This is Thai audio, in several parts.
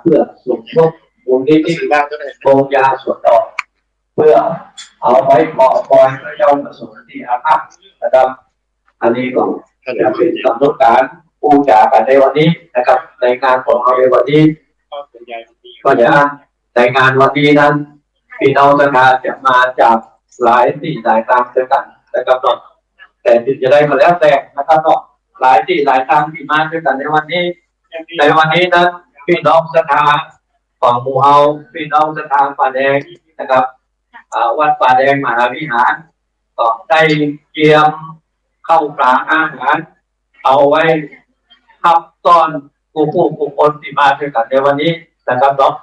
เพื่อสมทบมูลนิธิโรงยาส่วนดอกเพื่อเอาไว้ขอพรพระเจ้าประสงค์ที่อาภัพนะครับอันนี้ก็จะเป็นกำหนดการปูจากันในวันนี้นะครับในการของเราในวันนี้ก็จะในงานวันนี้นั้นพี่น้องทหารจะมาจากหลายที่หลายทางด้วยกันนะครับเนาะแต่ถึงจะได้มาแล้วแต่นะครับเนาะหลายที่หลายทางที่มาด้วยกันในวันนี้นั้นพี่น้องศรัทธาของหมู่เฮาพี่น้องศรัทธาป่าแดงนะครับวัดป่าแดงมหาวิหารก็ได้เตรียมข้าวปลาอาหารเอาไว้ทับต้อนผู้คนที่มาด้วยกันในวันนี้นะครับเนาะ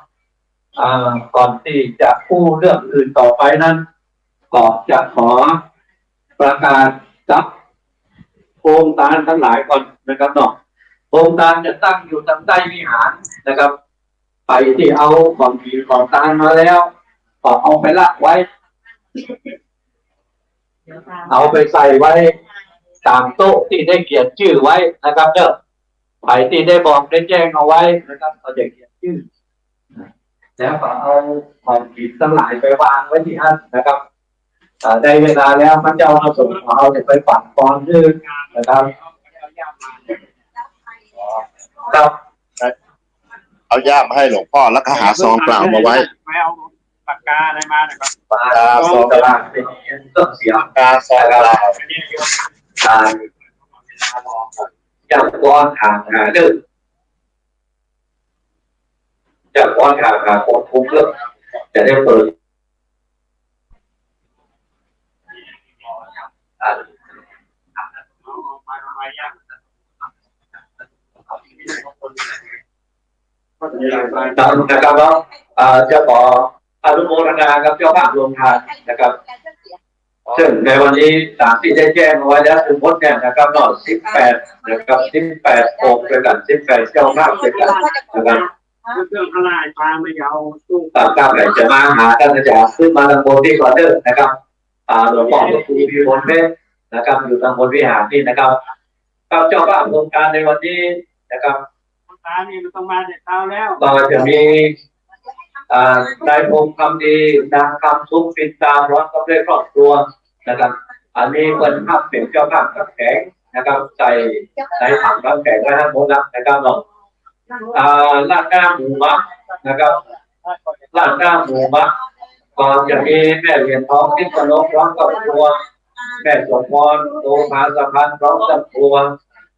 ก่อนที่จะพูดเรื่องอื่นต่อไปนั้นก็จะขอประกาศจับโครงการทั้งหลายก่อนนะครับเนาะโครงการจะตั้งอยู่ทางใต้วิหารนะครับไปที่เอาของผีของตาลมาแล้วก็เอาไปละไว้เอาไปใส่ไว้ตามโต๊ะที่ได้เขียนชื่อไว้นะครับเด้อไปที่ได้บอกได้แจ้งเอาไว้นะครับเขาจะเขียนชื่อแล้วก็เอาของผีทั้งหลายไปวางไว้ที่นั่นนะครับได้เวลาแล้วพระเจ้ามาส่งเอาไปฝังก่อนชื่อนะครับครับเอาย่ามมาให้หลวงพ่อแล้วก็หาซองเปล่ามาไว้ไม่เอาปากกาอะไรมาหน่อยครับปากกาซองกระดาษเป็นต้นเสียงกาซองกระดาษจากก้อนหางหาเรื่องจากก้อนหางหาคนทุกเรื่องจะได้เปิดนะครับเนาะจะขออนุโมทนากับเจ้าภาพรวมทานนะครับซึ่งในวันนี้ตามที่ได้แจ้งเอาไว้แล้วถึงหมดเนี่ยนะครับเนาะ18นะครับ18องค์ด้วยกัน18เจ้าภาพด้วยกันนะครับเรื่องอะไรปลาไม่ยาวสู้ก้าวไก่จะมาหาท่านอาจารย์ขึ้นมาทางบนที่ก่อนเด้อนะครับหลวงพ่อครูพิมลเมธนะครับอยู่ทางบนวิหารนี่นะครับเจ้าภาพโครงการในวันนี้นะครับตานี่มันต้องมาเด็ดเตาแล้วเราจะมีได้พงคำดีดังคำทุกปิดตาร้อนกับด้วยครอบครัวนะครับอันนี้เป็นภาพเป็นเจ้าภาพกับแข็งนะครับใส่ถังกับแข็งไว้ทั้งหมดนะครับเนาะลาดหน้าหมูมะนะครับลาดหน้าหมูมะก่อนจะมีแม่เหรียญทองที่กระโดดร้องกับครัวแม่สมพรโตภาสะพานร้องกับครัว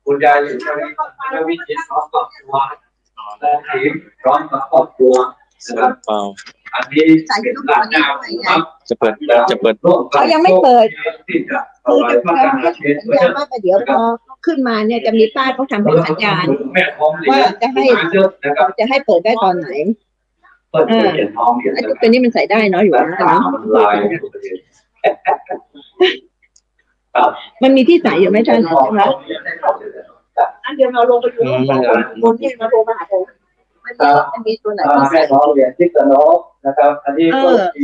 คุณยายอยู่ที่วิจิตรร้องกับครัวและทีมร้องกับครอบครัวนะครับอันนี้เป็นลาดหน้าหมูมะจะเปิดเขายังไม่เปิดคือว่าเดี๋ยวพอขึ้นมาเนี่ยจะมีป้ายเขาทำเป็นสัญญาณว่าจะให้เปิดได้ตอนไหนตัวนี้มันใส่ได้เนาะอยู่นะมันมีที่ใส่อยู่ไหมท่านนะอันเดียวเราลงไปดูบนที่เราลงมาหาผมมันมีตัวไหนที่ใส่เหรียญที่กระโดดนะครับอันนี้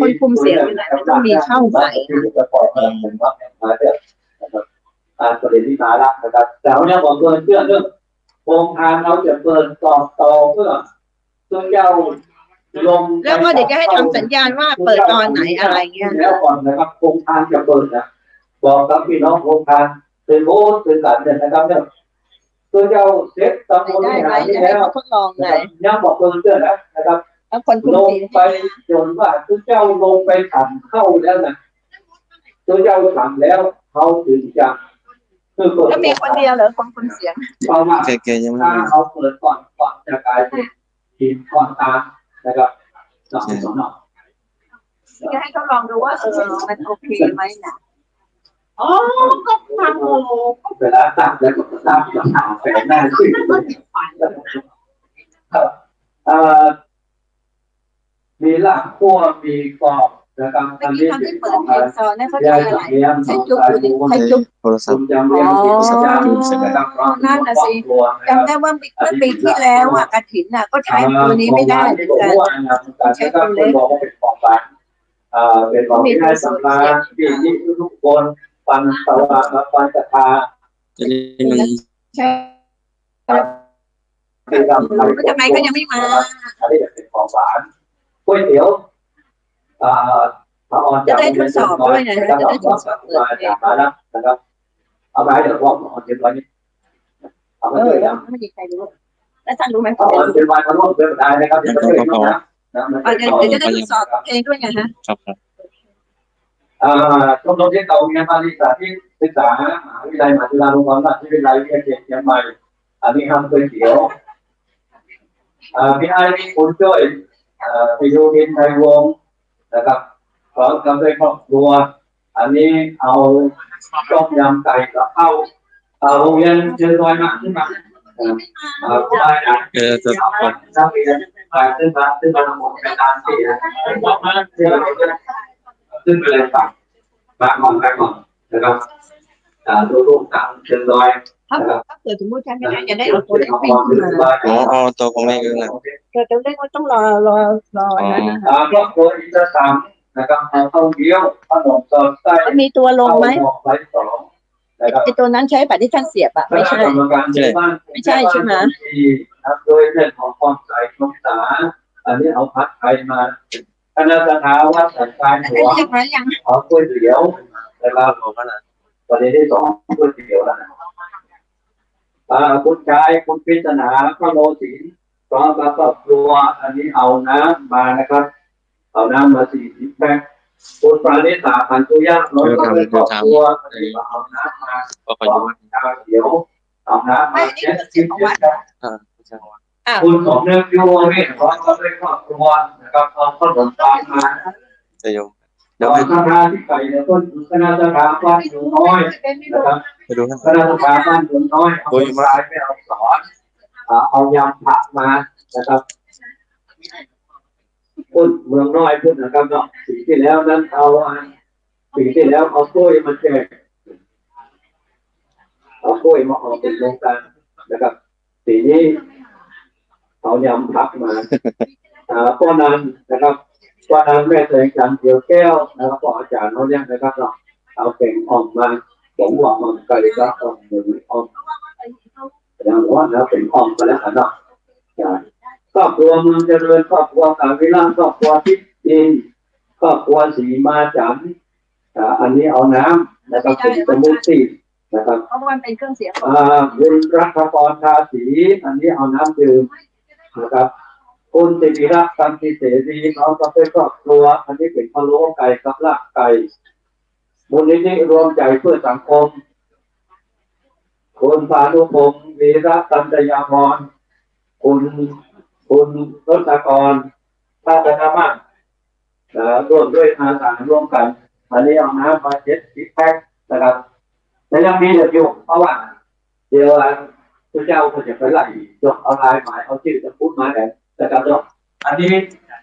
คนคุมเสียงอยู่ไหนมันต้องมีช่องใส่จะปล่อยพลังผมว่ามาเถอะนะครับประเด็นที่มาละนะครับแต่เนี่ยผมเปิดเชื่อเรื่องโครงการเราจะเปิดต่อเพื่อเจ้าลงแล้วก็เดี๋ยวจะให้ทำสัญญาณว่าเปิดตอนไหนอะไรเงี้ยแล้วก่อนนะครับโครงการจะเปิดนะบอกกับพี่น้องโครงการเป็นโอ้เป็นการเนี่ยนะครับเนี่ยเจ้าเซ็ตตำบลที่หาที่แล้วทดลองเลยยังบอกเปิดเชื่อนะครับลงไปจนว่าเจ้าลงไปทำเข้าแล้วนะเจ้าทำแล้วเขาถึงจะก็มีคนเดียวเหรอคนเสียงถ้าเขาเปิดก่อนจะกลายเป็นทีมก่อนตานะครับสองจะให้เขาลองดูว่ามันโอเคไหมนะก็ทำเวลาตั้งแล้วก็ตั้งแบบแฝงหน้าชื่อมีหลักขั้วมีกรอบนะครับอันนี้ที่เปิดเพลงซอนนี่เขาใช้อะไรใช้จุ๊บใช้จุ๊บโทรศัพท์นั่นน่ะสิจำได้ว่าปีที่แล้วกฐินก็ใช้ตัวนี้ไม่ได้เหมือนกันใช้ตัวเล็กเป็นของบ้านเป็นของที่ให้สัมภาระที่ทุกคนฟันสวะฟันศรัทธาใช่ ทำไมเขายังไม่มา อันนี้จะเป็นของหวานก๋วยเตี๋ยวจะได้ทดสอบด้วยนะจะได้ทดสอบเลยมาแล้วนะครับเอาไปเดี๋ยวบอกเอาเก็บไว้นี่เอาไปเลยนะ ไม่มีใครรู้แล้วท่านรู้ไหม เอาเก็บไว้มาร่วมเดินได้นะครับเดี๋ยวจะได้รู้นะ เดี๋ยวจะได้ทดสอบเองด้วยไงฮะ ชมรมที่เก่าเรียนมาศึกษาที่ศึกษามหาวิทยาลัยมหาจุฬาลงกรณราชวิทยาลัยวิทยาเขตเชียงใหม่อันนี้ทำก๋วยเตี๋ยวพี่ไอ้นี่คุณช่วยพยูรินไทยวงศ์นะครับพร้อมกับด้วยครอบครัวอันนี้เอาต้มยำไก่กับข้าวโรงเรียนเชียงรายมาขึ้นมาผู้ใดนะนักเรียนไปขึ้นมาทั้งหมดเป็นล้านสี่นะขึ้นไปเลยฝั่งบ้านของนะครับลูกๆตามเชียงรายถ้าเกิดสมมติใช้ไม่ได้จะได้เอาตัวเล็กปิ้งขึ้นมาเอาตัวของแม่ก็ได้ เกิดตัวเล็กก็ต้องรอนะครอบครัวอินทรสังนะครับท่องเที่ยวขนมสดไส้มีตัวลงไหมไอตัวนั้นใช้บัตรที่ท่านเสียบอะไม่ใช่ไม่ใช่ใช่ไหมโดยเรื่องของความใส่ชงสาอันนี้เอาพัดไทยมาคณะสถาวัดสันติหัวเอาก๋วยเตี๋ยวนะครับประเด็นที่สองก๋วยเตี๋ยวแล้วนะคุณชายคุณพิจนาพระโลศิลป์พร้อมกับครอบครัวอันนี้เอาน้ำมานะครับเอาน้ำมา40 แพ็คคุณปราณิตาพันธุยะร้อยครอบครัวอันนี้เอาน้ำมาชาเขียวเอาน้ำมาคุณสมนึกยูนี่พร้อมกับครอบครัวนะครับเอาขนมปังมาจะยงโดยสถานที่ไก่เนี่ยต้นคณะสถาบันอยู่น้อยนะครับคณะสถาบันอยู่น้อยเอาสายไม่เอาสอนเอายำผักมานะครับพูดเมืองน้อยพูดนะครับเนาะปีที่แล้วนั้นเอากล้วยมาแจกเอากล้วยมาออกเป็นโครงการนะครับปีนี้เอายำผักมาป้อนันนะครับว่านั้นแม่แสงจันทร์เดียวแก้วนะครับอาจารย์เขาเรียกนะครับเนาะเอาเก่งออกมาผมว่ามันไกลก็ออกหนึ่งออกอย่างว่าแล้วเป็นออกไปแล้วเนาะครอบครัวเมืองเจริญครอบครัวกาวิลาครอบครัวทิพย์อินครอบครัวสีมาจันอันนี้เอาน้ำนะครับเป็นสมุนไพรนะครับเพราะมันเป็นเครื่องเสียงคุณรัฐกรทาสีอันนี้เอาน้ำดื่มนะครับคุณสิริรักษ์ตันติเสรีน้องกับครอบครัวอันนี้เป็นพะโล้ไก่กับลาบไก่มูลนิธิรวมใจเพื่อสังคมคุณพานุพงศ์วีระตันตยามรคุณรถกรท่าธนามาร่วมด้วยอาสาร่วมกันอันนี้เอาน้ำมา70 แพ็คนะครับแต่ยังมีเหลืออยู่เพราะว่าเดี๋ยวพระเจ้าเขาจะไปไล่ยกเอาลายหมายเอาชื่อจะพูดมาแต่นะครับเนาะอันนี้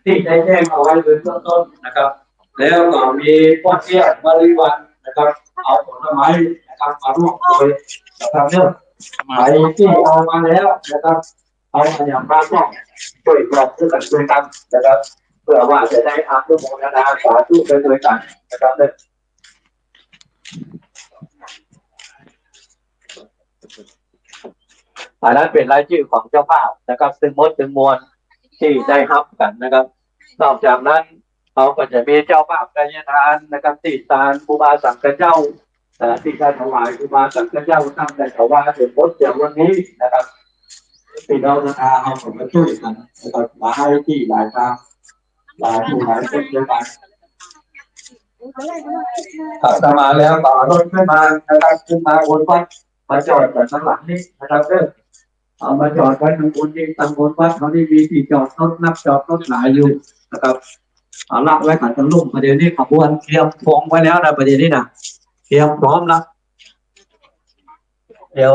ที่ได้แจ้งเอาไว้เป็นต้นนะครับแล้วก็มีพ่อเชี่ยบริวารนะครับเอาผลไม้นะครับมาร่วมด้วยนะครับเนี่ยหมายที่เอามาแล้วนะครับเอาอย่างมาก็ช่วยกรอบช่วยกันช่วยกันนะครับเพื่อว่าจะได้อานุโมทนาสาธุไปด้วยกันนะครับเนี่ยอันนั้นเป็นรายชื่อของเจ้าภาพนะครับซึ่งมดถึงมวลที่ได้รับกันนะครับนอกจากนั้นเขาก็จะมีเจ้าภาพกายทานนะครับที่ศาลครูบาสังฆเจ้าที่ได้ถวายครูบาสังฆเจ้าตั้งแต่ถวายเป็นมดเจ้าวันนี้นะครับพี่น้องนะครับเอาผมมาช่วยกันนะครับมาให้ที่หลายทางหลายผู้หลายคนเดียวกันถ้ามาแล้วต่อรถขึ้นมานะครับขึ้นมาบนวัดมาจอดกันข้างหลังนี้นะครับเอามาจอดไว้ตรงบนนี้ตรงบนวัดเขานี่มีที่จอดรถนับจอดรถหลายอยู่นะครับเอาละไว้ขันกันลุ่มประเดี๋ยวนี้ขบวนเตรียมพร้อมไว้แล้วนะประเดี๋ยวนี้นะเตรียมพร้อมแล้วเดี๋ยว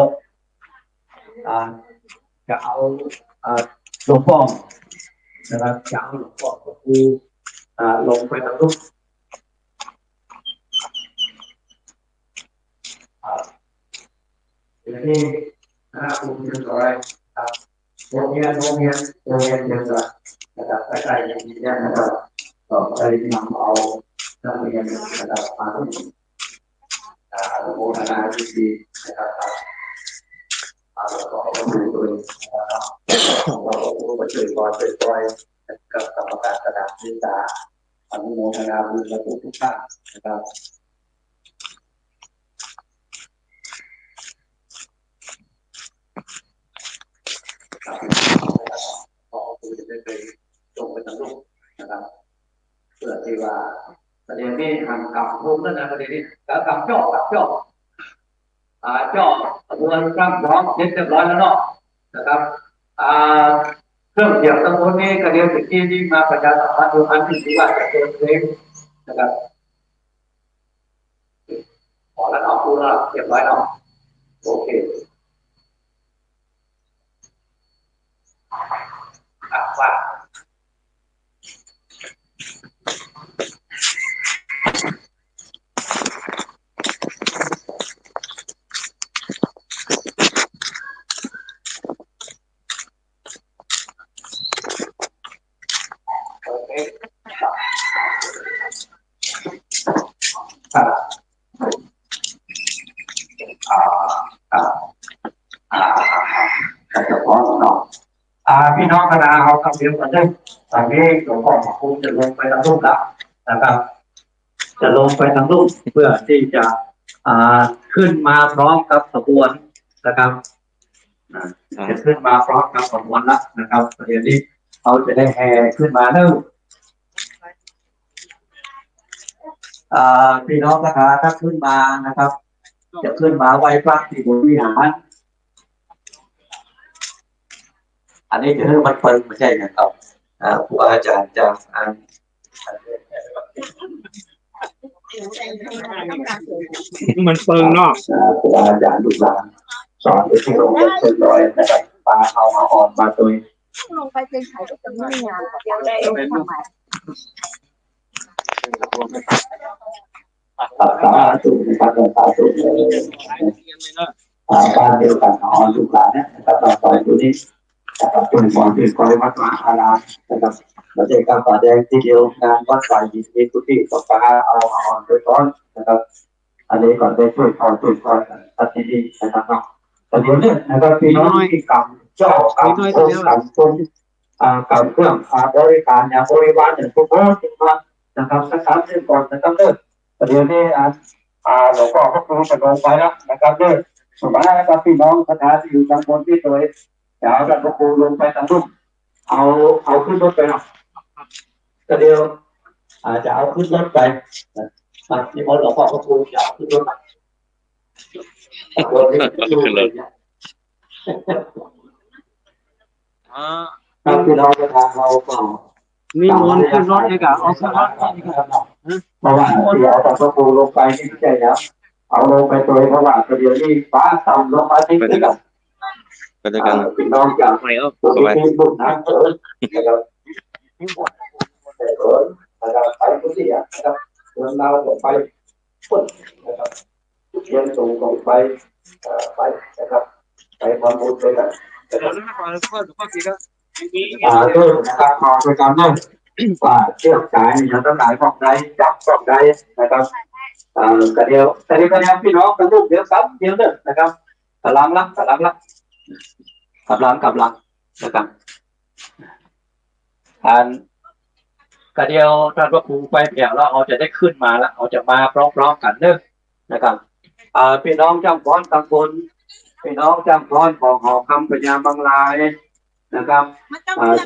จะเอาหลวงพ่อนะครับจะเอาหลวงพ่อก็คือลงไปทางลุ่มเดี๋ยวนี้คุณจะสอนครับโรงเรียนเดียวกันนะครับใกล้ๆอย่างนี้นะครับก็ได้นำเอานักเรียนนะครับมาอนุโมทนาดีนะครับ แล้วก็เอาดูตัวเองนะครับเราก็ช่วยคอยกับกรรมการกระดาษศึกษาอนุโมทนาบุญและทุกท่านนะครับขอคุณจะได้ไปจงไปทำลูกนะครับเพื่อที่ว่าประเด็นนี้ทำกับลูกนั่นนะประเด็นนี้แล้วกับจ่อจ่อมวลร่างพร้อมเรียบร้อยแล้วเนาะนะครับเครื่องเสียงตะโกนนี้กระเดียวสิที่มาประชาสัมพันธ์ดูอันที่ว่าจะเป็นเพลงนะครับขอแล้วเนาะพูดแล้วเรียบร้อยเนาะโอเคว่า พี่น้องคณะเขาทำเดียวกันเลยตอนนี้หลวงพ่อคงจะลงไปทางรูปแล้วนะครับจะลงไปทางรูปเพื่อที่จะขึ้นมาพร้อมกับขบวนนะครับจะขึ้นมาพร้อมกับขบวนแล้วนะครับเดี๋ยวนี้เขาจะได้แห่ขึ้นมาเริ่มพี่น้องคณะถ้าขึ้นมานะครับจะขึ้นมาไหว้พระที่บนวิหารอันนี้จะเรื่องมันเปิงไม่ใช่นะครับครูอาจารย์จะมันเปิงเนาะครูอาจารย์ลูกหลานสอนที่โรงเรียนเชิญลอยนะครับปลาเอามาอ่อนมาตัวลงไปเป็นไข่ก็จะไม่งานเดี๋ยวได้ทำไมสาธุนะครับสาธุบ้านเดียวกันอ่อนลูกหลานเนี่ยนะครับเราต่อยตัวนี้นะครับเป็นความเป็นคอยวัดวาอารามนะครับเราจะการต่อแดงที่เดียวงานวัดฝ่ายยินดีกุฏิต่อปลาเอามาอ่อนไปก่อนนะครับอันนี้ก่อนได้ช่วยคอยตัดดีนะครับเนาะแต่เดี๋ยวนี้นะครับพี่น้องที่กำเจ้ากำคนกำคนกำเครื่องบริการอย่างบริวารอย่างทุกคนทุกคนนะครับสัก3 เดือนก่อนนะครับเด้อแต่เดี๋ยวนี้หลวงพ่อก็คงจะลงไปแล้วนะครับเด้อสุดท้ายนะครับพี่น้องคณะที่อยู่ทางบนที่ตัวเดี๋ยวเราก็คงลงไปทางนู้นเอาขึ้นรถไปเนาะแต่เดี๋ยวจะเอาขึ้นรถไปที่หลวงพ่อก็คงจะเอาขึ้นรถไปครับพี่น้องประธานเราก็มีมนขึ้นรถเลยกับเอาขึ้นรถนี่ครับเพราะว่าที่เอาตะปูลงไปนี่ไม่ใช่แล้วเอาลงไปตัวเพราะว่าเดี๋ยวนี้ฟ้าต่ำลงมาที่นี่กับพี่น้องจากที่บุญน้ำนะครับไปทุกที่นะครับเดินเราไปพุ่นนะครับเรียนสูงของไปนะครับไปความบุญไปกันด้วยนะครับขอไปการนั่งว่าเชือกสายอย่างต้องหลายของใดจับของใดนะครับกระเดียวแต่ที่กระเดียวพี่น้องกันลูกเดียวครับเดียวเด้อนะครับกำลังนะครับกระเดียวท่านพระครูไปเปี่ยวแล้วเราจะได้ขึ้นมาแล้วเราจะมาพร้อมๆกันเด้อนะครับพี่น้องจำพรตำบลพี่น้องจำพรของหอคำปัญญาบางลายนะครับ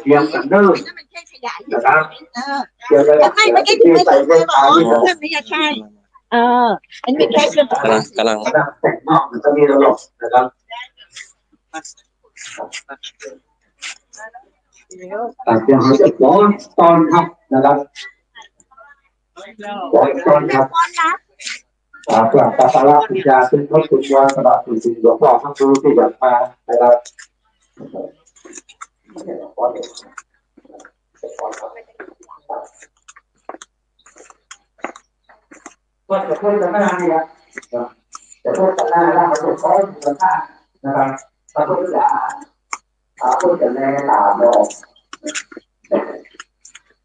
เตรียมกันเด้อนะครับเดี๋ยวจะไม่ใช่ถึงไม่ใช่เลยบอกไม่ใช่อันนี้แค่เรื่องกำลังแต่งนอกจะมีระบบนะครับแต่เดี๋ยวเราจะตอนครับนะครับตอนครับเพื่อตัดสาระที่จะเป็นข้อสุดยอดสำหรับสิ่งหลวงพ่อทั้งคู่ที่อยากมานะครับก็จะพูดกันหน้านี่ครับจะพูดกันหน้าแล้วมาพูดกันหน้านะครับเราพูดกันแน่ตาบอด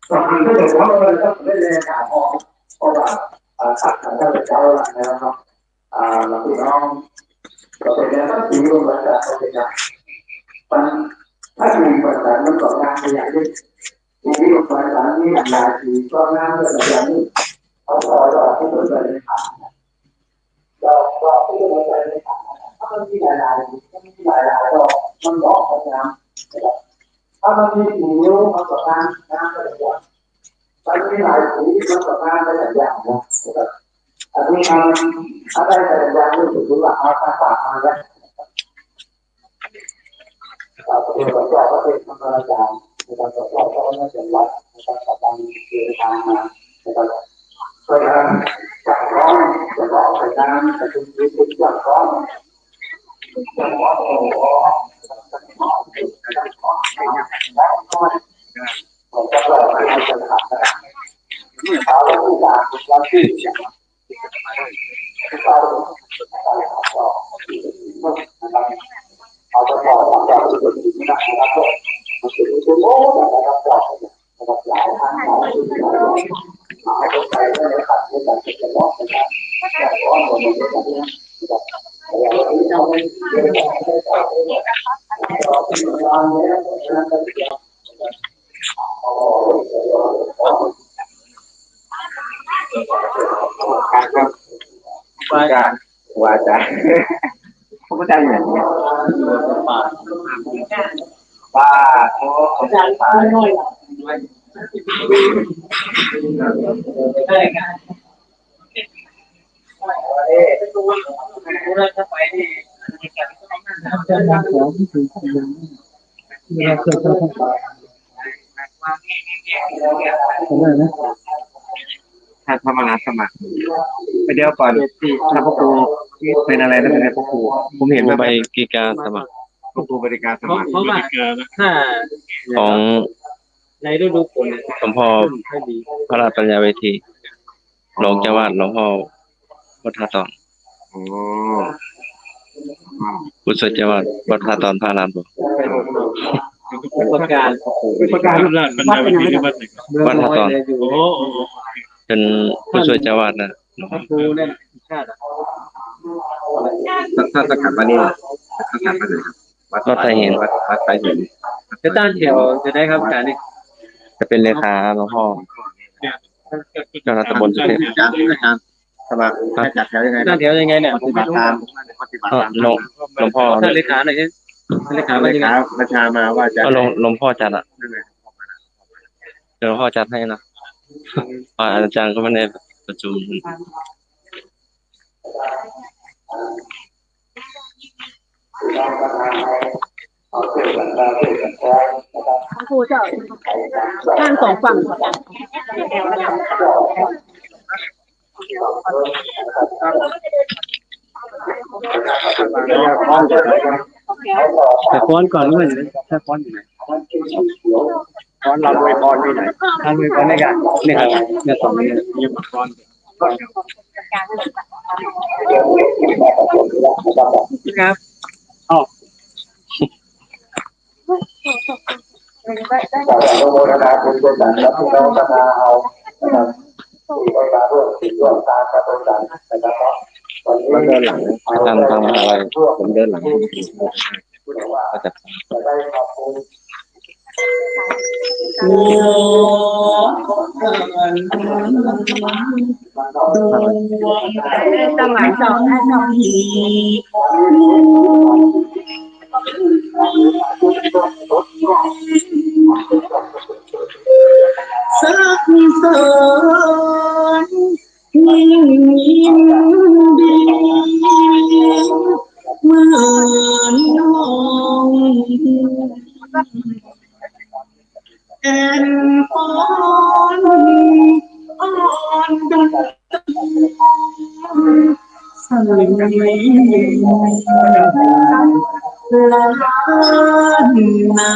ตอนนี้ก็จะว่าเราต้องไม่แน่ตาบอดเพราะว่าขัดขันได้เจ้าละนะครับเราพี่น้องก็ Maksudnya kan bingung bahasa Indonesia.ถ้ามีภาษามันก็งานขยายมีภาษาที่หลายสีก็งานแบบนี้เขาขอเราที่สนใจในข่าวเราที่สนใจในข่าวถ้ามันมีหลายก็มันบอกพยายามถ้ามันมีสีนิ้วมันก็งานก็ได้อย่างถ้ามีหลายสีมันก็งานก็ได้อย่างนะอันนี้อะไรแต่อย่างนี้ถือว่าเอาภาษามาแล้วเราก็เป็นธรรมดาในการสอบเราก็ไม่เสียหลักในการสอบบางเรื่องทางมาในการก็ยังจับร้องจะบอกไปตามแต่คุณคุณจับร้องจะบอกโอ้โหผมก็บอกให้จะถามนะเขาผู้ด่าเราชื่อเขาเอาไปบอกว่าเราจะถึงนะครับมันเป็นตัวโม้นะครับบอกนะครับหลายทางหลายที่เอาไปเลยครับในการจะบอกนะครับแต่ว่าเราไม่ได้แบบนี้นะครับเราไม่ได้เราเป็นเราเนี่ยเราเป็นว่าจะผมก็ได้เหมือนกันป้าโอ้ผมจะตายน้อยได้กันถ้าทำมาสมัครไปเดียวก่อนที่ถ้าพวกครูเป็นอะไรนั่นเป็นพวกครูผมเห็นว่า ใบกิการสมัคร พวกครูบริการสมัคร เพราะว่าถ้า ของ ในฤดูฝน หลวงพ่อพระราชปัญญาเวทีหลวงจังหวัดหลวงพ่อวัดท่าตอน อ๋อ ผู้ช่วยจังหวัดวัดท่าตอนพระรามหลวง ประการวัดเป็นไหนวัดท่าตอนเป็นผู้ช่วยจังหวัดนะหลวงพ่อ ครูเนี่ยชาติ ถ้าสกัดมาเนี่ยสกัดมาเลยวัดไทยเห็นวัดไทยเห็น จะตั้งแถวจะได้ครับการนี้ จะเป็นเลขาหลวงพ่อเจ้าหน้าที่ตำบลสุเทพ อาจารย์สมัครจัดแถวยังไง ตั้งแถวยังไงเนี่ย ปฏิบัติตาม หลวงพ่อ ท่านเลขาหน่อยท่านเลขาว่ายังไง ประชามาว่าจะ ก็หลวงพ่อจัดอ่ะเดี๋ยวหลวงพ่อจัดให้นะอาจารย์ก็ไม่ได้ประชุม ครูเจ้าข้างสองฝั่งแต่ฟ้อนก่อนด้วยถ้าฟ้อนอยู่ไหน ตอนเราโดยพรที่ไหน ทำมือฟ้อนได้กันเนี่ยครับเนี่ยสองเนี่ยยังฟ้อนครับอ๋อ โมทนาคุณด้วยกันแล้วพี่น้องทนาเอานะครับที่ได้มาร่วมติดร่วมตามกระบวนการนะครับวันนี้เดินหลัง ทำอะไรผมเดินหลังก็จะ จะได้ขอบคุณ จังหวะสองให้สองสักสอนยิ่งยิ่งดีเหมือนน้องแอนอ่อนอ่อนดุจสั่งลานนา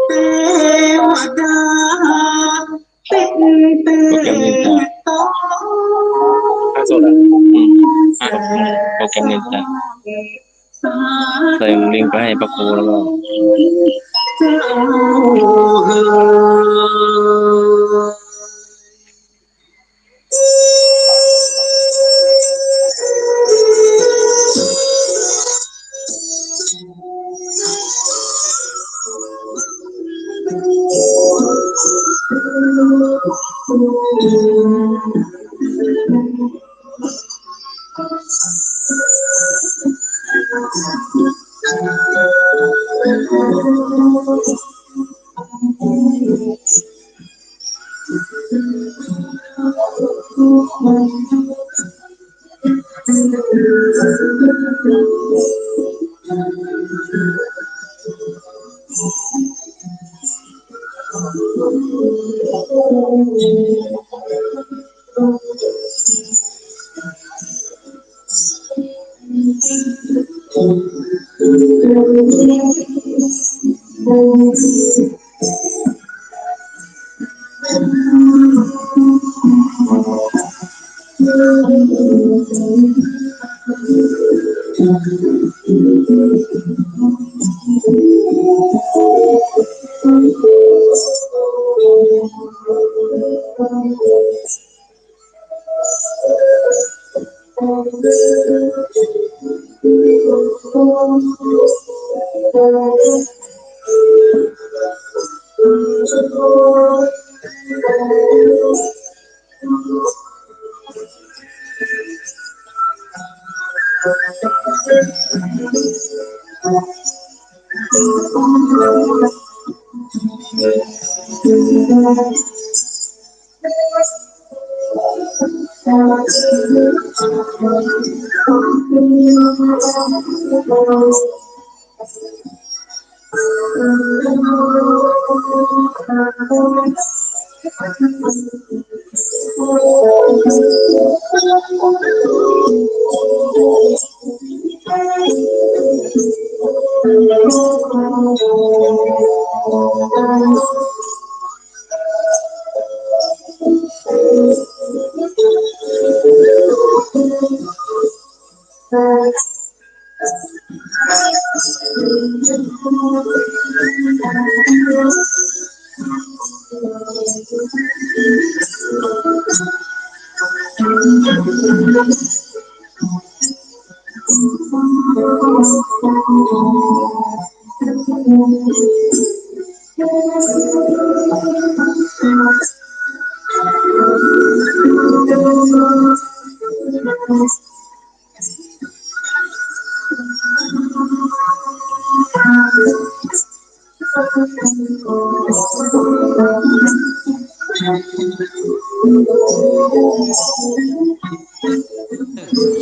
เทวดาติดติดต่อ โปรแกรมนี้จะใส่ลิงก์ไปให้พระครูแล้วก็ เจ้า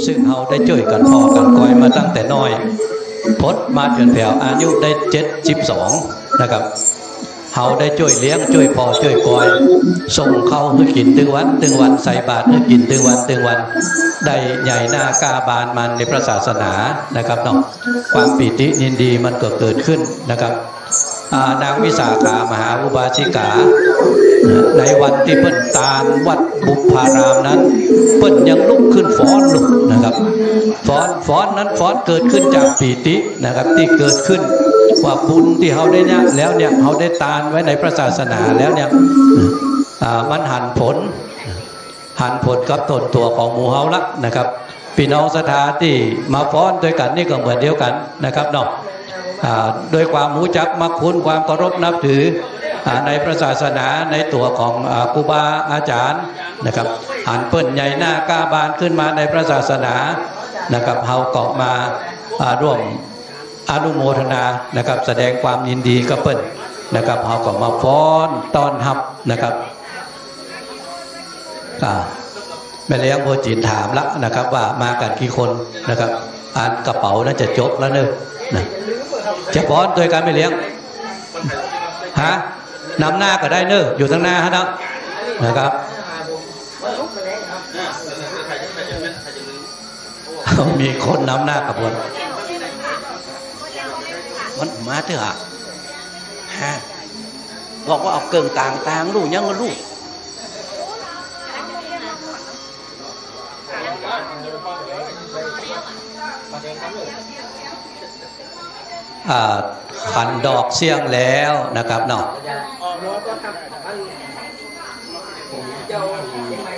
ซึ่งเราได้ช่วยกันพอกันคอยมาตั้งแต่น้อยพดมาจนแผ่วอายุได้72นะครับเราได้ช่วยเลี้ยงช่วยพอช่วยคอยส่งเข้าให้กินตึงวันใส่บาตรให้กินตึงวันได้ใหญ่หน้ากาบานมันในพระศาสนานะครับเนาะความปิติยินดีมันก็เกิดขึ้นนะครับนางวิสาขามหาอุบาสิกาในวันที่เพิ่นตานวัดบุพารามนั้นเพิ่นยังลุกขึ้นฟ้อนลุกนะครับฟ้อนนั้นฟ้อนเกิดขึ้นจากปิตินะครับที่เกิดขึ้นว่าบุญที่เขาได้เนี่ยแล้วเนี่ยเขาได้ตานไว้ในพระศาสนาแล้วเนี่ยมันหันผลกับตนตัวของหมู่เฮาละนะครับพี่น้องศรัทธาที่มาฟ้อนด้วยกันนี่ก็เหมือนเดียวกันนะครับเนาะโดยความรู้จักมักคุ้นความเคารพนับถือในพระศาสนาในตัวของครูบาอาจารย์นะครับหันเปิ้นใหญ่หน้ากาบานขึ้นมาในพระศาสนานะครับเฮาก็มาร่วมอนุโมทนานะครับแสดงความยินดีกับเปิ้นนะครับเฮาก็มาฟ้อนต้อนรับนะครับแม่เลี้ยงโบจีนถามละนะครับว่ามากันกี่คนนะครับอ่านกระเป๋าน่าจะจบแล้วเนอะนะจะฟ้อนโดยการไม่เลี้ยงฮะนำหน้าก็ได้เนอะอยู่ทางหน้าฮะนะครับมีคนนำหน้ากับบนมันมาเถอะฮะบอกว่าเอาเกิงต่างลูกยังลูกขันดอกเสี่ยงแล้วนะครับเนาะ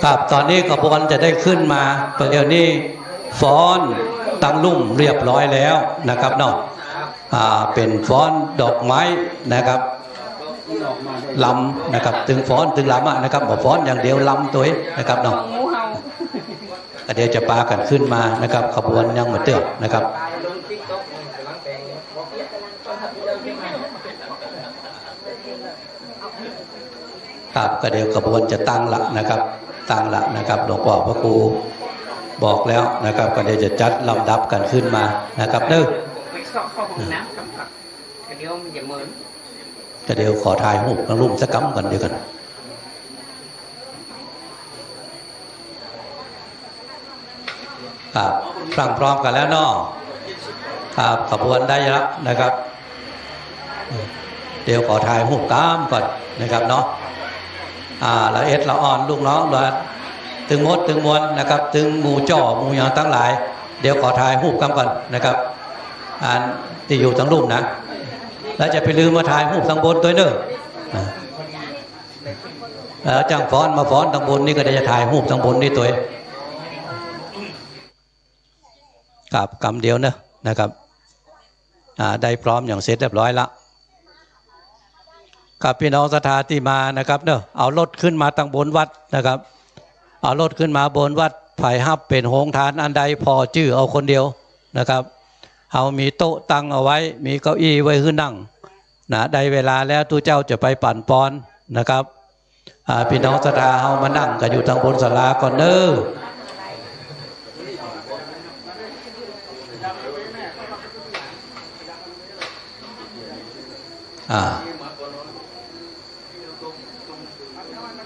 ครับตอนนี้ขบวนจะได้ขึ้นมาเดี๋ยวนี้ฟ้อนตั้งลุ่มเรียบร้อยแล้วนะครับเนาะเป็นฟ้อนดอกไม้นะครับ ลำนะครับตึงฟ้อนตึงลำนะครับบอกฟ้อนอย่างเดียวลำตัวเองนะครับเนาะก็เดี๋ยวจะปากันขึ้นมานะครับขบวนยังเหมือนเดิมนะครับครับก็เดี๋ยวขบวนจะตั้งละนะครับตั้งละนะครับหลวงพ่อพระครูบอกแล้วนะครับก็เดี๋ยวจะจัดลำดับกันขึ้นมานะครับเด้อก็เดี๋ยวขอถ่ายรูปทั้งรูปสักกำกันเดียวกันครับฟังพร้อมกันแล้วเนาะครับขบวนได้แล้วนะครับเดี๋ยวขอถ่ายรูปกล้ามก่อนนะครับเนาะละเอ็ดละอ่อนลูกน้องละตึงมดตึงมวลนะครับตึงหมูจ่อหมูยางตั้งหลายเดี๋ยวขอถ่ายรูปกล้ามก่อนนะครับที่อยู่ทั้งรูปนะแล้วจะไปลืมมาถ่ายรูปทั้งบนตัวเนอะแล้วจังฟ้อนมาฟ้อนทั้งบนนี่ก็จะถ่ายรูปทั้งบนนี่ตัวกับกำเดียวเนอะนะครับได้พร้อมอย่างเสร็จเรียบร้อยละกับพี่น้องศรัทธาที่มานะครับเนอะเอารถขึ้นมาตั้งบนวัดนะครับเอารถขึ้นมาบนวัดไผ่ฮับเป็นโฮงทานอันใดพอจื้อเอาคนเดียวนะครับเอามีโต๊ะตั้งเอาไว้มีเก้าอี้ไว้ขึ้นนั่งนะได้เวลาแล้วตู้เจ้าจะไปปั่นปอนนะครับพี่น้องศรัทธาเอามานั่งกันอยู่ทางบนศาลาก่อนเนอะ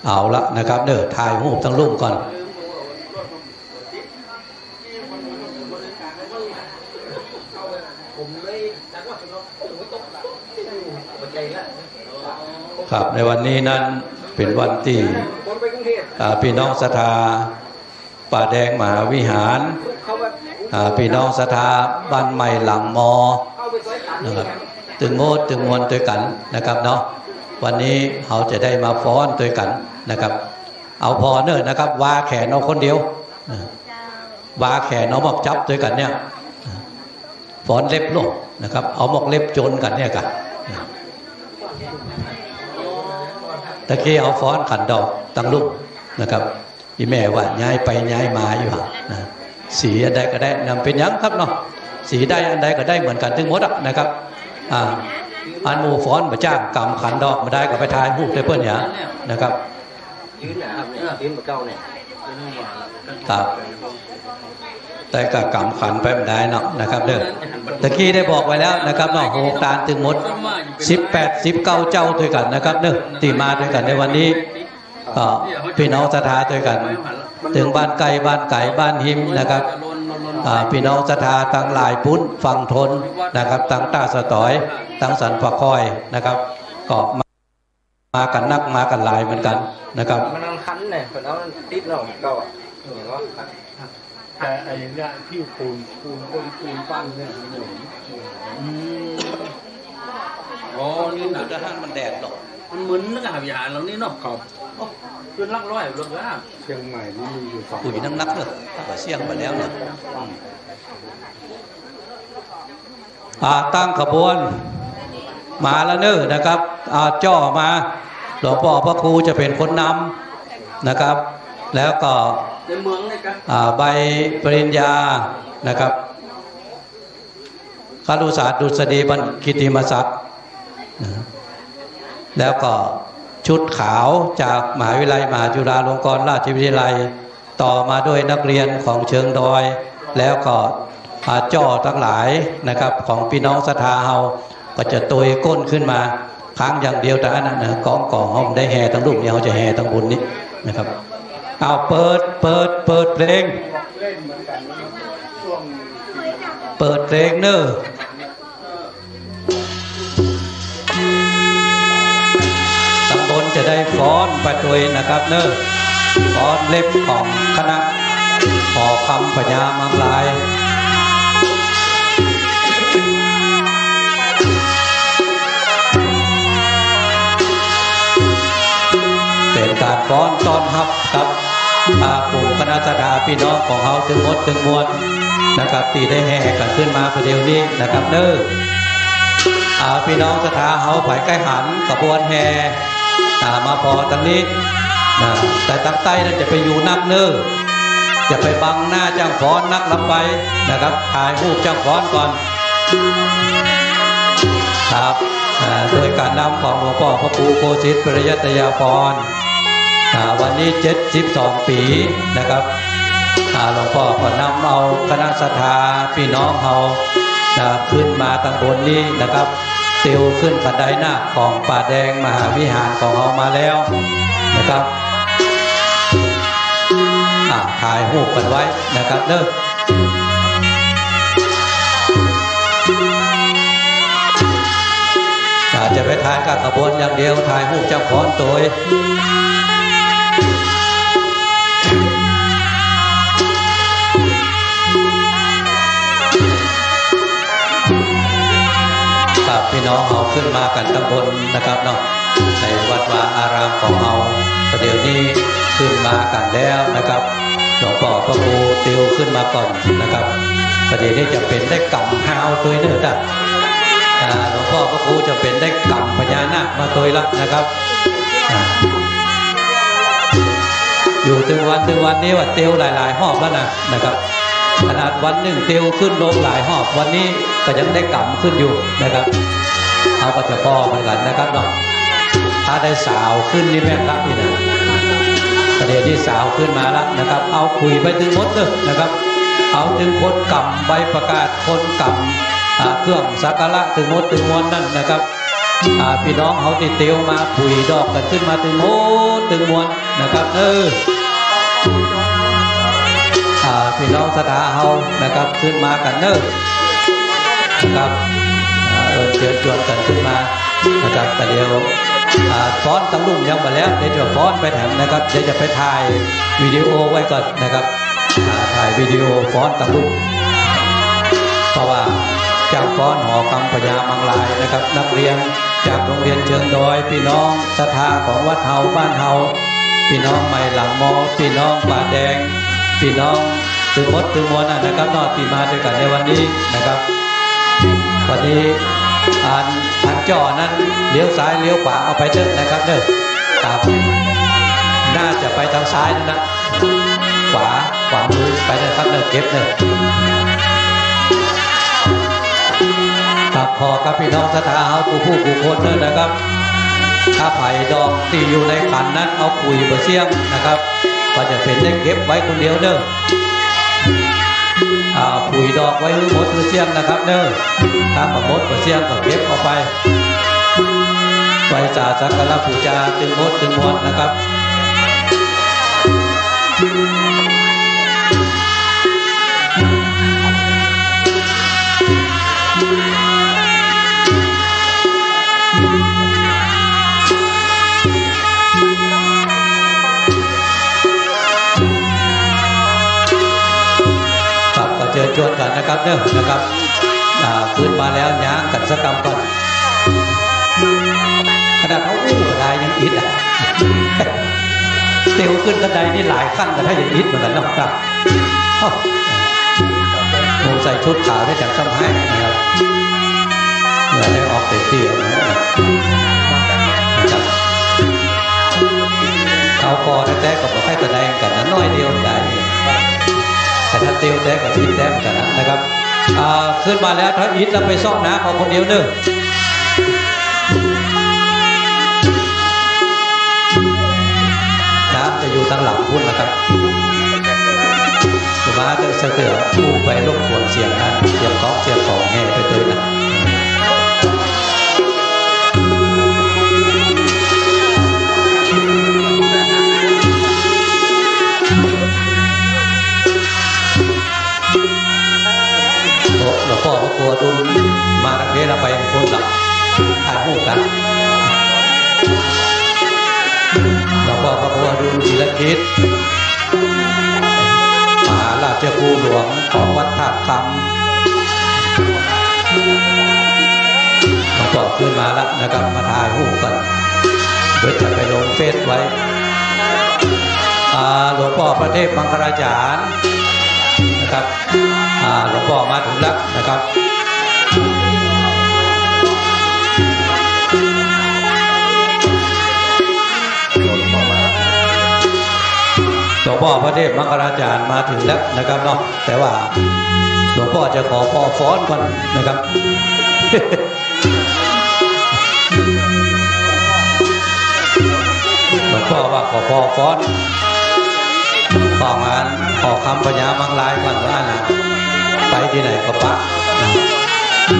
เอาละนะครับเด้อถ่ายรูปทั้งรูปก่อนครับในวันนี้นั้นเป็นวันที่พี่น้องศรัทธาป่าแดงมหาวิหารพี่น้องศรัทธาบ้านใหม่หลังมอนะครับตึงโมดตึงมวลตัวกันนะครับเนาะวันนี้เขาจะได้มาฟ้อนตัวกันนะครับเอาพอเนอะนะครับวาแขนเอาคนเดียววาแขนเอาหมอกจับตัวกันเนี่ยฟ้อนเล็บลงนะครับเอาหมอกเล็บโจนกันเนี่ยกันตะกี้เอาฟ้อนขันดอกตั้งลูกนะครับอีแม่ว่าย้ายไปย้ายมาอยู่นะสีอันใดก็ได้นำเป็นยังครับเนาะสีได้อันใดก็ได้เหมือนกันทั้งหมดนะครับอันหมู่ฟ้อนมาจ้างกำขันดอกมาได้ก็ไปทายหูกได้เพื่อนเนี่ยนะครับครับแต่ก็กำขันไปไม่ได้เนาะนะครับเด้อตะกี้ได้บอกไว้แล้วนะครับเนาะโหตาลถึงหมด18-19เจ้าด้วยกันนะครับเด้อที่มาด้วยกันในวันนี้พี่น้องศรัทธาด้วยกันถึงบ้านไก่บ้านไก่บ้านหิมนะครับพี่น้องศรัทธาตั้งหลายปุ้นฝั่งทนนะครับตั้งตาสะตอยตั้งสันปะคอยนะครับก็มากันนักมากันหลายเหมือนกันนะครับมันนั่งคันเนี่ยคนเอาติดเราก็อย่างว่าแต่ไอ้เนี่ยที่ปูนปั้นเนี่ยอ๋อนี่หนักจะห้างมันแดดหรอกมันมึนนึกหาวิหารเรานี่เนาะครับขึ้นลักร้อยลงแล้วเชียงใหม่นี่มีอยู่2ปุ๋ยนักเลยก็เสี่ยงไปแล้วเนี่ยตั้งขบวนมาแล้วเนอะนะครับจ่อมาหลวงพ่อพระครูจะเป็นคนนำนะครับแล้วก็ใบปริญญานะครับคฤศาสตร์ดุษฎีบัณฑิติมศักดิ์แล้วก็ชุดขาวจากมหาวิทยาลัยมหาจุฬาลงกรณราชวิทยาลัยต่อมาด้วยนักเรียนของเชิงดอยแล้วก็จ่อทั้งหลายนะครับของพี่น้องศรัทธาเฮาก็จะตุยก้นขึ้นมาค้างอย่างเดียวแต่อันนั้นนะกองเขาได้แห่ทั้งลูกเนี่ยเขาจะแห่ทั้งบุญนี้นะครับเอาเปิดเพลงเปิดเพลงเนอะตำบลจะได้ฟ้อนไปด้วยนะครับเนอะฟ้อนเล็บของคณะขอคำปัญญามังลายเป็นการฟ้อนต้อนรับกับกลุ่มคณะศรัทธาพี่น้องของเขาถึงหมดถึงมวลนะครับที่ได้แห่กันขึ้นมาประเดี๋ยวนี้นะครับเด้อ พี่น้องศรัทธาเฮาฝ่ายใกล้หันขบวนแห่มาพอตอนนี้แต่ตั้งใต้นั้นจะไปอยู่นักเนื้อจะไปบังหน้าจ้างฟ้อนนักลำไปนะครับถ่ายรูปจ้างฟ้อนก่อนครับโดยการนำของหลวงพ่อพระครูโคสิทธิ์ปริยัตยาภรณ์วันนี้72 ปีนะครับหลวงพ่อก็นำเอาคณะศรัทธาพี่น้องเขาขึ้นมาตั้งบนนี้นะครับติวขึ้นบันไดหน้าของป่าแดงมหาวิหารของเรามาแล้วนะครับถ่ายรูปกันไว้นะครับเด้อจะไปถ่ายกับขบวนอย่างเดียวถ่ายรูปเจ้าของตัวพี่น้องเราขึ้นมากันตำบลนะครับเนาะในวัดวาอารามของเราเดี๋ยวนี้ขึ้นมากันแล้วนะครับหลวงพ่อพระครูติวขึ้นมาก่อนนะครับประเดี๋ยวนี้จะเป็นได้กำหาวตัวเนื้อจ้ะหลวงพ่อพระครูจะเป็นได้กำพญานาคมาตัวละนะครับอยู่ถึงวันนี้ว่าติวหลายๆหอบแล้วนะครับขนาดวันหนึ่งติวขึ้นลงหลายหอบวันนี้ก็ยังได้กำขึ้นอยู่นะครับเอาก็จะพ่อเหมือนกันนะครับเนาะถ้าได้สาวขึ้นนี่แม่นรักนี่นะประเดี๋ยวที่สาวขึ้นมาแล้วนะครับเอาคุยไปถึงมดเลยนะครับเอาถึงคนกำใบประกาศคนกำเครื่องสักการะถึงมดถึงมวลนั่นนะครับพี่น้องเขาติดเตียวมาคุยดอกกันขึ้นมาถึงมดถึงมวลนะครับพี่น้องศรัทธาเขานะครับขึ้นมากันนะครับเชิญชวนกันขึ้นมานะครับแต่เดียวฟ้อนตั้งรุ่มยังมาแล้วเดี๋ยวจะฟ้อนไปแถมนะครับเดี๋ยวจะไปถ่ายวิดีโอไว้ก่อนนะครับถ่ายวิดีโอฟ้อนตั้งรุ่มเพราะว่าจากฟ้อนหอคำพญามังลายนะครับนักเรียนจากโรงเรียนเชิงดอยพี่น้องศรัทธาของวัดเฮาบ้านเฮาพี่น้องใหม่หลังมอพี่น้องป่าแดงพี่น้องถึงมดถึงมวลนะครับนอดที่มาด้วยกันในวันนี้นะครับวันนี้อันจ่อนั้นเลี้ยวซ้ายเลี้ยวขวาเอาไปเด้อนะครับเด้อครับน่าจะไปทางซ้ายนะขวามือไปนะครับเด้อเก็บเด้อครับพอกับพี่น้องศรัทธาเอาผู้คนเด้อนะครับถ้าไผ่ดอกที่อยู่ในขันนั้นเอาคุยเบอร์เสียงนะครับก็จะเป็นได้เก็บไว้คนเดียวเด้อปุ๋ยดอกไว้หรือมดหรือเสียงนะครับเด้อถ้าหมดหรือเสียงก็เก็บเอาไปไว้จ่าสักการะบูชาถึงมดถึงมวลนะครับเชิญชวนกันนะครับเด้อนะครับขึ้นมาแล้วย่างกันสักกรรมก่อนขนาดเขาอะไรยังอิดเตียวขึ้นกระไดนี่หลายขั้นแต่ถ้าอย่างอิดเหมือนกันนะครับผมใส่ชุดขาวได้จากช่องให้นะครับเมื่อได้ออกเต็มที่นะครับเขาคอแท้ๆกับเราให้กระไดกันนั้นน้อยเดียวได้แต่ถ้าเตียวแท้กับอิดแท้กันนะครับขึ้นมาแล้วถ้าอิดเราไปซ่อนน้ำเอาคนเดียวเด้อน้ำจะอยู่ทางหลังพุ่นนะครับสมาจะเสือผู้ไปรบกวนเสียงนะเสียงก๊อกเสียงของแห่ไปเลยนะหลวงพ่อพระครูดุลมาทางนี้เราไปคนหลับถ่ายรูปกันหลวงพ่อพระครูดุลศิลกิจมหาราชครูหลวงของวัดธาตุคำหลวงพ่อขึ้นมาแล้วนะครับมาถ่ายรูปกันเดี๋ยวจะไปลงเฟซไว้หลวงพ่อพระเทพมังคลาจารย์นะครับหลวงพ่อมาถึงแล้วนะครับ ลวงพ่อพระเทพมังคลาจารย์มาถึงแล้วนะครับเนาะแต่ว่าหลวงพ่อจะขอพ่อฟ้อนก่อนนะครับ หลวงพ่อว่าขอพ่อฟ้อนของานขอคำปัญญามังลายก่อนว่านะไปที่ไหนก็ปะ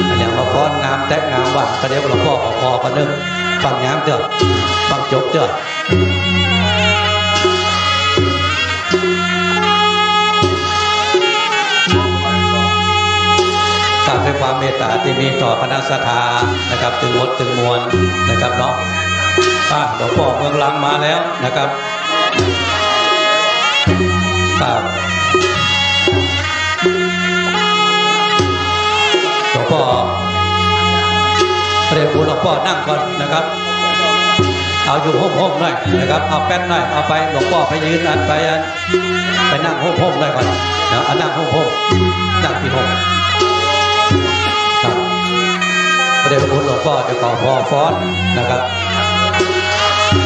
อันนี้มาฟ้อนงามแตกงามว่าก็เดี๋ยวหลวงพ่อขอพอกันนึงฟังงามเถอะฟังจบเถอะฝากด้วยความเมตตาที่มีต่อคณะศรัทธานะครับถึงหมดถึงมวลนะครับเนาะหลวงพ่อเมืองลังมาแล้วนะครับครับหลวงพ่อเรียกหลวงพ่อนั่งก่อนนะครับเอาอยู่ห้องๆหน่อยนะครับเอาแป้นหน่อยเอาไปหลวงพ่อไปยืนอันไปนั่งห้องๆหน่อยก่อนนะนั่งห้องๆนั่งที่ห้องครับเรียกหลวงพ่อจะขอพอฟ้อนนะครับ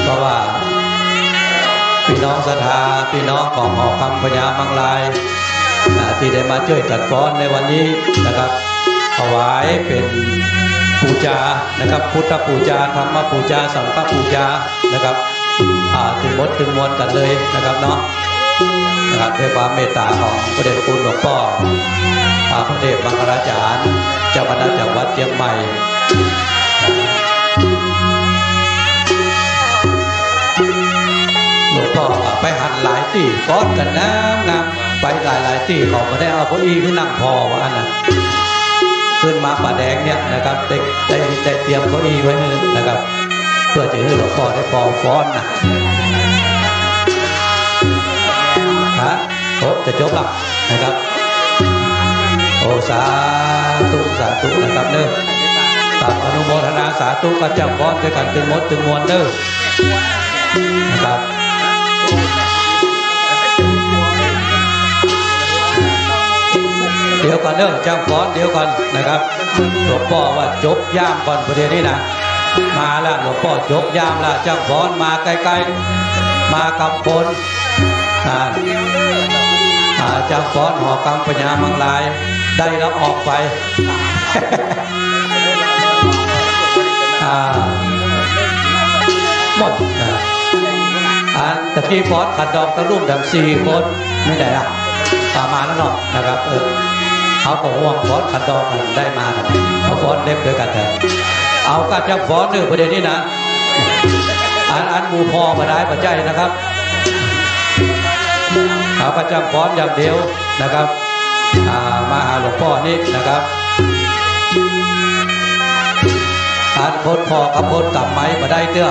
เพราะว่าพี่น้องศรัทธาพี่น้องของหอคำพญามังลายที่ได้มาช่วยกันฟ้อนในวันนี้นะครับถวายเป็นปูจานะครับพุทธปูจาธรรมปูจาสังฆปูจานะครับถึงมดถึงมวลกันเลยนะครับเนาะนะครับด้วยความเมตตาของพระเดชคุณหลวงพ่อพระเดชมังคลาจารย์เจ้าคณะจังหวัดเชียงใหม่หลวงพ่อไปหันหลายที่ฟ้อนกันน้ำงามไปหลายที่เขาก็ได้เอาเก้าอี้ขึ้นนั่งพอว่าอันน่ะขึ้นมาป่าแดงเนี่ยนะครับได้เตรียมเก้าอี้ไว้นะครับเพื่อจะให้หลวงพ่อได้พอฟ้อนนะโอ้จะจบละนะครับโอ้สาธุนะครับเด้อตามอนุโมทนาสาธุกับเจ้าฟ้อนด้วยกันถึงมดถึงมวลเด้อนะครับเดี๋ยวก่อนเด้อเจ้าฟ้อนเดี๋ยวก่อนนะครับหลวงพ่อว่าจบย่ามก่อนประเดี๋ยวนี้นะมาแล้วหลวงพ่อจบย่ามแล้วเจ้าฟ้อนมาใกล้ๆมากับคนเจ้าฟ้อนหอกำปัญญามังลายได้แล้วออกไป หมดตะกี้ฟอสขัดดอกตะลุ่มดัง4 คนไม่ได้ละมาแล้วเนาะนะครับเขาก็ห่วงฟอสขัดดอกได้มาเอาฟอสเล็บด้วยกันเถอะเอากระจับฟอสหนึ่งประเด็นนี้นะอันหมูพอมาได้ปัจจัยนะครับเอากระจับฟอสอย่างเดียวนะครับมาหาหลวงพ่อนี่นะครับคนพอกับคนกลับไม้มาได้เตื้อ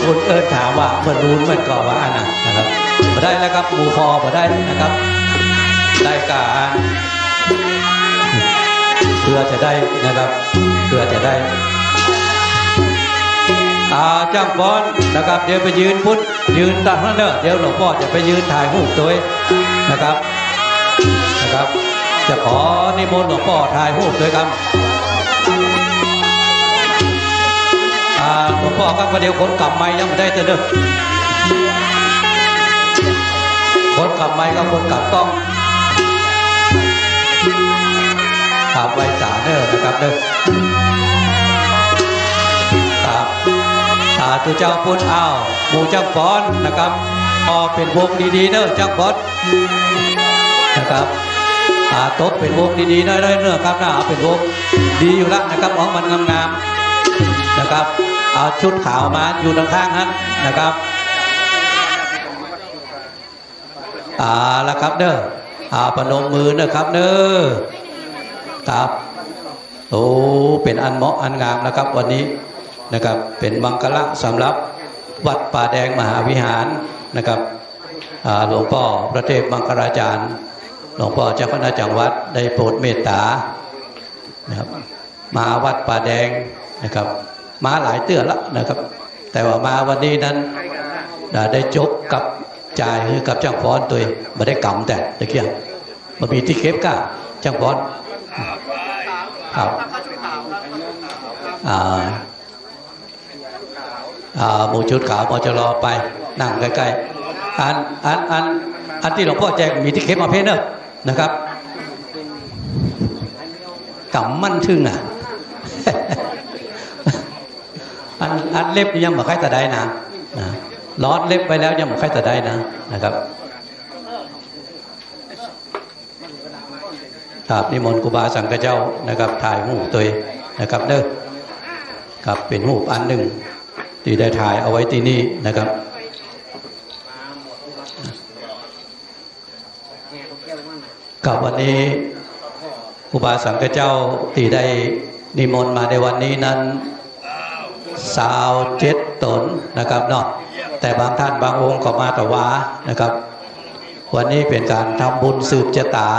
คุณถามว่าเมื่อรู้เมื่อก่อนว่าอันนั้นนะครับมาได้แล้วครับหมู่พอมาได้นะครับได้การเพื่อจะได้นะครับเพื่อจะได้จ้างบอลนะครับเดี๋ยวไปยืนพุทธยืนตัดนั่นเด้อเดี๋ยวหลวงพ่อจะไปยืนถ่ายรูปตัวนะครับจะขอนิมนต์หลวงพ่อถ่ายรูปด้วยครับหลวงพ่อครับประเดี๋ยวคนกลับไม้ยังไม่ได้เด้อคนกลับไม้กับคนกลับต้องขับไว้สาเด้อนะครับเด้อตัวเจ้าพุทธอ้าวหมู่เจ้าฟ้อนนะครับพอเป็นวงดีๆเด้อเจ้าฟ้อนนะครับตบเป็นวงดีๆน้อยๆเนื้อครับนะเอาเป็นวงดีอยู่แล้วนะครับของมันงามๆนะครับเอาชุดขาวมาอยู่ข้างๆนั้นนะครับแล้วครับเด้อปนมมือนะครับเด้อครับโอ้เป็นอันเหมาะอันงามนะครับวันนี้นะครับเป็นมังคละสำหรับวัดป่าแดงมหาวิหารนะครับหลวงพ่อพระเทพมังคลาจารย์หลวงพ่อเจ้าคณะจังหวัดได้โปรดเมตตานะครับมาวัดป่าแดงนะครับมาหลายเตื้อแล้วนะครับแต่ว่ามาวันนี้นั้นได้จบกับจ่ายให้กับจ้างฟ้อนตัวไม่ได้กำแต่ตะเกียบมามีที่เก็บก้าจ้างฟ้อนครับ หมู่ชุดขาวมจรไปนั่งใกล้ๆอันที่หลวงพ่อแจกมีที่เข็มมาเพนเนอร์นะครับกำมั่นทึ่งอ่ะ อันเล็บยังไม่ค่อยจะได้นะล้อเล็บไปแล้วยังไม่ค่อยจะได้นะครับครับนิมนต์ครูบาสังฆเจ้านะครับถ่ายรูปตัวนะครับเด้อครับเป็นรูปอันหนึ่งที่ได้ถ่ายเอาไว้ที่นี่นะครับกับวันนี้ครูบาสังฆเจ้าที่ได้นิมนต์มาในวันนี้นั้น27 ตนนะครับเนาะแต่บางท่านบางองค์ก็มาแต่ว่านะครับวันนี้เป็นการทำบุญสืบชะตา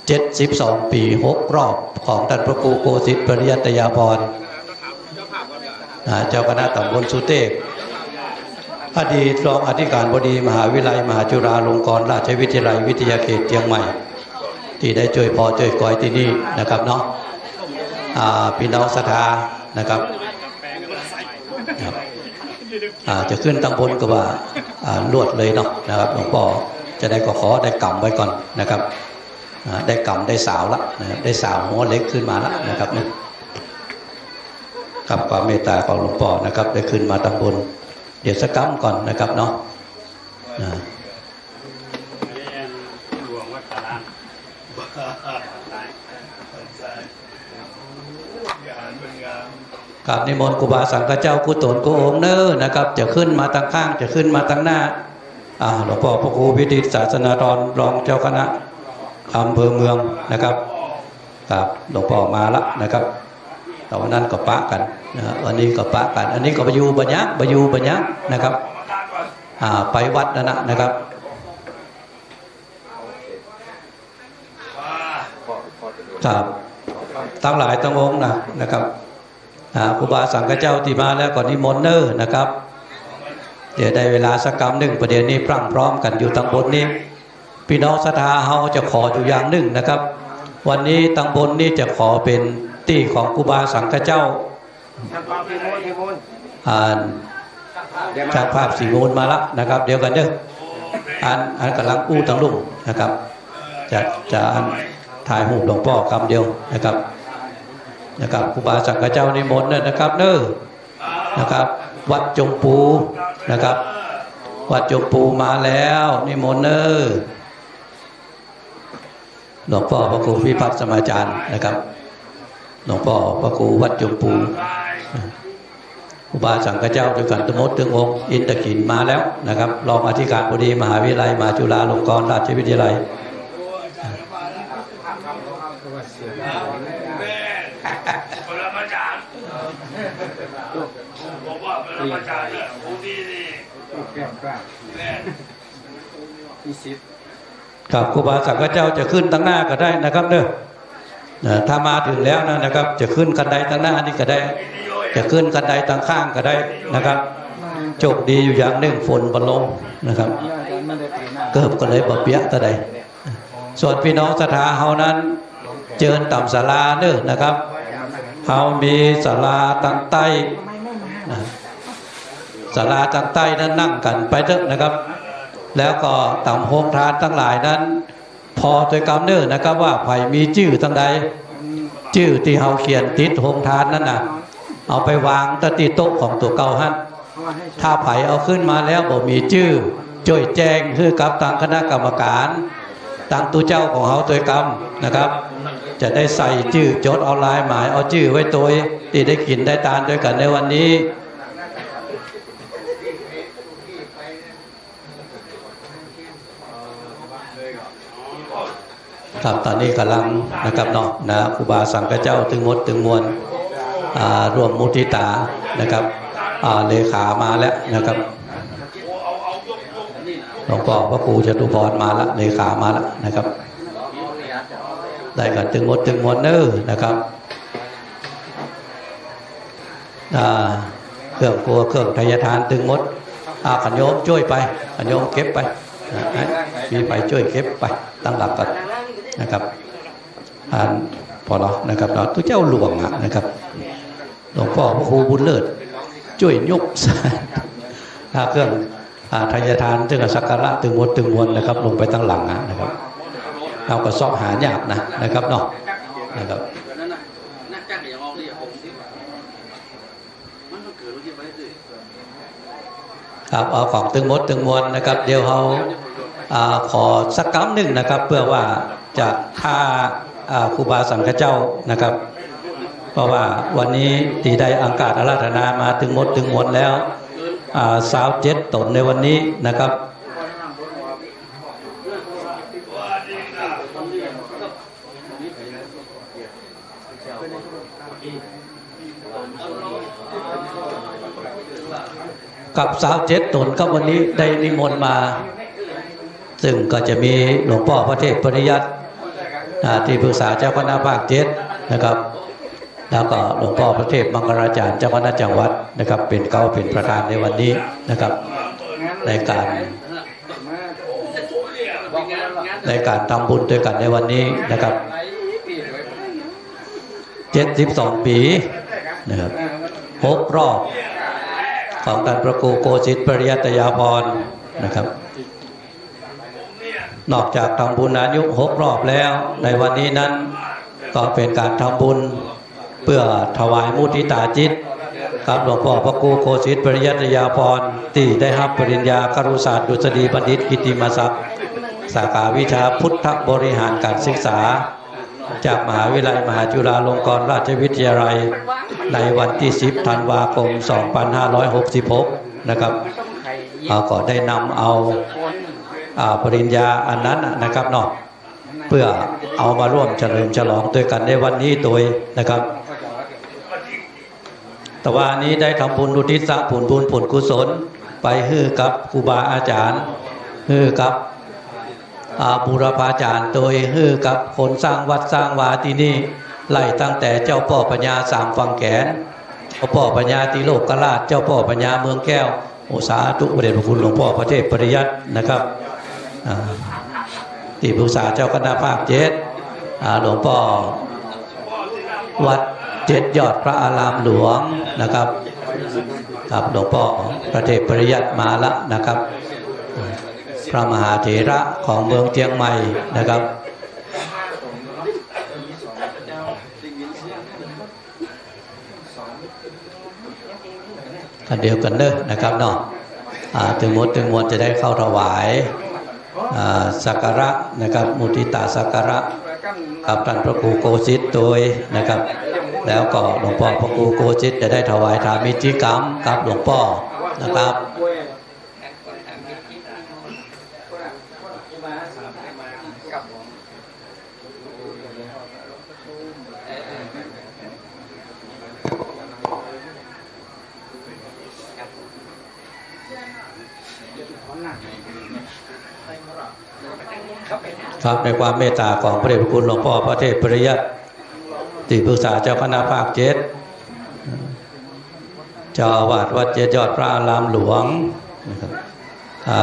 72 ปี6 รอบของท่านพระครูโกสิทธิ์ปริยัตยาภรณ์เจ้าคณะตำบลสุเทพอดีตรองอธิการบดีมหาวิทยาลัยมหาจุฬาลงกรณราชวิทยาลัยวิทยาเขตเชียงใหม่ที่ได้ช่วยพอช่วยกอยที่นี่นะครับเนาะพี่น้องศรัทธานะครับจะขึ้นตั้งบนก็ว่าลวดเลยเนาะนะครับหลวงพ่อจะได้ขอได้กำไว้ก่อนนะครับได้กำได้สาวละนะครับได้สาวหัวเล็กขึ้นมาละนะครับเนี่ยกับความเมตตาของหลวงพ่อนะครับได้ขึ้นมาตั้งบนเดี๋ยวสักกำก่อนนะครับเนาะกับนิมนต์ครูบาสังฆเจ้ากุศลกุองค์เนอนะครับจะขึ้นมาทางข้างจะขึ้นมาทางหน้าหลวงพ่อพระครูวิดิตศาสนาธรรองเจ้าคณะอำเภอเมืองนะครับครับหลวงพ่อมาละนะครับแต่วันนั้นก็ปะกันวันนี้ก็ปะกันอันนี้ก็ไปอยู่บัญญัตินะครับไปวัดนะครับครับทั้งหลายทั้งองค์นะครับครูบาสังฆเจ้าที่มาแล้วก็นิมนต์เนอนะครับเดี๋ยวได้เวลาสักกรรมหนึ่งประเดี๋ยวนี้พรั่งพร้อมกันอยู่ตั้งบนนี้พี่น้องศรัทธาเฮาจะขออยู่อย่างหนึ่งนะครับวันนี้ตั้งบนนี้จะขอเป็นที่ของครูบาสังฆเจ้าจากภาพสีมูลมาละนะครับเดี๋ยวกันเด้ออันกำลังอู้ตั้งลุ่มนะครับจะถ่ายหูปหลวงพ่อคำเดียวนะครับครูบาสังฆเจ้านิมนต์นะครับเนอนะครับวัดจงปูนะครับวัดจงปูมาแล้วนิมนต์เนอหลวงพ่อพระครูพิพัฒน์สมาจารย์นะครับหลวงพ่อพระครูวัดจงปูครูบาสังฆเจ้าด้วยกันทั้งหมดถึงองค์อินทกินมาแล้วนะครับรองอธิการบดีมหาวิทยาลัยมหาจุฬาลงกรณราชวิทยาลัยครับครูบาสังฆเจ้าจะขึ้นตั้งหน้าก็ได้นะครับเด้อถ้ามาถึงแล้วนะครับจะขึ้นกันไดตั้งหน้านี่ก็ได้จะขึ้นกันไดตั้งข้างก็ได้นะครับโชคดีอยู่อย่างหนึ่งฝนบรรลงนะครับเกิบก็เลยบ่เปียกตะใดส่วนพี่น้องศรัทธาเฮานั้นเจิญต่ำศาลาเด้อนะครับเฮามีศาลาตั้งใต้ศาลาตั้งใต้นั้นนั่งกันไปเถอะนะครับแล้วก็ต่ำโฮมทานทั้งหลายนั้นพอโดยกำเนิดนะครับว่าไผ่มีชื่อทั้งใดชื่อที่เฮาเขียนติดโฮมทานนั้นเอาไปวางติดโต๊ะของตัวเก่าฮั่นถ้าไผ่เอาขึ้นมาแล้วบ่มีชื่อช่วยแจ้งคือกับทางคณะกรรมการทางตัวเจ้าของเฮาโดยกำนะครับจะได้ใส่ชื่อจดออนไลน์หมายเอาชื่อไว้ตัวที่ได้กินได้ทานด้วยกันในวันนี้ครับตอนนี้กำลังนะครับเนาะครูบาสังฆเจ้าถึงหมดถึงมวลร่วมมุทิตานะครับเลขามาแล้วนะครับหลวงพ่อพระครูจตุพรมาแล้วเลขามาแล้วนะครับได้กันถึงหมดถึงมวลเนอนะครับเครื่องครัวเครื่องทายทานถึงหมดขันโยมช่วยไปขันโยมเก็บไปมีไปช่วยเก็บไปตั้งหลักกันนะครับพอแล้วนะครับเราตัวเจ้าหลวงนะครับหลวงพ่อพระครูบุญเลิศ ช่วยยุก เครื่องทายทานซึ่งสักการะตึงมดตึงมวลนะครับลงไปตั้งหลังนะครับเราก็ซอกหายากนะครับเนาะนะครับครับเอาของตึงมดตึงมวลนะครับเดี๋ยวเขาขอสักคำหนึ่งนะครับเพื่อว่าจะฆ่าครูบาสังฆเจ้านะครับเพราะว่าวันนี้ตีได้อังคาอาราธนามาตึงมดตึงมวลแล้ว27 ตนในวันนี้นะครับกับ27 ตนครับวันนี้ได้นิมนต์มาซึ่งก็จะมีหลวงพ่อพระเทพปริยัติที่ปรึกษาเจ้าคณะภาค7นะครับแล้วก็หลวงพ่อพระเทพมังคลาจารย์เจ้าคณะจังหวัดนะครับเป็นประธานในวันนี้นะครับในการทำบุญด้วยกันในวันนี้นะครับ72 ปีนะครับ6 รอบของท่านพระครูโกสิทธิ์ปริยัตยาภรณ์นะครับนอกจากทำบุญอายุ6 รอบแล้วในวันนี้นั้นก็เป็นการทำบุญเพื่อถวายมุทิตาจิตกับหลวงพ่อพระครูโกสิทธิ์ปริยัตยาภรณ์ที่ได้รับปริญญาครุศาสตร์ดุษฎีบัณฑิตกิตติมศักดิ์สาขาวิชาพุทธบริหารการศึกษาจากมหาวิทยาลัยมหาจุฬาลงกรณราชวิทยาลัยในวันที่10 ธันวาคม 2566นะครับก็ได้นำเอาปริญญาอันนั้นนะครับเนาะเพื่อเอามาร่วมเฉลิมฉลองด้วยกันในวันนี้โดยนะครับแต่ว่านี้ได้ทำบุญอุทิศผลบุญผลกุศลไปฮื้อกับครูบาอาจารย์ฮื้อกับบูรพาจารย์โดยฮื้อกับคนสร้างวัดสร้างวาที่นี่ไล่ตั้งแต่เจ้าพ่อปัญญาสามฝั่งแขนเจ้าพ่อปัญญาติโลกราชเจ้าพ่อปัญญาเมืองแก้วโอสาธุพระเดชพระคุณหลวงพ่อพระเทพปริยัตินะครับที่ปรึกษาเจ้าคณะภาค7หลวงพ่อวัด7 ยอดพระอารามหลวงนะครับครับหลวงพ่อพระเทพปริยัติมาละนะครับพระมหาเถระของเมืองเชียงใหม่นะครับกันเดียวกันเนอะนะครับเนาะถึงมวลจะได้เข้าถวายสักการะนะครับมุทิตาสักการะกับท่านพระครูโกสิทธิ์โดยนะครับแล้วก็หลวงพ่อพระครูโกสิทธิ์จะได้ถวายถามิจิกรรมกับหลวงพ่อนะครับครับในความเมตตาของพระเดชพระคุณหลวงพ่อพระเทพปริยัติที่ปรึกษาเจ้าคณะภาค7เจ้าอาวาสวัด7 ยอดพระอารามหลวงนะครับ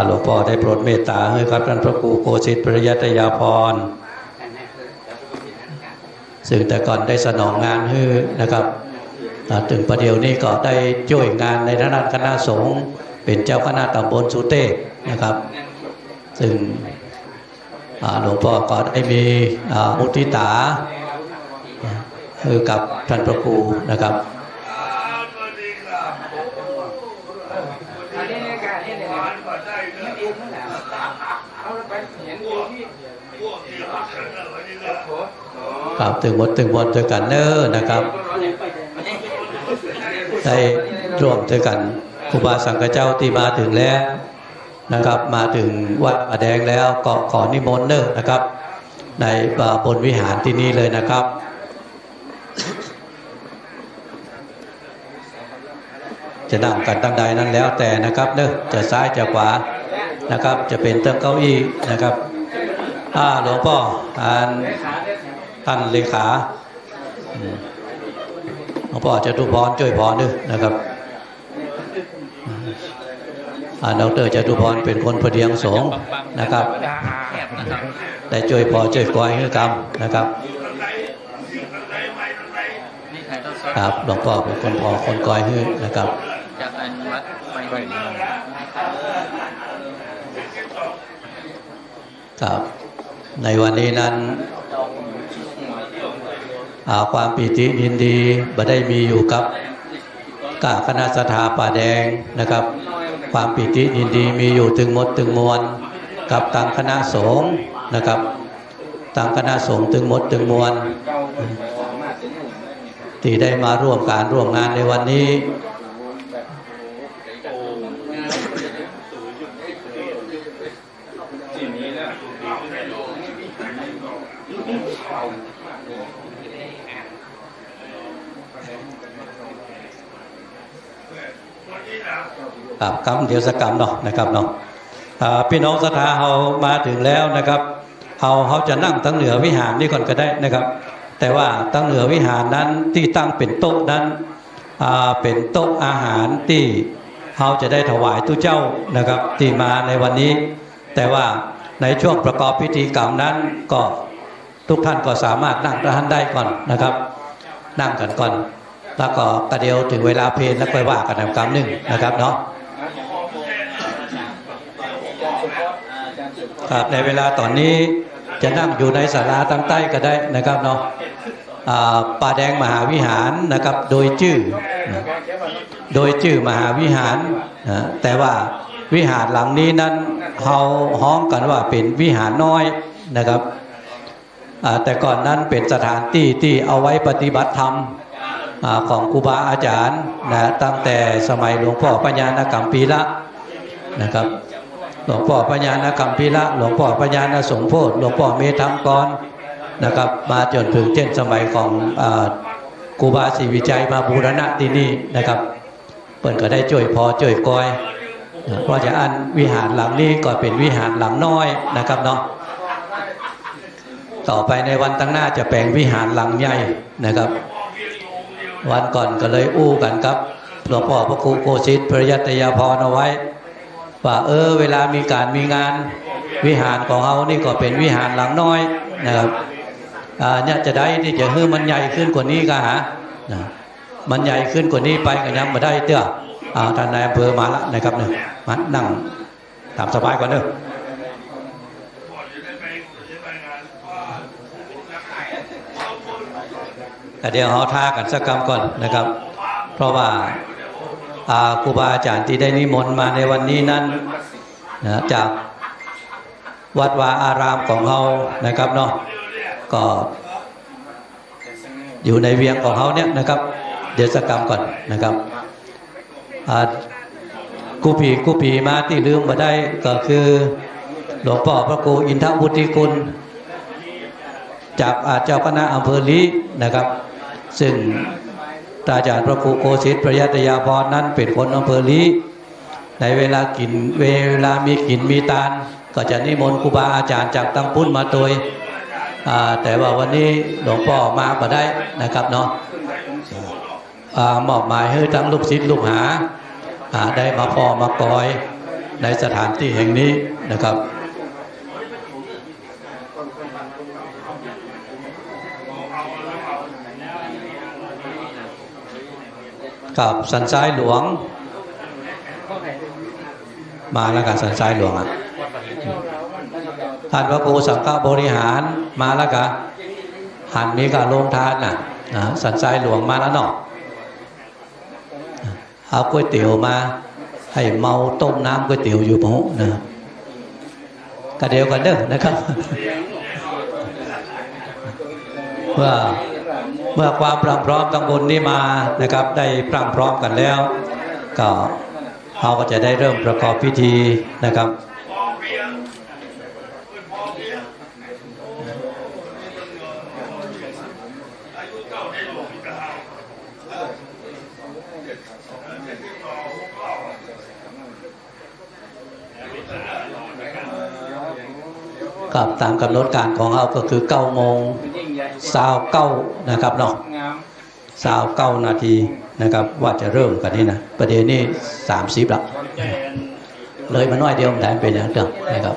หลวงพ่อได้โปรดเมตตาให้กับท่านพระครูโกสิทธิ์ปริยัตยาภรณ์ซึ่งแต่ก่อนได้สนองงานให้นะครับถึงประเดี๋ยวนี้ก็ได้ช่วยงานในฐานะคณะสงฆ์เป็นเจ้าคณะตำบลสุเทพนะครับซึ่งหลวงพ่อก็ได้มีมุทิตาคือกับท่านพระครูนะครับครับถึงหมดด้วยกันเนอนะครับได้ร่วมด้วยกันครูบาสังฆเจ้าที่มาถึงแล้วนะครับมาถึงวัดป่าแดงแล้วก็ขอนิมนต์เนอะนะครับในบนวิหารที่นี่เลยนะครับจะนั่งกันตั้งใดนั้นแล้วแต่นะครับเนอะจะซ้ายจะขวานะครับจะเป็นเติมเก้าอี้นะครับหลวงพ่อท่านเลขาหลวงพ่อจะทุพรช่วยพรด้วยนะครับดร.จตุพรเป็นคนพเดียงสงฆ์นะครับได้ช่วยพอช่วยกอยให้กรรมนะครับครับหลวงพ่อเป็นคนพอคนกอยให้นะครับ วัดไป ครับในวันนี้นั้นความปิติยินดีบ่ได้มีอยู่กับคณะสถาป่าแดงนะครับ ความปิติยินดีมีอยู่ถึงหมดถึงมวลกับทางคณะสงฆ์นะครับทางคณะสงฆ์ถึงหมดถึงมวลที่ได้มาร่วมการร่วมงานในวันนี้ครับเดี๋ยวสักกรรมเนาะนะครับเนาะพี่น้องศรัทธาเรามาถึงแล้วนะครับเขาจะนั่งตั้งเหนือวิหารนี่ก่อนก็ได้นะครับ แต่ว่าตั้งเหนือวิหารนั้นที่ตั้งเป็นโต๊ะนั้นเป็นโต๊ะอาหารที่เขาจะได้ถวายตู้เจ้านะครับที่มาในวันนี้แต่ว่าในช่วงประกอบพิธีกรรมนั้นก็ทุกท่านก็สามารถนั่งท่านได้ก่อนนะครับนั่งกันก่อนแล้วก็กระเดียวถึงเวลาเพลแล้วค่อยว่ากันกรรมหนึ่งนะครับเนาะครับในเวลาตอนนี้จะนั่งอยู่ในศาลาตั้งใต้ก็ได้นะครับเนาะป่าแดงมหาวิหารนะครับโดยชื่อมหาวิหารแต่ว่าวิหารหลังนี้นั้นเขาฮ้องกันว่าเป็นวิหารน้อยนะครับแต่ก่อนนั้นเป็นสถานที่ที่เอาไว้ปฏิบัติธรรมของครูบาอาจารย์นะตั้งแต่สมัยหลวงพ่อปัญญานกัมพีระนะครับหลวงพ่อปัญญานกัมพีระหลวงพ่อปัญญานสงโพธิ์หลวงพ่อเมธัมกรนะครับมาจนถึงเช่นสมัยของครูบาศรีวิจัยมาบูรณะที่นี่นะครับเปิ่นก็ได้ช่วยพอช่วยกอยเพราะฉะนั้นวิหารหลังนี้ก็เป็นวิหารหลังน้อยนะครับเนาะต่อไปในวันตั้งหน้าจะแปลงวิหารหลังใหญ่นะครับวันก่อนก็เลยอู้กันครับหลวงพ่อพระครูโกศิษฐ์ปริยัตยาภรณ์เอาไว้ว่าเวลามีการมีงานวิหารของเขานี่ก็เป็นวิหารหลังน้อยนะครับเนี่ยจะได้ที่จะให้มันใหญ่ขึ้นกว่านี้ก็มันใหญ่ขึ้นกว่านี้ไปก็ยังไม่ได้เตื้อท่านนายอำเภอมาละนะครับเนี่ยมานั่งตามสบายก่อนเด้อเดี๋ยวเขาท่ากันสักกรรมก่อนนะครับเพราะว่าครูบาอาจารย์ที่ได้นิมนต์มาในวันนี้นั้นจากวัดวาอารามของเรานะครับเนาะก็อยู่ในเวียงของเขาเนี่ยนะครับเดี๋ยวสักกรรมก่อนนะครับกูผีมาที่ลืมมาได้ก็คือหลวงพ่อพระครูอินทวุฒิคุณจากเจ้าคณะอำเภอลีนะครับซึ่งอาจารย์พระครูโกศิษฐ์ปริยัตยาภรณ์นั้นเป็นคนอำเภอลีในเวลามีกินมีตาลก็จะนิมนต์ครูบาอาจารย์จากตั้งพุ่นมาโดยแต่ว่าวันนี้หลวงพ่อมาบ่ได้นะครับเนาะมอบหมายให้ทั้งลูกศิษย์ลูกหาได้มาพอมากอยในสถานที่แห่งนี้นะครับกับสันทรายหลวงมาแล้วกันสันทรายหลวงท่านพระครูสังฆบริหารมาแล้วกันหันมีการลงทานสันทรายหลวงมาแล้วเนาะเอาก๋วยเตี๋ยวมาให้เมาต้มน้ำก๋วยเตี๋ยวอยู่พะนะกระเดียวกันเด้อนะครับเมื่อความพร้อมทั้งบนนี้มานะครับได้พร้อมกันแล้วก็เราก็จะได้เริ่มประกอบพิธีนะครับกับตามกำหนดการของเราก็คือ9:29นะครับเนาะ29 นาทีนะครับว่าจะเริ่มกันนี่นะประเดี๋ยวนี้30ละเลยมาน้อยเดียวมันได้เป็นอย่างเดิมนะครับ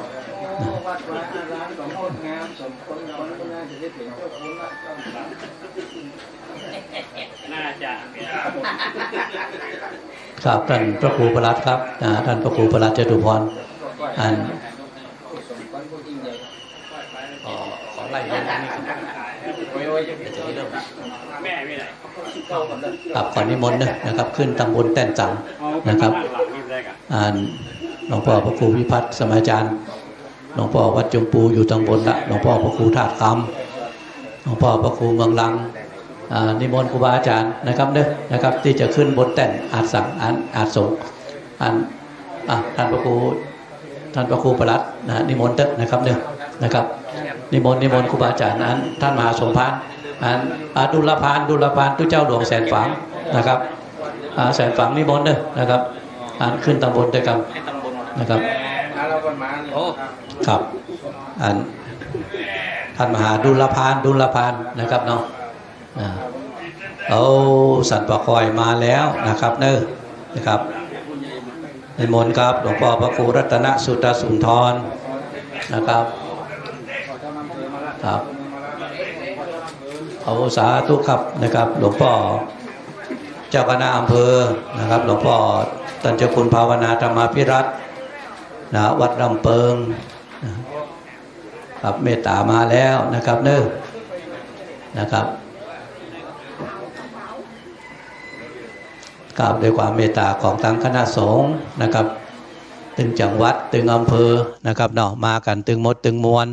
ค ครับท่านพระครูประหลัดครับท่านพระครูประหลัดจตุพรขอไล่เรื่องนี้ครับขอนิมนต์นะครับขึ้นตำบลแต้นจังนะครับหลวงพ่อพระครูพิพัฒน์สมัยอาจารย์หลวงพ่อวัดจมปูอยู่ตำบลละหลวงพ่อพระครูธาตุคำหลวงพ่อพระครูเมืองลังนิมนต์ครูบาอาจารย์นะครับนะครับที่จะขึ้นบนแต้นอาจสั่งอาจส่งท่านพระครูประหลัดนิมนต์นะครับนะครับนิมนต์ครูบาอาจารย์ท่านมหาสมภารดุลพานทุเจ้าหลวงแสนฝังนะครับแสนฝังนิมนต์นะครับขึ้นตำบลด้วยกันนะครับครับท่านมหาดุลพานนะครับเนาะเอาสันปะคอยมาแล้วนะครับนะครับนิมนต์ครับหลวงพ่อพระครูรัตนสุตสุนทรนะครับครับเอาสาธุครับนะครับหลวงพ่อเจ้าคณะอำเภอนะครับหลวงพ่อตันเจ้าคุณภาวนาธรรมาภิรัตน์วัดลำเปิงครับเมตตามาแล้วนะครับนะครับกราบด้วยความเมตตาของทางคณะสงฆ์นะครับตึงจังหวัดตึงอำเภอนะครับเนาะมากันตึงมดตึงมวล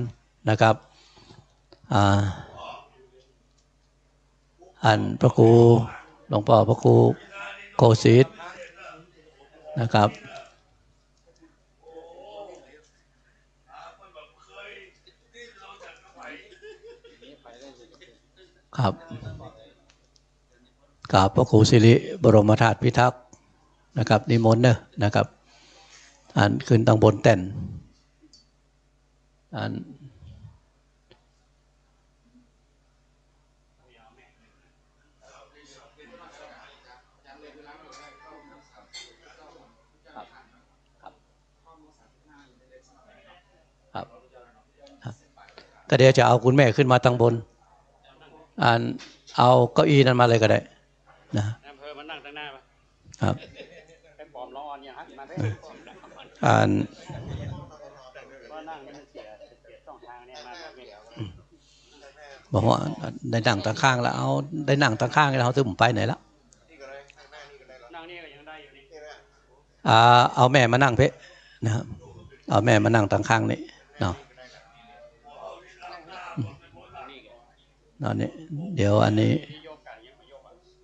นะครับพระครูหลวงพ่อพระครูโคสิตนะครับครับกราบพระครูสิริบรมธาตุพิทักษ์นะครับนิมนต์นะครับขึ้นตำบลแต่นก็เดี๋ยวจะเอาคุณแม่ขึ้นมาตั้งบนเอาเก้าอี้นั้นมาเลยก็ได้นะอำเภอมานั่งตั้งหน้าป่ะครับไปปลอมร้อนอย่างฮักมาได้บอกว่าได้นั่งตั้งข้างแล้วเอาได้นั่งตั้งข้างแล้วเขาถึงไปไหนแล้วนั่งนี่ก็ยังได้อยู่นี่เอาแม่มานั่งเพะนะครับเอาแม่มานั่งตั้งข้างนี่เนาะอันนี้เดี๋ยวอันนี้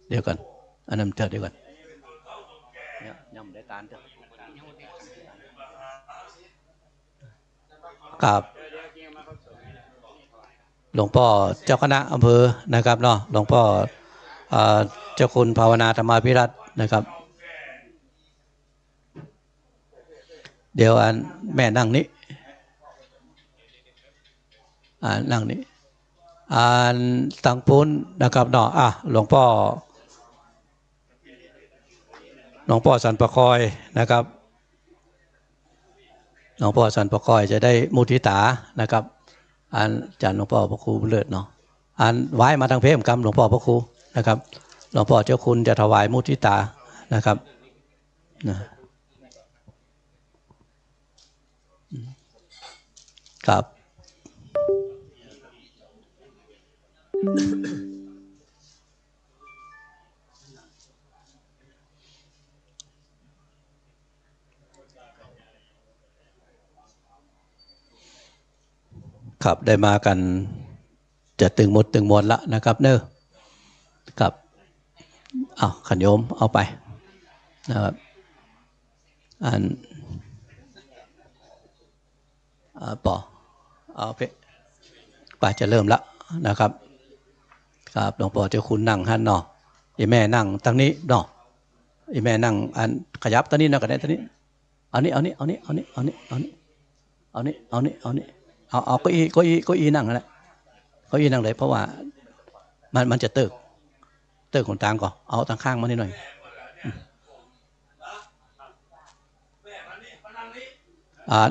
เดี๋ยวก่อนอันนั้นเดี๋ยวก่อนยังไม่ได้ตานเถอะกับหลวงพ่อเจ้าคณะอำเภอนะครับเนาะหลวงพ่อเจ้าคุณภาวนาธรรมาภิรัตน์นะครับเดี๋ยวอันแม่นั่งนี้นั่งนี้ตังพุนนะครับเนาะหลวงพ่อสันปะคอยนะครับหลวงพ่อสันปะคอยจะได้มุทิตานะครับจันหลวงพ่อพระครูเลิศเนาะไหว้มาทางเพมกรรมหลวงพ่อพระครูนะครับหลวงพ่อเจ้าคุณจะถวายมุทิตานะครับครับครับได้มากันจะตึงหมดตึงมวลละนะครับครับขันโยมเอาไปนะครับเอาไปป่าจะเริ่มละนะครับครับหลวงพ่อเจ้าคุณนั่งหันเนาะอีแม่นั่งตั้งนี้เนาะอีแม่นั่งขยับตั้งนี้นะก็ได้ตั้งนี้เอาเก้าอี้นั่งนั่นแหละเก้าอี้นั่งเลยเพราะว่ามันจะเติกคนต่างก่อนเอาทางข้างมานิดหน่อย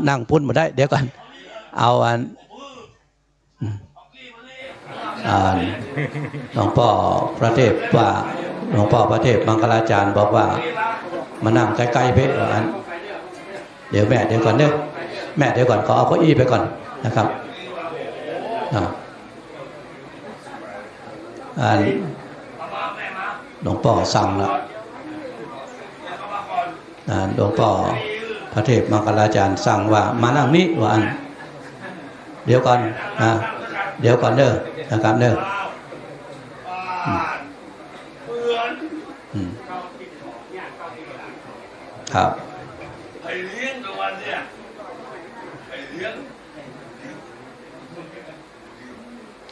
นั่งพุ่นมาได้เดี๋ยวก่อนเอาหลวงพ่อพระเทพว่าหลวงพ่อพระเทพมังคลาจารย์บอกว่า มานั่งใกล้ๆเพชรอันเดี๋ยวแม่เดี๋ยวก่อนเด้อแม่เดี๋ยวก่อนขอเอาเก้าอี้ไปก่อนนะครับอันหลวงพ่อสั่งแล้วหลวงพ่อพระเทพมังคลาจารย์สั่งว่ามานั่งนี้ว่าอันเดี๋ยวก่อนเดี๋ยวก่อนเด้อนะครับเด้อครับ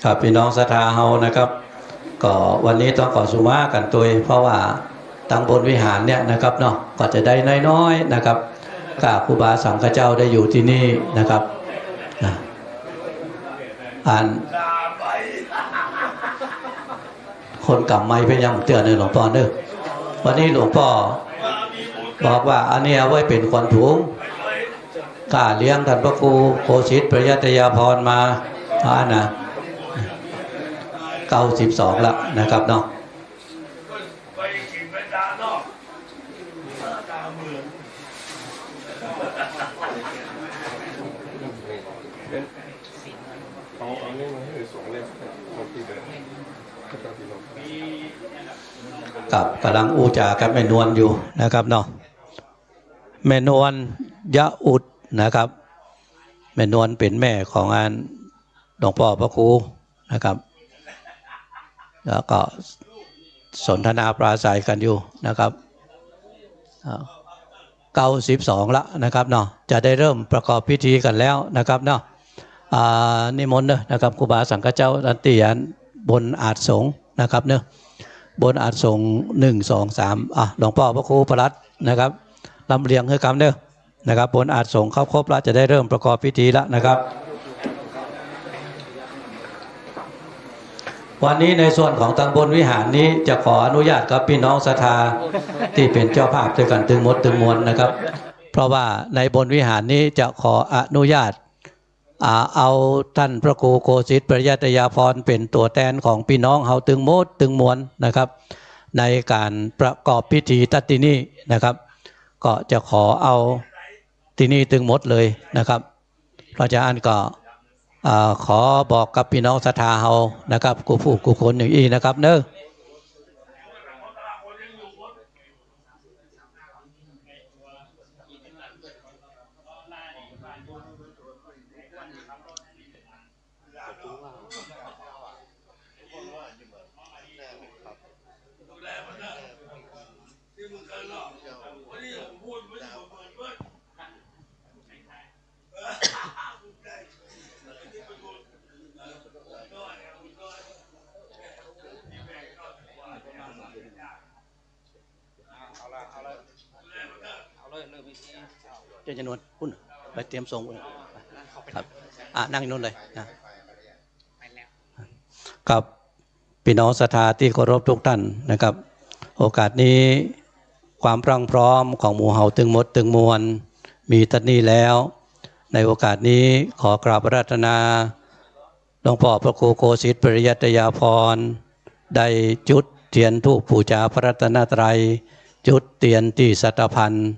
ครับพี่น้องศรัทธาเฮานะครับก็วันนี้ต้องขอสุมากันตัวเพราะว่าตั้งบนวิหารเนี่ยนะครับเนาะก็จะได้น้อยๆนะครับข้าครูบาสังฆเจ้าได้อยู่ที่นี่นะครับคนกำไม้พยายามเตือนเลยหลวงพ่อเด้อวันนี้หลวงพ่อบอกว่าอันนี้เอาไว้เป็นคนถุงกล้าเลี้ยงท่านพระครูโคสิตปริยัตยาพรมานะ92แล้วนะครับเนาะกับกำลังอูจากับแม่นวลอยู่นะครับเนาะแม่นวลยะอุดนะครับแม่นวลเป็นแม่ของอันหลวงพ่อพระครูนะครับแล้วก็สนทนาปราศัยกันอยู่นะครับ92ละนะครับเนาะจะได้เริ่มประกอบพิธีกันแล้วนะครับเนาะนิมนต์เนอะนะครับครูบาสังฆเจ้าตันติยันบนอาจสงฆ์นะครับเนอะบนอาจสงฆ์1 2 3หลวงพ่อพระครูประหลัดนะครับลำเลียงให้คำเนอะนะครับบนอาจสงฆ์เข้าครบแล้วจะได้เริ่มประกอบพิธีแล้วนะครับวันนี้ในส่วนของตำบลวิหารนี้จะขออนุญาตกับพี่น้องศรัทธาที่เป็นเจ้าภาพด้วยกันตึงมดตึงมวลนะครับเพราะว่าในบนวิหารนี้จะขออนุญาตเอาท่านพระครูโคสิตปริยัตยาพรเป็นตัวแทนของพี่น้องเฮาตึงมดตึงมวลนะครับในการประกอบพิธีตัดที่นี่นะครับก็จะขอเอาที่นี่ตึงมดเลยนะครับพระอาจารย์ก็ขอบอกกับพี่น้องศรัทธาเฮานะครับกูผู้กูคนอย่างอีนะครับเนอะเจ้าจนวนพุ่นไปเตรียมส่งครับนั่งนู่นเลยนะครับพี่น้องศรัทธาที่เคารพทุกท่านนะครับโอกาสนี้ความพรั่งพร้อมของหมู่เฮาตึงมดตึงมวลมีตัดนี้แล้วในโอกาสนี้ขอกราบอาราธนาหลวงพ่อพระครูโคสิตปริยัตยาพรได้จุดเทียนธูปบูชาพระรัตนตรัยจุดเทียนที่สัตพันธ์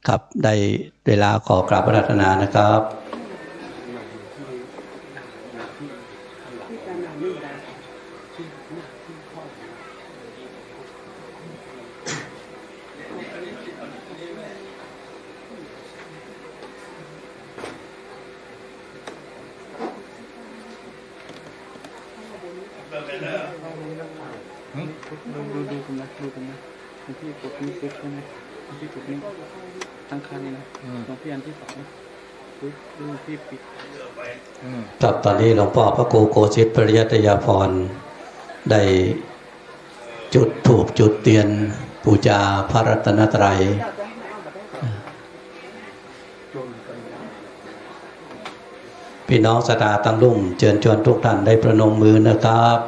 ครับได้เวลาขอกราบอาราธนานะครับดูกันนะที่กดนี้เซ็ตใช่ไหมที่กดนี้ตั้งคันนี่นะลองพี่อันที่2นะดูพี่ปิดครับตอนนี้หลวงพ่อพระครูโคสิตปริยัตยาพรได้จุดธูปจุดเทียนบูชาพระรัตนตรัยพี่น้องศรัทธาตั้งรุ่งเชิญชวนทุกท่านได้ประนมมือนะครับ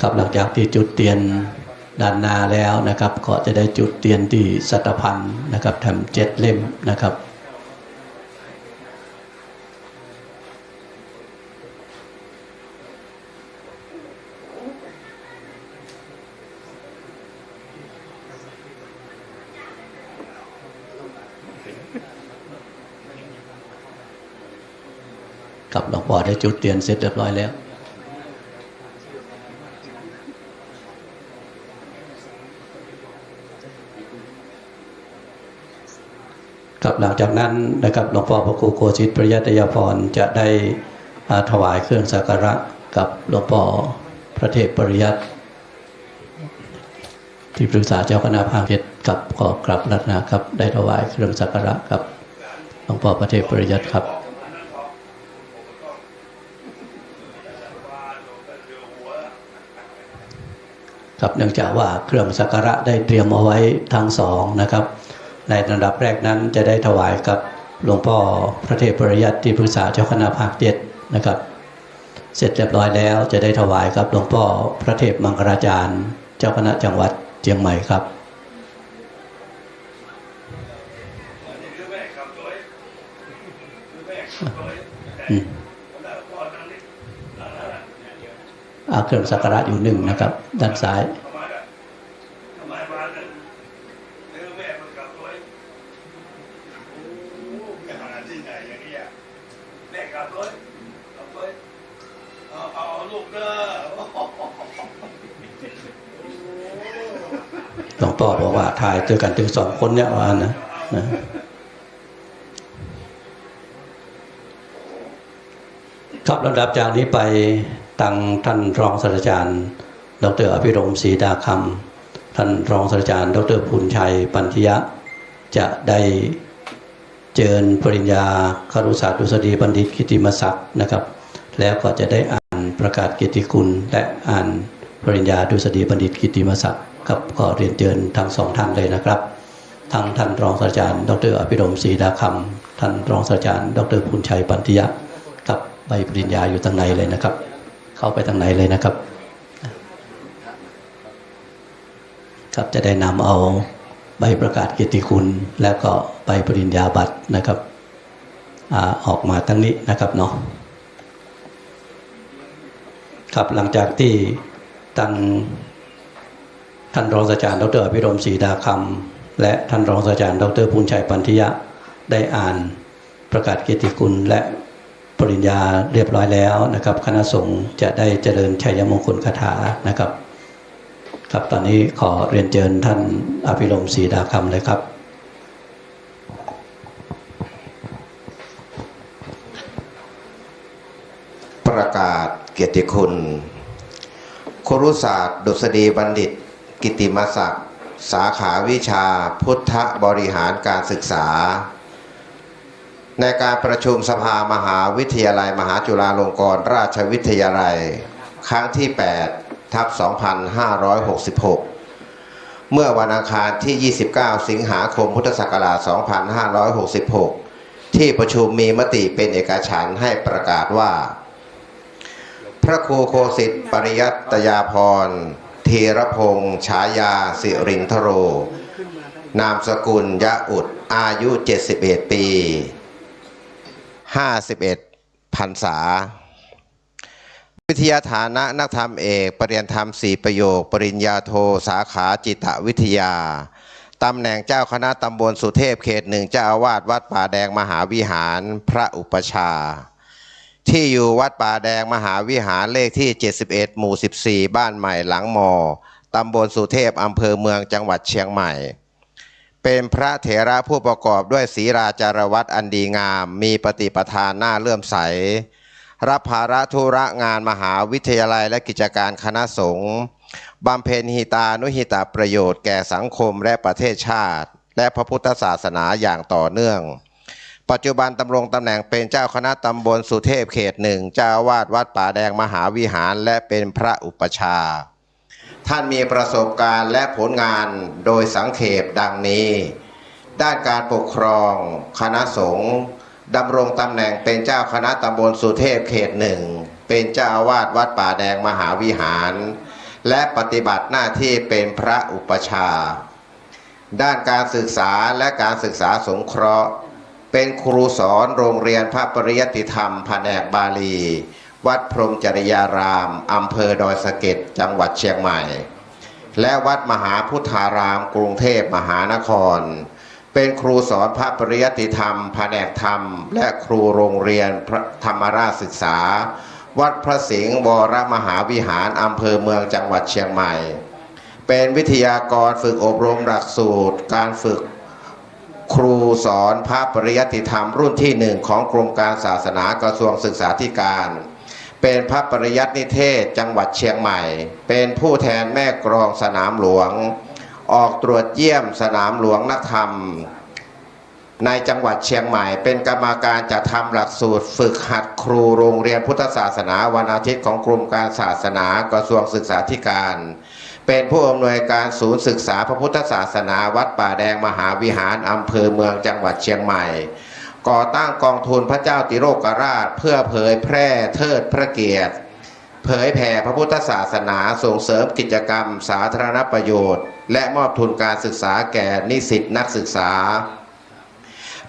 ครับหลังจากที่จุดเทียนด้านหน้าแล้วนะครับก็จะได้จุดเทียนที่สัตพันธ์นะครับทำ7 เล่มนะครับกับหลวงพ่อได้จุดเทียนเสร็จเรียบร้อยแล้วครับหลังจากนั้นนะครับหลวงพ่อพระครูโคสิตปริยัตยพรจะได้ถวายเครื่องสักการะกับหลวงพ่อพระเทพปริยัติที่ปรึกษาเจ้าคณะภาค7กับขอกราบรัตนะครับได้ถวายเครื่องสักการะกับหลวงพ่อพระเทพปริยัติครับครับเนื่องจากว่าเครื่องสักการะได้เตรียมเอาไว้ทั้งสองนะครับในระดับแรกนั้นจะได้ถวายกับหลวงพ่อพระเทพปริยัติที่ปรึกษาเจ้าคณะภาค7นะครับเสร็จเรียบร้อยแล้วจะได้ถวายกับหลวงพ่อพระเทพมังคลาจารย์เจ้าคณะจังหวัดเชียงใหม่ครับเครื่องสักการะอยู่1นะครับด้านซ้ายหลวงพ่อบอกว่าถ่ายเจอกันถึง2 คนเนี่ยว่านะครับลำดับจากนี้ไปตั้งท่านรองศาสตราจารย์ดร.อภิรมย์ศรีดาคำท่านรองศาสตราจารย์ดร.ภูลชัยปันธิยะจะได้เจิญปริญญาครุศาสตร์ดุษฎีบัณฑิตกิตติมศักดิ์นะครับแล้วก็จะได้อ่านประกาศเกียรติคุณและอ่านปริญญาดุษฎีบัณฑิตกิตติมศักดิ์ครับก็เรียนเชิญทั้ง2 ท่านเลยนะครับทั้งท่านรองศาสตราจารย์ดร.อภิรมย์ศรีดาคำท่านรองศาสตราจารย์ดร.ภูลชัยปันธิยะกับใบปริญญาอยู่ทางในเลยนะครับเข้าไปทางไหนเลยนะครับครับจะได้นำเอาใบประกาศเกียรติคุณแล้วก็ใบปริญญาบัตรนะครับออกมาทั้งนี้นะครับเนาะครับหลังจากที่ท่านรองศาสตราจารย์ดร.อภิรมย์ศรีดาคำและท่านรองศาสตราจารย์ดร.ภูลชัยปันธิยะได้อ่านประกาศเกียรติคุณและปริญญาเรียบร้อยแล้วนะครับคณะสงฆ์จะได้เจริญชัยมงคลคาถานะครับครับตอนนี้ขอเรียนเชิญท่านอภิรมย์ศรีดาคำเลยครับประกาศเกียรติคุณครุศาสตร์ดุษฎีบัณฑิตกิตติมศักดิ์สาขาวิชาพุทธบริหารการศึกษาในการประชุมสภามหาวิทยาลัยมหาจุฬาลงกรณราชวิทยาลัยครั้งที่ 8/2566 เมื่อวันอังคารที่ 29 สิงหาคม พุทธศักราช 2566 ที่ประชุมมีมติเป็นเอกฉันท์ให้ประกาศว่าพระครูโคสิตปริยัตยาภรณ์ธีรพงษ์ฉายาสิรินทโรนามสกุลยะอุดอายุ71 ปี51 พรรษาวิทยาฐานะนักธรรมเอกปริญญาธรรม4 ประโยคปริญญาโทสาขาจิตวิทยาตำแหน่งเจ้าคณะตำบลสุเทพเขต 1เจ้าอาวาสวัดป่าแดงมหาวิหารพระอุปชาที่อยู่วัดป่าแดงมหาวิหารเลขที่71หมู่14บ้านใหม่หลังมอตำบลสุเทพอำเภอเมืองจังหวัดเชียงใหม่เป็นพระเถระผู้ประกอบด้วยศีราจารวัตรอันดีงามมีปฏิปทานน่าเลื่อมใสรับภาระธุระงานมหาวิทยาลัยและกิจการคณะสงฆ์บำเพ็ญหิตานุหิตประโยชน์แก่สังคมและประเทศชาติและพระพุทธศาสนาอย่างต่อเนื่องปัจจุบันดำรงตำแหน่งเป็นเจ้าคณะตำบลสุเทพเขต 1เจ้าอาวาสวัดป่าแดงมหาวิหารและเป็นพระอุปชาท่านมีประสบการณ์และผลงานโดยสังเขปดังนี้ด้านการปกครองคณะสงฆ์ดำรงตำแหน่งเป็นเจ้าคณะตำบลสุเทพเขต 1เป็นเจ้าอาวาสวัดป่าแดงมหาวิหาร และปฏิบัติหน้าที่เป็นพระอุปชฌาย์ด้านการศึกษาและการศึกษาสงเคราะห์เป็นครูสอนโรงเรียนพระปริยัติธรรมแผนกบาลีวัดพรหมจริยารามอำเภอดอยสะเก็ดจังหวัดเชียงใหม่และวัดมหาพุทธารามกรุงเทพมหานครเป็นครูสอนพระปริยัติธรรมแผนกธรรมและครูโรงเรียนพระธรรมราชศึกษาวัดพระสิงห์วรมหาวิหารอำเภอเมืองจังหวัดเชียงใหม่เป็นวิทยากรฝึกอบรมหลักสูตรการฝึกครูสอนพระปริยัติธรรมรุ่นที่1ของกรมการศาสนากระทรวงศึกษาธิการเป็นพระปริยัตินิเทศจังหวัดเชียงใหม่เป็นผู้แทนแม่กลองสนามหลวงออกตรวจเยี่ยมสนามหลวงนักธรรมในจังหวัดเชียงใหม่เป็นกรรมการจัดทำหลักสูตรฝึกหัดครูโรงเรียนพุทธศาสนาวันอาทิตย์ของกรมการศาสนากระทรวงศึกษาธิการเป็นผู้อำนวยการศูนย์ศึกษาพระพุทธศาสนาวัดป่าแดงมหาวิหารอำเภอเมืองจังหวัดเชียงใหม่ก่อตั้งกองทุนพระเจ้าติโลกราชเพื่อเผยแพร่เทิดพระเกียรติเผยแผ่พระพุทธศาสนาส่งเสริมกิจกรรมสาธารณประโยชน์และมอบทุนการศึกษาแก่นิสิตนักศึกษา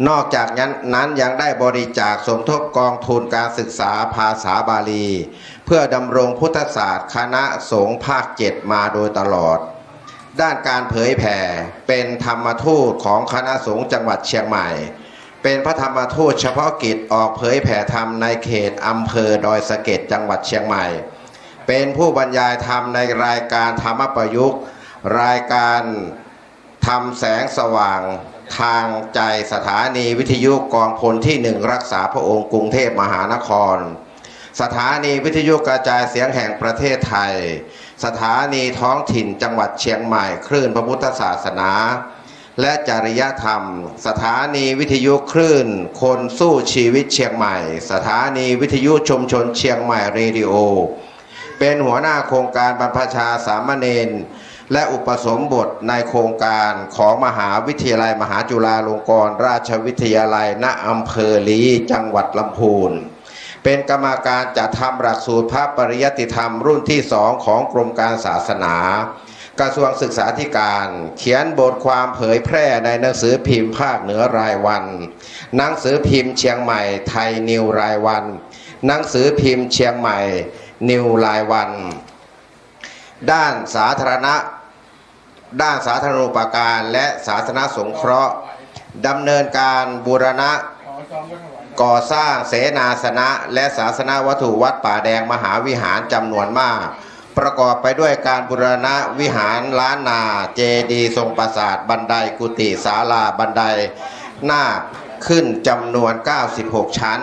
นอกจากนั้นยังได้บริจาคสมทบกองทุนการศึกษาภาษาบาลีเพื่อดำรงพุทธศาสตร์คณะสงฆ์ภาค7มาโดยตลอดด้านการเผยแผ่เป็นธรรมทูตของคณะสงฆ์จังหวัดเชียงใหม่เป็นพระธรรมทูตเฉพาะกิจออกเผยแผ่ธรรมในเขตอำเภอดอยสะเก็ดจังหวัดเชียงใหม่เป็นผู้บรรยายธรรมในรายการธรรมประยุกต์รายการธรรมแสงสว่างทางใจสถานีวิทยุกองพลที่1รักษาพระองค์กรุงเทพมหานครสถานีวิทยุกระจายเสียงแห่งประเทศไทยสถานีท้องถิ่นจังหวัดเชียงใหม่คลื่นพระพุทธศาสนาและจริยธรรมสถานีวิทยุคลื่นคนสู้ชีวิตเชียงใหม่สถานีวิทยุชุมชนเชียงใหม่เรดิโอเป็นหัวหน้าโครงการบรรพชาสามเณรและอุปสมบทในโครงการของมหาวิทยาลัยมหาจุฬาลงกรณราชวิทยาลัยณอำเภอลีจังหวัดลำพูนเป็นกรรมการจัดทำหลักสูตรพระปริยัติธรรมรุ่นที่2ของกรมการศาสนากระทรวงศึกษาธิการเขียนบทความเผยแพร่ในหนังสือพิมพ์ภาคเหนือรายวันหนังสือพิมพ์เชียงใหม่ไทยนิวรายวันหนังสือพิมพ์เชียงใหม่นิวรายวันด้านสาธารณูปการและสาธารณสงเคราะห์ดำเนินการบูรณะก่อสร้างเสนาสนะและศาสนวัตถุวัดป่าแดงมหาวิหารจำนวนมากประกอบไปด้วยการบูรณะวิหารล้านนาเจดีย์ทรงปราสาทบันไดกุฏิศาลาบันไดหน้าขึ้นจำนวน96ชั้น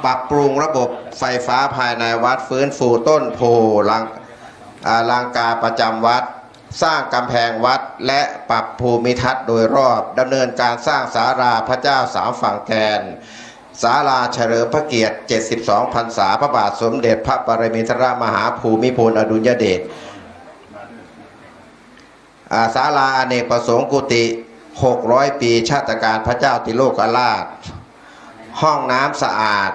ปรับปรุงระบบไฟฟ้าภายในวัดฟื้นฟูต้นโพลังกาประจำวัดสร้างกำแพงวัดและปรับภูมิทัศน์โดยรอบดำเนินการสร้างศาลาพระเจ้าสามฝั่งแกนศาลาเฉลิมพระเกียรติ72พรรษาพระบาทสมเด็จพระปรมินทรมหาภูมิพลอดุลยเดชศาลาอเนกประสงค์กุฏิ600ปีชาติการพระเจ้าติโลกราชห้องน้ำสะอาด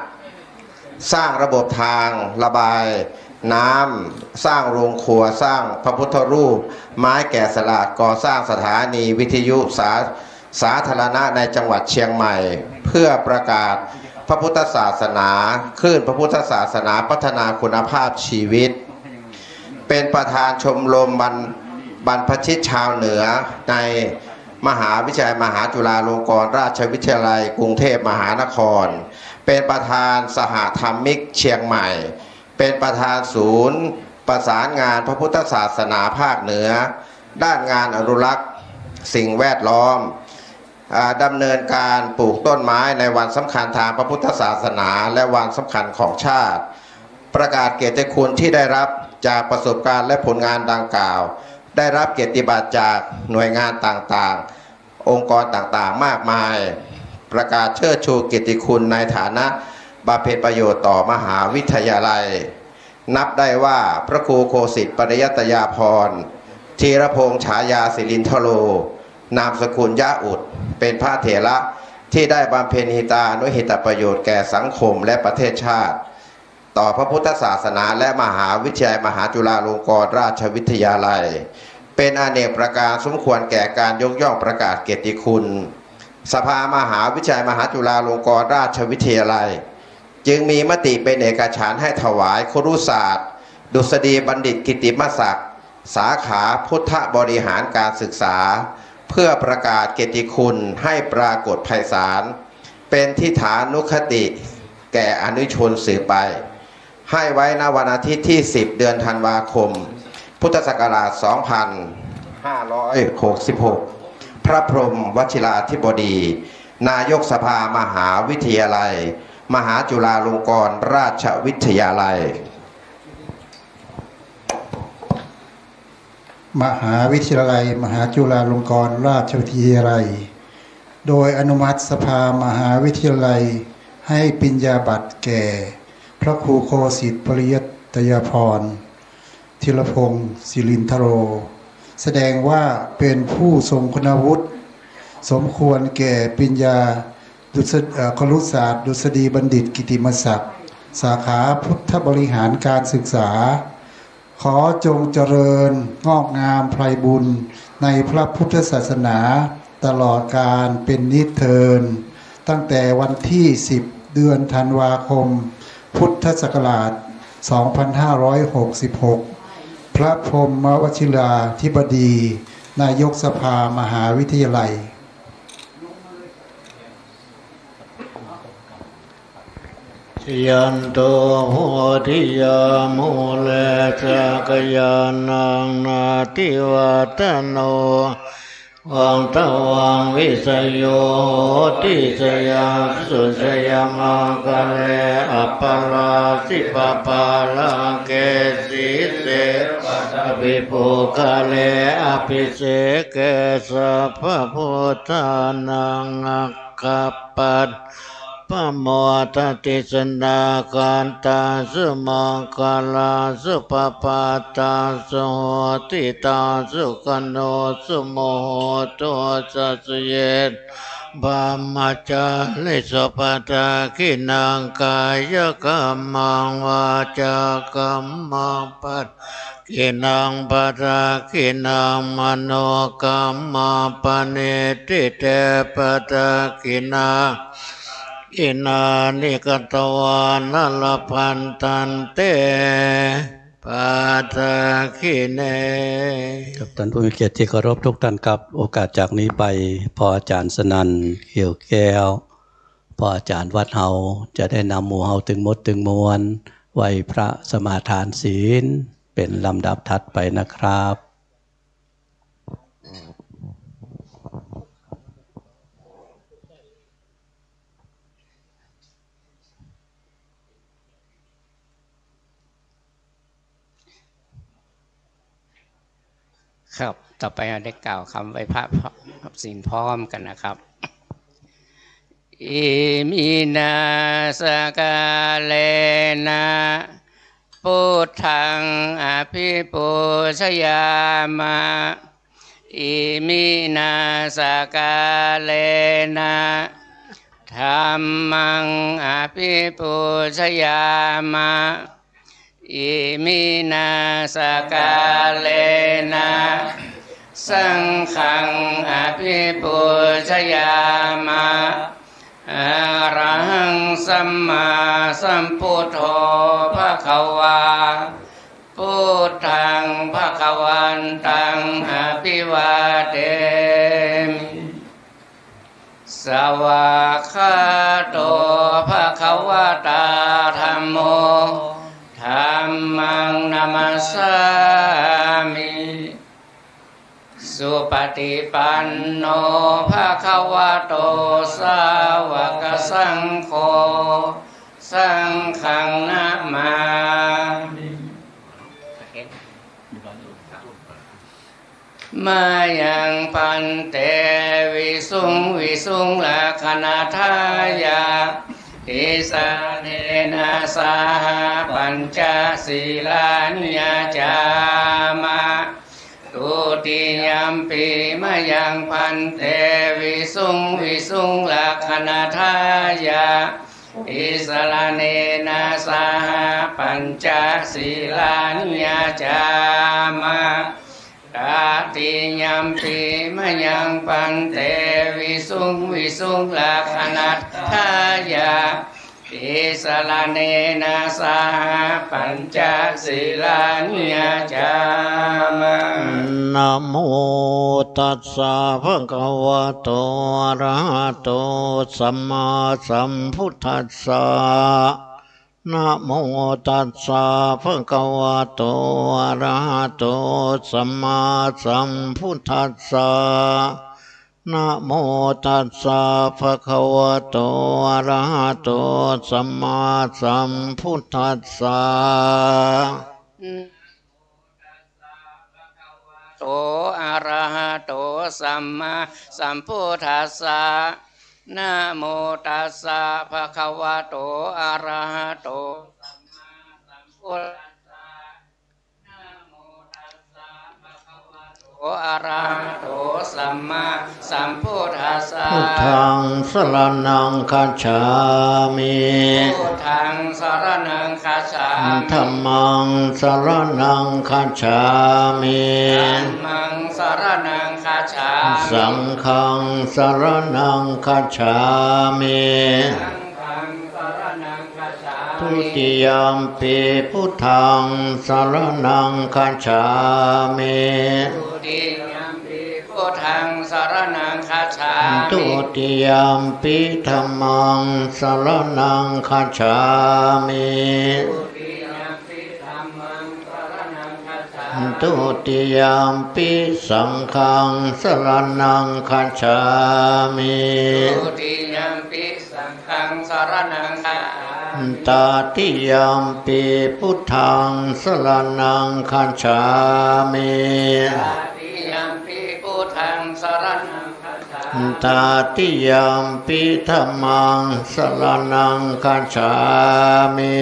สร้างระบบทางระบายน้ำสร้างโรงครัวสร้างพระพุทธรูปไม้แกะสลักก่อสร้างสถานีวิทยุสาธารณะในจังหวัดเชียงใหม่เพื่อประกาศพระพุทธศาสนาคลื่นพระพุทธศาสนาพัฒนาคุณภาพชีวิตเป็นประธานชมรมบรรพชิตชาวเหนือในมหาวิทยาลัยมหาจุฬาลงกรณราชวิทยาลัยกรุงเทพมหานครเป็นประธานสหธรรมิกเชียงใหม่เป็นประธานศูนย์ประสานงานพระพุทธศาสนาภาคเหนือด้านงานอนุรักษ์สิ่งแวดล้อมดำเนินการปลูกต้นไม้ในวันสำคัญทางพระพุทธศาสนาและวันสำคัญของชาติประกาศเกียรติคุณที่ได้รับจากประสบการณ์และผลงานดังกล่าวได้รับเกียรติบัตรจากหน่วยงานต่างๆองค์กรต่างๆมากมายประกาศเชิดชูเกียรติคุณในฐานะบำเพ็ญประโยชน์ต่อมหาวิทยาลัยนับได้ว่าพระครูโคสิทธิ์ปริยัตยาภรณ์ธีรพงษ์ฉายาศิรินทโลนามสกุลยะอุดเป็นพระเถระที่ได้บำเพ็ญหิตานุหิตประโยชน์แก่สังคมและประเทศชาติ ต่อพระพุทธศาสนาและมหาวิทยาลัยมหาจุฬาลงกรณราชวิทยาลัยเป็นอเนกประการสมควรแก่การยกย่องประกาศเกียรติคุณสภามหาวิทยาลัยมหาจุฬาลงกรณราชวิทยาลัยจึงมีมติเป็นเอกฉันท์ให้ถวายครุศาสตร์ดุษฎีบัณฑิตกิตติมศักดิ์สาขาพุทธบริหารการศึกษาเพื่อประกาศเกียรติคุณให้ปรากฏไพศาลเป็นทิฏฐานุคติแก่อนุชนสืบไปให้ไว้ณวันอาทิตย์ที่10 เดือนธันวาคมพุทธศักราช 2566 พระพรหมวชิราธิบดีนายกสภามหาวิทยาลัยมหาจุฬาลงกรณราชวิทยาลัยมหาวิทยาลัยมหาจุฬาลงกรณราชวิทยาลัยโดยอนุมัติสภามหาวิทยาลัยให้ปริญญาบัตรแก่พระครูโคสิทธิ์ปริยัตยพรธีรพงศ์ศิรินทโรแสดงว่าเป็นผู้ทรงคุณวุฒิสมควรแก่ปริญญาครุศาสตร์ดุษฎีบัณฑิตกิตติมศักดิ์สาขาพุทธบริหารการศึกษาขอจงเจริญงอกงามไพบุญในพระพุทธศาสนาตลอดการเป็นนิจเทินตั้งแต่วันที่10 เดือนธันวาคมพุทธศักราช 2566 พระพรหมวชิราธิบดีนายกสภามหาวิทยาลัยยันโตโหติยามุเลสักยานังนาติวัตโนวังตวังวิสโยติสยามสุสยามังกะเลอัปปาราสิปปาลังเกสิเสอภิปุกะเลอภิเสเกสัพพพุทธานังอัคคปัตปะโมทติสนาการตาสุมังคลาสุปปาตาสุโหติตาสุขโนสุโมโหตุสัสเยตบามัจจาลิสุปตาคินังกายกรรมังวาจากรรมังปัตกินังปัตตากินังมโนกรรมังปณิทิเตปัตตากินังอินานิกตวานลพันตันเตปัตตาคิเนกับท่านผู้มีเกียรติที่เคารพทุกท่านครับโอกาสจากนี้ไปพออาจารย์สนั่นเขียวแก้วพออาจารย์วัดเฮาจะได้นำหมู่เฮาถึงหมดถึงมวลไหว้พระสมาทานศีลเป็นลำดับถัดไปนะครับครับต่อไปเราได้กล่าวคำไหว้พระศีลพร้อมกันนะครับอิมินาสกาเลนะพุทธังอภิปูชยามะอิมินาสกาเลนะธัมมังอภิปูชยามะอิมินาสกาเลนะสังฆังอภิปูชยามะอะระหังสัมมาสัมพุทโธภควาพุทธังภวันตังอภิวาเทมิสวากขาโตภควตาธัมโมธัมมังนัมสสามิสุปฏิปันโนภควโตสาวกสังโฆสังฆังนะมามิมายังพันเตวิสุงวิสุงลักขณทายาติสาเนนะสาปัญจศีลานิยจามะตุติยัมปิมายังพันเตวิสุงวิสุงลักขณทายา อิสลาเนนะสหปัญจศีลานิยจามะกาติยัมปิมะยังปันเตวิสุงวิสุงลักขณัตถายะอิสลาเนนะสหปัญจศีลานิยจามะนะโมตัสสะภะคะวะโตอะระหะโตสัมมาสัมพุทธัสสะนะโมตัสสะภะคะวะโตอะระหะโตสัมมาสัมพุทธัสสะนะโมตัสสะภะคะวะโตอะระหะโตสัมมาสัมพุทธัสสะโตอะระหะโตสัมมาสัมพุทธัสสะนะโมตัสสะภะคะวะโตอะระหะโตสัมมาสัมพุทธัสสะนะโมตัสสะภะคะวะโตอะระหะโตสัมมาสัมพุทธัสสะพุทธังสรณังคัจฉามิพุทธังสรณังคัจฉามิธัมมังสรณังคัจฉามิธัมมังสรณังคัจฉามิสังฆังสรณังคัจฉามิสังฆังสรณังคัจฉามิทุติยมปิพุทธังสรณังคัจฉามิทุติยมปิพุทธังสรณังคัจฉามิทุติยมปิธัมมังสรณังคัจฉามิทุติยมปิธัมมังสรณังคัจฉามิทุติยมปิสังฆังสรณังคัจฉามิทุติยมปิสังฆังสรณังคัจฉามิตาติยมปิพุทธังสรณังคัจฉามิตาติยมปิพุทธังสรณังคัจฉามิตาติยมปิธัมมังสรณังคัจฉามิ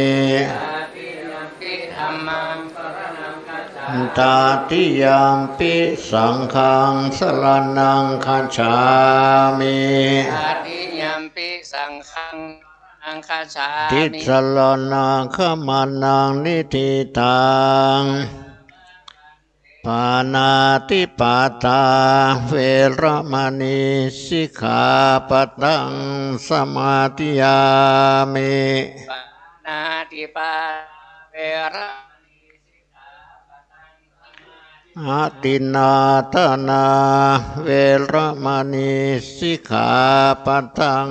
ตาติยมปิธัมมังสรณังคัจฉามิตาติยมปิสังฆังสรณังคัจฉามิตาติยมปิสังฆังอังคาชาทิสรณังขมานังนิทิตังปานาติปาตาเวรมณีสิกขาปะทังสมาธิยามิปานาติปาเวรอาตินาทนาเวรมณีสิกขาปะทัง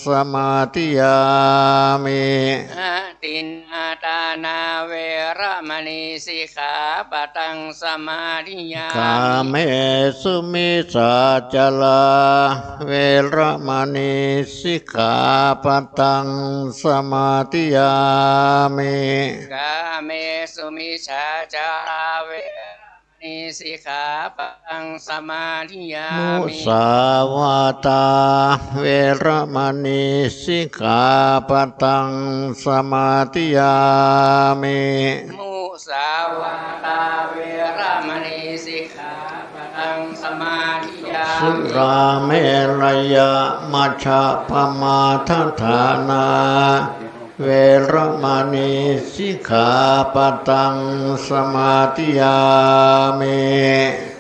สมาธิยามิอาตินาทนาเวรมณีสิกขาปะทังสมาธิยามิกาเมสุมิสาจลาเวรมณีสิกขาปะทังสมาธิยามิกาเมสุมิชาจาราเวนิสิกขาปะทังสมาธิยามิมุสาวาตาเวรมณีสิกขาปะทังสมาธิยามิมุสาวาตาเวรมณีสิกขาปะทังสมาธิยามิสุราเมรยะมัชฌะปมาทฐานาเวรมณีสิกขาปะทังสมาธิยามิ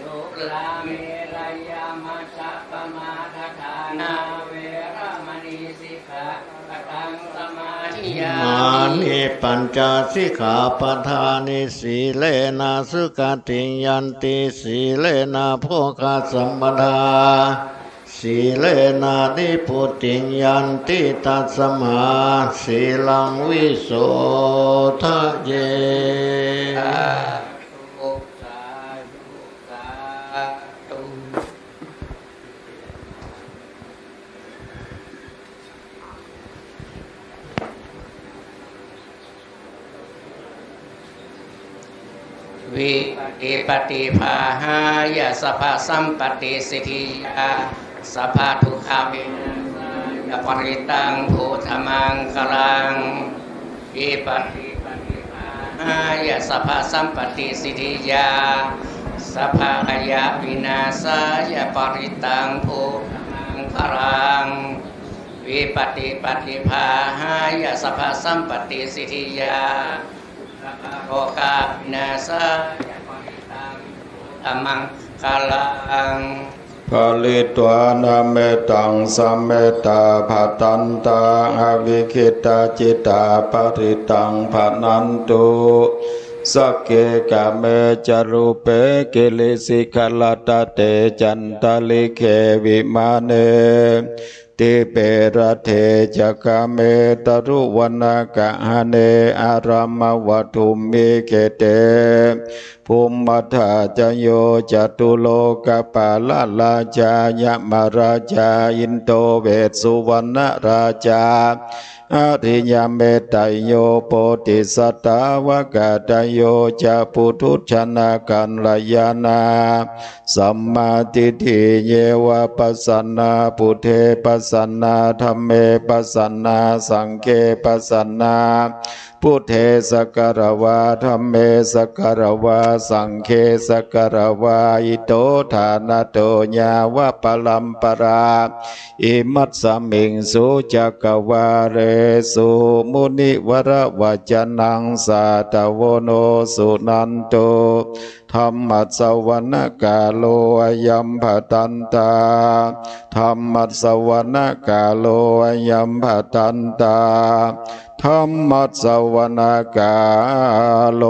สุราเมรยะมัชฌะปมาทฐานาเวรมณีสิกขาปะทังสมาธิยามิมานิปัญจสิกขาปทานิสีเลนะสุขติยันติสีเลนะโภคสัมปทาสีเลนะนิพุตติยันติตัสมาสีลังวิโสทะเยวิปฏิภาหายะสัพพสัมปติสิทธิยาสัพพทุกขาวินาศปริตังภูธมังคลังวิปฏิภาหายะสัพพสัมปติสิทธิยาสัพพายะวินาศายะปริตังภูธมังคลังว วิปติปฏิภาหายาสัพพสัมปติสิทธิยาโลกานาสะธรรมังคาลังภลิตวานาเมตังสัมเมตาภตันตังอวิคิตาจิตาปริตังภนันตุสักเกกะเมจารุเปกิลิสิกลตเตจันตลิเควิมาเนติเประเทจกะเมตรุวนากะหเนอารัมวัตุมิเกเตภูมิทาจโยจตุโลกปาลลาจายมราชาอินโตเวสสุวรรณราชาอริยเมตไตโยโปติสัตตาวกาตโยจะปุถุชนะกันลยานาสัมมาทิฏฐิเยวะปัสสนาปุเทปัสสนาธัมเมปัสสนาสังฆเปัสสนาพุทเทสกรวาธัมเมสกรวาสังฆสกรวาอิโตทานาโตญาวะปลัมปราอิมัตสมิงสุจักวาเรสุมุนิวรวจนังสาตโวโนสุนันโตธรรมัสสวรกาโลอยัมภตันตาธรรมัสสวรกาโลอยัมภตันตาธรรมัสสวกาโล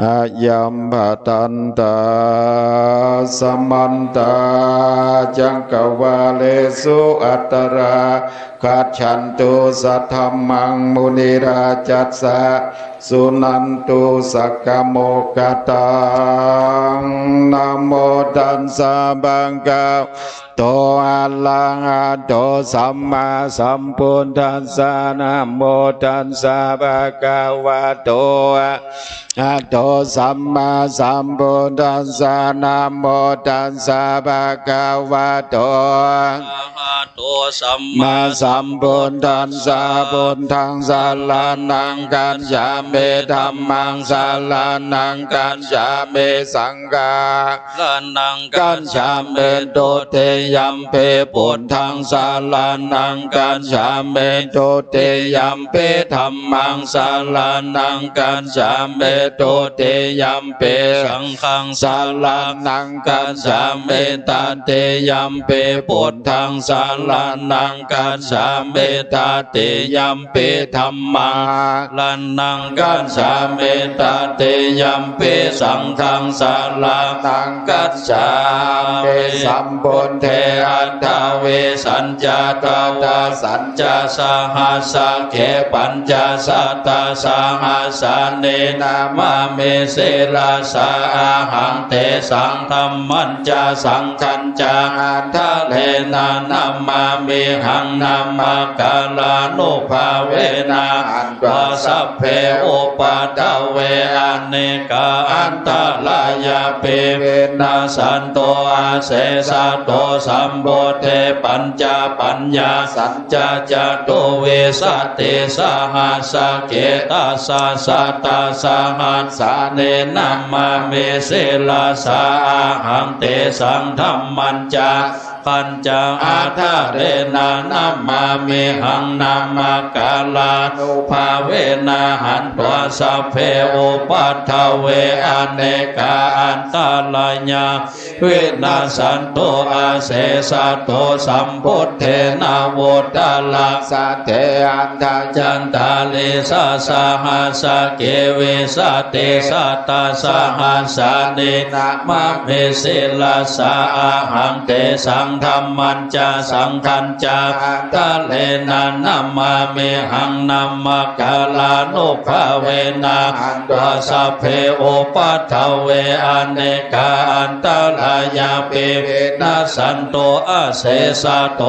อายัมภตันตาสมันตาจังกวาเลสุอัตตราคัจฉันตุสัทธัมมังมุนิราจัสสะสุนันตุสักกโมกตังนะโมตัสสะบังกะโตอะระหะโตสัมมาสัมพุทธัสสะนะโมตัสสะภะคะวะโตอะโตสัมมาสัมพุทธัสสะนะโมตัสสะภะคะวะโตสัมมาสัมพุทธัสสะพุทธังสารนังกัจฉามิธัมมังสารนังกัจฉามิสังฆังกัจฉามิตุติยัมปิพุทธังสารนังกัจฉามิตุติยัมปิธัมมังสารนังกัจฉามิตุติยัมปิสังฆังสารนังกัจฉามิตติยัมปิพุทธังสารนังกัจฉามิตติยัมปิธัมมังนังกัจฉามิตติยัมปิสังฆังสารนังกัจฉามิสัมพุทเทอัตถเวสัญจตตาสัญจสหัสสะเขปัญจสัตตาสหัสสะเนนามาเมเสราสาอาหังเตสังธัมมัญจสังฆัญจอัฏฐเลนะนัมมามิหังนัมมกาลานุภาเวนะอันตวสัพเพอุปัฏฐเวอเนกาอันตรายาเปเวนะสันโตอาเสสะโตสัมโพเทปัญจปัญญาสัจจจโตเวสติสหัสสะเกตัสสะสัตตาสหัสสะเนนัมมาเมเสลาสาหังเตสังธัมมัญจปัญจอาทาเรนะนัมมามิหังนัมมกาลานุภาเวนะหันตัวสัพเพอุปัฏฐเวอเนกาอันตรายาเวนัสสันโตอาเสสะโตสัมพุทเทนะโวตาลาสัทเทอันทาจันตาลิสาสหัสสะเกเวสติสัตตาสหัสสะเนนะมาเมเสลาสาหังเตสังธัมมัญจสังฆัญจอัฏฐเลนะนัมมามิหังนัมมกาลานุภาเวนะอันตวสัพเพอุปัฏฐเวอเนกาอันตรายาเปเวนัสสันโตอาเสสะโต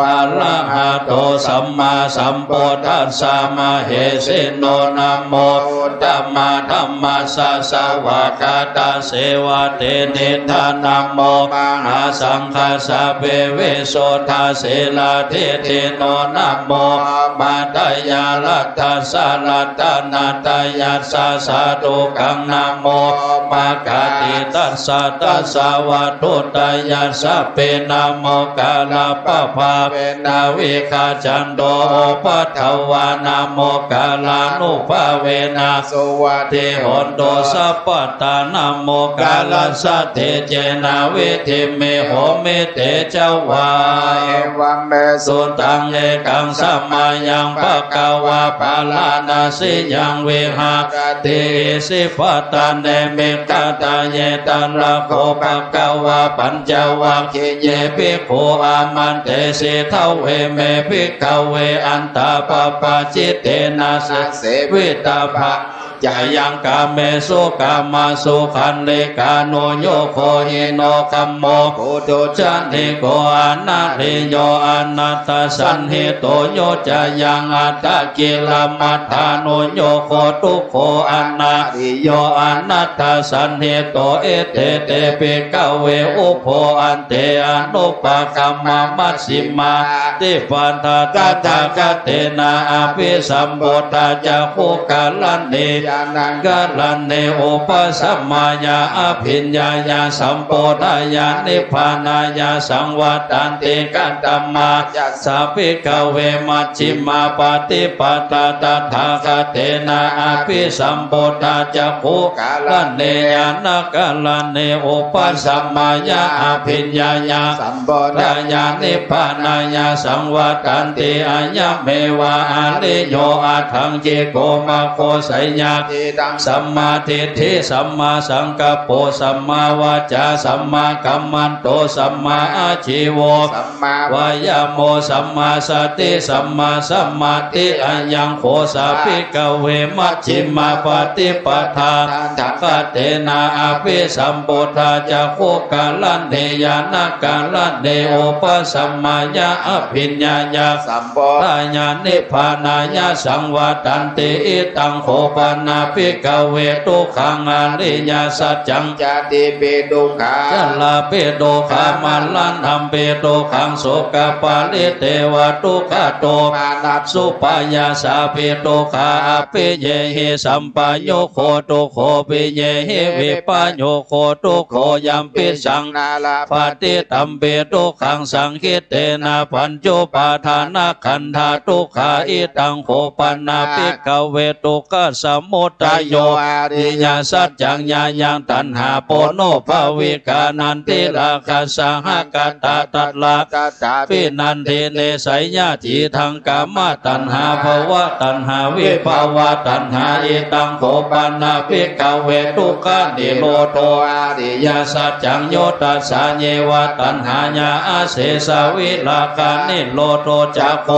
อะระหะโตสัมมาสัมพุทธัสสะมะเหสิโนนะโมธัมมาธัมมัสสะสวากาตาเสวะเตนิธานะโมมหาสังฆ คัสสะเปเวโสทาเสลาเทเทโนนะโมมาตยาลัตถะสาลัตตนาตยัสสะสาธุกังนะโมมากาติตัสสะตัสสะวะตุตยัสสะเปนะโมกาลปะภาเวนาวิคาจันโดปัทวานะโมกาลานุภาเวนะสวัสดิโหนโตสัพพตานะโมกาลสัตเทเจนะเวทิเมโหเมเตเจ้าวาเอวัมเมสุตังเอกังสัมมายังภะคะวะปะลานาสิยังเวหะติสิปตาเนเมตตาเยตันละโคภะคะวะปัญจวัคคีย์เยภิกขุอามันเตสิทาเวเมภิกขเวอันตาปปาจิตเตนะเสวิตาภะจายังกาเมสุกามาสุขันเลกาโนโยโคหิโนคัมโมโคตุจันติโกอานาริโยอนัตตสันหิโตโยจายังอัตตะกิลมัฏฐานุโยโคตุโคอานาริโยอนัตตสันหิโตเอเตเตปิกเวอุโพอันเตอนุปกัมมมัสสิมาติปันทาตถาคเตนะอภิสัมพุทธะจะภูกาลันเนยานังกาลันเนโอปัสสัมมายาอภิญญายาสัมโพธายานิพพานายาสังวัตตันติกันตัมมาสัพพิกเวมัชฌิมาปฏิปตาตถาคเตนะอภิสัมพุทธะจะภูกาลันเนยานักาลันเนโอปัสสัมมายาอภิญญายาสัมโพธายานิพพานายาสังวัตตันติอัญญเมวะอาลิโยอาทังเจโกมาโคไสยาสัมมาทิฏฐิสัมมาสังกัปโปสัมมาวาจาสัมมากัมมันโตสัมมาอาชีโวสัมมาวายโมสัมมาสติสัมมาสัมมาทิอัญญังโคสัพพิกเวมัชฌิมาปฏิปทาทัคเตนะอภิสัมพุทธะจะโคกาลันเนยานักาลันเนโอปัสสัมมายาอภิญญายาสัมโพธายานิพพานายาสังวัตตันติอิตังโคปนาภิกเวตุขังอริยสัจจังจติเปตุขาจัลลาเปโตขามัลลันธรรมเปโตขังโสกปาลิเตวตุขะโตมานัสสุปายาสาเปโตขาอภิเยหิสัมปโยโคตุโคปิเยหิวิปโยโคตุโคยัมปิสังนาลาปฏิตัมเปโตขังสังคิเตนะปัญจุปาทานะขันธาทุกขาอิตังโคปนาภิกเวตุกะสมุทัยโยอริยสัจจังญายังตัณหาโปโนภวิกานันติราคะสังหกตาตัตลาปินันเทเนสัยญาติทังกามตัณหาภวะตัณหาวิภาวะตัณหาอิตังโคปนาภิกเวตุกะนิโรโธอริยสัจจังโยตัสสะเยวะตัณหาญาอาเสสวิลากานิโรโธจักโค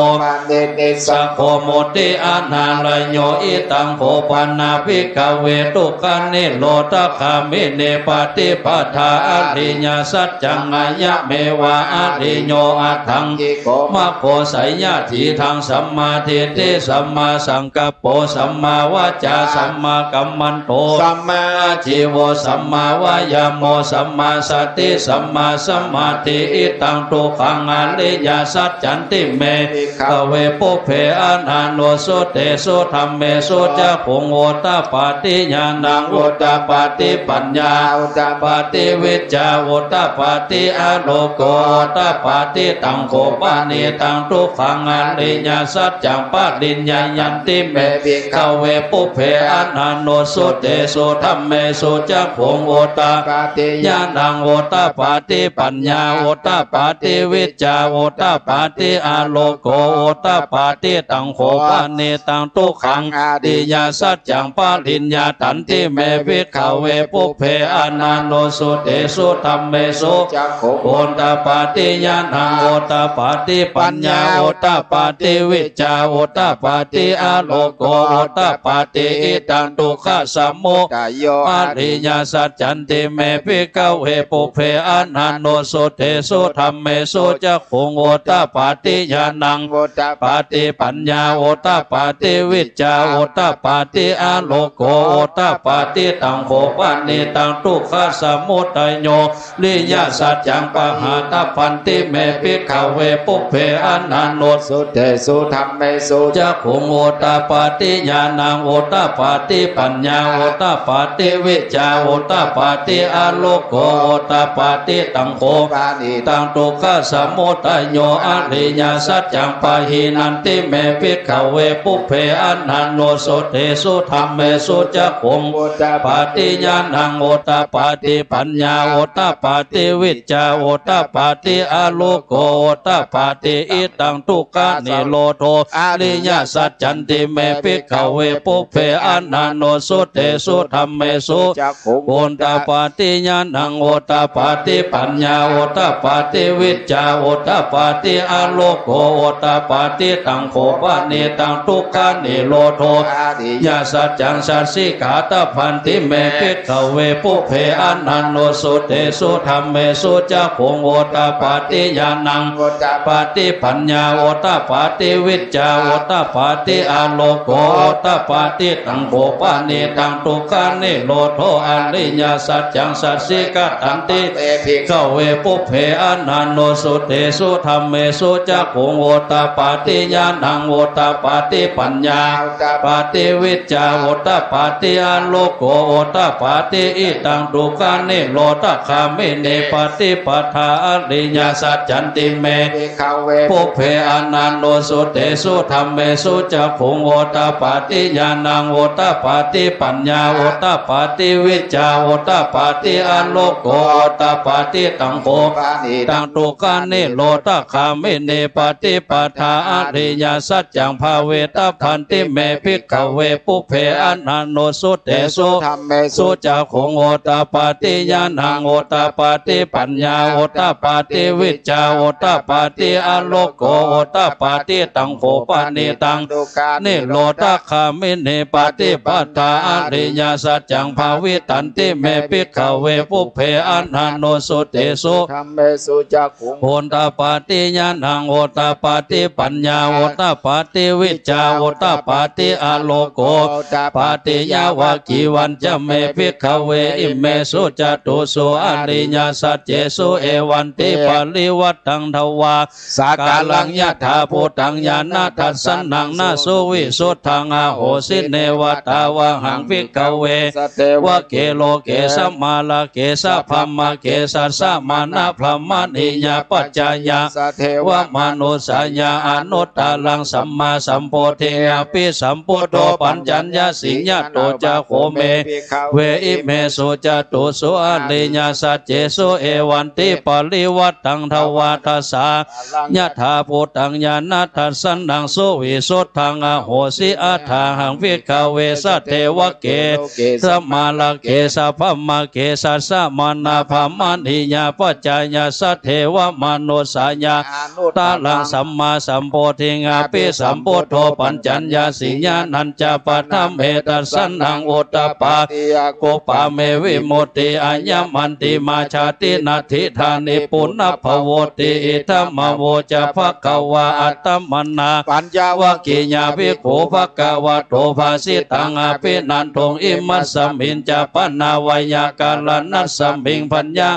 สักโคโมติอานาลโยอิตังโคปนาภิกเวตุกะนิโรธคามิเนปฏิปทาอริยสัจจังอายะเมวะอริโยอัตถังมะโคไสยะทีทางสัมมาทิฏฐิสัมมาสังกัปโปสัมมาวาจาสัมมากัมมันโตสัมมาชีโวสัมมาวายโมสัมมาสติสัมมาสมาธิอิตังตุขังอริยสัจจันติเมขเวปุเพอนาโนสุเตสุธรรมเมสุจะคงโอตปาติญาณังโอตปาติปัญญาโอตปาติวิจาโอตปาติอโลโกโอตปาติตังโคปานิตังทุกขังอริยสัจจังปาลิญญายันติเมภิกขเวปุเพอนาโนสุเตสุธรรมเมสุจะคงโอตปาติญาณังโอตปาติปัญญาโอตปาติวิจาโอตปาติอโลโกโอตปาติตังโคปานิตังทุกขังอริยสัจจังปาลิญญาตันติเมภิกขเวปุเพอนาโนสุเตสุธรรมเมสุจักโคโอตปาติญาณังโอตปาติปัญญาโอตปาติวิจาโอตปาติอโลโกโอตปาติอิตังทุกขสัมโมทโยอริยสัจจันติเมภิกขเวปุเพอนาโนสุเตสุธรรมเมสุจักโคโอตปาติญาณังโอตปาติปัญญาโอตปาติวิจาโอตปาติ อาโลโกโอตปาติตังโขปานิตังทุกขสมุทัยโยลิยาสัจจังปะหาตพันติเมปิขเวปุเพอนันโนสุเตสุธรรมเมสุจักขุงโอตปาติญาณังโอตปาติปัญญาโอตปาติวิจาโอตปาติอาโลโกโอตปาติตังโขปานิตังทุกขสมุทัยโยอริยสัจจังปะหินันติเมปิขเวปุเพอนันโนสุเตสุธรรมเมสุจักขุงโอตปาติญาณังโอตปาติปัญญาโอตปาติวิจาโอตปาติอาโลโกโอตปาติอิตังทุกขนิโรโธอริยสัจจันติเมปิขเวปุเพอนันโนสุเตสุธรรมเมสุจักขุงโอตปาติญาณังโอตปาติปัญญาโอตปาติวิจาโอตปาติอาโลโกโอตปาติตังโขปะเนตังทุกขานิโรโธอริยสัจจังสัสสิกาตพันติเมปิขเวปุเพอนันโนสุเตสุธรรมเมสุจักขุงโอตปาติญาณังโอตปาติปัญญาโอตปาติวิจาโอตปาติอาโลโกโอตปาติตังโขปะเนตังทุกขานิโรโธอริยสัจจังสัสสิกาตันติเมปิขเวปุเพอนันโนสุเตสุธรรมเมสุจักขุงโอตปาติญาณังโอตปาติปัญญาโอตปาติวิจาโอตปาติอาโลโกโอตปาติอิตังทุกขานิโรธคามิเนปฏิปทาอริยสัจจันติเมปิขเวปุเพอนันโนสุเตสุธรรมเมสุจักขุงโอตปาติญาณังโอตปาติปัญญาโอตปาติวิจาโอตปาติอาโลโกโอตปาติตังโขปานิตังทุกขานิโรธคามิเนปฏิปทาอริยสัจจังภาเวตพันติเมปิขเวปุเพอนันโนสุเตสุธรรมเมสุจักขุงโอตปาติญาณังโอตปาติปัญญาโอตปาติวิจาโอตปาติอาโลโกโอตปาติตังโขปานิตังทุกขานิโรธคามิเนปฏิปทาอริยสัจจังภาวิตันติเมปิขเวปุเพอนันโนสุเตสุธรรมเมสุจักขุงโอตปาติญาณังโอตปาติปัญญาโอตปาติวิจาโอตปาติอาโลโกปาติยาวากิวันจะเมปิขเวอิเมสุจตุสุอริยสัจเจสุเอวันติปาลิวัตตังทวาสากาลังยะถาภูตังญาณทัสสนังนาสุวิสุทธังอาโหสิเนวตาวะหังปิขเววะเกโลเกสัมมาลาเกสัพพมะเกสัสสะมานะพรหมนิยาปัจจายาเวะมนุสายาอนุตตลังสัมมาสัมโพธิอภิสัมพุทโธปัญจัญญาสิญญาโตจะโคเมเวอิเมสุจตุสุอริยสัจเจสุเอวันติปาลิวัตตังทวาทัสสะยะถาภูตังญาณทัสสนังสุวิสุทธังอโหสิอัฏฐาหังวิขเวสัตเทวะเกสัมมาลาเกสัพพมะเกสัสสะมานะพรหมนิยาปัจจายาสัตเทวมนุสายาตาลังสัมมาสัมโพธิงาปิสัมพุทโธปัญจัญญาสิญานันจะปัฏฐเมตัสสนังโอตปาโกปาเมวิโมติอัญญมันติมาชาตินาทิธานิปุณภโวติอิทัมมโวจะภควาอัตตมนาปัญญาวกิญาภิกขุภควะโตภาสิตังอภินันทงอิมัสสมินจะปนาวยากาลนัสสมิงพัญญา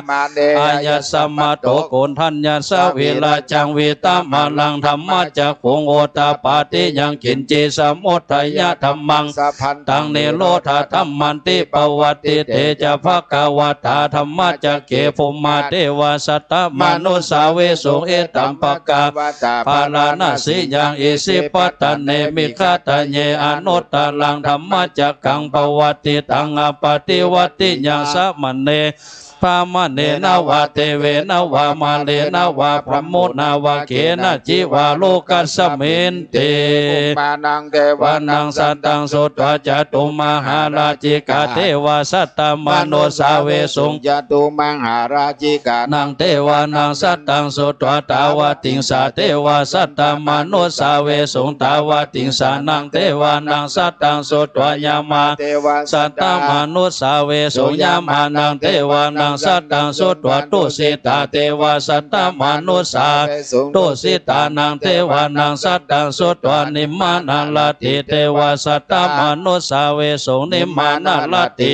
อายะสัมมาโตโกนทัญญาสวิลาจังวิตามาลังธรรมะจักขุงโอตปาติยังกินจิสมุทัยธรรมังสัพพันตังเนโลธาธรรมันติปวัตติเตจะภควตาธรรมะจักเกภูมาเทวสัตตมนุสาเวสุเอตัมปกาภาลานาสิยังอิสิปัตตเนมิฆาตเยอนุตตลังธรรมะจักขังปวัตติตังอปฏิวัติยังสัมมันเน พามเนนาวาเทเวนาวามาเลนาวาพระโมนาวาเขนะจิวาโลกัสเมนเตมานังเทวานังสัตตังสุตวะจตุมหาราจิกาเทวาสัตตมโนสาเวสุงจตุมหาราจิกานังเทวานังสัตตังสุตวะตาวาติงสาเทวาสัตตมโนสาเวสุงตาวาติงสานังเทวานังสัตตังสุตวะยามาเทวาสัตตมโนสาเวสุงยามานังเทวานัง งสัตตังสุตวตุสิตาเทวาสัตตมนุสาตุสิตานังเทวานังสัตตังสุตวานิมานัลติเทวาสัตตมนุสาเวสุนิมานัลติ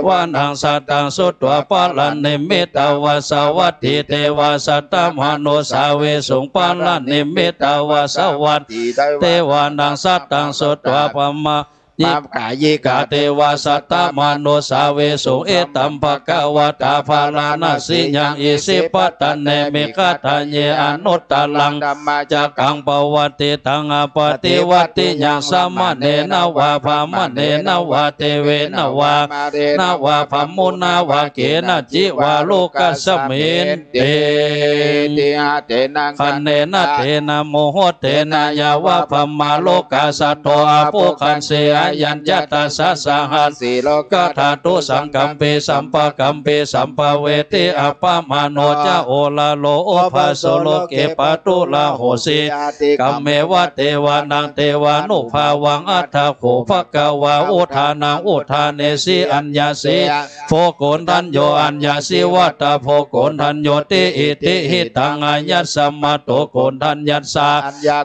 วานังสัตตังสุตวาปาลนิมิตาวาสวัตติเทวาสัตตมนุสาเวสุปาลนิมิตาวาสวัตติเทวานังสัตตังสุตวาปมายิกายิกาเทวาสัตตมนุสาเวสุเอตัมภะคะวะตาภาลานาสิยังอิสิปัตตเนมิกตัญเยอนุตตลังธัมมาจักังปวัตติตังอปฏิวัติยังสัมมเนนวะภามเนนวะเทเวนวะนวะภมุนาวะเกนะจิวาโลกัสมินเตคันเนนะเตนะโมโหเตนะยาวะภมาโลกัสสะโตอภุคันเสยัญญตัสสะหัสสิโลกธาตุสังกัมเปสัมปะกัมเปสัมภเวติอัปปมาโนจะโอลาโลโอภาโสโลเกปตุลาโหสิกัมเมวะเทวานังเทวานุภาวังอัฏฐโขภกวาอุทานังอุทานเนสีอัญญาสีโฟโกนทัญโยอัญญาสีวัตตาโฟโกนทัญโยติอิติหิตังอายัสสัมมาโตโกนทัญญัสสา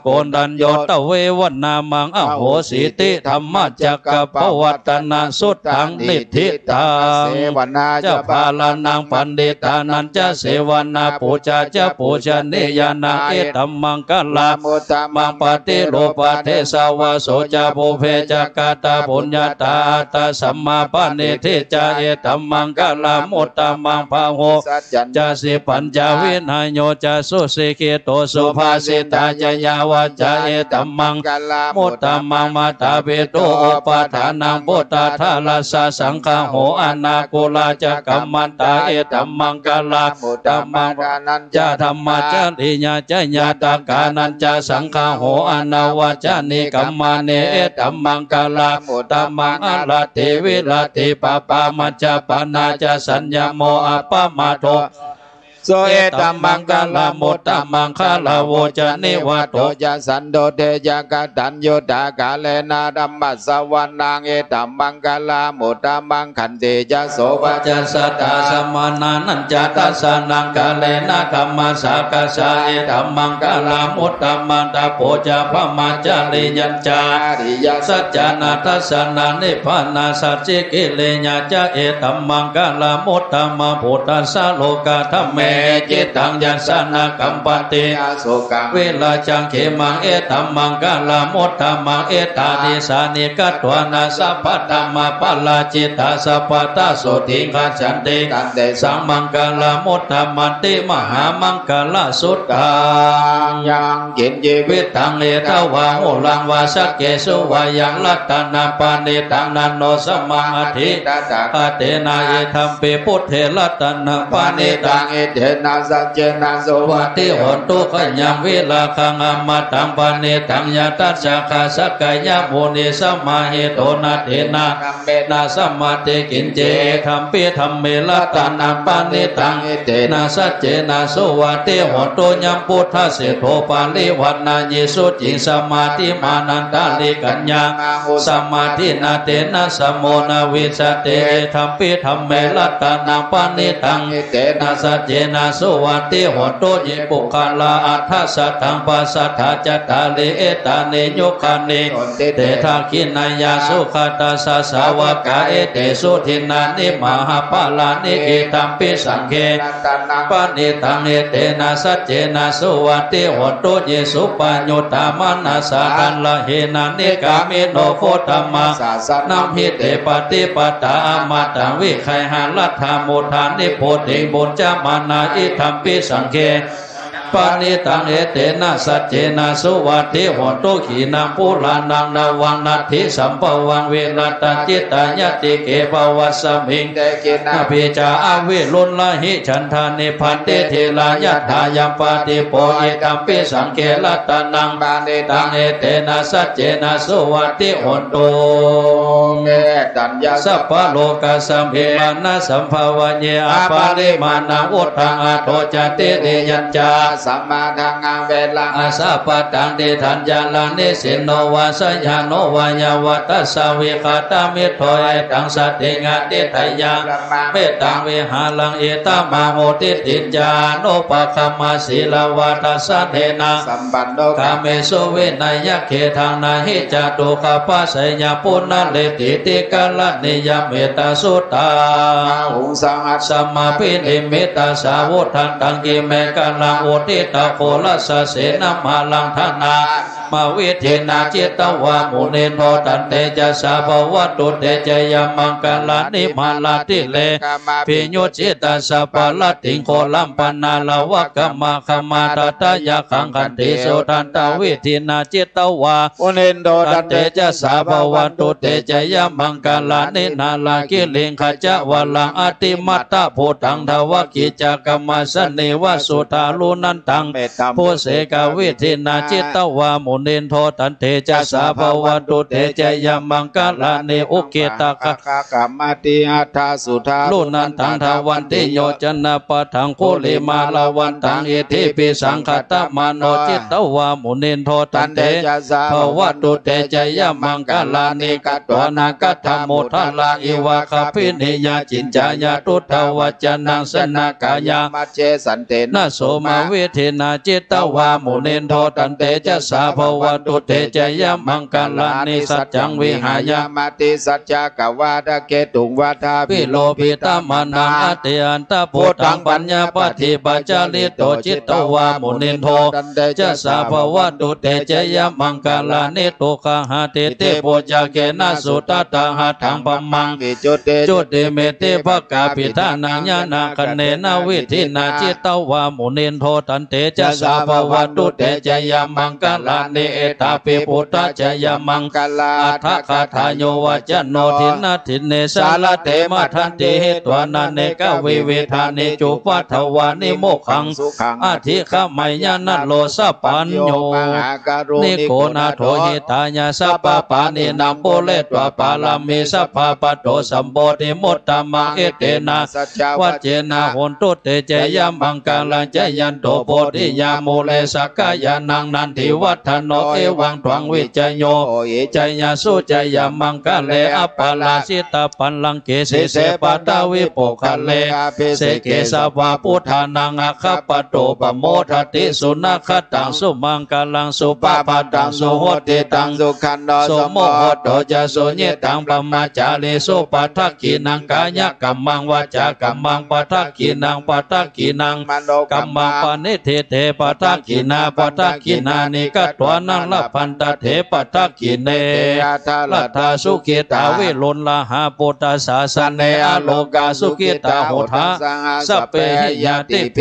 โกนทัญโยตเววนามังอโหสิติธรรมจักกะปวัตตนาสุตตังนิทิตังจะพาลานังปันเดตานันจะเสวนาปูชาจะปูชนียานาเอตัมมังกลามุตตมังปฏิโลปะเทสาวาโสจะโพเพจักตาปุญญาตาตาสัมมาปะเนเทจะเอตัมมังกลามุตตมังภาโหจะสิปัญจวินัยโยจะสุสิกิโตสุภาสิตาจยาวาจะเอตัมมังมุตตมังมาตาเบโตปะฐานังพุทธาทาลาสาสังฆโหอนาโกลาจะกัมมันตาเอตัมมังกลามุตตมังกานันจะธรรมะจะลิญาจะญาตากานันจะสังฆโหอนาวาจานิกัมมาเนเอตัมมังกลามุตตมังอลาเทวิลาเทปปามัจจปนาจะสัญญโมอัปปมาโทโสเอตัมมังกลามุตตมังคาลาโวจะนิวัตโตจะสันโดเทจะกตัญโยตากาเลนะธัมมัสสวรรณเอตัมมังกลามุตตมังขันติจะโสภะจะสัตตาสมานานัญจตัสสนังกาเลนะธัมมัสสะกัสสะเอตัมมังกลามุตตมังตาโพจะพมาจาริยัญจาริยสัจจานาทัสสนานิพพานาสัจจิกิเลญาจะเอตัมมังกลามุตตมังพุทธัสสะโลกาธัมเมจิตตังยัสสนากัมปติอาโสกังเวลาจังเขมังเอตัมมังกลามุตตมังเอตานิสานิกัตวานาสัพพะธัมมาปลาจิตตาสัพพะตาโสติขันจันติกันเดสังมังกลามุตตมันติมหามังกลาสุตตังยังกินชีวิตตังเอตวาโอลังวาสักเกสุวายังลัตตนาปานิตังนันโนสมังอธิตาเตนะเอธัมปิพุทเทลัตตนาปานิตังเอเทนะสัจเจนะโสวัติโหตุขยังวิลาคังอมตังปานิตังยะตัสสะคาสกายะโมนิสัมมาหิโตนะเทนะกัมเมนะสัมมาเตกินเจคัมปิธัมเมลัตตนาปานิตังเอเทนะสัจเจนะโสวัติโหตุยัมพุทธเสโทปาลิวันนายิสุจิสมาธิมานันตาลิกัญญาสมาธินาเตนะสมโมนาวิสเตธัมปิธัมเมลัตตนาปานิตังเอเทนะสัจเจนะโสวัติโหตุยิปุคลาอัฏฐสัตถังปัสสัทธาจัตตาลิเอตานิโยคานิเตทาคินายาสุขตัสสะสาวกาเอเตสุทินานิมหาปาลานิเอตัมปิสังเขปานิตังเอเตนะสัจเจนะโสวัติโหตุยิสุปัญโยตามานาสาดันละเหนานิกามิโนโคตมังนัมหิเตปฏิปตาอมตังวิไคหาลัทธาโมทานิโพธิบุญจามานาอิธัมปิสังเขปานิตังเอเตนะสัจเจนะสุวัติโหตุขีนังปุรานังนาวังนัตถิสัมปวังเวรัตจิตตายติเกภวัสสมิงเตกินาภิจาอวิรุณละหิฉันทานิพันเตเทลายัตถายัมปติโปเอตัมปิสังเกลัตตนังปานิตังเอเตนะสัจเจนะสุวัติโหตุเมตัญญาสัพพโลกัสสัมภิมานะสัมภวะเยอปาริมานังอุทธังอโทจติเรยัญจา สัมมาทังเวลัง อาสาปตังเดทัญญาลานิสินโนวาสยาโนวายาวัตสาวิคาตามิโทเอตังสัตติงาติทายาเมตังเวหาลังเอตมาโมติติญาโนปะคัมมาศีลวัตสันเทนะสัมปันโน กาเมสุเวนายะเขทังนาหิจตุขปัสสยาปุณณเลติติกาลนิยเมตาสุตตา หุงสังอัส สัมมาปินิมิตาสาวุธันตังกิเมกัลังโอติตาโคลัสสะเสนามาลังธนามาวิเทนาจิตตวามุเนโนตันเตจะสาภวตุเตจยมังกลานิมาลาติเลปิญุจิตาสัพพลติงโคลัมปนาลาวะกมาคมาตตายะขังคันติสุทันตวิทินาจิตตวา มุเนนโด ตันเตจะสาภวตุเตจยมังกลานินาลากิลิงขจวลังอติมัตตะโพธังทวกิจกรรมสเนวสุทาลุนันตังโพเสกวิทินาจิตตวามุนินโทตันเตจะสาภวตุเตจยมังกลานิอุเกตะ กรรมติอัฏฐสุทา ลุนันตังทวันติโยจนะปะทังโคลิมาลาวันตังอิทิปิสังขตมโนจิตตวามุนินโทตันเตภวตุเตจยมังกลานิกัตวนากัตถโมทัลาอิวะคพินิยาจินจายาตุตวัจนังสนากายา มัจเจสันเต นาโสมาเวทินาจิตตวามุนินโทตันเตจะสาภวตุเตจยมังกลานิสัจจังวิหายา มาติสัจจกวาดเกตุงวาทา ปิโลปิตามานังอติอันตโพธังปัญญาปฏิปัจจาริโตจิตตวามุนินโทจะสาภวตุเตจยมังกลานิตุขหาเตเตโพจเกนะสุตตาหะทังปมัง จุดเต จุติเมเตภกาปิธานังญาณคะเนนะวิธินาจิตตวามุนินโทตันเตจะสาภวตุเตจยมังกลานิเอตาปิพุทธจยมัง กลา อัฏฐคาทายโยวัจโนทินนาทินเนสาลเตมาทันติเหตวานันเนกวิเวทานิจุปัทวานิโมกขัง สุขัง อธิขมายานัโลสปัญโยนิโกนาโทหิตายาสัพปปานินัมโปเลตวปาลามิสัพพปโตสัมโพธิมุตตมังเอเตนะวัจเจนะโหนตุเตเจยมังกาลังเจยันโตโพธิยามูเลสกายานังนันทิวัฒโนเอวังทวังวิจโยจยาสุจยมังกาเลอปาลาสิตาปันลังเกสิเสปตาวิโปคะเลเสเกสาวาพุทธานังอคัปปโตปโมทติสุนัขตังสุมังกาลังสุปปาตังสุโหติตัง สุขันโด โสโมโหโตจะโสเยตังปมาจาริสุปัฏฐกินังกายกัมมังวาจากัมมังปัฏฐกินังปัฏฐกินัง มโน กัมมังปณิเทเทปัฏฐกินาปัฏฐกินานิกัตวานังละพันตเถปัฏฐกิเนลัทธาสุขิตาวิลุลลาหาปุตตสาสเนอโลกาสุขิตาโหทาสัพเพหิยาติเพ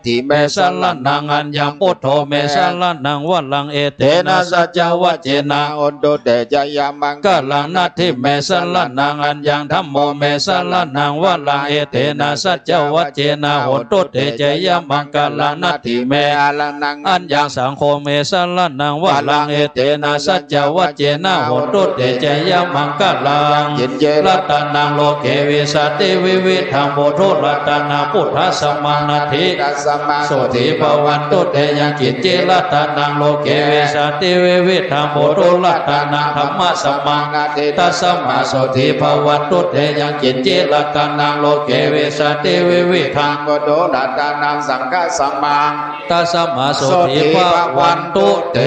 ติเมสัลลนังอัญญังพุทโธเมสัลลนังวัลลังเอเตนะสัจจวัจเจนะ อุนตุเตจยมัง กาลังนาทิเมสัลลนังอัญญังธัมโมเมสัลลนังวัลลังเอเตนะสัจจวัจเจนะโหตุเตเจยมังกาลังนาทิเม อาลนัง อัญญังสังโฆเมสัลลนังวัลลังเอเตนะสัจจวัจเจนะโหตุเตเจยมังกาลัง เย็นเจ รัตนังโลเกวิสัตติวิวิธังโพธุรัตนาพุทธสมานาธิ ตัสสมา โสติภวันตุเตยังกิจเจรัตนังโลเกวิสัตติวิวิธังโพธุรัตนังธรรมสมัง นาเท ตัสสมาโสติภวันตุเตยังกิจเจรัตนังโลเกวิสัตติวิวิธัง โกโดรัตนังสังฆสมัง ตัสสมาโสติภวันตุเต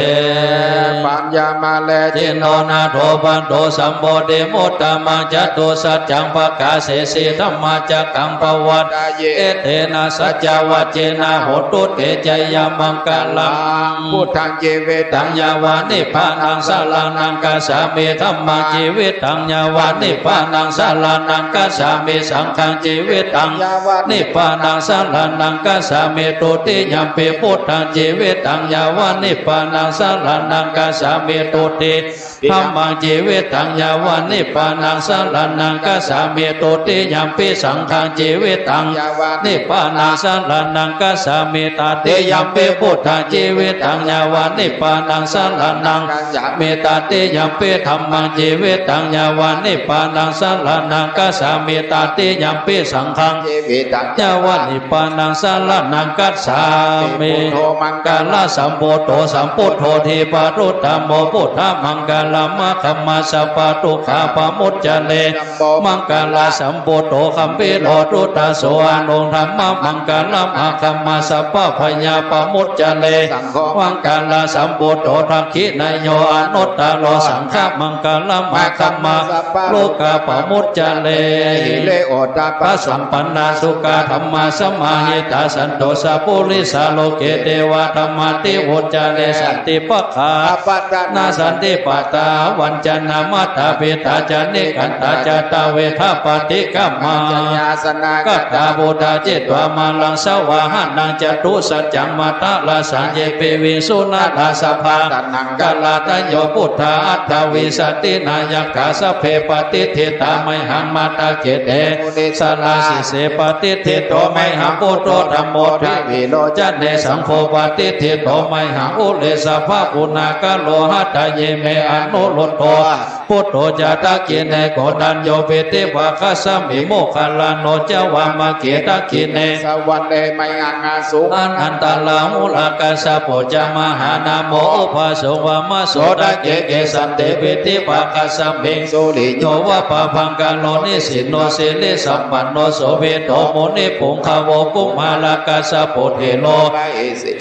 ปัญญามาเล เจโนนาโทปันโตสัมโพธิมุตตมังจัตโตสัจจังปะกาเสสีธัมมาจักขังปวัต เอเตนะสัจจวัจเจนะโหตุเตจยมังกาลัง พุทธังเจเว ตังยาวานิพานังสาลานังกาสามิธัมมังชีวิตังยาวานิพานังสาลานังกาสามิสังฆังชีวิตังนิพานังสาลานังกาสามิตุติยัมปิพุทธังชีวิตังยาวานิพานังสาลานังกาสามิตุติธัมมังชีวิตังยาวานิพานังสาลานังกาสามิตุติยัมปิสังฆังชีวิตังนิพานังสาลานังกาสามิตาเตยัมปิพุทธังชีวิตังยาวานิพานังสาลานังเมตาเตยัมปิธัมมังชีวิตังยาวานิพานังสาลานังกาสามิตาเตยัมปิสังฆัง เจเวตัง ยาวานิพานังสาลานังกัสสา เมมังกาลสัมโพโตสัมพุทโธทีปารุตธรรมโมพุทธมังกาลมะคัมมาสัพพตุขาปมุจจเลมังกาลสัมโพโตคัมปิโลตุตาโสอานุธรรมมังกาลมะคัมมาสัพพพญาปมุจจเลมังกาลสัมโพโตทักขินายโยอนุตตโลสังฆมังกาลมะคัมมาโลกาปมุจจเลเลโอตาปัสสัมปันนาสุกาธรรมสมาหิตาสันโตสัพพุริสาโลเกเทวะธรรมติวุจเลสันติปะคานาสันติปัตตาวันจันนามัตตาปิตาจานิกันตาจตาเวทปฏิกัมมากัตตาบุตาเจตวามาลังสวาหันังจตุสัจจังมาตาลาสัญเยเปวิสุนาลาสภากาลาตโยพุทธาอัตถวิสตินายกาสเพปฏิเทตาไมหังมาตาเกเตสาลาสิเสปฏิเทโตไมหังพุทโธธัมโมทิวิโลจันเนสังโฆปฏิเทโตไมหังอุเลสภาปุณากาโลหัตเยเมอนุโลโตพุทโธจาตะกิเนโกดันโยเปติวะคัสสมิโมคลาโนเจวามาเกตะกิเนสวันเดไมอังอาสุอันตาลามุลากาสะโพจามหานาโมอุปาโสวามะโสดะเกเกสันเตเปติวะคัสสมิโสลิโยวะปะพังกาโลนิสิโนเสลิสัมปันโนโสเวโตโมนิปุงคาโวกุมาลากาสะโพเทโล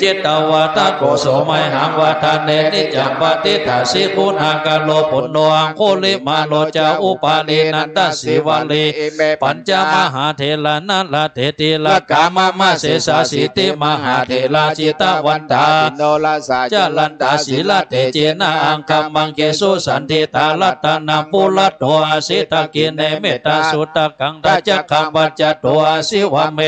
จิตตวาตาโกโสไมหังวาทานเนนิจัมปติทาสิกุณากาโลปุณโนอังโคลิมาโลจาอุปาลีนันตสิวลีปัญจมหาเถลานัลเทติลกามะมะเสสาสิติมหาเถลาจิตวันตาโนลาสาจลันตาศีลเตเจนะอังคัมมังเกสุสันติตาลัตตนาปุระโตอาสิตากิเนเมตตาสุตกังราชคัมปัจจโตอาสิวะเม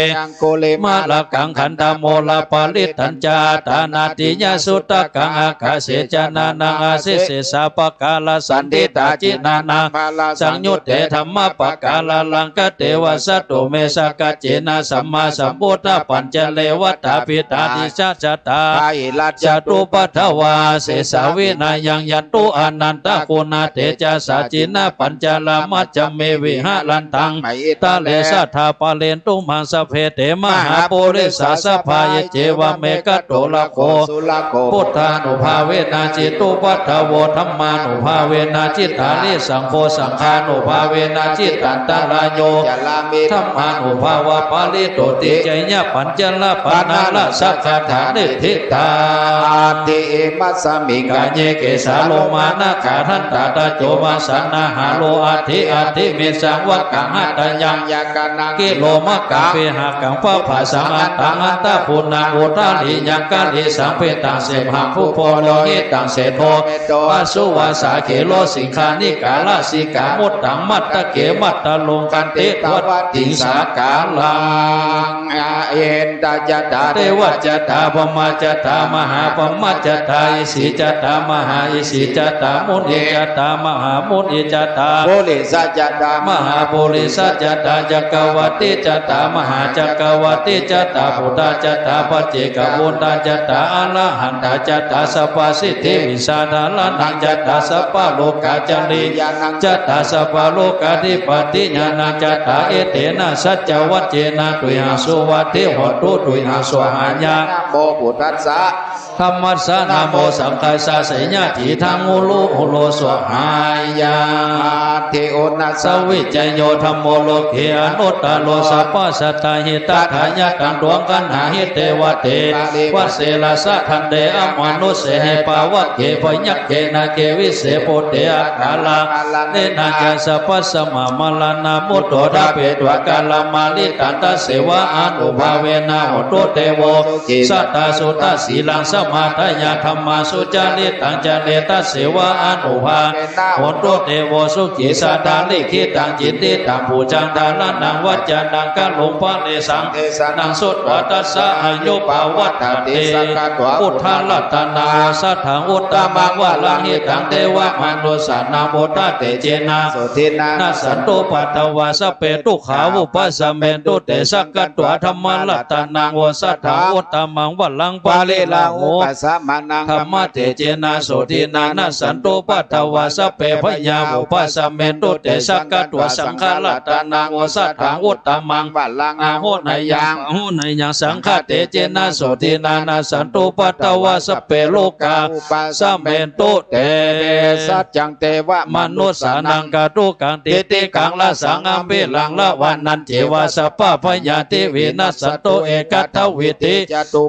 มาลกังขันธโมลาปาลิตัญจาตานาติยสุตกังอากาเสจนานังอาสิเสสาปกาลสันติตาจินานาสังยุตเตธรรมปกาลลังกเทวสัตตุเมสกเจนะสัมมาสัมพุทธปัญจเลวัตถาปิตาติชาจตาจตุปัฏฐวาเสสาวินายังยันตุอนันตคุณาเตจาสาจินะปัญจลามัจจเมวิหะลันตังตาเลสัทธาปาเลนตุมังสเพเตมหาปุริสาสภายเจวเมกะโตละโคพุทธานุภาเวนะจิตุปัฏฐโวธัมมานุภาเวนะจิตานิสังโฆสังฆานุภาเวนะจิตันตรายโยธัมมานุภาวะปาลิโตติจยะปัญจละปานาละสักขาฐานิทิตาติเอมัสสมิกาเยเกสาโลมานะขาทันตาตาโจมาสันนาหาโลอาทิเมสังวะกังหัตยังยากานังกิโลมะกังเปหากังฟ้าภาสังอัตตังอัตตาปุณาโอทาลิยังกาลิสังเปตังเสมหะผู้โพโลหิตังเสโทอาสุวาสาเกโลสิงคานิกาลสิกามุตตังมัตตะเกมัตตะลงกันเตตวัตติสากาลังเอ็นตาจตาเทวจตาปมาจตามหาปมาจตาอิสิจตามหาอิสิจตามุนิจตามหามุนิจตาโพลิสัจตามหาโพลิสัจตาจักวัติจตามหาจักวัติจตาพุทธจตาปัจเจกวุตาจตาอรหันตจตาสัพพสิทธิวิสาดาลนังจตาสัพพโลกาจริยานังจตาสัพพโลกาธิปติญาณจตาเอเตนะสัจจวัจเจนะตุยหาสุวัติโหตุตุยหาสวหายาโมพุทธัสสะธรรมัสสะนะโมสังฆัสสะเสยญาติทังอุลุอุโลสวหายาเทโอนัสสวิจโยธัมโมโลเกอนุตตโลสัพพสัตตหิตถายะตังดวงกันหาหิเตวะเตวัสเสลาสะทันเดอมนุเสเหปาวะเกพยักเกนะเกวิเสโปเตอะกาลาเนนะจัสสะปัสสะมะมะลานามุตโตดาเปตวะกาลามาลิตันตเสวะอนุภาเวนะโหตุเตโวสัตตาสุตสีลังสมาทายาธรรมาสุจาริตังจาเลตัสเสวะอนุภาโหตุเตโวสุขิสัตตาลิขิตังจิตติตังปูจังดาลนังวัจจานังกะลงพะเลสังนังสุตวัตสะอายุปาวัตตเตพุทธาลัตตนาสัทธังอุตตมังวะลังหิตังเทวะมนุสส นาโมตเตเจนะ สุทินา นาสันโตปัตตวาสเปตุขาวุปัสสะเมตุเตสักกัตวะธรรมลัตตานังวสัทธาวุตตมังวัลลังปา ปา เล เล ลา ลา โห โหปัสสะมานัง ธรรมเตเจนะโสตินานาสันโตปัตตวาสเปพยาวุปัสสะเมตุเตสักกัตวะสังฆลัตตานังวสัทธาวุตตมัง วัลลัง อาโหนายยังอาโหนายยังสังฆเตเจนะโสตินานาสันโตปัตตวาสเปโลกาสะเมตุเต เตสัจจังเตวะ มนุสสานังกาตุกังติติกังละสังอัมปิลังละวันนันเจวาสปะพยาติวินัสสโตเอกัตถวิติ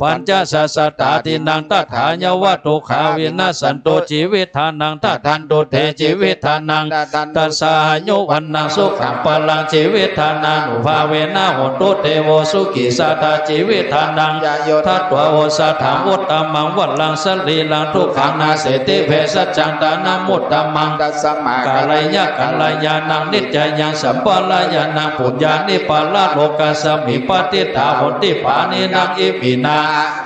ปัญจสัสสตาตินังตถาญวัตถุขาวินัสสันโตชีวิตทานังตทันโตเตชีวิตทานังตัสสาโยวันนังสุขังปลังชีวิตทานังอุภาเวนะโหตุเตโวสุกิสัตตาชีวิตทานังทัตตวโวสัทธาวุตตมังวัลลังสลีลังทุกขังนาเสติเพสัจจังตานามุตตมัง ตัสสะมาก าลยะกัลยานังนิจจยังสัมปลายานังปุญญานิปาลาโลกัสสมิปติตาหนติปานินังอิปินา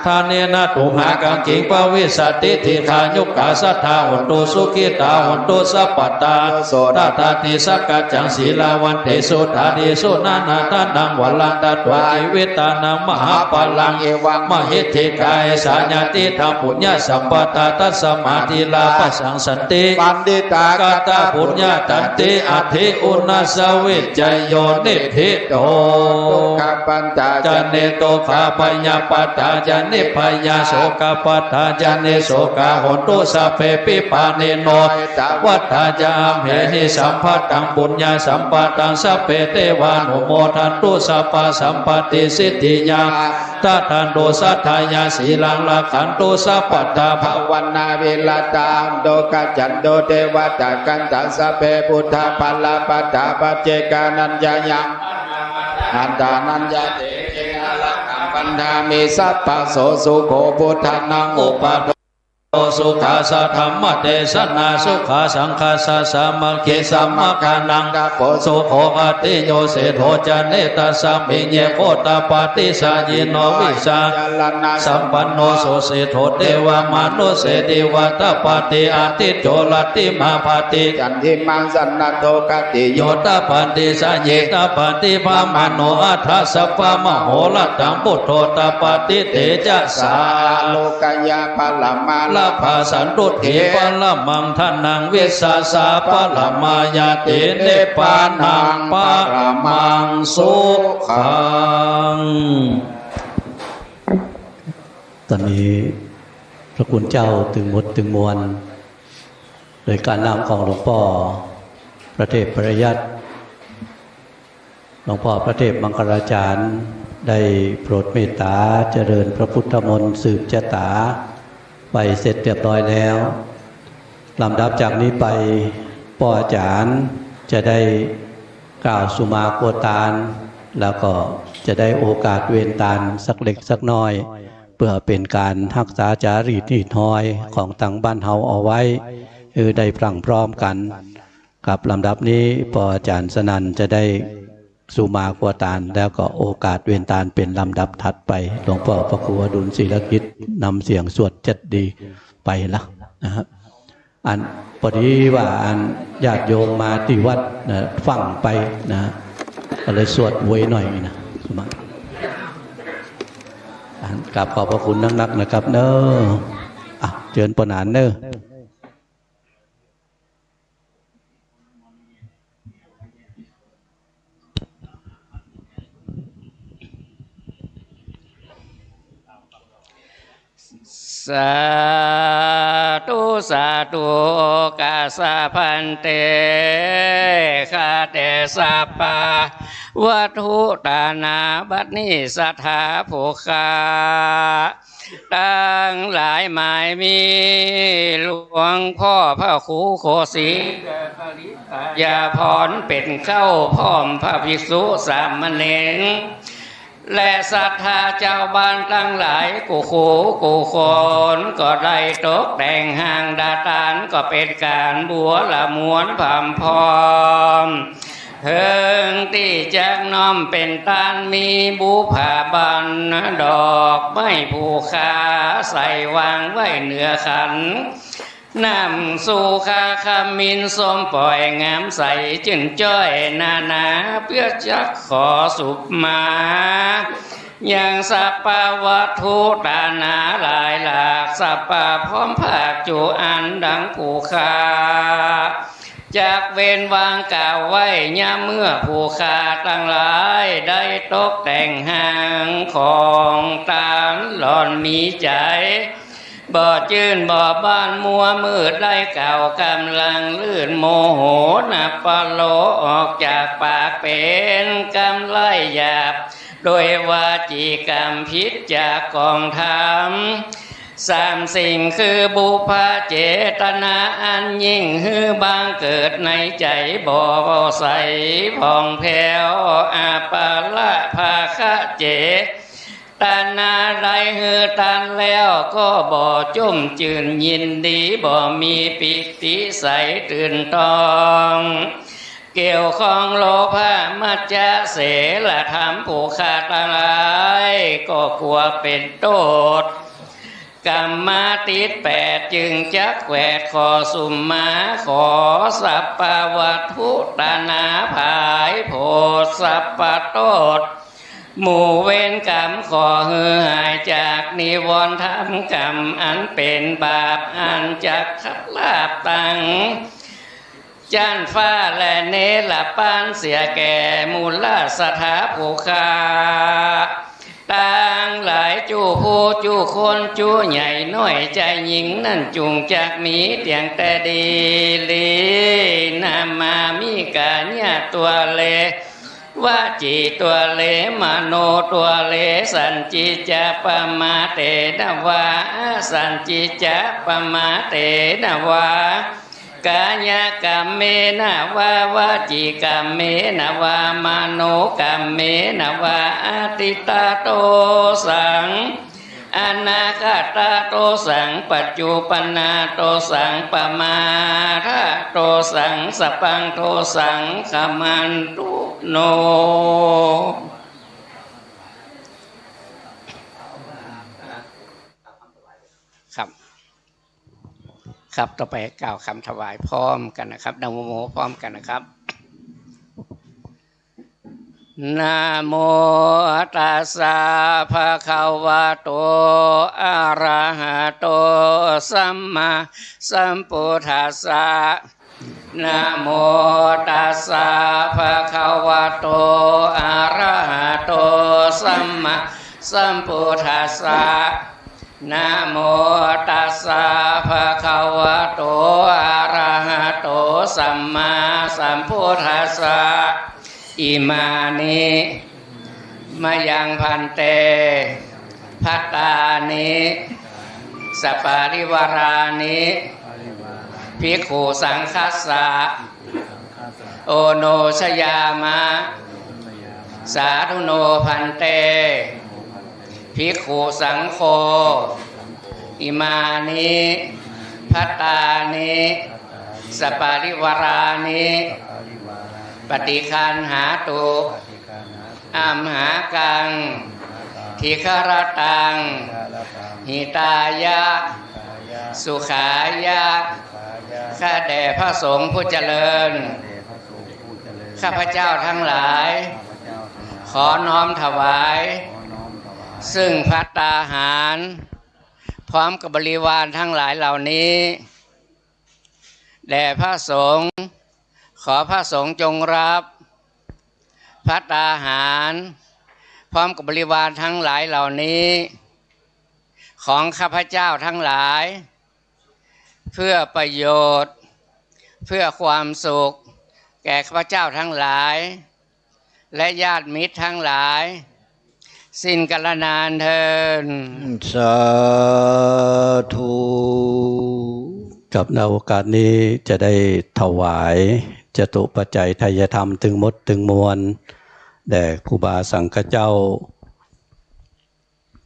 ทานเนนะตุหากังกิงปวิสัตติทิขายุกาสัทธาหนตุสุขิตาหนตุสัพปตาตถาติสักกัจจังศีลาวันเตสุธาดิสุนานาทานังวัลลังตัตวาอิวิตานังมหาปลังเอวังมหิทธิกายสัญญาติธรรมปุญญาสัมปตาตัสสมาธิลาปัสสังสันติ ปันดิตาก าตาปุญญาตันติอธิอุณสวิจโยนิพิโต ทุกขปัญจ จันเนโตขาปญญาปัตตาจันนิพยาโสกปัตตาจันเนโสกาหนตุสัพเพปิปานิโนวัฏฏาจามเหหิสัมภัตตังปุญญาสัมปตังสัพเพเทวานุโมทันตุสัพพะสัมปติสิทธิยาตทันโดสัทธายาสีลังละขันตุสัพพตาภ ภาวนาเวลาตามโดกัจจันโดเทวตากันตัสสะเพพุทธปัลลาปัตตาปัจเจกานัญญายังอันตานัญญาเตเจนะลักขังปันธามิสัพพะโสสุโขพุทธานังอุปาโตสุขาสะธรรมเทศนาสุขาสังฆาสะสามัคคีสัมมกานังกะโพสุโขอติโยเสโทจันเนตัสสะมิเยโคตปาติสายิโนวิชาสัมปันโนโสเสโทเทวามนุเสติวัตปาติอาทิโจลติมาภาติจันทิมังสันนโตกติโยตปาติสายิตปาติพามโนอัฏฐสัพพมโหรตังพุทโธตปาติเตจะสาโลกยาปลมาลาภาสันตุเถปะละมังทานังวิสาสาปะละมายาเตเนปานังปะระมังสุขังตอนนี้พระคุณเจ้าตึงหมดตึงมวลโดยการนำของหลวงพ่อพระเทพประยัติหลวงพ่อพระเทพมังคลาจารย์ได้โปรดเมตตาเจริญพระพุทธมนต์สืบชะตาไปเสร็จเรียบร้อยแล้วลำดับจากนี้ไปพ่ออาจารย์จะได้กล่าวสุมาโกตานแล้วก็จะได้โอกาสเวนตานสักเล็กสักน้อยเพื่อเป็นการรักษาจารีตนิดหน่อยของต่างบ้านเฮาเอาไว้ได้พรั่งพร้อมกันกับลำดับนี้พ่ออาจารย์สนั่นจะได้สุมาโกตานแล้วก็โอกาสเวนตานเป็นลำดับถัดไปหลวงพ่อพระครูอดุลศิลกิจนำเสียงสวดจัดดีไปละนะครับอันพอดีว่าอันญาติโยมมาที่วัดนะฟังไปนะก็เลยสวดไว้หน่อยนะสุมากราบขอบพระคุณนักๆนะครับเนอะเชิญปนานเนอะสาธุสาธุกาสาพันเตคาเตสัพพะวัตถุตานาบัดนี้สัทธาภูคาตั้งหลายหมายมีหลวงพ่อพระครูโคสียาพรเป็นเข้าพร้อมพระภิกษุสามเณรและศรัทธาเจ้าบ้านทั้งหลายกูคนก็ได้ตกแต่งห่างดาตานก็เป็นการบัวละมวนผามพร้อมเฮิงที่จักน้อมเป็นตานมีบูผาบันดอกไม้ผูคาใส่วางไว้เหนือขัน นำสู่คาคามินสมปล่อยงามใสจึงจ้อยนาเพื่อจักขอสุขมาอย่างสัพพวัตถุตานาหลายหลากสัพพะพร้อมภาคจูอันดังผู้คาจากเว้นวางกล่าวไว้ย่าเมื่อผู้ขาตั้งหลายได้ตกแต่งหางของตามหล่อนมีใจบ่จื้นบ่บ้านมัวมืดได้เก่ากำลังลื่นโมโหนับปะโลออกจากปากเป็นกำไลหยาบโดยวาจีกรรมพิษจากกองธรรมสามสิ่งคือบุพเจตนาอันยิ่งฮือบางเกิดในใจบ่ใสผ่องแผ้วอาปาละภาคะเจตนาใดฮือตันแล้วก็บ่จุ่มจื่นยินดีบ่มีปิติใสตื่นตองเกี่ยวข้องโลภะมัจจะเสละธรรมผู้ขาดทั้งหลายก็กลัวเป็นโทษกรรมาติด8จึงจักแขวดขอสุมมาขอสัพพวัตถุตานาภายโพธสัพพโตษหมู่เว้นกรรมขอหือหายจากนิวรณ์ทำกรรมอันเป็นบาปอันจักขับลาบตังจันฟ้าและเนรปานเสียแก่มูลสถาผู้คาต่างหลายจู้ผู้จู้คนจู้ใหญ่น้อยใจหญิงนั่นจุงจากมีเตียงแต่ดีลีนามามีกาญญาตัวเลว่าจีตัวเลมโนตัวเลสันจิจะปมาเตนะวาสันจิจะปมาเตนะวากายกรรมเมนะวาวาจิกรรมเมนะวามโนกรรมเมนะวาอติตาโตสังอนาคตาโตสังปัจจุปนาโตสังปมาทะโตสังสปังโตสังขมันตุโนครับครับต่อไปกล่าวคำถวายพร้อมกันนะครับนะโมพร้อมกันนะครับนะโมตัสสะภะคะวะโตอะระหะโตสัมมาสัมพุทธัสสะนะโมตัสสะภะคะวะโตอะระหะโตสัมมาสัมพุทธัสสะนะโมตัสสะภะคะวะโตอะระหะโตสัมมาสัมพุทธัสสะอิมานิมายังพันเตภัตตานิสัปปาริวารานิภิกขุสังคัสสะโอโนชยามะสาธุโนพันเตภิกขุสังโฆอิมานิภัตตานิสัปปาริวารานิปฏิคันหาตุอัมหากังทิคารตังหิตายะสุขายะข้าแด่พระสงฆ์ผู้เจริญข้าพเจ้าทั้งหลายขอน้อมถวายซึ่งภัตตาหารพร้อมกับบริวารทั้งหลายเหล่านี้แด่พระสงฆ์ขอพระสงฆ์จงรับภัตตาหารพร้อมกับบริวารทั้งหลายเหล่านี้ของข้าพเจ้าทั้งหลายเพื่อประโยชน์เพื่อความสุขแก่ข้าพเจ้าทั้งหลายและญาติมิตรทั้งหลายสิ้นกาลนานเทินสาธุกับในโอกาสนี้จะได้ถวายจตุปัจจัยไทยธรรมถึงหมดถึงมวลแด่ครูบาสังฆเจ้า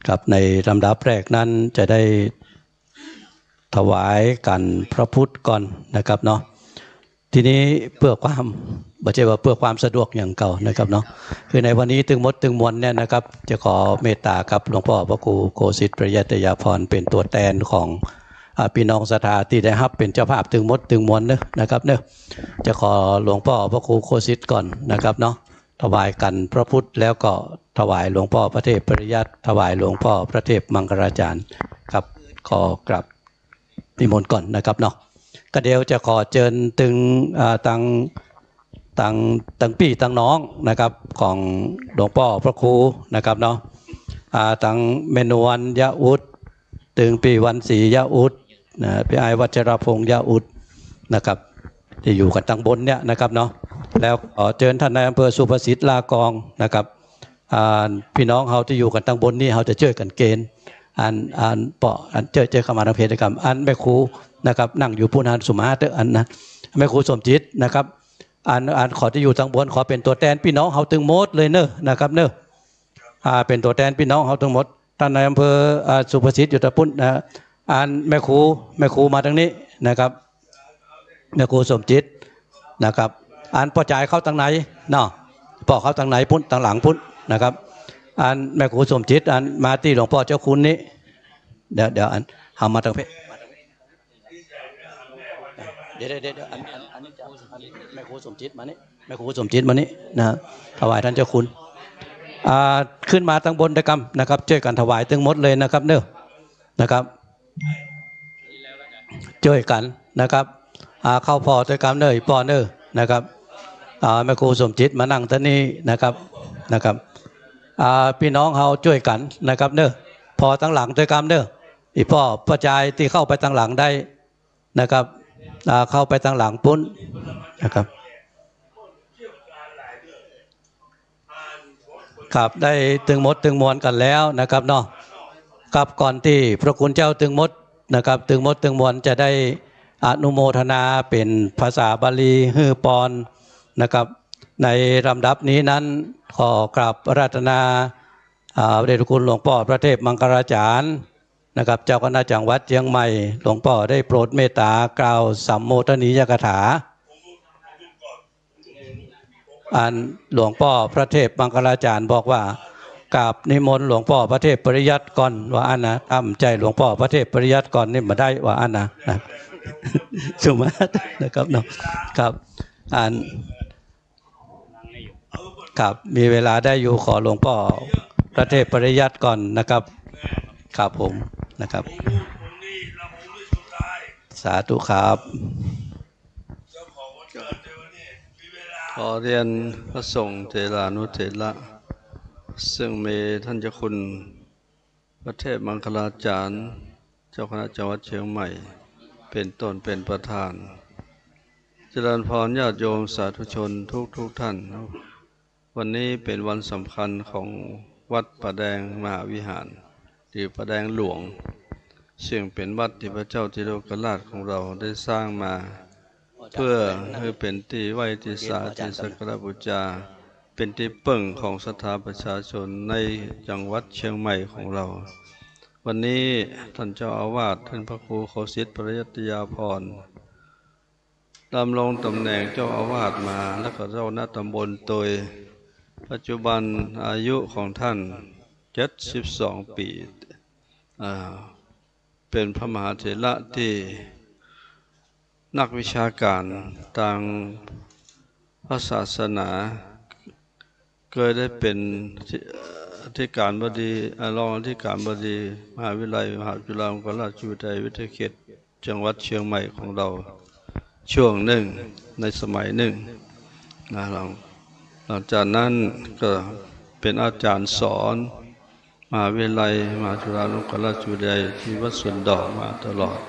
กับในลำดับแรกนั้นจะได้ถวายกันพระพุทธก่อนนะครับเนาะทีนี้เพื่อความไม่ใช่ว่าเพื่อความสะดวกอย่างเก่านะครับเนาะคือในวันนี้ถึงหมดถึงมวลเนี่ยนะครับจะขอเมตตากับหลวงพ่อพระครูโกสิตประยัตยาพรเป็นตัวแทนของ พี่น้องศรัทธาที่ได้รับเป็นเจ้าภาพถึงหมดถึงมวลเนอะนะครับเนอะจะขอหลวงพ่อพระครูโคสิตก่อนนะครับเนาะถวายกันพระพุทธแล้วก็ถวายหลวงพ่อพระเทพปริยัติถวายหลวงพ่อพระเทพมังคลาจารย์ครับขอกราบนิมนต์ก่อนนะครับเนาะก็เดี๋ยวจะขอเชิญถึงตังพี่ตังน้องนะครับของหลวงพ่อพระครูนะครับเนาะตังเมนวันยะอุดถึงปีวันศรียะอุดนะพี่ไอวัชรพงษ์ยะอุดนะครับที่อยู่กันตังบนเนี่ยนะครับเนาะแล้วขอเชิญท่านนายอำเภอสุภสิทธิ์ลากองนะครับพี่น้องเขาที่อยู่กันตังบนนี่เขาจะช่วยกันเกณฑ์เปาะเจอเข้ามาทางเพจกรรมแม่ครูนะครับนั่งอยู่ผู้นานสุมาเตอนะแม่ครูสมจิตนะครับขอที่อยู่ตังบนขอเป็นตัวแทนพี่น้องเขาตึงหมดเลยเนอะนะครับเนอะเป็นตัวแทนพี่น้องเขาทั้งหมดท่านนายอำเภอสุภสิทธิ์อยู่ตะพุ่นนะแม่ครูมาทางนี้นะครับแม่ครูสมจิตนะครับพ่อจ่ายเข้าทางไหนเนาะพ่อเข้าทางไหนพุ่นทางหลังพุ่นนะครับแม่ครูสมจิตมาที่หลวงพ่อเจ้าคุณนี้เดี๋ยวทำมาทางเพจเดี๋ยวอันนี้แม่ครูสมจิตมานี่แม่ครูสมจิตมานี่นะถวายท่านเจ้าคุณขึ้นมาตั้งบนตะกรรมนะครับช่วยกันถวายทั้งหมดเลยนะครับเนอะนะครับช่วยกันนะครับเข้าพอตะกรรมเนอะปอเนอะนะครับแม่ครูสมจิตมานั่งท่านนี้นะครับพี่น้องเขาช่วยกันนะครับเนอะพอตั้งหลังตะกรรมเนอะอีพ่อประจายที่เข้าไปตั้งหลังได้นะครับเข้าไปตั้งหลังปุ้นนะครับครับได้ตึงมดตึงมวลกันแล้วนะครับเนาะกับก่อนที่พระคุณเจ้าตึงมดนะครับตึงมดตึงมวลจะได้อนุโมทนาเป็นภาษาบาลีฮือปอนนะครับในลำดับนี้นั้นขอกราบอาราธนาพระเดชคุณหลวงพ่อพระเทพมังคลาจารย์นะครับเจ้าคณะจังหวัดเชียงใหม่หลวงพ่อได้โปรดเมตตากล่าวสัมโมทนียกถาหลวงพ่อพระเทพมังคลาจารย์บอกว่ากราบนิมนต์หลวงพ่อพระเทพปริยัติก่อนว่านะทำใจหลวงพ่อพระเทพปริยัติก่อนนี่มาได้ว่านะสุมานะครับเนาะครับครับมีเวลาได้อยู่ขอหลวงพ่อพระเทพปริยัติก่อนนะครับครับผมนะครับสาธุครับขอเรียนพระสงฆ์เถรานุเถระซึ่งมีท่านเจ้าคุณพระเทพมังคลาจารย์เจ้าคณะจังหวัดเชียงใหม่เป็นต้นเป็นประธานเจริญพรญาติโยมสาธุชนทุกท่านวันนี้เป็นวันสำคัญของวัดประแดงมหาวิหารหรือประแดงหลวงซึ่งเป็นวัดที่พระเจ้าติโลกราชของเราได้สร้างมาเพื่อให้เป็นที่ไหว้ที่สาที่สักการะบูชาเป็นที่ปึ้งของศรัทธาประชาชนในจังหวัดเชียงใหม่ของเราวันนี้ท่านเจ้าอาวาสท่านพระครูโคสิตปริยัตยาภรณ์ดำรงตำแหน่งเจ้าอาวาสมาและก็เจ้าหน้าตำบลโดยปัจจุบันอายุของท่าน72 ปีเป็นพระมหาเถระที่นักวิชาการทางพระศาสนาเคยได้เป็นอธิการบดีรองอธิการบดีมหาวิทยาลัยมหาจุฬาลงกรณราชวิทยาลัยวิทยาเขตจังหวัดเชียงใหม่ของเราช่วงหนึ่งในสมัยหนึ่งนะหลังจากนั้นก็เป็นอาจารย์สอนมหาวิทยาลัยมหาจุฬาลงกรณราชวิทยาลัยที่วัดสวนดอกมาตลอด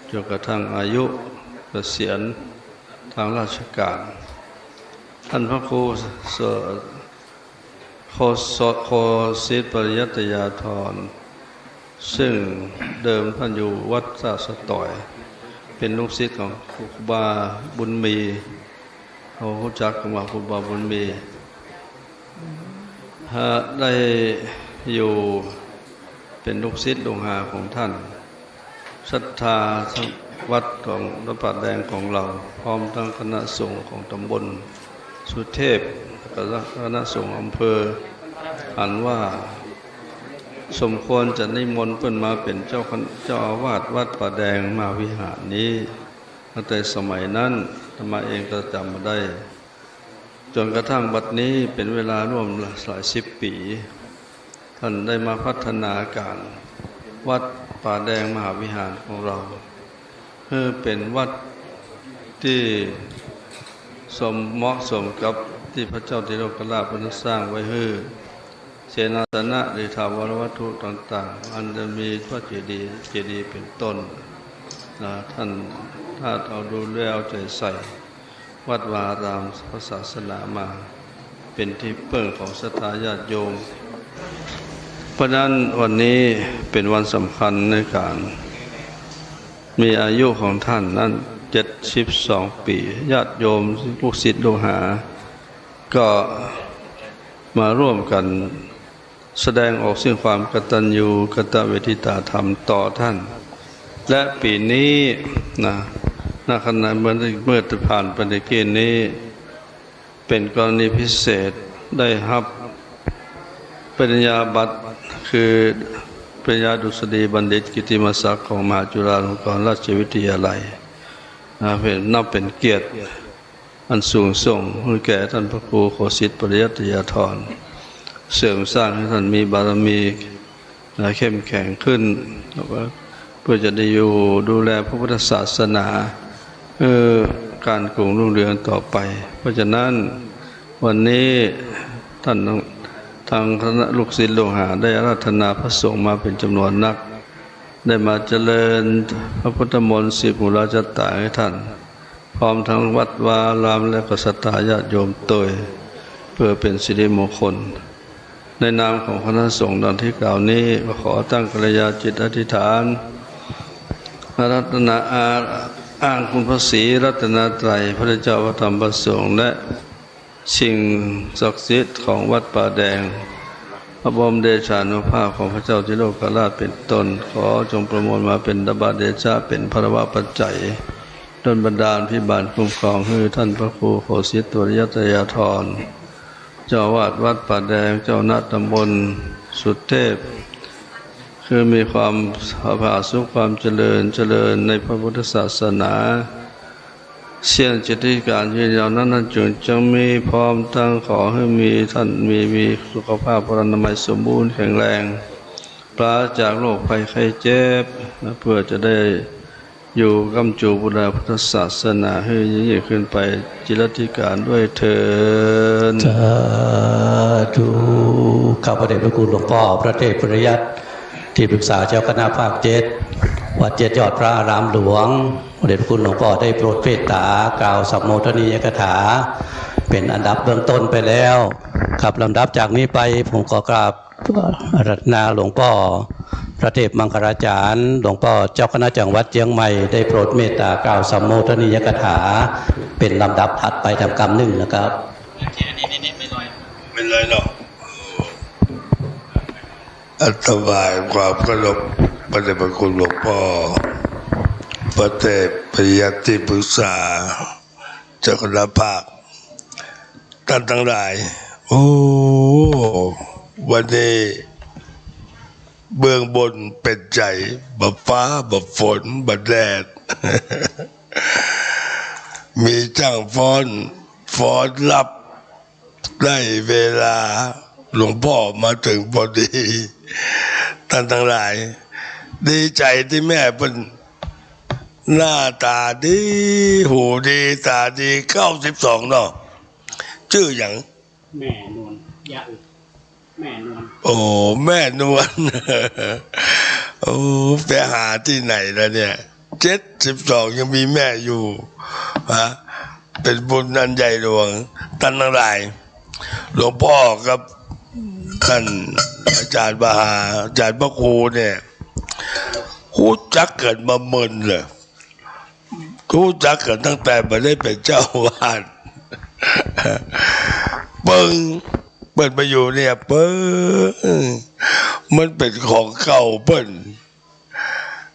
จนกระทั่งอายุเกษียณทางราชการท่านพระครูโคสิตปริยัตยาภรณ์ซึ่งเดิมท่านอยู่วัดสะสะต่อยเป็นลูกศิษย์ของครูบาบุญมีเขารู้จักกับครูบาบุญมีได้อยู่เป็นลูกศิษย์ลูกหาของท่านศรัทธาวัดของวัดป่าแดงของเราพร้อมทั้งคณะสงฆ์ของตำบลสุเทพและคณะสงฆ์อำเภออันว่า สมควรจะนิมนต์เพิ่นมาเป็นเจ้าอาวาสวัดป่าแดงมาวิหารนี้ตั้งแต่สมัยนั้นอาตมาเองก็จำมาได้จนกระทั่งบัดนี้เป็นเวลาร่วมหลายสิบปีท่านได้มาพัฒนาการวัดป่าแดงมหาวิหารของเราเพื่อเป็นวัดที่เหมาะสมกับที่พระเจ้าติโลกราชได้สร้างไว้ให้เสนาสนะหรือถาวรวัตถุต่างๆอันจะมีพระเจดีย์เป็นต้นท่านถ้าเอาดูแลเอาใจใส่วัดวาอารามพระศาสนามาเป็นที่เพิ่งของศรัทธาญาติโยมเพราะนั้นวันนี้เป็นวันสำคัญในการมีอายุของท่านนั้น72 ปีญาติโยมลูกศิษย์ลูกหาก็มาร่วมกันแสดงออกซึ่งความกตัญญูกตเวทิตาธรรมต่อท่านและปีนี้ณขณะเมื่อผ่านไปในเกณฑ์นี้เป็นกรณีพิเศษได้รับปริญญาบัตรคือปริญญาดุษฎีบัณฑิตกิตติมศักดิ์ของมหาจุฬาลงกรณราชวิทยาลัยนับเป็นเกียรติอันสูงส่งให้แก่ท่านพระครูโคสิทธิ์ปริยัติยาธรเสริมสร้างให้ท่านมีบารมีเข้มแข็งขึ้นเพื่อจะได้อยู่ดูแลพระพุทธศาสนาการกรุงรุ่งเรืองต่อไปเพราะฉะนั้นวันนี้ท่านทางคณะลูกศิษย์ลูกหาได้อาราธนาพระสงฆ์มาเป็นจำนวนนักได้มาเจริญพระพุทธมนต์10 หมู่ราชตาให้ท่านพร้อมทั้งวัดวาอารามและก็ศรัทธาญาติโยมเตยเพื่อเป็นสิริมงคลในนามของคณะสงฆ์ดังที่กล่าวนี้ขอตั้งกัลยาณจิตอธิษฐานอารัตนาอ้างคุณพระศรีรัตนตรัยพระเจ้าพระธรรมพระสงฆ์และสิ่งศักดิ์สิทธิ์ของวัดป่าแดงพระบรมเดชานุภาพของพระเจ้าติโลกราชเป็นต้นขอจงประมวลมาเป็นดบาเดชะเป็นภรวะปัจจัยดลบันดาลพิบาลคุ้มครองให้ท่านพระครูโคสิทธิ์ปริยัติยาธรเจ้าวาดวัดป่าแดงเจ้าหน้าตำบลสุเทพคือมีความผาสุขความเจริญในพระพุทธศาสนาเสี่ยงจิตการยืนยาวนั้นจงมีพร้อมตั้งขอให้มีท่านมีสุขภาพพรรณนามัยสมบูรณ์แข็งแรงปราศจากโรคภัยไข้เจ็บเพื่อจะได้อยู่กำจูบูรณาพุทธศาสนาให้ยิ่งขึ้นไปจิรธิการด้วยเถิดสาธุข้าพระเดชพระคุณหลวงพ่อพระเทพปริยัติที่ปรึกษาเจ้าคณะภาค7วัด7 ยอดพระอารามหลวงพระเดชพระคุณหลวงพ่อได้โปรดเมตตากล่าวสัมโมทนียกถาเป็นอันดับเบื้องต้นไปแล้วครับลำดับจากนี้ไปผมขอกราบอาราธนาหลวงพ่อพระเทพมังคลาจารย์หลวงพ่อเจ้าคณะจังหวัดเชียงใหม่ได้โปรดเมตตากล่าวสัมโมทนียกถาเป็นลำดับถัดไปทำกรรมหนึ่งนะครับไม่เลยหรอกอัตวายความเคารพพระเดชพระคุณหลวงพ่อพระเทพปริยัติปรึกษาเจ้าคณะภาคท่านทั้งหลายโอ้วันนี้เบื้องบนเป็นใจบ่ฟ้าบ่ฝนบ่แดด มีจ้างฟ้อนรับได้เวลาหลวงพ่อมาถึงพอดีท่านทั้งหลายดีใจที่แม่เป็นหน้าตาดีหูดีตาดี92เนาะชื่ออย่างแม่นวลยาอึแม่นวล โอ้แม่นวล โอ้ไปหาที่ไหนแล้วเนี่ย72ยังมีแม่อยู่ฮะเป็นบุญอันใหญ่หลวงท่านทั้งหลายหลวงพ่อกับท่านอาจารย์บาหาอาจารย์พระครูเนี่ยรู้จักกันมาเมินเลยรู้จักกันตั้งแต่มาได้เป็นเจ้าวาด เปิดมาอยู่เนี่ยมันเป็นของเก่าเปิ้น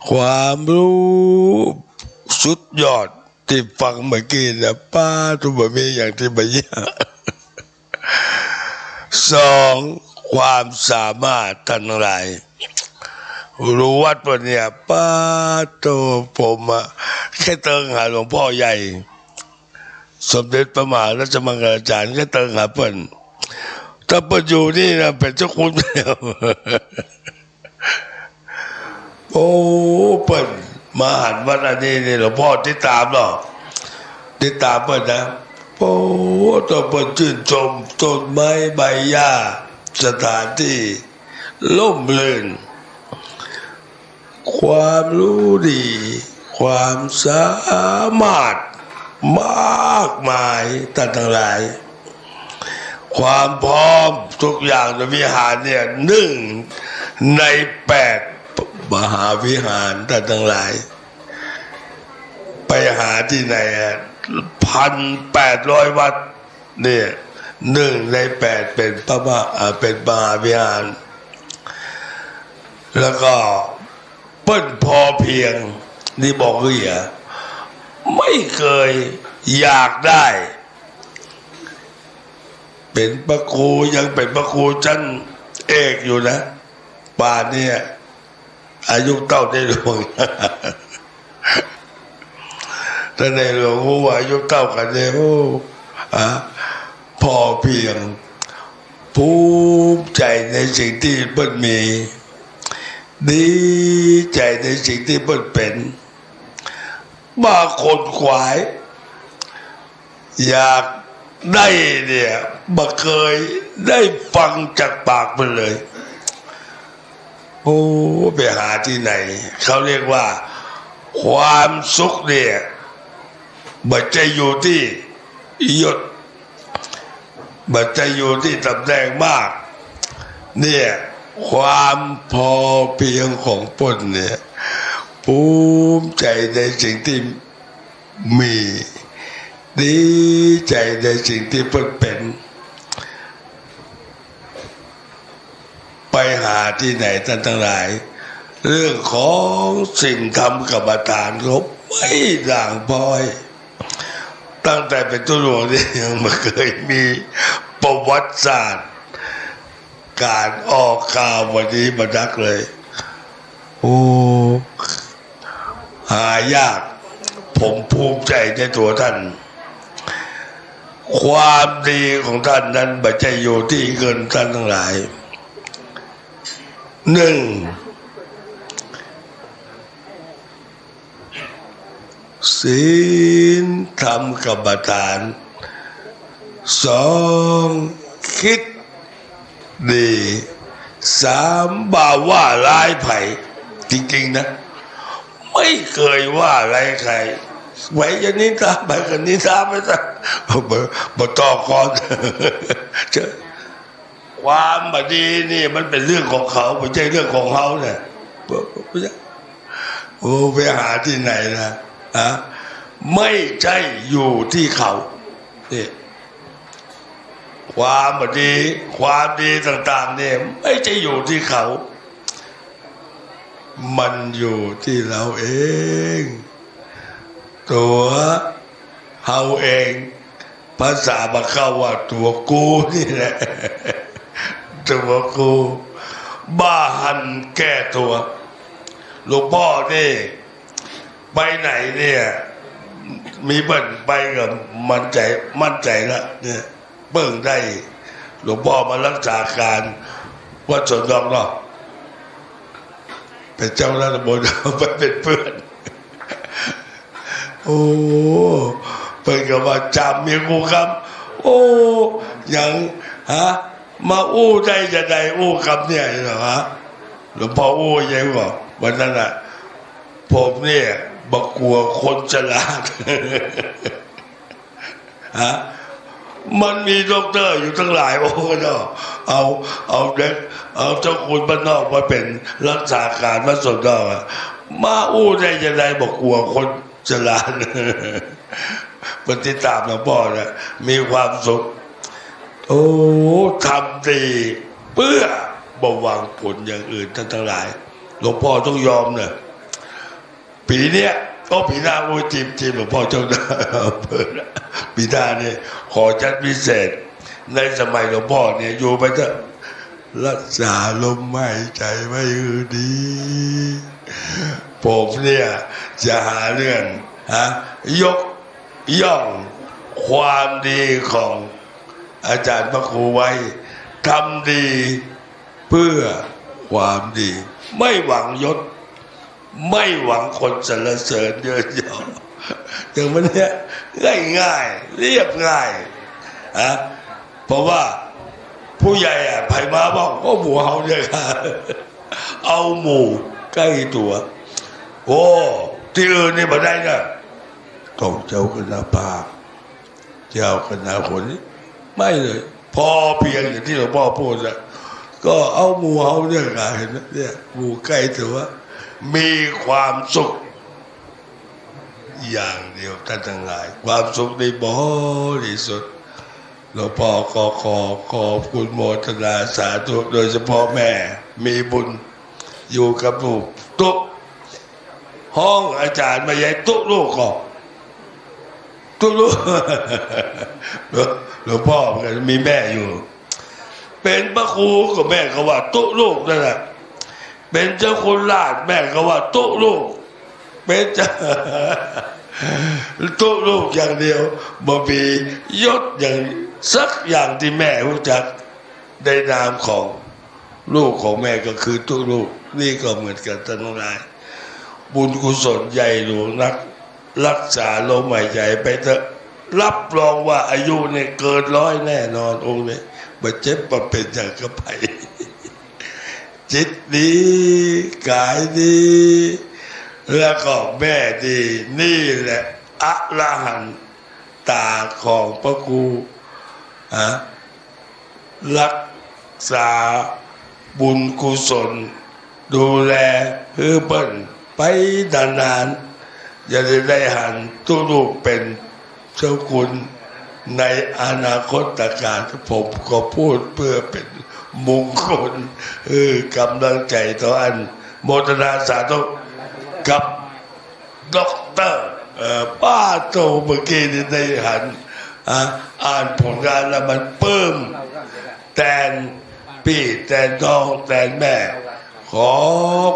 ความรู้สุดยอดที่ฟังเมื่อกี้นะป้าทุบมีอย่างที่บะยะ2 ความสามารถท่านทั้งหลายรู้วัดปนเนี่ยป้าโตผมอะแค่เติงหาหลวงพ่อใหญ่สมเด็จพระมหาราชมังคลาจารย์แค่เติงหาเปิ้นถ้าเปิ้นอยู่นี่นะเป็นเจ้าคุณแล้ว โอ้เปิ้นมาหันวัดอันนี้นี่หลวงพ่อติดตามหรอติดตามเปิ้นนะโอ้ตัวเปิ้นชื่นชมต้นไม้ใบหญ้าสถานที่ล่มลื่นความรู้ดีความสามารถมากมายท่านทั้งหลายความพร้อมทุกอย่างในวิหารเนี่ย1 ใน 8มหาวิหารท่านทั้งหลายไปหาที่ไหน1,800 วัดเนี่ย1 ใน 8เป็นเป็นมหาวิหารแล้วก็เปิ้นพอเพียงนี่บอกคืออย่าไม่เคยอยากได้เป็นพระครูยังเป็นพระครูชั้นเอกอยู่นะป่านนี้อายุเท่าในหลวง ถ้าในหลวงรู้ว่าอายุเท่ากันเนี่ยโอ้พอเพียงภูมิใจในสิ่งที่เปิ้นมีดีใจในสิ่งที่เปิ้นเป็นมาคนขวายอยากได้เนี่ยมาเคยได้ฟังจากปากมันเลยโอ้ไปหาที่ไหนเขาเรียกว่าความสุขเนี่ยบัจจะอยู่ที่ยศบัจจะอยู่ที่ตำแหน่งมากเนี่ยความพอเพียงของเปิ้นเนี่ยภูมิใจในสิ่งที่มีดีใจในสิ่งที่เปิ้นเป็นไปหาที่ไหนท่านทั้งหลายเรื่องของสิ่งทำกรรมฐานครบไม่ด่างพร้อยตั้งแต่เป็นตัวหลวงนี่ยังไม่เคยมีประวัติศาสตร์การออกข่าววันนี้มาดักเลยโอ้หายากผมภูมิใจในตัวท่านความดีของท่านนั้นไม่ใช่อยู่ที่เงินท่านทั้งหลาย1ศีลธรรมกรรมฐาน2คิดดี3บ่าว่าร้ายไผ่จริงๆนะไม่เคยว่าอะไรใครไว้ยันนินทาไปกันนินทาไปซะบ่ต่อก่อนความบดีนี่มันเป็นเรื่องของเขาไม่ใช่เรื่องของเขาเนี่ยโอ้ไปหาที่ไหนนะไม่ใช่อยู่ที่เขาเนี่ยความบดีความดีต่างๆเนี่ยไม่ใช่อยู่ที่เขามันอยู่ที่เราเองตัวเราเองภาษาบาเข้าว่าตัวกูนี่แหละตัวกูบ้าหันแก้ตัวหลวงพ่อนี่ไปไหนเนี่ยมีเบิ้ลไปกับมั่นใจละเนี่ยเบิ่งได้หลวงพ่อมารักษาการวัดสวนดอกเนาะเป็นเจ้าราชบุตรไปเป็นเพื่อนโอ้เพิ่นก็ว่าจำมีกูครับโอ้ยังมาอู้ได้จะได้อู้คำเนี่ยเหรอฮะหลวงพ่ออู้ยังบอกวันนั้นน่ะผมเนี่ยบักกลัวคนฉลาดมันมีด็อกเตอร์อยู่ทั้งหลายโอ้เนาะเอาเด็กเอาเจ้าคุณบ้านนอกมาเป็นรักษาการมาสดดอกมาอู้ได้จะได้บักกลัวคนฉลาดปฏิตามหลวงพ่อเนี่ยมีความสุขโอ้ทำดีเพื่อบวางผลอย่างอื่นท่านทั้งหลายหลวงพ่อต้องยอมเนี่ยปีเนี้ยก็ปีหน้าโอ้ยทีมหลวงพ่อเจ้าหน้าเปิดปีหน้าเนี่ยขอจัดพิเศษในสมัยหลวงพ่อเนี่ยอยู่ไปเถอะ รักษาลมหายใจไว้ดีผมเนี่ยจะหาเรื่องยกย่องความดีของอาจารย์พระครูไว้ทำดีเพื่อความดีไม่หวังยศไม่หวังคนสรรเสริญเยอะๆอย่างมันเนี้ยง่ายๆเรียบง่ายเพราะว่าผู้ใหญ่ไผ่มาบอกก็หมู่เฮาเนี่ยค่ะเอาหมู่ใกล้ตัวโอ้ที่อื่นนี่มาได้นะต้องเจ้าคณะภาคเจ้าคณะคนนี้ไม่เลยพอเพียงอย่างที่หลวงพ่อพูดนะก็เอาหมู่เฮาเนี่ยค่ะเห็นไหมเนี่ยหมู่ใกล้ตัวมีความสุขอย่างเดียวท่านทั้งหลายความสุขในบริสุทธิ์หลวงพ่อขอบคุณโมทนาสาธุโดยเฉพาะแม่มีบุญอยู่กับลูกทุกห้องอาจารย์มาใหญ่ทุกลูกก็ทุกลูกหลวงพ่อมีแม่อยู่เป็นพระครูกับแม่ก็ว่าทุกลูกนั่นแหละเป็นเจ้าคุณราชแม่ก็ว่าทุกลูกเป็นเจ้าทุกลูกอย่างเดียวบ่มียศอย่างสักอย่างที่แม่รู้จักในนามของลูกของแม่ก็คือทุกลูกนี่ก็เหมือนกันทั้งหลายบุญกุศลใหญ่หลวงนักรักษาลมหายใจไปเถอะรับรองว่าอายุเนี่ยเกิน100แน่นอนองค์นี้มาเจ็บมาเป็นอย่างกระไพจิตดีกายดีแล้วก็แม่ดีนี่แหละอรหันตาของพระครูรักษาบุญกุศลดูแลเพื่อเปิ้นไปนานๆจะได้หันทุกลูกเป็นเจ้าคุณในอนาคตการผมก็พูดเพื่อเป็นมงคลกำลังใจต่ออันโมทนาสาธุกับด็อกเตอร์ป้าโตเมื่อกี้นี่ได้หันอ่านผลงานแล้วมันเพิ่มแทนพี่แทนน้องแทนแม่ขอ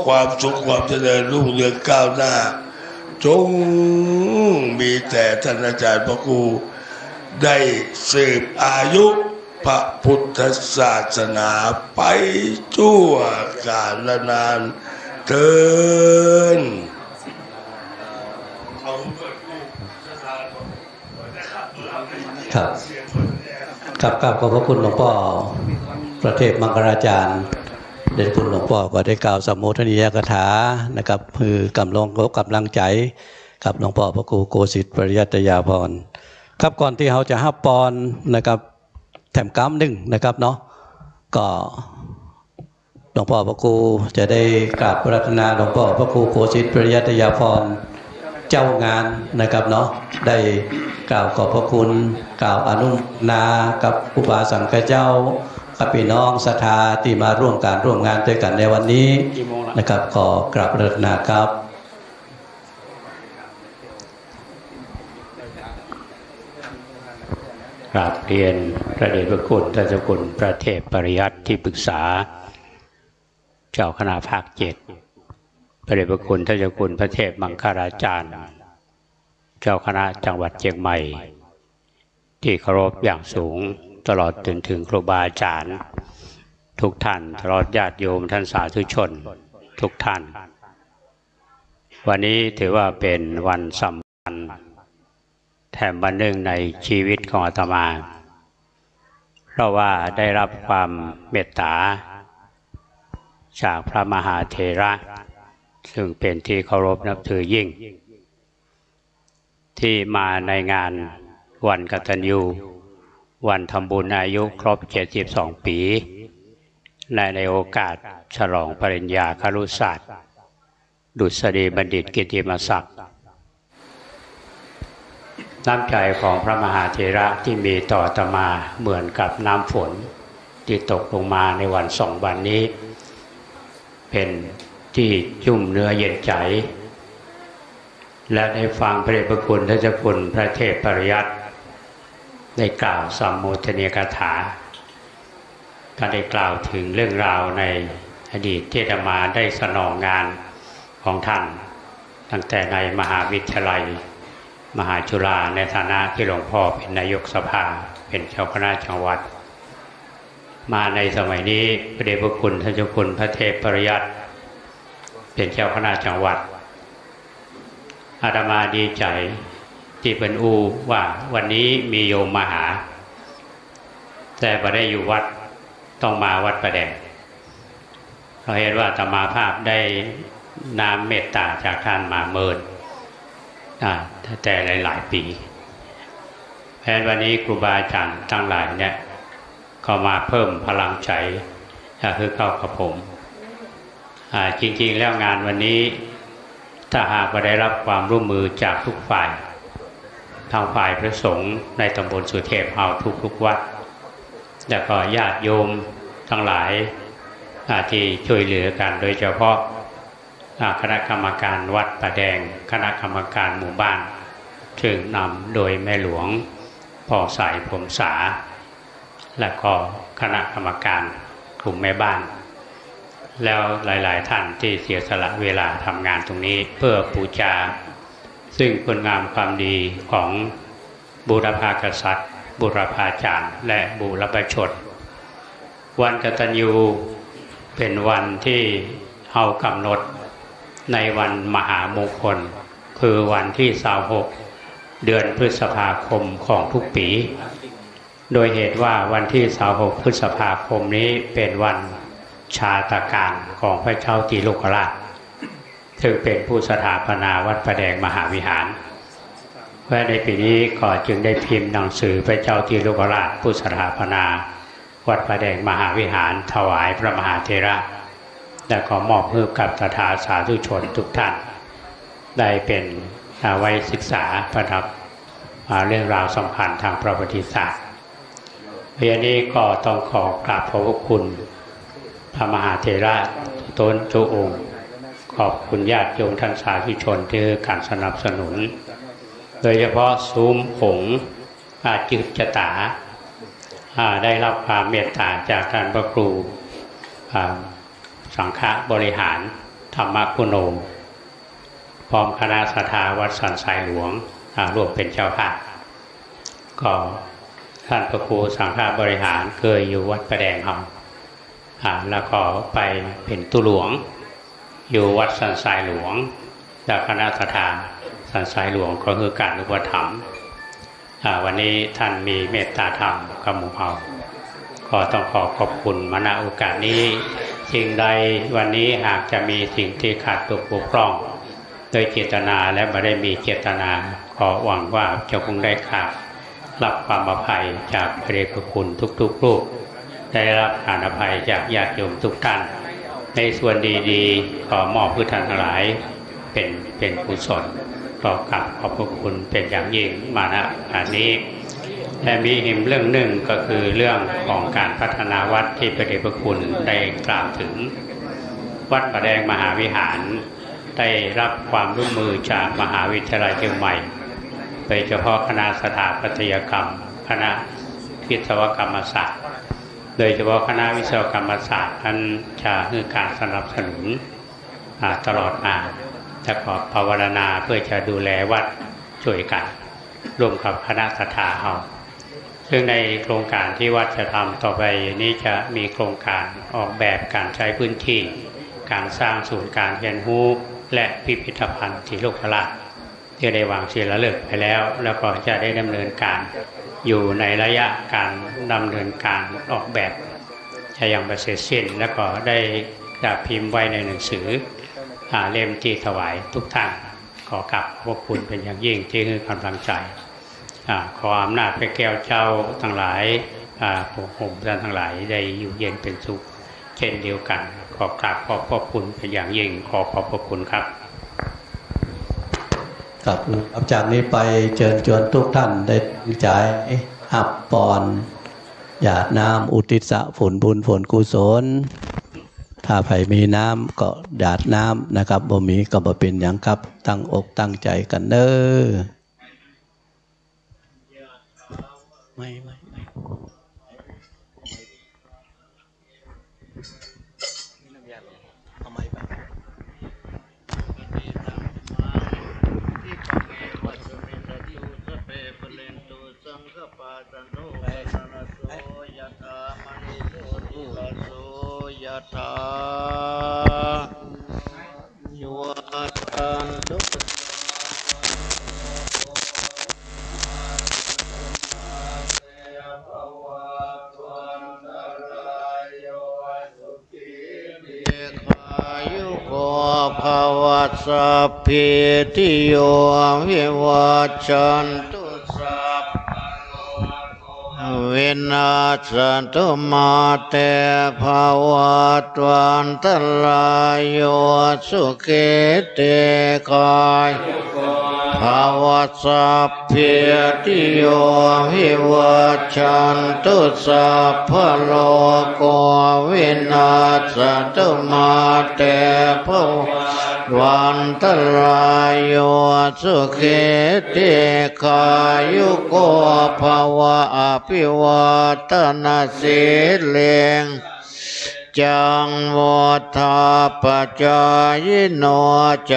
ความสุขความเจริญรุ่งเรืองก้าวหน้าจงมีแต่ท่านอาจารย์พระครูได้สืบอายุพระพุทธศาสนาไปชั่วกาลนานเถิดครับขอบพระคุณหลวงพ่อประเทศมังคลาจารย์เดชคุณหลวงพ่อก็ได้กล่าวสมโภชนียกถานะครับคือกำลังใจกับหลวงพ่อพระครูโกสิทธิ์ปริยัตยาภรณ์ครับก่อนที่เขาจะฮับปอนนะครับแถมกำหนึ่งนะครับเนาะก็หลวงพ่อพระครูจะได้กราบปรารถนาหลวงพ่อพระครูโกสิทธิ์ปริยัตยาภรณ์เจ้างานนะครับเนาะได้กล่าวขอบพระคุณกล่าวอนุโมทนากับผู้บาสังฆเจ้ากับพี่น้องศรัทธาที่มาร่วมงานด้วยกันในวันนี้นะครับขอกราบปรารถนาครับกราบเรียนพระเดชพระคุณท่านเจ้าคุณพระเทพปริยัติที่ปรึกษาเจ้าคณะภาค7พระเดชพระคุณท่านเจ้าคุณพระเทพมังคลาจารย์เจ้าคณะจังหวัดเชียงใหม่ที่เคารพอย่างสูงตลอดจนถึงครูบาอาจารย์ทุกท่านตลอดญาติโยมท่านสาธุชนทุกท่านวันนี้ถือว่าเป็นวันสำคัญแถมวันหนึ่งในชีวิตของอาตมาเพราะว่าได้รับความเมตตาจากพระมหาเถระซึ่งเป็นที่เคารพนับถือยิ่งที่มาในงานวันกตัญญูวันทำบุญอายุครบ72 ปีในโอกาสฉลองปริญญาคฤศาสตร์ดุษฎีบัณฑิตกิตติมศักดิ์น้ำใจของพระมหาเถระที่มีต่ออาตมาเหมือนกับน้ำฝนที่ตกลงมาในวัน2 วันนี้เป็นที่ชุ่มเนื้อเย็นใจและได้ฟังพระเดชพระคุณท่านเจ้าคุณพระเทพปริยัติได้กล่าวสัมโมทนียกถา ก็ได้กล่าวถึงเรื่องราวในอดีตที่อาตมาได้สนองงานของท่านตั้งแต่ในมหาวิทยาลัยมหาจุฬาในฐานะที่หลวงพ่อเป็นนายกสภาเป็นเจ้าคณะจังหวัดมาในสมัยนี้พระเดชพระคุณท่านเจ้าคุณพระเทพปริยัติเป็นเจ้าคณะจังหวัดอาตมาดีใจที่เป็นอูว่าวันนี้มีโยมมาหาแต่ไม่ได้อยู่วัดต้องมาวัดประแดงเราเห็นว่าอาตมาภาพได้น้ำเมตตาจากท่านมาเมินแต่หลายปีแทนวันนี้ครูบาอาจารย์ทั้งหลายเนี่ยก็มาเพิ่มพลังใจคือเข้ากับผมจริงๆแล้วงานวันนี้ถ้าหากได้รับความร่วมมือจากทุกฝ่ายทางฝ่ายพระสงฆ์ในตำบลสุเทพเอาทุกวัดแล้วก็ญาติโยมทั้งหลายที่ช่วยเหลือกันโดยเฉพาะคณะกรรมการวัดประแดงคณะกรรมการหมู่บ้านซึ่งนำโดยแม่หลวงพ่อสายผมสาและก็คณะกรรมการกลุ่มแม่บ้านแล้วหลายๆท่านที่เสียสละเวลาทำงานตรงนี้เพื่อบูชาซึ่งคุณงามความดีของบูรพากษัตริย์บูรพาจารย์และบูรพชนวันกตัญญูเป็นวันที่เอากำหนดในวันมหามงคลคือวันที่26เดือนพฤษภาคมของทุกปีโดยเหตุว่าวันที่26พฤษภาคมนี้เป็นวันชาตการของพระเจ้าตรีโลกราชซึ่งเป็นผู้สถาปนาวัดประแดงมหาวิหารและในปีนี้ก็จึงได้พิมพ์หนังสือพระเจ้าตรีโลกราชผู้สถาปนาวัดประแดงมหาวิหารถวายพระมหาเถระและก็มอบให้กับศรัทธาสาธุชนทุกท่านได้เป็นไว้ศึกษาประดับเรื่องราวสำคัญทางประวัติศาสตร์เรื่องนี้ก็ต้องขอกราบขอบพระคุณพระมหาเถระต้นโจองค์ขอบคุณญาติโยมท่านสาธุชนที่ให้การสนับสนุนโดยเฉพาะซุ้มผงจืดจตาได้รับความเมตตาจากท่านพระครูสังฆบริหารธรรมคุณโนพร้อมคณะสัทธาวัดสันทรายหลวงร่วมเป็นเจ้าภาพก็ท่านพระครูสังฆบริหารเคยอยู่วัดประแดงครับแล้วก็ไปเป็นตุหลวงอยู่วัดสันทรายหลวงจากคณะสัทธาสันทรายหลวงก็คือการอุปถัมภ์วันนี้ท่านมีเมตตาธรรมกับหมู่เราก็ต้องขอบคุณมาณโอกาสนี้สิ่งใดวันนี้หากจะมีสิ่งที่ขาดตกบกพร่องโดยเจตนาและไม่ได้มีเจตนาขอหวังว่าจะคงได้ขาดรับความอภัยจากพระเดชพระคุณทุกๆรูปได้รับการอภัยจากญาติโยมทุกท่านในส่วนดีๆขอมอบผู้ท่านทั้งหลายเป็นกุศลต่อกับขอบพระคุณเป็นอย่างยิ่งมาณอันนี้และมีอีกเรื่องหนึ่งก็คือเรื่องของการพัฒนาวัดที่พระเดชพระคุณได้กล่าวถึงวัดประแดงมหาวิหารได้รับความร่วมมือจากมหาวิทยาลัยเชียงใหม่โดยเฉพาะคณะสถาปัตยกรรมคณะวิศวกรรมศาสตร์โดยเฉพาะคณะวิศวกรรมศาสตร์นั้นจะให้การสนับสนุนตลอดมาจะขอภาวนาเพื่อจะดูแลวัดช่วยกันร่วมกับคณะศรัทธาเราซึ่งในโครงการที่วัดจะทำต่อไปนี้จะมีโครงการออกแบบการใช้พื้นที่การสร้างศูนย์การเรียนรู้และพิพิธภัณฑ์ที่โลกราชที่ได้วางศิลาฤกษ์ไปแล้วก็จะได้ดำเนินการอยู่ในระยะการดำเนินการออกแบบจะยังไม่เสร็จสิ้นแล้วก็ได้พิมพ์ไว้ในหนังสือเล่มที่ถวายทุกท่านขอกราบขอบคุณเป็นอย่างยิ่งที่ให้กำลังใจขออำนาจพระแก้วเจ้าทั้งหลายผู้ห่มท่านทั้งหลายได้อยู่เย็นเป็นสุขเช่นเดียวกันขอกราบขอบพระคุณเป็นอย่างยิ่งขอขอบพระคุณครับครับรับจากนี้ไปเชิญชวนทุกท่านได้จ่ายหับปอนหยาดน้ำอุทิศผลบุญผลกุศลถ้าใครมีน้ำก็หยาดน้ำนะครับบ่มีก็บ่เป็นอย่างครับตั้งอกตั้งใจกันเด้อไม่ ปะตะโนปะตะนะโสยะถามณิโชติระโสยะถายุวัฏันตุโกภวะสัพพิติโยวิวัชชันตุสัพวินาศตุมาเตภวัตวันตรายโยสุขิติกายภวะสัพพิติโยวิวัชชันตุสัพพะโลกโกวินาศตุมาเตภวันตรายโยสุขิติกายุโกภวะอภิวาทนาสิเลงจังวัฏาปจายโนจ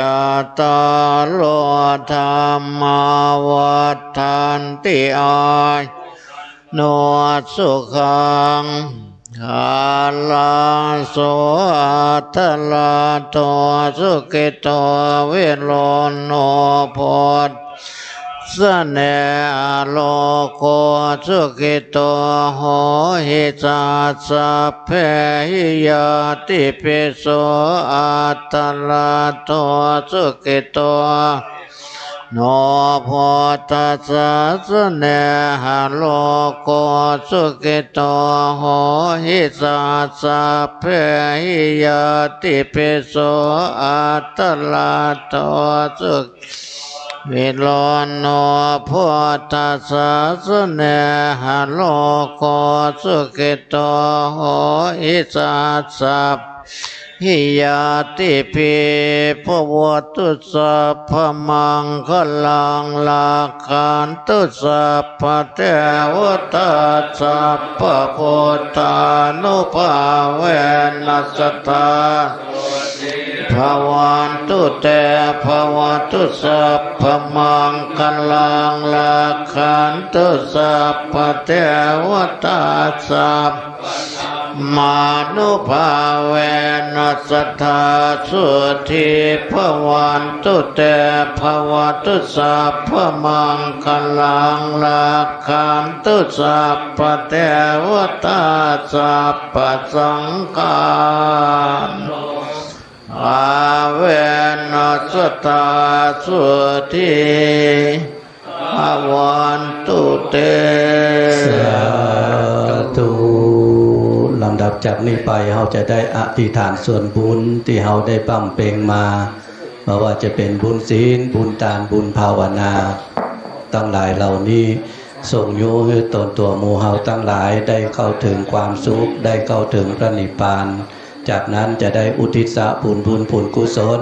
ตารโลธรรมาวัฏันติอาโนสุขังอาลาโสอัตลาโตสุขิโตวิโรจโนโพธสเนโลโกสุขิโตโหหิสัสสะเพหิยติปิโสอัตตลาโตสุขิโตโนโพธัสสะสเนหโลโกสุขิโตโหหิสัสสะเพหิยติปิโสอัตตลาโตสุวิโรจโนโพธัสสะสเนหโลโกสุขิโตโหหิสัสสะหิยติปิภวตุสัพพมังคลังลาคันตุสัพพเทวตาสัพพพุทธานุภาเวนัสสตาภวันตุเตภวตุสัพพมังคลังลาคันตุสัพพเทวตาสัพมานุภาเวนัสสตาสุทิภวันตุเตภวตุสัพพมังคลังลาคันตุสัพพเทวตาสัพพสังฆาอาเวนัสสตาสุทิภวันตุเตสาธุลำดับจากนี้ไปเราจะได้อธิษฐานส่วนบุญที่เราได้ปั้มเปงมาไม่ว่าจะเป็นบุญศีลบุญทานบุญภาวนาตั้งหลายเหล่านี้ส่งโยให้ตนตัวหมู่เฮาตั้งหลายได้เข้าถึงความสุขได้เข้าถึงพระนิพพานจากนั้นจะได้อุทิศบุญกุศล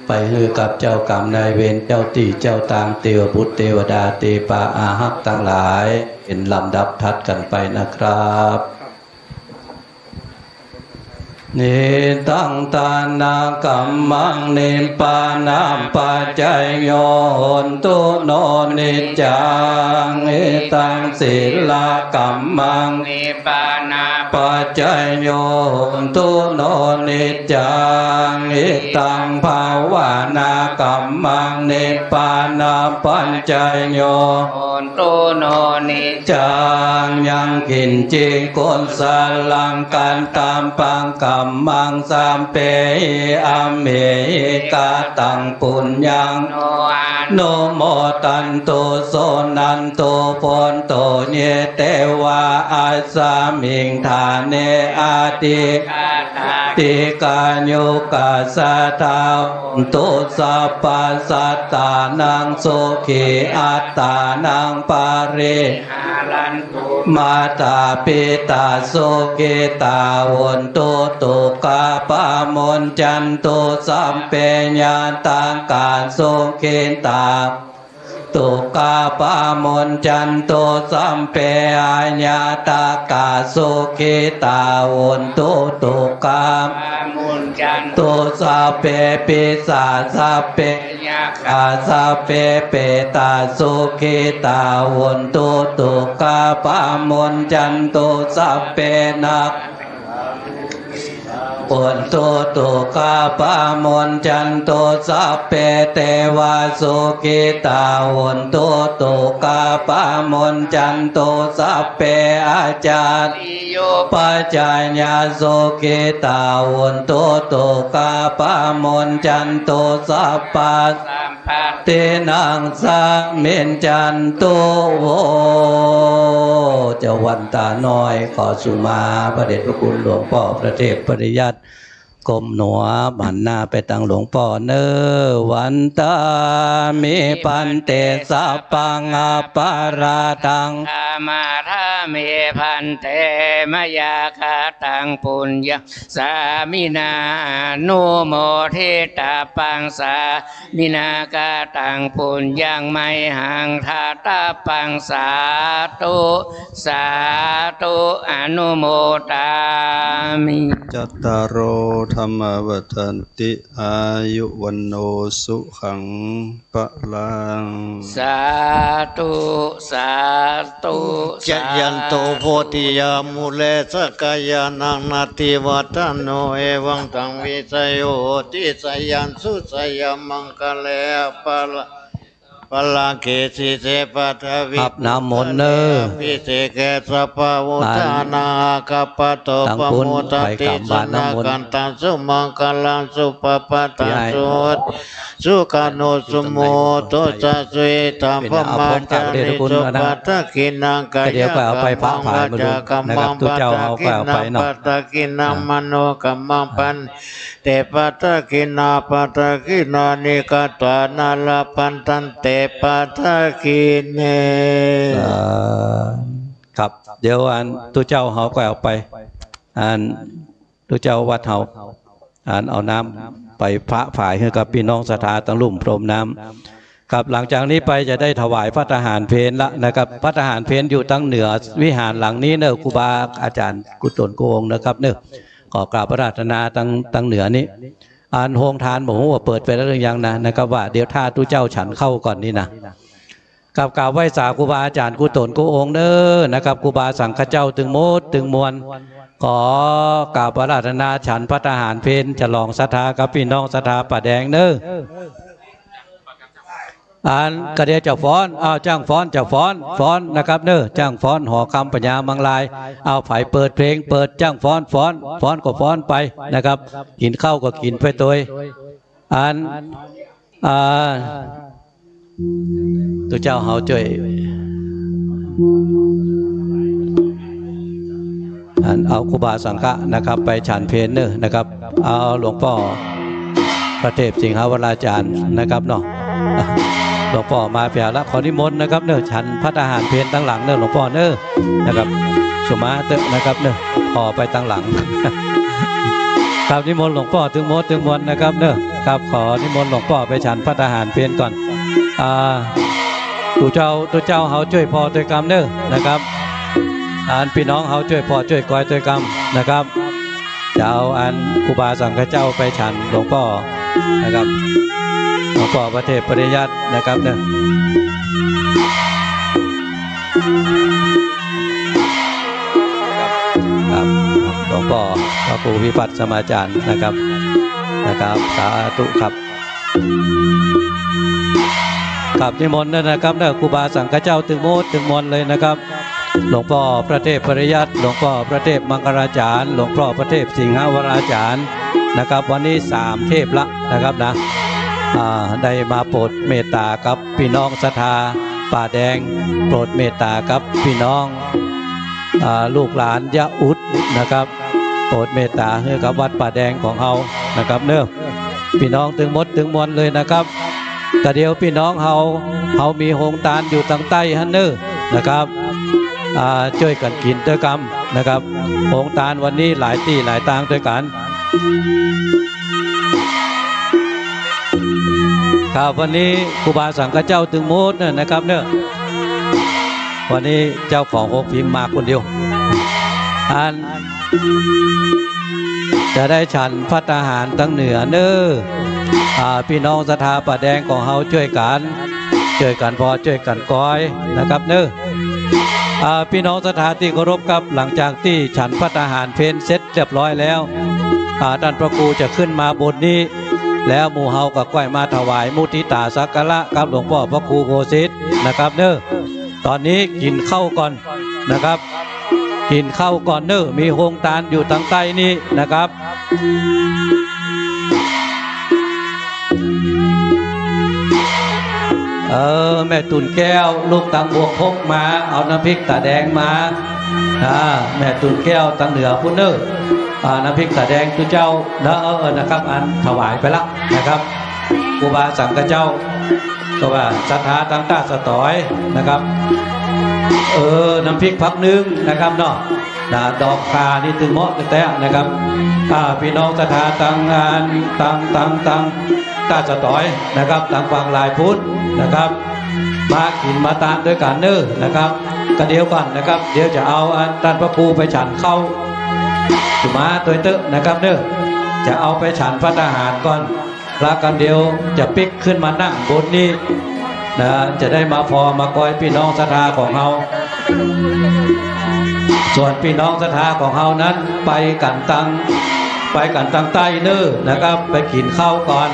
ไปให้กับเจ้ากรรมนายเวรเจ้าตีเจ้าตางเทวบุตรเทวดาเทปาอาหักตั้งหลายเป็นลำดับทัดกันไปนะครับเนตังตานากัมมังเนปานาปัจจยโยนตุโนนิจังเอตังศีลากัมมังเนปานาปัจจยโยนตุโนนิจังเอตังภาวนากัมมังเนปานาปัจจยโยนตุโนนิจังยังกินจิกุศลังกันตามปังกัมมังสัมเปอัมเมกาตังปุญญังโนโมตันโตโสนันโตปนโตเนเตวาอาสามิงฐานเนอาติติกาโยกาสาทาตุสัพพสัตตานังโสขีอัตตานังปาริมาตาปิตาโสเกตาวันโตโตกาปามนจันโตสัมเปญญาตังการโสเกตา ตุกาปามนจันตุสัมเปอาญาตากาสุขิตาวุนตุตุกาปามนจันตุสัพเพปิสาสัพเพยากาสัพเพเปตาสุขิตาวุนตุตุกาปามนจันตุสัพเพนักปุนตุตุกาปามนจันตุสัพเพเทวาสุขิตาวุนตุตุกาปามนจันตุสัพเพอาจาริโยปัจจญาสุขิตาวุนตุตุกาปามนจันตุสัพพะเตนังสามินจันตุโวเจ้าวันตาน้อยขอสุมาพระเดชพระคุณหลวงพ่อพระเทพปริยัติกรมหนัวหันหน้าไปทางหลวงพ่อเนอวันตามิปันเตสัพพังอปาราตังอามารามิพันเตมยาคาตังปุญญสามินานุโมทิตาปังสามินากาตังปุญญังไมหังทาตาปังสาธุอนุโมทามิจัตตารโอธรรมวัฏันติอายุวันโนสุขังปะลังสาธุสาธุจยันโตโพธิยามุเลสกายานังนาติวัตโนเอวังตังวิสยโยติสยันสุสยามังคะเลปลาเกสิเสปัทวิ อับน้ำมนต์เนอ พิเศษแกสปะวุฒานาคัปปะโตปะโมตติสนากันตังสุมังคลังสุปปะตังสุสุขโนสุโมโตสัสสุตัมปมาจาริสุปัตตกินังกายะกัมมังวจกัมมังปัตตกินังปัตตกินังมโนกัมมังปันเตปัตตกินาปัตตกินานิกตานาลปันตันเตปัตตกิเนครับเดี๋ยวอันตัวเจ้าเขาก็เอาไปอันตัวเจ้าวัดเขาอันเอาน้ำไปพระฝ่ายให้กับพี่น้องศรัทธาตั้งลุ่มพรมน้ำครับหลังจากนี้ไปจะได้ถวายพระทหารเพลละนะครับพระทหารเพลอยู่ตั้งเหนือวิหารหลังนี้เนอะครูบาอาจารย์กุศลโกงนะครับเนอะขอกราบพระราชนาตั้งเหนือนี้อ่านโฮงทานบอกว่าเปิดไปแล้วหรือยังนะครับว่าเดี๋ยวถ้าตู้เจ้าฉันเข้าก่อนนี่นะกับกราบไหว้สาครูบาอาจารย์กุศลโกองเด้อนะครับครูบาสังฆเจ้าตึงโมดตึงมวลขอกราบพระราชนาฉันพระทหารเพลฉลองศรัทธากับพี่น้องศรัทธาป่าแดงเด้ออ่านกระเดียจะฟ้อนจ้างฟ้อนจะฟ้อนนะครับเนอะจ้างฟ้อนหอคำปัญญามังลายเอาไผ่เปิดเพลงเปิดจ้างฟ้อนก็ฟ้อนไปนะครับกินข้าวก็กินไปตัวอ่านตัวเจ้าเฮาช่วยเอาครูบาสังฆะนะครับไปฉันเพลเนอร์นะครับเอาหลวงพ่อพระเทพสิงหาวราจารย์นะครับเนาะหลวงพ่อมาเปียละขอนิมนต์นะครับเนอะฉันพระทหารเพลตั้งหลังเนอะหลวงพ่อเนอะนะครับสุมาเตอะนะครับเนอะพอไปตั้งหลังครับนิมนต์หลวงพ่อถึงมดถึงมวลนะครับเนอะครับขอนิมนต์หลวงพ่อไปฉันพระทหารเพลก่อนตัวเจ้าเขาช่วยพอช่วยกรรมเนอะนะครับพี่น้องเขาช่วยพอช่วยกอยช่วยกรรมนะครับจะเอาครูบาสังฆเจ้าไปฉันหลวงพ่อนะครับหลวงพ่อพระเทพปริยัตินะครับเนี่ยครับหลวงพ่อพระครูวิพัฒน์สมาจารย์นะครับสาธุครับกับนิมนต์นะครับเนี่ยครูบาสังฆเจ้าตึงโมดตึงมนเลยนะครับหลวงพ่อพระเทพปริยัติหลวงพ่อพระเทพมังคลาจารย์หลวงพ่อพระเทพสิงหวราจารย์นะครับวันนี้3เทพละนะครับนะได้มาโปรดเมตตากับพี่น้องศรัทธาป่าแดงโปรดเมตตากับพี่น้องลูกหลานยะอุดนะครับโปรดเมตตาให้กับวัดป่าแดงของเรานะครับเนอะพี่น้องถึงมดถึงมวลเลยนะครับแต่เดียวพี่น้องเขามีโฮงตานอยู่ทางใต้ฮันเนอร์นะครับช่วยกันกินด้วยกันนะครับโฮงตานวันนี้หลายที่หลายทางด้วยกัน ครับวันนี้ครูบาสังฆเจ้าตึงโมดเนี่ยนะครับเนอะวันนี้เจ้าของโรงพิมพ์มาคนเดียวอันจะได้ฉันภัตตาหารตั้งเหนือเนอะพี่น้องศรัทธาป่าแดงของเฮาช่วยกันพอช่วยกันก้อยนะครับเนอะพี่น้องศรัทธาที่เคารพครับหลังจากที่ฉันภัตตาหารเพลเสร็จเรียบร้อยแล้วท่านพระครูจะขึ้นมาบนนี้แล้วหมู่เฮาก็ก้อยมาถวายมุทิตาสักการะกับหลวงพ่อพระครูโคสิตนะครับเนอะตอนนี้กินข้าวก่อนนะครับกินข้าวก่อนเนอะมีโฮงตาลอยู่ทางใต้นี้นะครับแม่ตุนแก้วลูกตังบวกพกมาเอาน้ำพริกตาแดงมาแม่ตุนแก้วตังเหนือพุ่นเนอน้ำพริกตาแดงตุเจ้านะครับอันถวายไปแล้วนะครับครูบาสังฆเจ้าก็ว่าศรัทธาตั้งตาสตอยนะครับน้ำพริกพักนึงนะครับเนาะดอกคานี่ตึงเหมาะแต่นะครับพี่น้องศรัทธาตั้งงานตั้งตาสตอยนะครับตั้งฟังลายพุทธนะครับมากินมาตานด้วยกันเนอนะครับก็เดียวกันนะครับเดี๋ยวจะเอาท่านพระครูไปฉันเข้าจุมาตัวเตอะนะครับเนอจะเอาไปฉันพระทหารก่อนแล้วกันเดียวจะปิกขึ้นมานั่งบนนี้นะจะได้มาพอมากอยพี่น้องศรัทธาของเราส่วนพี่น้องศรัทธาของเรานั้นไปกันตังใต้เนอนะครับไปกินข้าวก่อน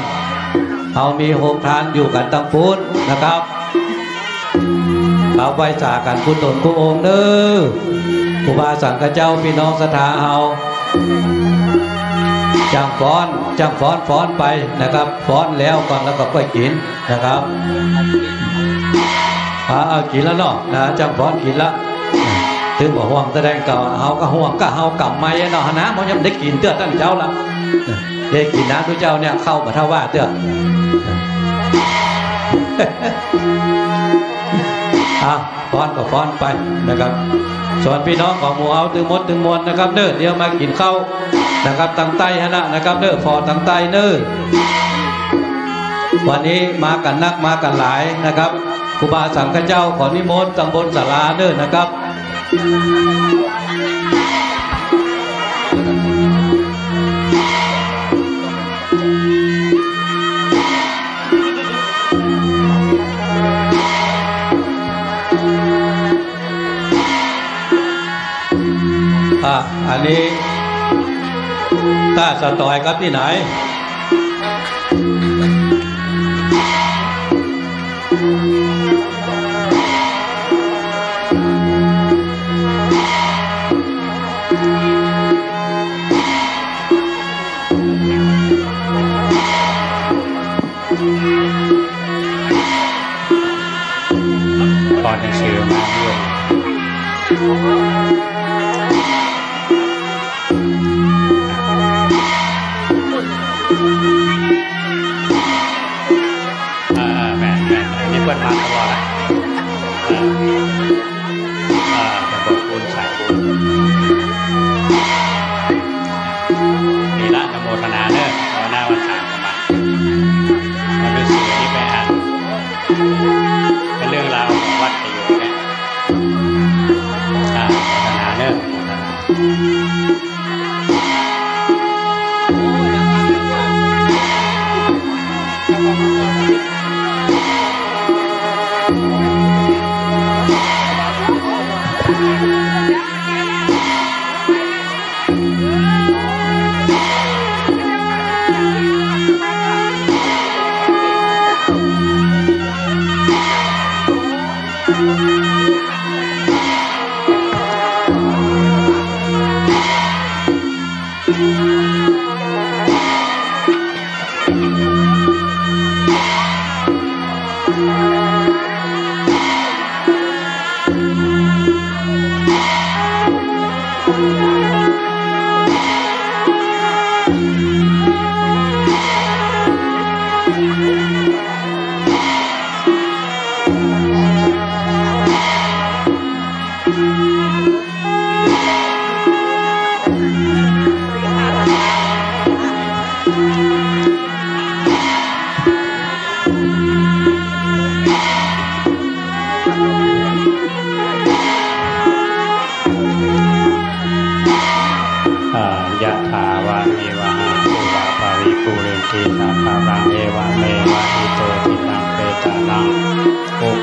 เรามีโฮมทานอยู่กันตังพุทธนะครับเอาไว้จากกันคุณตนคุณองค์เนอครูบาสังฆเจ้าพี่น้องศรัทธาเอาจังฟ้อนไปนะครับฟ้อนแล้วก่อนแล้วก็ค่อยกินนะครับเอากินแล้วเนาะนะจังฟ้อนกินละถึงบอกห่วงแสดงเก่าเฮาก็ห่วงก็เฮากำไม้เนาะนะมันยังได้กินเตื้อตั้งเจ้าละได้กินนะทุกเจ้าเนี่ยเข้ามาเท่าว่าเตื้อฟ้อนก็ฟ้อนไปนะครับส่วนพี่น้องของหมู่เอาตึงมดตึงมวลนะครับเด้อเดี๋ยวมากินข้าวนะครับตั้งใต้ฮะนะครับเด้อพอตั้งใต้เด้อวันนี้มากันนักมากันหลายนะครับครูบาสังฆเจ้าขอนิมนต์ตำบลศาลาเด้อนะครับอันนี้ตาสตอยครับที่ไหนก่อนหนังสือมาด้วย แม่นี่เพื่อนมาตลอดจะบอกคุณใส่นี่ละนโมทนาเนอะเอาหน้าวันถามมาฤาษีนี่ไปอ่านเป็นเรื่องราวของวัดประโยชน์เนี่ยโมทนาเนอะ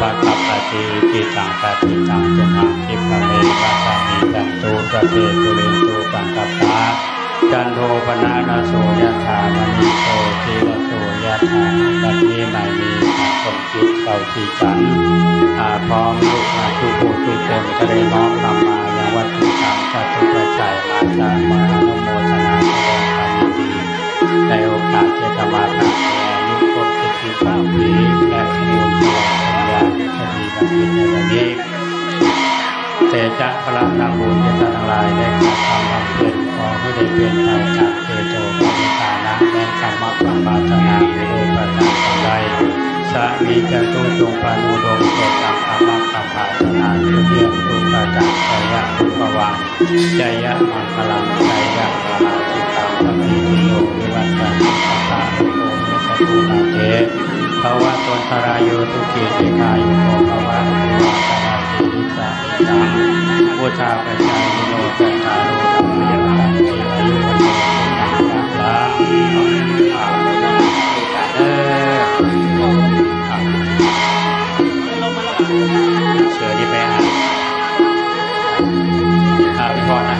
ปัสสะปฏิทิตังปฏิตังตุมังคิปะเมวะสามิจันตุสเปตุเรนตุสังกัปปะจันโทปนะนาโสยถามณีโสติระโสยถาบัดนี้ใหม่นี้คนจิตเก่าที่ฉันพร้อมลูกทุกผู้ทุกคนก็ได้น้อมนำมาอย่างวัตถุกรรมจัตุปัจจัยมาจารมาอนุโมทนาแสดงความยินดีในโอกาสที่จะมาตั้งแต่อายุครบ73 ปีและมูลตัวปัญญาจะมีบัณฑิตในวันนี้แต่จะพลังนำบุญที่ท่านทั้งหลายได้กระทำบำเพ็ญขอให้ได้เป็นไปจากเจโตปณิธานะและกรรมความปรารถนาในโลกประการต่อไปสามีจันตุจงปานุดมโปรดตามธรรมะคำปรารถนาเรื่องทุกประการใจยะทุกภวังใจยะมังคลังใจยะมหาสิตาปฏิทิโยวิวัตตันตัตตาโลโกมิสตุนาเจภวะตนทรายุทุกิเจกายุโกภวะตุวาตาติวิสามิตังพุทธาปัจจายโนจัตตาโลธรรมยตันติอายุวันโนสุขังภะเสือที่ไปพี่พรนะ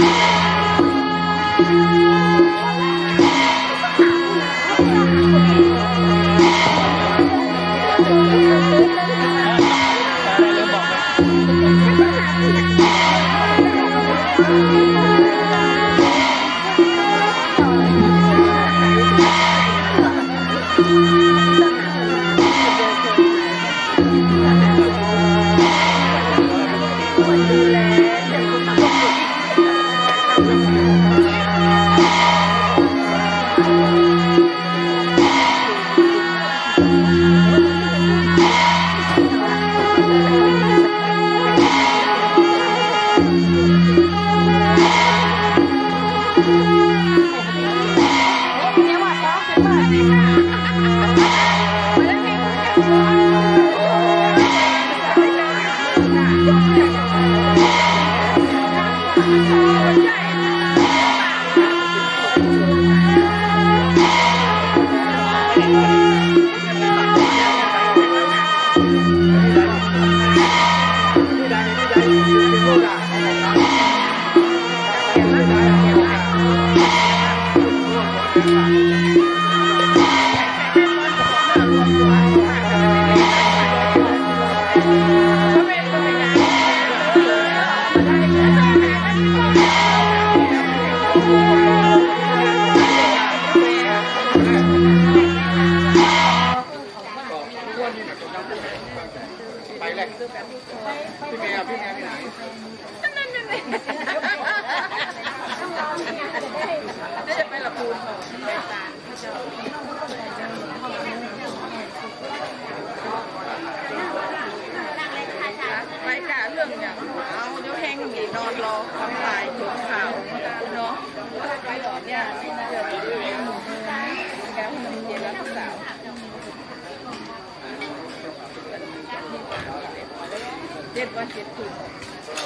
7 วัน 7 คืน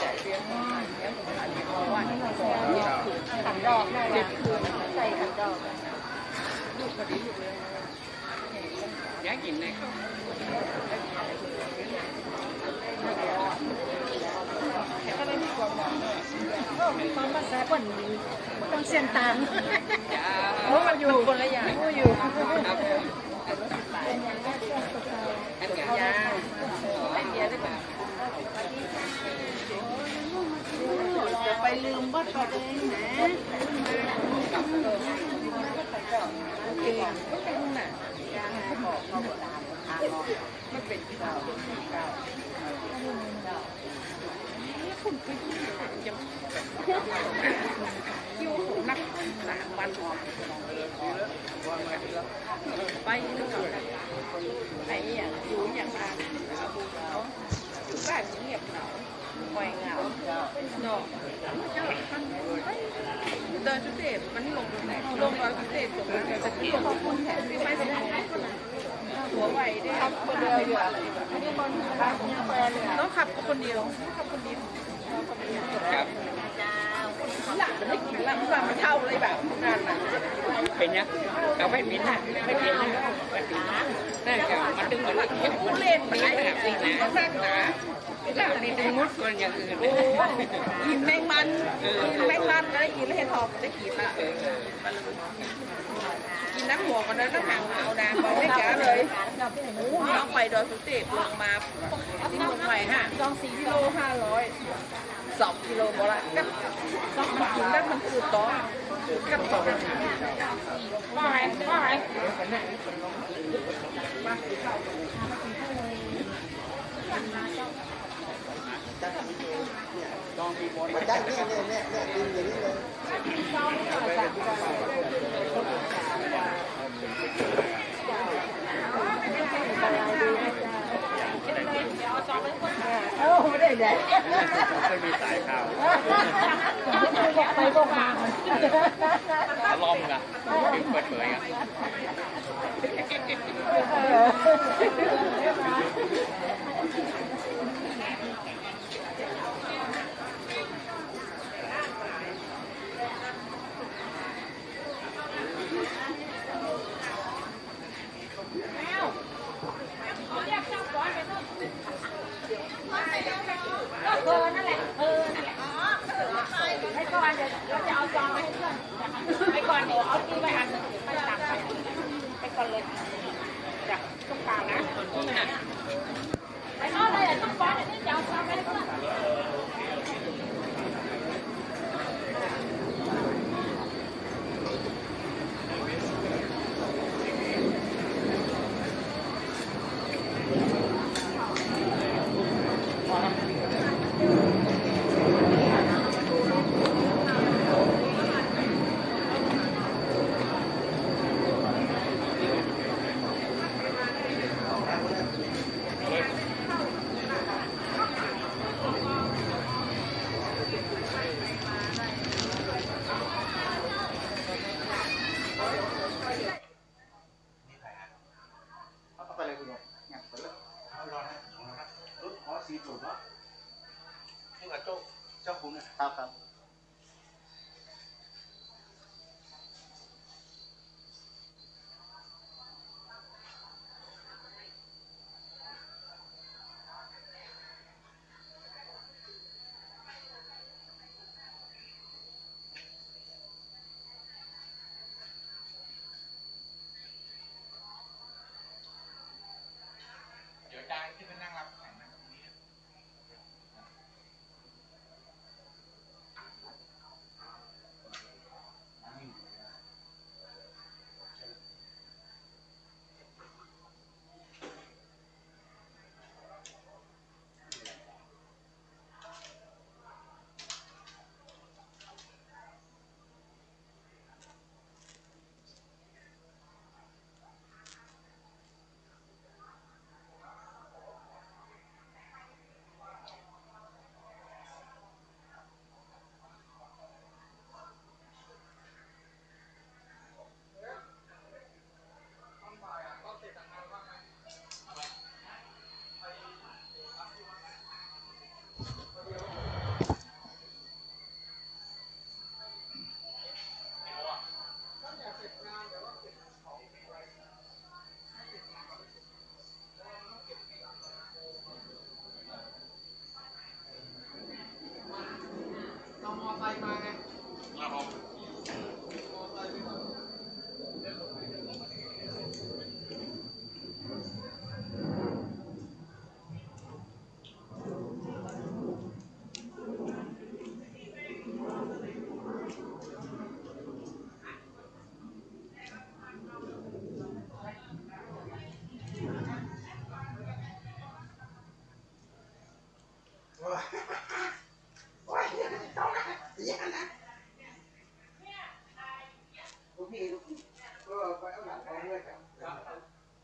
จะเลี้ยงเลี้ยงผมเลี้ยงวันก่อน7 คืนขันดอก7 คืนใส่ขันดอกลูกพอดีลูกเลยอยากกินไหนเขาก็เลยมีความหวังความภาษาคนต้องเสียนตังโอ้อยู่คนละอย่างอยู่ยาไอเดียได้ป่ะจะไปลืมวัดตัวเองนะโอเคก็เป็นน่ะมันเป็นเก่าคุณไปอยู่นัก3 วันไปไอ้อย่างอยู่อย่างไรบ้านเงียบเหงาหอยเหงาเนาะเดินสุเทพมันลงตรงไหนลงร้อยสุเทพตรงนั้นจะที่ลงคนแถมที่ไม่เป็นหัวไหวได้ขับคนเดียวอยู่อะไรน้องขับคนเดียวครับ หลังไม่กินแล้วมันไม่เท่าเลยแบบนั่นน่ะเป็นยังเอาไม่มินนะไม่กินนะนั่นก็มันดึงเหมือนเข็มเล่นไปแบบนี้นะนั่งนะแล้วนี่ดึงมุดคนอย่างอื่นกินแมงมันแมงมันก็ได้กินแล้วเห็ดหอมได้กินละกินน้ำหัวกันแล้วน้ำหางเอาดางไปไม่แก่เลยโอ้น้องไปดอยสุเทพลงมาที่เมืองใหม่ฮะ4 กิโล 500 2 กิโลโบราณก็มันกินแล้วมันคือต่อกับต่อไปได้เนี่ยกินอย่างนี้เลยไม่ได้เลยไม่มีสายข่าว ไปก็มา ลอมกันเปิดเผยกันนั่นแหละให้ก่อนเดี๋ยวเราจะเอาซองมาให้เพื่อนไปก่อนเดี๋ยวเอาที่ไปอันนึงไปตักไปก่อนเลยจากตรงกลางนะไปนอนเลยต้องฟ้อนเดี๋ยวนี้จะเอาซองไปให้เพื่อนครับเดี๋ยวจานที่เป็นนั่งรับแขกนะตรงนี้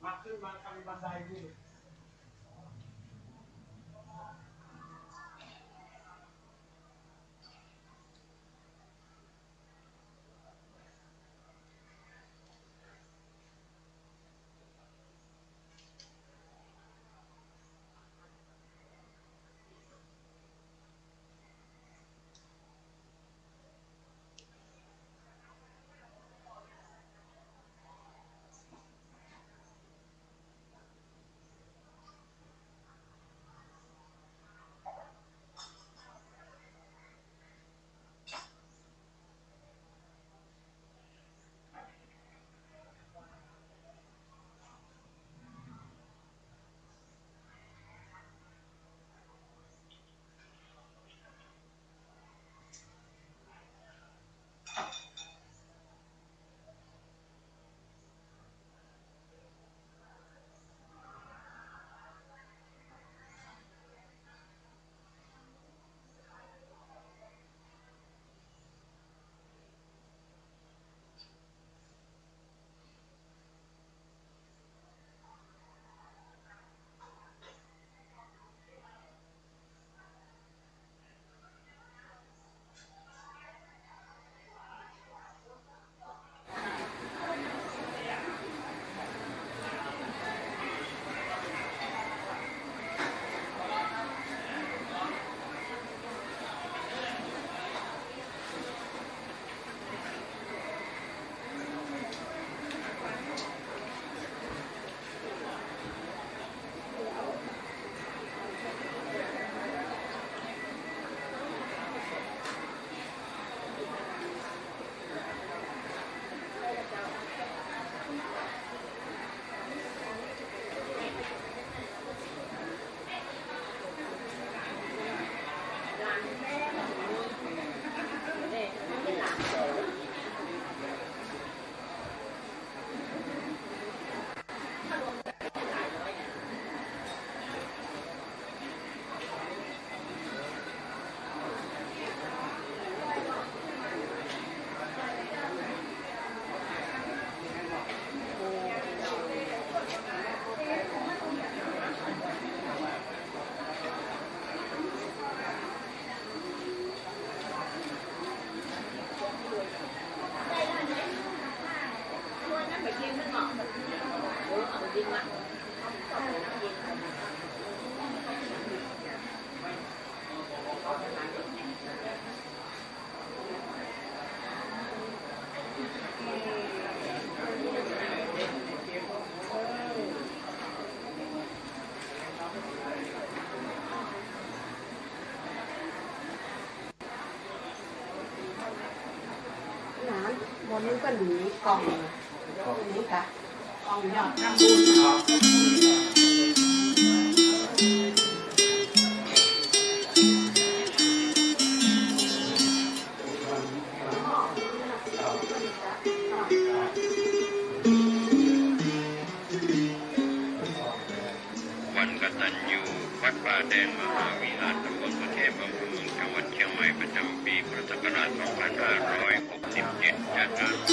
มาขึ้นมาทำบันไดดิ นี้ก็หนีกล่องนี้ค่ะกล่องยอดทำบุวันกตัญญูวัดป่าแดงมหาวิหารตำบลพระเทพอำเภอเมืองจังหวัดเชียงใหม่ประจำปีพุทธศักราช 2567 จัดงาน เ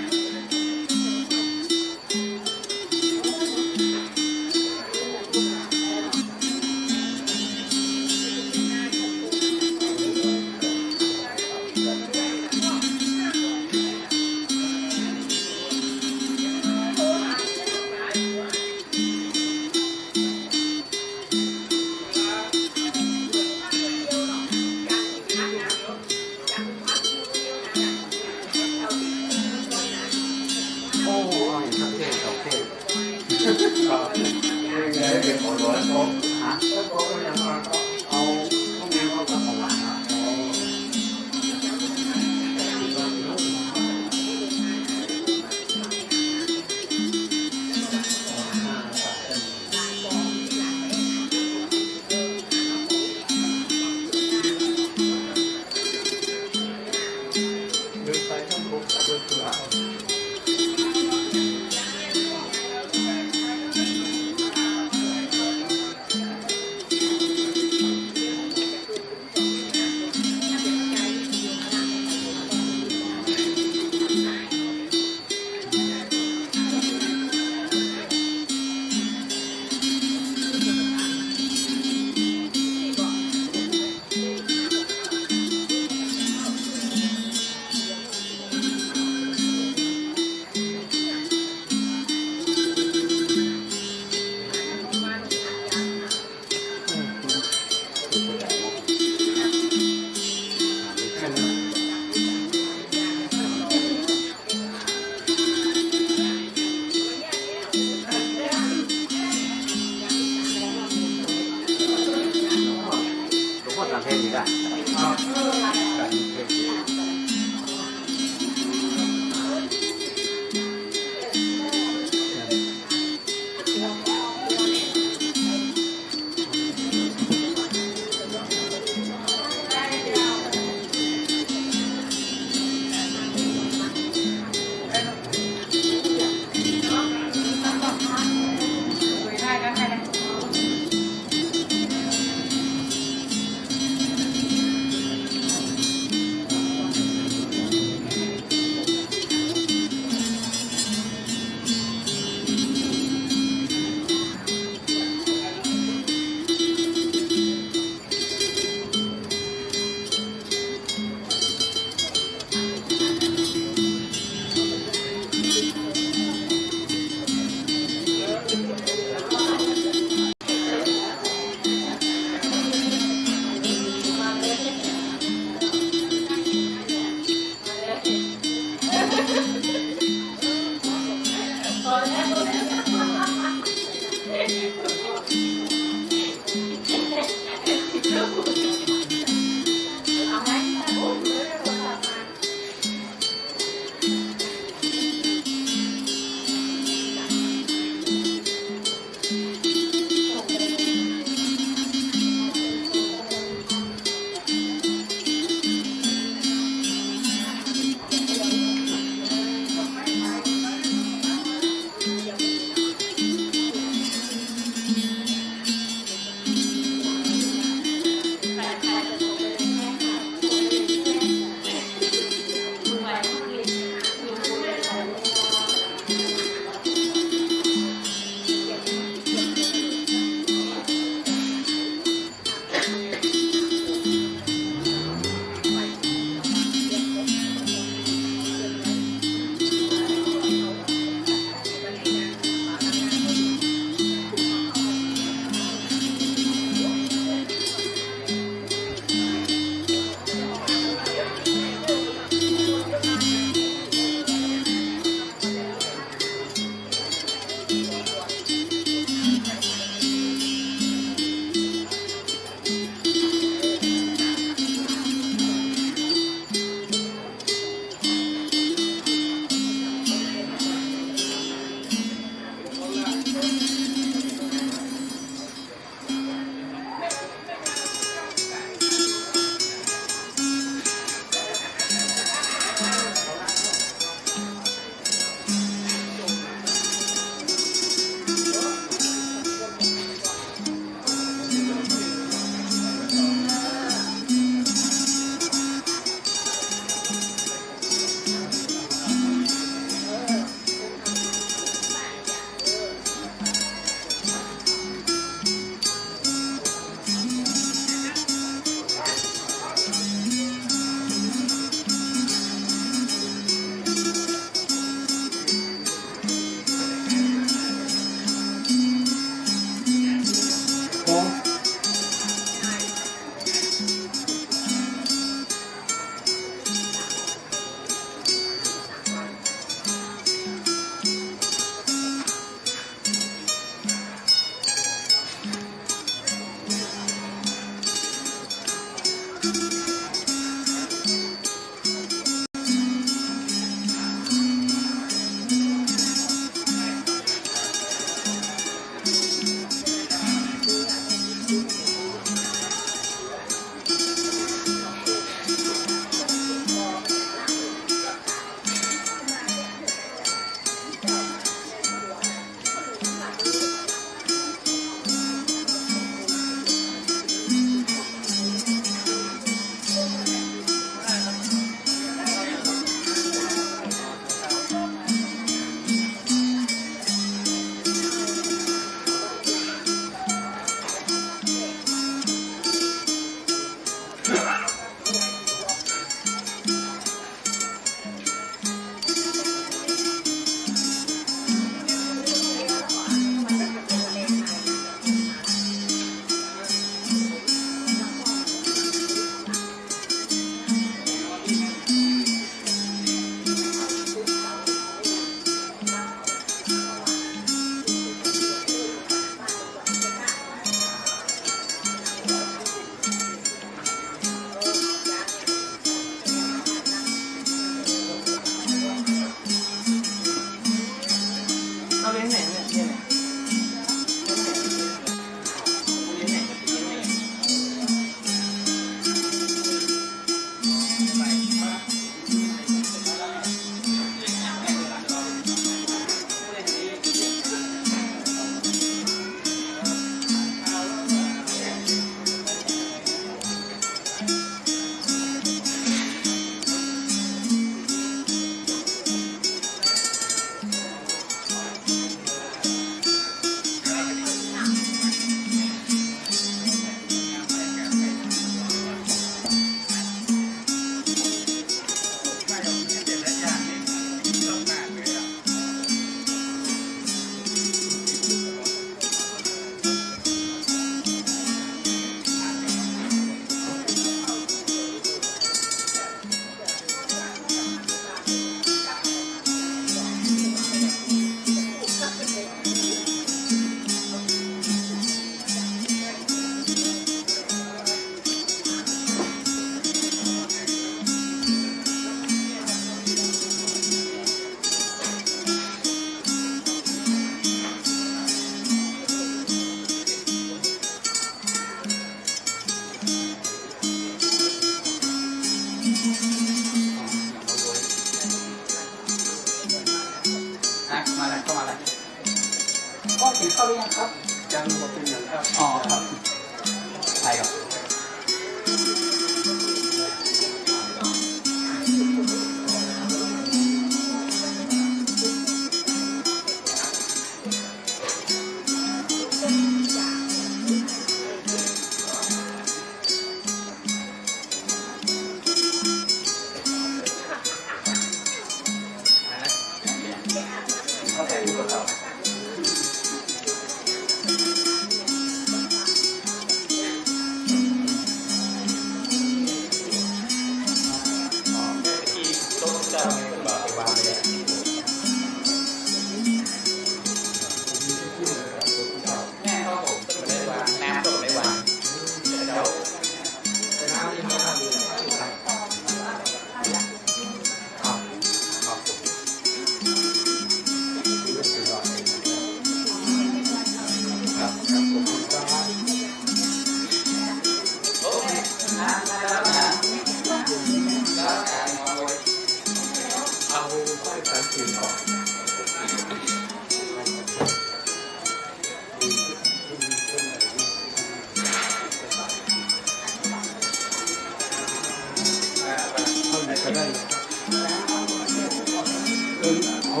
เอา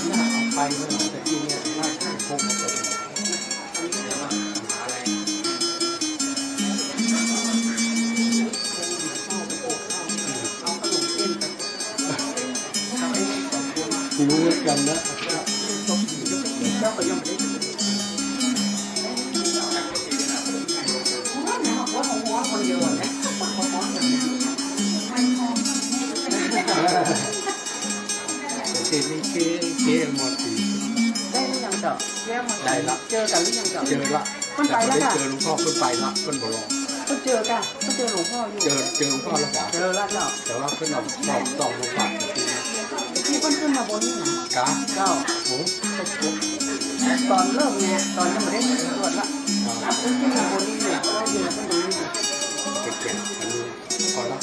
หน้าเอาไปเมื่อไหร่แต่ทีเนี่ยว่าข้างโค้งไปรู้กันนะเกมหมดทีได้หรือยังจ๊ะได้ละเจอกันหรือยังจ๊ะเจอละคนไปแล้วค่ะเจอหลวงพ่อคนไปละคนบอกก็เจอกันก็เจอหลวงพ่ออยู่เจอหลวงพ่อแล้วเจอแล้วแต่ว่าเพิ่นเอาสองลงปากที่เพิ่นขึ้นมาบนนี่นะกะเจ้าโอ้ตอนเริ่มเนี่ยตอนยังไม่ได้ตรวจละเพิ่นขึ้นมาบนนี่เนี่ยก็อยู่เพิ่นตรงนี้เก่งๆอันนี้พอละ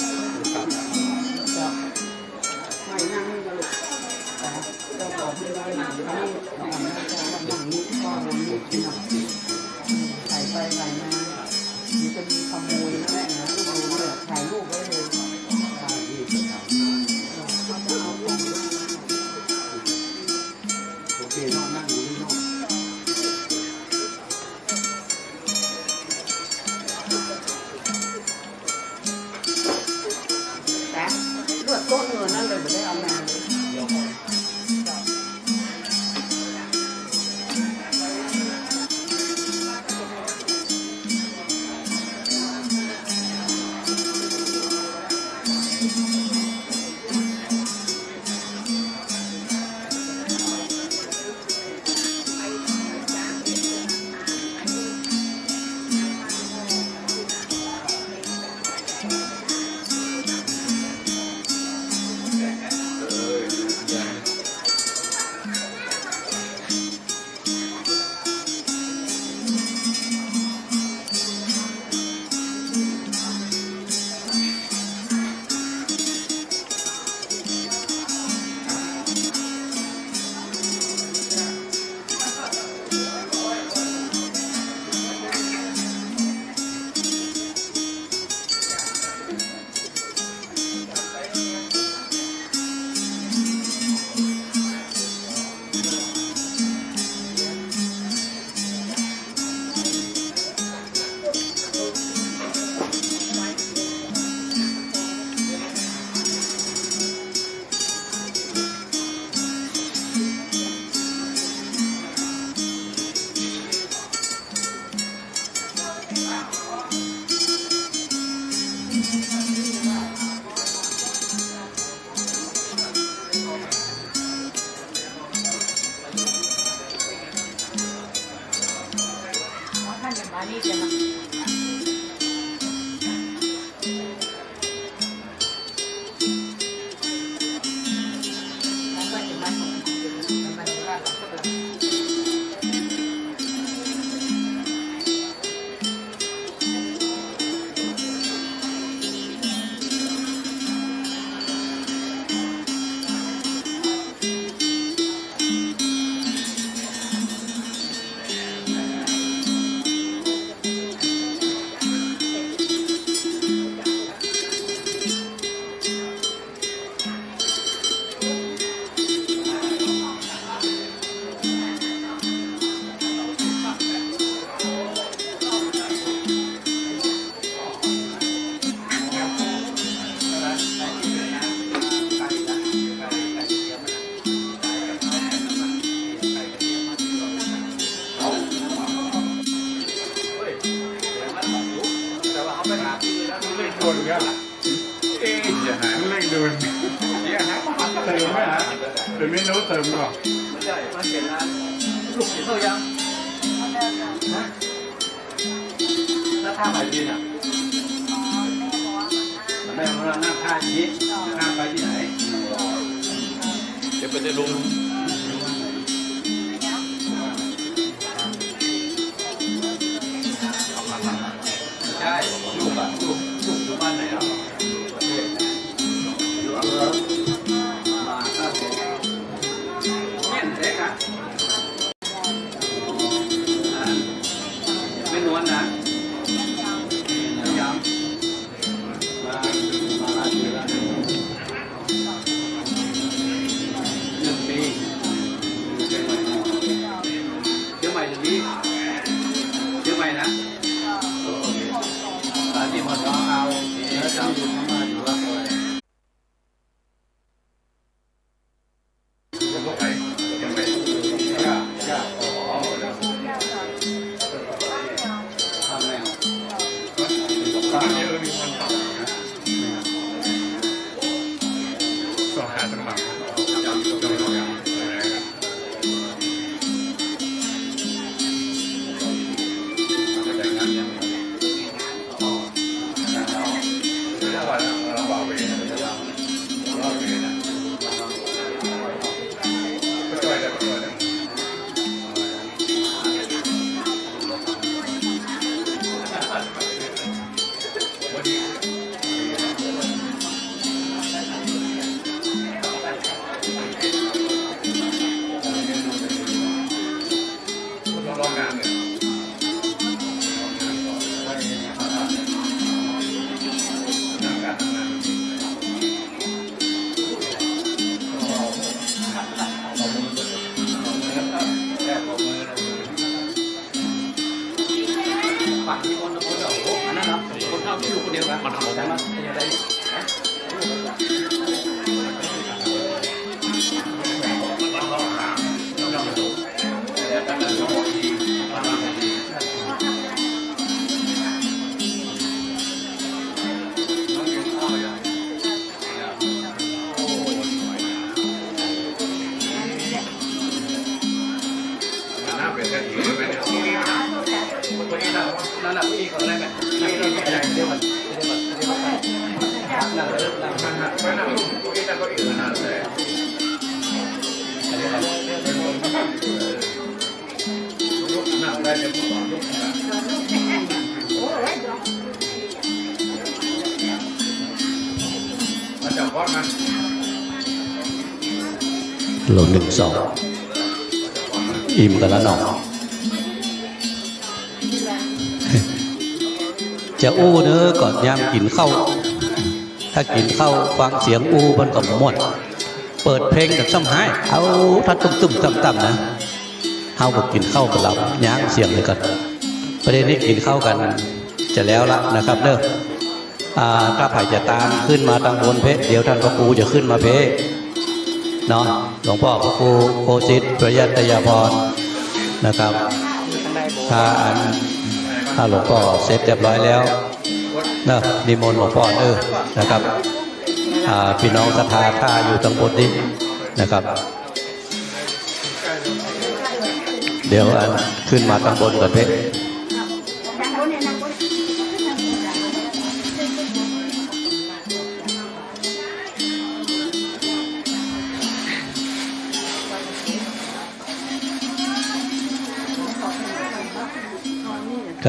ครับเจ้าไม่นั่งนี่ก็เลยเจ้าบอกไม่ได้นะนี่อย่างนี้ก็บนนี้ที่หนักใส่ไปใส่มามันจะมีขโมยนะแม่นะลูกดูเนี่ยถ่ายรูปไว้เลยโอเคนอนนั่งอยู่นี่นอนแต่เลือดโต๊ะเนื้อนั่นเลยไม่ได้เอามาเลยท่านจะมานี่จะมาคนเยอะอย่าหาเล่นดูอย่าหาเติมไหมฮะเป็นเมนูเติมก่อนไม่ใช่มาเขียนร้านลูกเข้ายังแล้วท่าไหนดีเนี่ยแม่ของเราหน้าท่านี้หน้าไปที่ไหนเดี๋ยวไปได้ลงใช่ลูกอ่ะลูกอยู่บ้านไหนอ่ะอยู่อำเภอมาแม่นเด็กอ่ะไม่นวลนะย้ำมาหลายปีแล้ว1 ปี โหล1 2อิ่มกันแล้วเนาะจะอู้เนื้อก่อนยามกินข้าวถ้ากินข้าวฟังเสียงอู้มันก็ม่วนเปิดเพลงแบบซ้ำหายเอาถ้าตุ้มๆต่ำๆนะเฮาก็กินข้าวกับเราย่างเสียงเลยกันประเด็นนี้กินข้าวกันจะแล้วละนะครับเด้อถ้าไผ่จะตามขึ้นมาตังบนเพเดี๋ยวท่านพระครูจะขึ้นมาเพเนาะหลวงพ่อพระครูโคสิทธิ์ประยัตยาพรนะครับถ้าหลวงพ่อเสร็จเรียบร้อยแล้วนะนิมนต์หลวงพ่อนะครับพี่น้องศรัทธาถ้าอยู่ตังบนนี้นะครับเดี๋ยวขึ้นมาตังบนก่อนเพ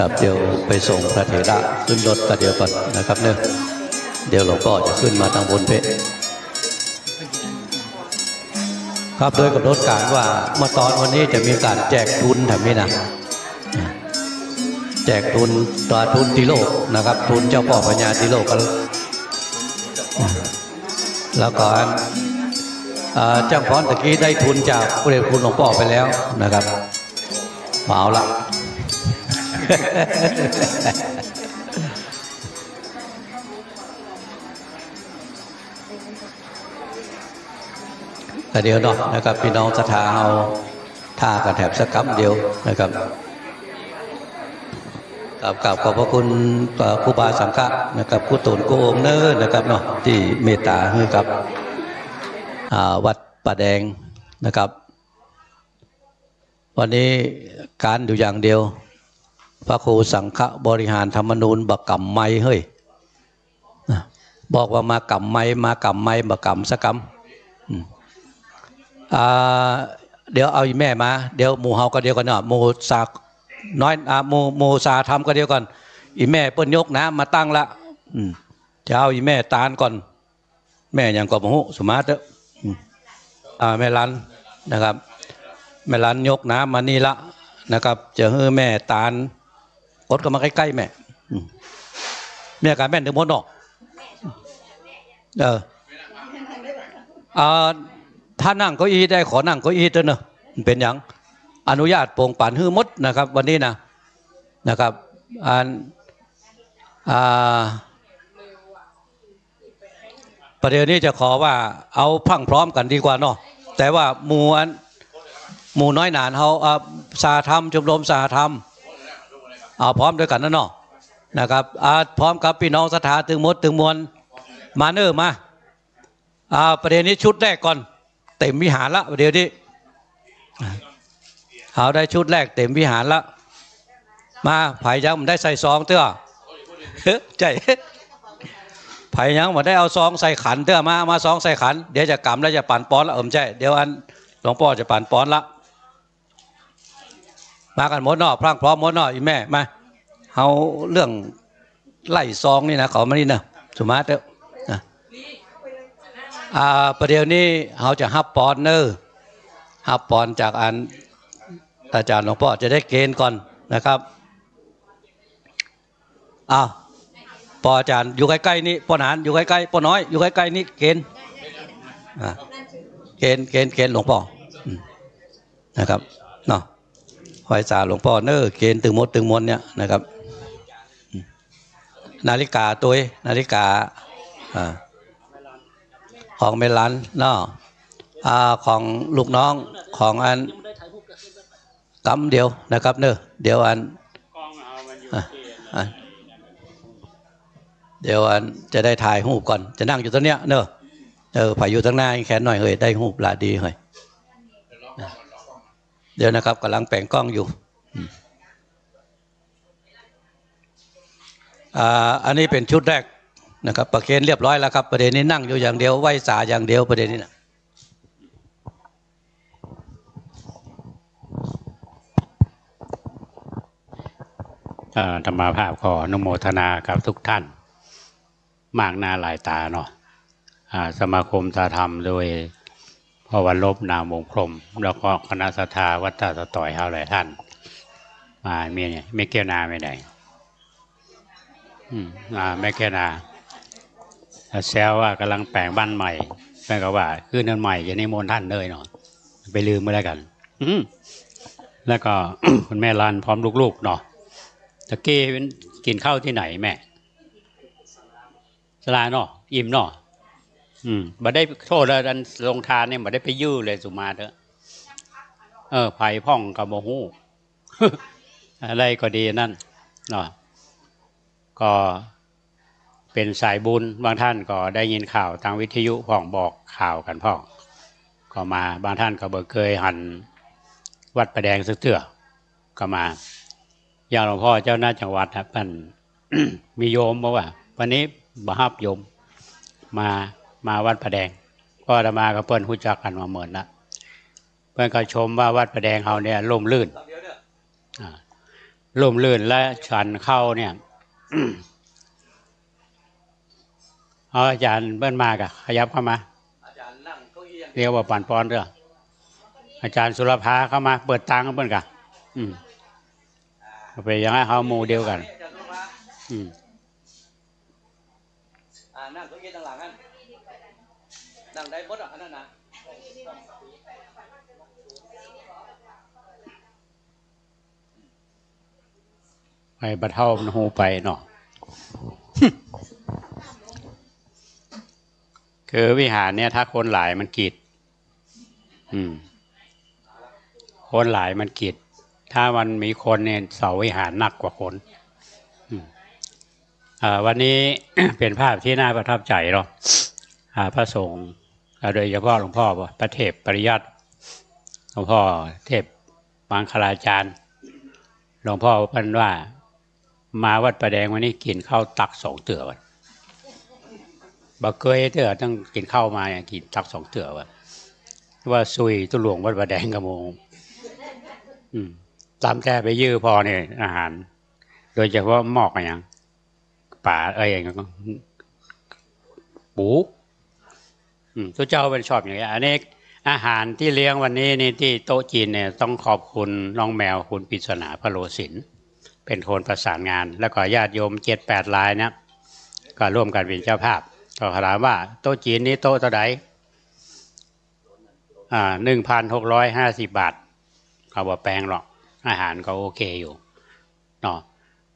ครับเดี๋ยวไปส่งพระเถระขึ้นรถกันเดี๋ยวก่อนนะครับเนี่ยเดี๋ยวหลวงพ่อจะขึ้นมาทางบนเพชรครับโดยกำหนดการว่าเมื่อตอนวันนี้จะมีการแจกทุนแถมนี้นะแจกทุนตัวทุนติโลกนะครับทุนเจ้าพ่อปัญญาติโลกกันแล้วก็เจ้าพรตะกี้ได้ทุนจากพระเดชคุณหลวงพ่อไปแล้วนะครับมาเอาละแต่เดียวเนาะนะครับพี่น้องศรัทธาเอาท่ากันแถบสักคำเดียวนะครับกราบขอบพระคุณครูบาสังฆะนะครับผู้ตุนกู้องค์เน้อนะครับเนาะที่เมตตาให้กับวัดป่าแดงนะครับวันนี้การอยู่อย่างเดียวพระครูสังฆบริหารธรรมนูญบักกำไม้เฮ้ยบอกว่ามากำไม้บักกำสักกำเดี๋ยวเอาอีแม่มาเดี๋ยวหมู่เฮาก็เดียวกันเนาะหมู่สาน้อยหมู่สาทำก็เดียวกันอีแม่เปิ้นยกน้ำมาตั้งละจะเอาอีแม่ตาลก่อนแม่ยังก็บ่ฮู้สมาร์ทเด้อแม่ลันนะครับแม่ลันยกน้ำมานี่ละนะครับจะให้แม่ตาลกดก็มาใกล้ๆแม่แม่การแม่ถึงหมดเนาะถ้านั่งเก้าอี้ได้ขอนั่งเก้าอี้เถอะเนอะเป็นอย่างอนุญาตโปร่งป่านฮื้อมดนะครับวันนี้นะครับประเดี๋ยวนี้จะขอว่าเอาพังพร้อมกันดีกว่าเนาะแต่ว่าหมู่น้อยหนานเขาสาธรรมชมรมสาธรรมเอาพร้อมด้วยกันนะเนาะนะครับพร้อมกับพี่น้องศรัทธาถึงมดถึงมวลมาเนอมา ประเด็นนี้ชุดแรกก่อนเต็มวิหารละประเดี๋ยวนี้เอาได้ชุดแรกเต็มวิหารละมาไผ่ยังมันได้ใส่ซองเตื้อใจไผ่ยังมันได้เอาซองใส่ขันเตื้อมาซองใส่ขันเดี๋ยวจะกำแล้วจะปั่นป้อนละใช่เดี๋ยวอันหลวงพ่อจะปั่นป้อนละมากันหมดเนาะพรั่งพร้อมหมดเนาะอีแม่มาเอาเรื่องไล่ซองนี่นะขอมานี่นะสมาร์ทเด้อประเดี๋ยวนี้เขาจะฮับปอนเนอร์ฮับปอนจากอันอาจารย์หลวงพ่อจะได้เกณฑ์ก่อนนะครับปออาจารย์อยู่ใกล้ๆนี่ปอหนานอยู่ใกล้ๆปอน้อยอยู่ใกล้ๆนี่เกณฑ์เกณฑ์หลวงพ่อนะครับเนาะไหว้ศาลหลวงพ่อเนอร์เกณฑ์ตึงมดเนี่ยนะครับนาฬิกาตัวนาฬิกาของเมลันเนาะของลูกน้องของอันกำเดียวนะครับเนอะเดี๋ยวอันจะได้ถ่ายรูปก่อนจะนั่งอยู่ตรงเนี้ยเนอะผ่าอยู่ตั้งหน้าแขนหน่อยเฮ้ยได้รูปละดีเฮ้ยเดี๋ยวนะครับกำลังแปลงกล้องอยู่อันนี้เป็นชุดแรกนะครับประเคนเรียบร้อยแล้วครับประเด็นนี้นั่งอยู่อย่างเดียวไหว้สาอย่างเดียวประเด็นนี้นะธรรมาภาพขออนุโมทนากับทุกท่านมากหน้าหลายตาเนาะสมาคมตาธรรมโดยพ่อวันลบนามวงพรหมแล้วก็คณะศรัทธาวัดตาตะต่อยเฮาหลายท่านมาไม่เกี่ยวนาไม่ได้ไม่แค่นาแซวว่ากำลังแปลงบ้านใหม่แปลก็ว่าคือนั่นใหม่จะนิมนต์ท่านเลยเนาะไปลืมไม่ได้กันแล้วก็ คุณแม่รันพร้อมลูกๆเนาะตะกี้กินข้าวที่ไหนแม่สลาเนาะอิ่มเนาะบ่ได้โทษแล้วดันลงทานเนี่ยบ่ได้ไปยื้อเลยสุมาเถอะไผ่พ่องกับโมหูอะไรก็ดีนั่นเนาะก็เป็นสายบุญบางท่านก็ได้ยินข่าวทางวิทยุพ่องบอกข่าวกันพ่องก็มาบางท่านก็บ่เคยหันวัดประแดงสักเทื่อก็มาอย่างหลวงพ่อเจ้าหน้าจังหวัดครับท่าน มีโยมบอกว่าวันนี้บ่ฮับโยมมาวัดประแดงก็อาตมากับเพื่อนรู้จักกันมาเหมือนนะเพื่อนก็ชมว่าวัดประแดงเขาเนี่ยร่มรื่นและฉันเข้าเนี่ย เอาอาจารย์เบิ้ลมากะขยับเข้ามาเรียกว่าปั่นปอนเด้ออาจารย์สุรภาเข้ามาเปิดตังค์เบิ้ลกะไปยังไงเขาหมู่เดียวกันนั่งเก้าอี้ต่างหลังนั่นนั่งได้บดอ่ะนั่นนะไปบัดเท่ามันหูไปเนาะ คือวิหารเนี่ยถ้าคนหลายมันกีดคนหลายมันกีดถ้ามันมีคนเนี่ยเสาวิหารหนักกว่าคนวันนี้ เป็นภาพที่น่าประทับใจเนาะพระสงฆ์โดยเฉพาะหลวงพ่อพระเทพปริยัติหลวงพ่อเทพมังคลาจารย์หลวงพ่อพันว่ามาวัดประแดงวันนี้กินข้าวตัก2 เตื่อวันบ่เคยเตื่อต้องกินข้าวมาเนี่ยกินตัก2 เตื่อว่าซุยตุหลวงวัดประแดงกระโมงตามแต่ไปยื้อพอเนี่ยอาหารโดยเฉพาะหมอกอย่างป่าอย่างปูทุกเจ้าเป็นชอบอย่างนี้อันนี้อาหารที่เลี้ยงวันนี้นี่ที่โต๊ะจีนเนี่ยต้องขอบคุณน้องแมวคุณปริศนาพโลศิลป์เป็นคนประสานงานแล้วก็ญาติโยม7-8 รายนะก็ร่วมกันเป็นเจ้าภาพก็ถามว่าโต๊ะจีนนี้โต๊ะเท่าไหร่1,650 บาทเขาบอกแพงหรอกอาหารก็โอเคอยู่เนาะ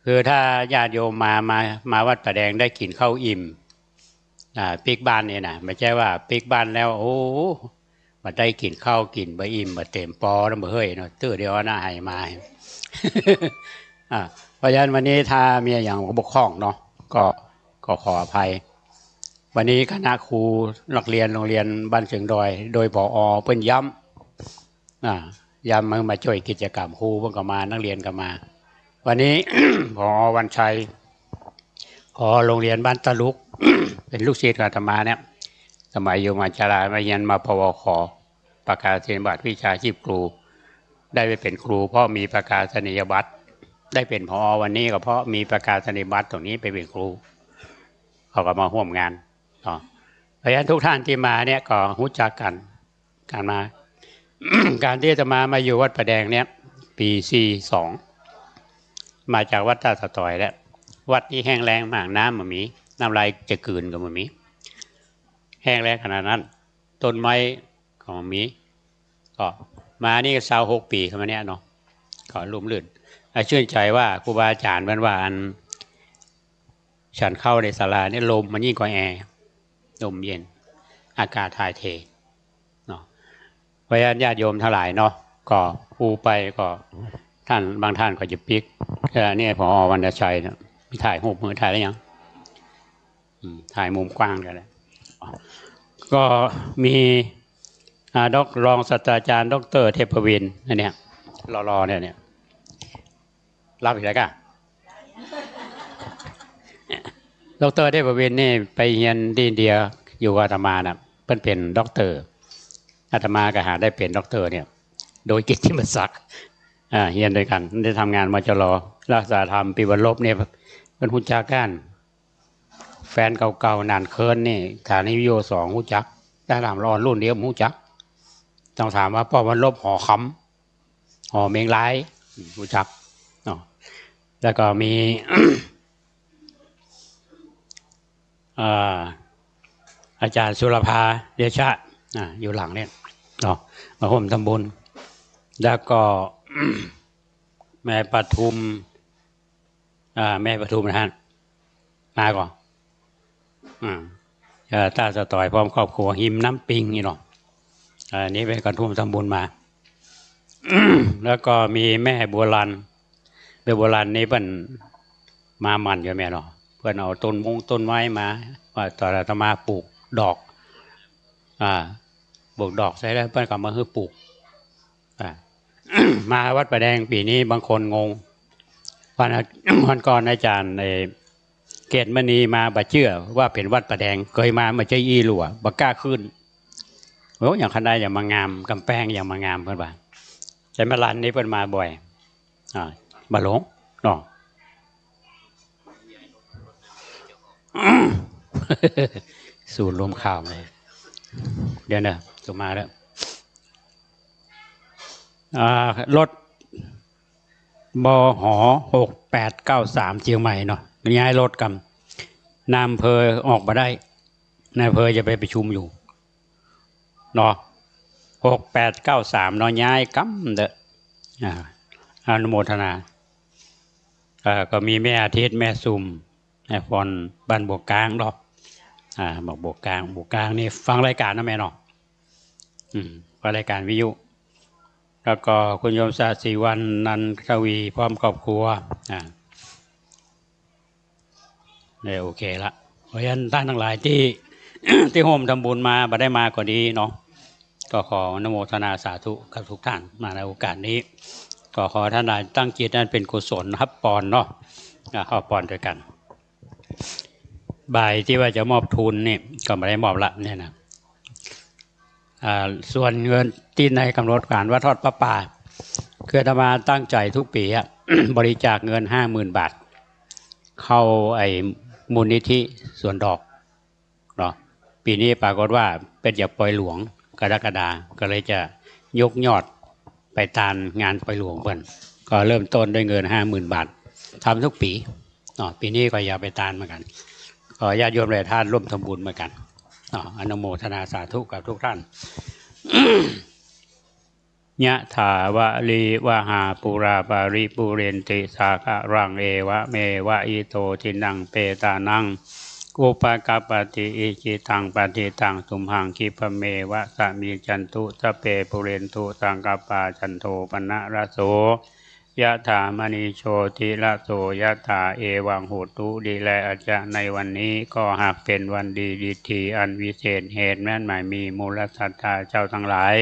คือถ้าญาติโยมมาวัดประแดงได้กินข้าวอิ่มปิกบ้านเนี่ยนะไม่ใช่ว่าปิกบ้านแล้วโอ้มาได้กินข้าวกินบะอิ่มบะเต็มปอแล้วบะเฮ้ยเนาะตื้อเดียวหน้าให้มา เพราะฉะนั้นวันนี้ถ้ามีอย่างบกพร่องเนาะก็ขออภัย วันนี้คณะครูนักเรียนโรงเรียนบ้านเชิงดอยโดยผอ.เพิ่นย้ำย้ำมาช่วยกิจกรรมครูเพิ่นก็มานักเรียนก็มาวันนี้ ผอ.วันชัยผอ.โรงเรียนบ้านตะลุก เป็นลูกศิษย์อาตมาเนี่ยสมัยอยู่มาจารามาเรียนมาปวค.ประกาศนียบัตรวิชาชีพครูได้ไปเป็นครูเพราะมีประกาศนียบัตรได้เป็นผอ.วันนี้ก็เพราะมีประกาศนียบัตรตรงนี้ไปเป็นครูเขาก็มาร่วมงานเพราะฉะนั้นทุกท่านที่มาเนี่ยก็รู้จักกันการมา การที่จะมาอยู่วัดประแดงเนี่ยปี42มาจากวัดท่าสะตอยแล้ววัดที่แห้งแล้งมากน้ำมันมีน้ำลายจะกืนกับมันมีแห้งแล้งขนาดนั้นต้นไม้ของมันมีก็มานี่26 ปีเข้ามาเนี่ยเนาะก็ลุ่มลื่นชื่นใจว่าครูบาอาจารย์มันว่าอันฉันเข้าในศาลาเนี่ยลมมันยิ่งกว่าแอร์ลมเย็นอากาศถ่ายเทเนาะเพราะฉะนั้นญาติโยมทั้งหลายเนาะก็ปูไปก็ท่านบางท่านก็จะปิกนี่ผอ.วรรณชัยเนี่ยมีถ่ายรูปมือถ่ายแล้วยังถ่ายมุมกว้างกันเลยก็มีรองศาสตราจารย์ดร.เทพวินอันเนี้ยรอเนี่ยรับอีกแล้วกันดร.เทพวินนี่ไปเรียนที่อินเดียอยู่อาตมานะเพิ่นเป็นด็อกเตอร์อาตมาก็หาได้เป็นด็อกเตอร์เนี่ยโดยกิตติมศักดิ์เรียนด้วยกันได้ทำงานมจร.รักษาธรรมปีวันลบเนี่ยเป็นหุ่นจักกันแฟนเก่าๆนานเคินนี่ฐานิโย2หุ่นจักได้ถามรอนรุ่นเดียวหุ่นจักต้องถามว่าป้อวันลบห่อคำห่อเมงร้ายหุ่นจักแล้วก็มี อาจารย์สุรภาเดชะอยู่หลังเนี่ยมาร่วมทำบุญแล้วก็ แม่ปทุมแม่ปทุมนะฮะมาก่อนตาสะต่อยพร้อมครอบครัวหิมน้ำปิงนี่เนาะนี้เป็นการร่วมทำบุญมา แล้วก็มีแม่บัวลันแม่บัวลันนี่เป็นมามันอยู่แม่เนาะเพื่อนเอาต้นไม้มาว่าตอนอาตมาปลูกดอกปลูกดอกใช้แล้วเพื่อนก็มาให้ปลูก มาวัดประแดงปีนี้บางคนงงวันก่อนอาจารย์เกตมณีมาบัดเชื่อว่าเป็นวัดประแดงเคยมาเจออีหลัวบักกล้าขึ้นโอ้อย่างคันใดอย่างมางามกำแพงอย่างมางามเพื่อนบ้านใจมาลันนี้เพื่อนมาบ่อยมาหลงเนาะ สูตรรวมข่าวเลยเดี๋ยวนะจะมาแล้วรถบห6893เชียงใหม่เนาะย้ายรถกันนายอำเภอออกมาได้นายอำเภอจะไปประชุมอยู่เนาะ6893เนาะย้ายกั๊มเด้ออนุโมทนาก็มีแม่อาทิตย์แม่ซุ่มแม่ฟอนบ้านบวกกลางเนาะบอกบวกกลางนี่ฟังรายการนะแม่เนาะฟังรายการวิทยุแล้วก็คุณโยมศาสีวันนันทวีพร้อมครอบครัวเนี่ยโอเคละเพราะฉะนั้นท่านทั้งหลายที่ ที่โฮมทำบุญมาได้มาก็ดีเนาะก็ขออนุโมทนาสาธุกับทุกท่านมาในโอกาสนี้ก็ขอท่านใดตั้งจิตนั้นเป็นกุศลรับปอนเนาะเข้าปอนด้วยกันบ่ายที่ว่าจะมอบทุนนี่ก็ไม่ได้มอบละเนี่ยนะส่วนเงินที่ในกำหนดการว่าทอดประป่าคืออาตมาตั้งใจทุกปี บริจาคเงิน 50,000 บาทเข้ามูลนิธิส่วนดอกเนาะปีนี้ปรากฏว่าเป็นจากปล่อยหลวงกรกฎาก็เลยจะยกยอดไปตามงานปล่อยหลวงเพิ่นก็เริ่มต้นด้วยเงิน 50,000 บาททำทุกปีเนาะปีนี้ก็อย่าไปตามเหมือนกันขอญาติโยมหลายท่านร่วมทำบุญเหมือนกันอนุโมทนาสาธุกับทุกท่าน ยะถาวะลีวะหาปุราปาริปุเรนติสาคะรังเอวะเมวะอิโตทินังเปตานังอุปกัปปติอิจิตังปฏิตังตุมหังคิปเมวะสมิจันตุสเปปุเรนตุสังกปาจันโทปนะระโส ยะถามณีโชติละโสยะถาเอวังโหตุดีแลอาจารย์ในวันนี้ก็หากเป็นวันดีดีทีอันวิเศษเหตุนั้นหมายมีมูลศรัทธาเจ้าทั้งหลาย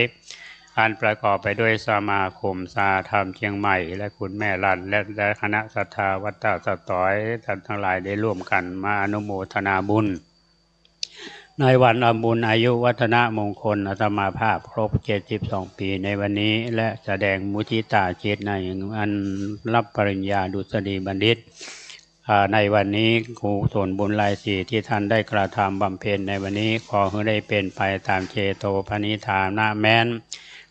อันประกอบไปด้วยสมาคมสาธรรมเชียงใหม่และคุณแม่รันและคณะศรัทธาวัดตาสตอยท่านทั้งหลายได้ร่วมกันมาอนุโมทนาบุญในวันอบุญอายุวัฒนมงคลอาตมาภาพครบ72ปีในวันนี้และแสดงมุทิตาจิตในอันรับปริญญาดุษฎีบัณฑิตในวันนี้กุศลบุญหลายสีที่ท่านได้กระทำบำเพ็ญในวันนี้ขอให้ได้เป็นไปตามเจโตปณิธานะแม้น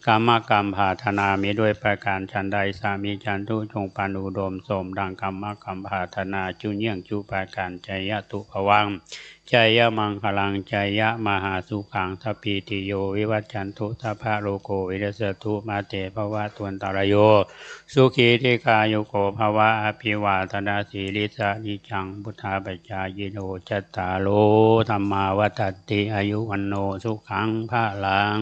กรรมภาธนามีด้วยประการชันใดสามีจันทุจงปานุดมสมดังกรรมภาธนาจุเยี่ยงจุปาการใจยะตุภวังใจยะมังคลังใจยะมหาสุขังทัพพิติโยวิวัจจันทุทัพพะโลโกวิรัสตุมาเตภวะตวนตรโยสุขีธิกายุโกภวะอภิวาทนาสีลิสานิจังพุทธาปัจจายโนจัตตาโลธรรมาวัฏติอายุวันโนสุขังภะลัง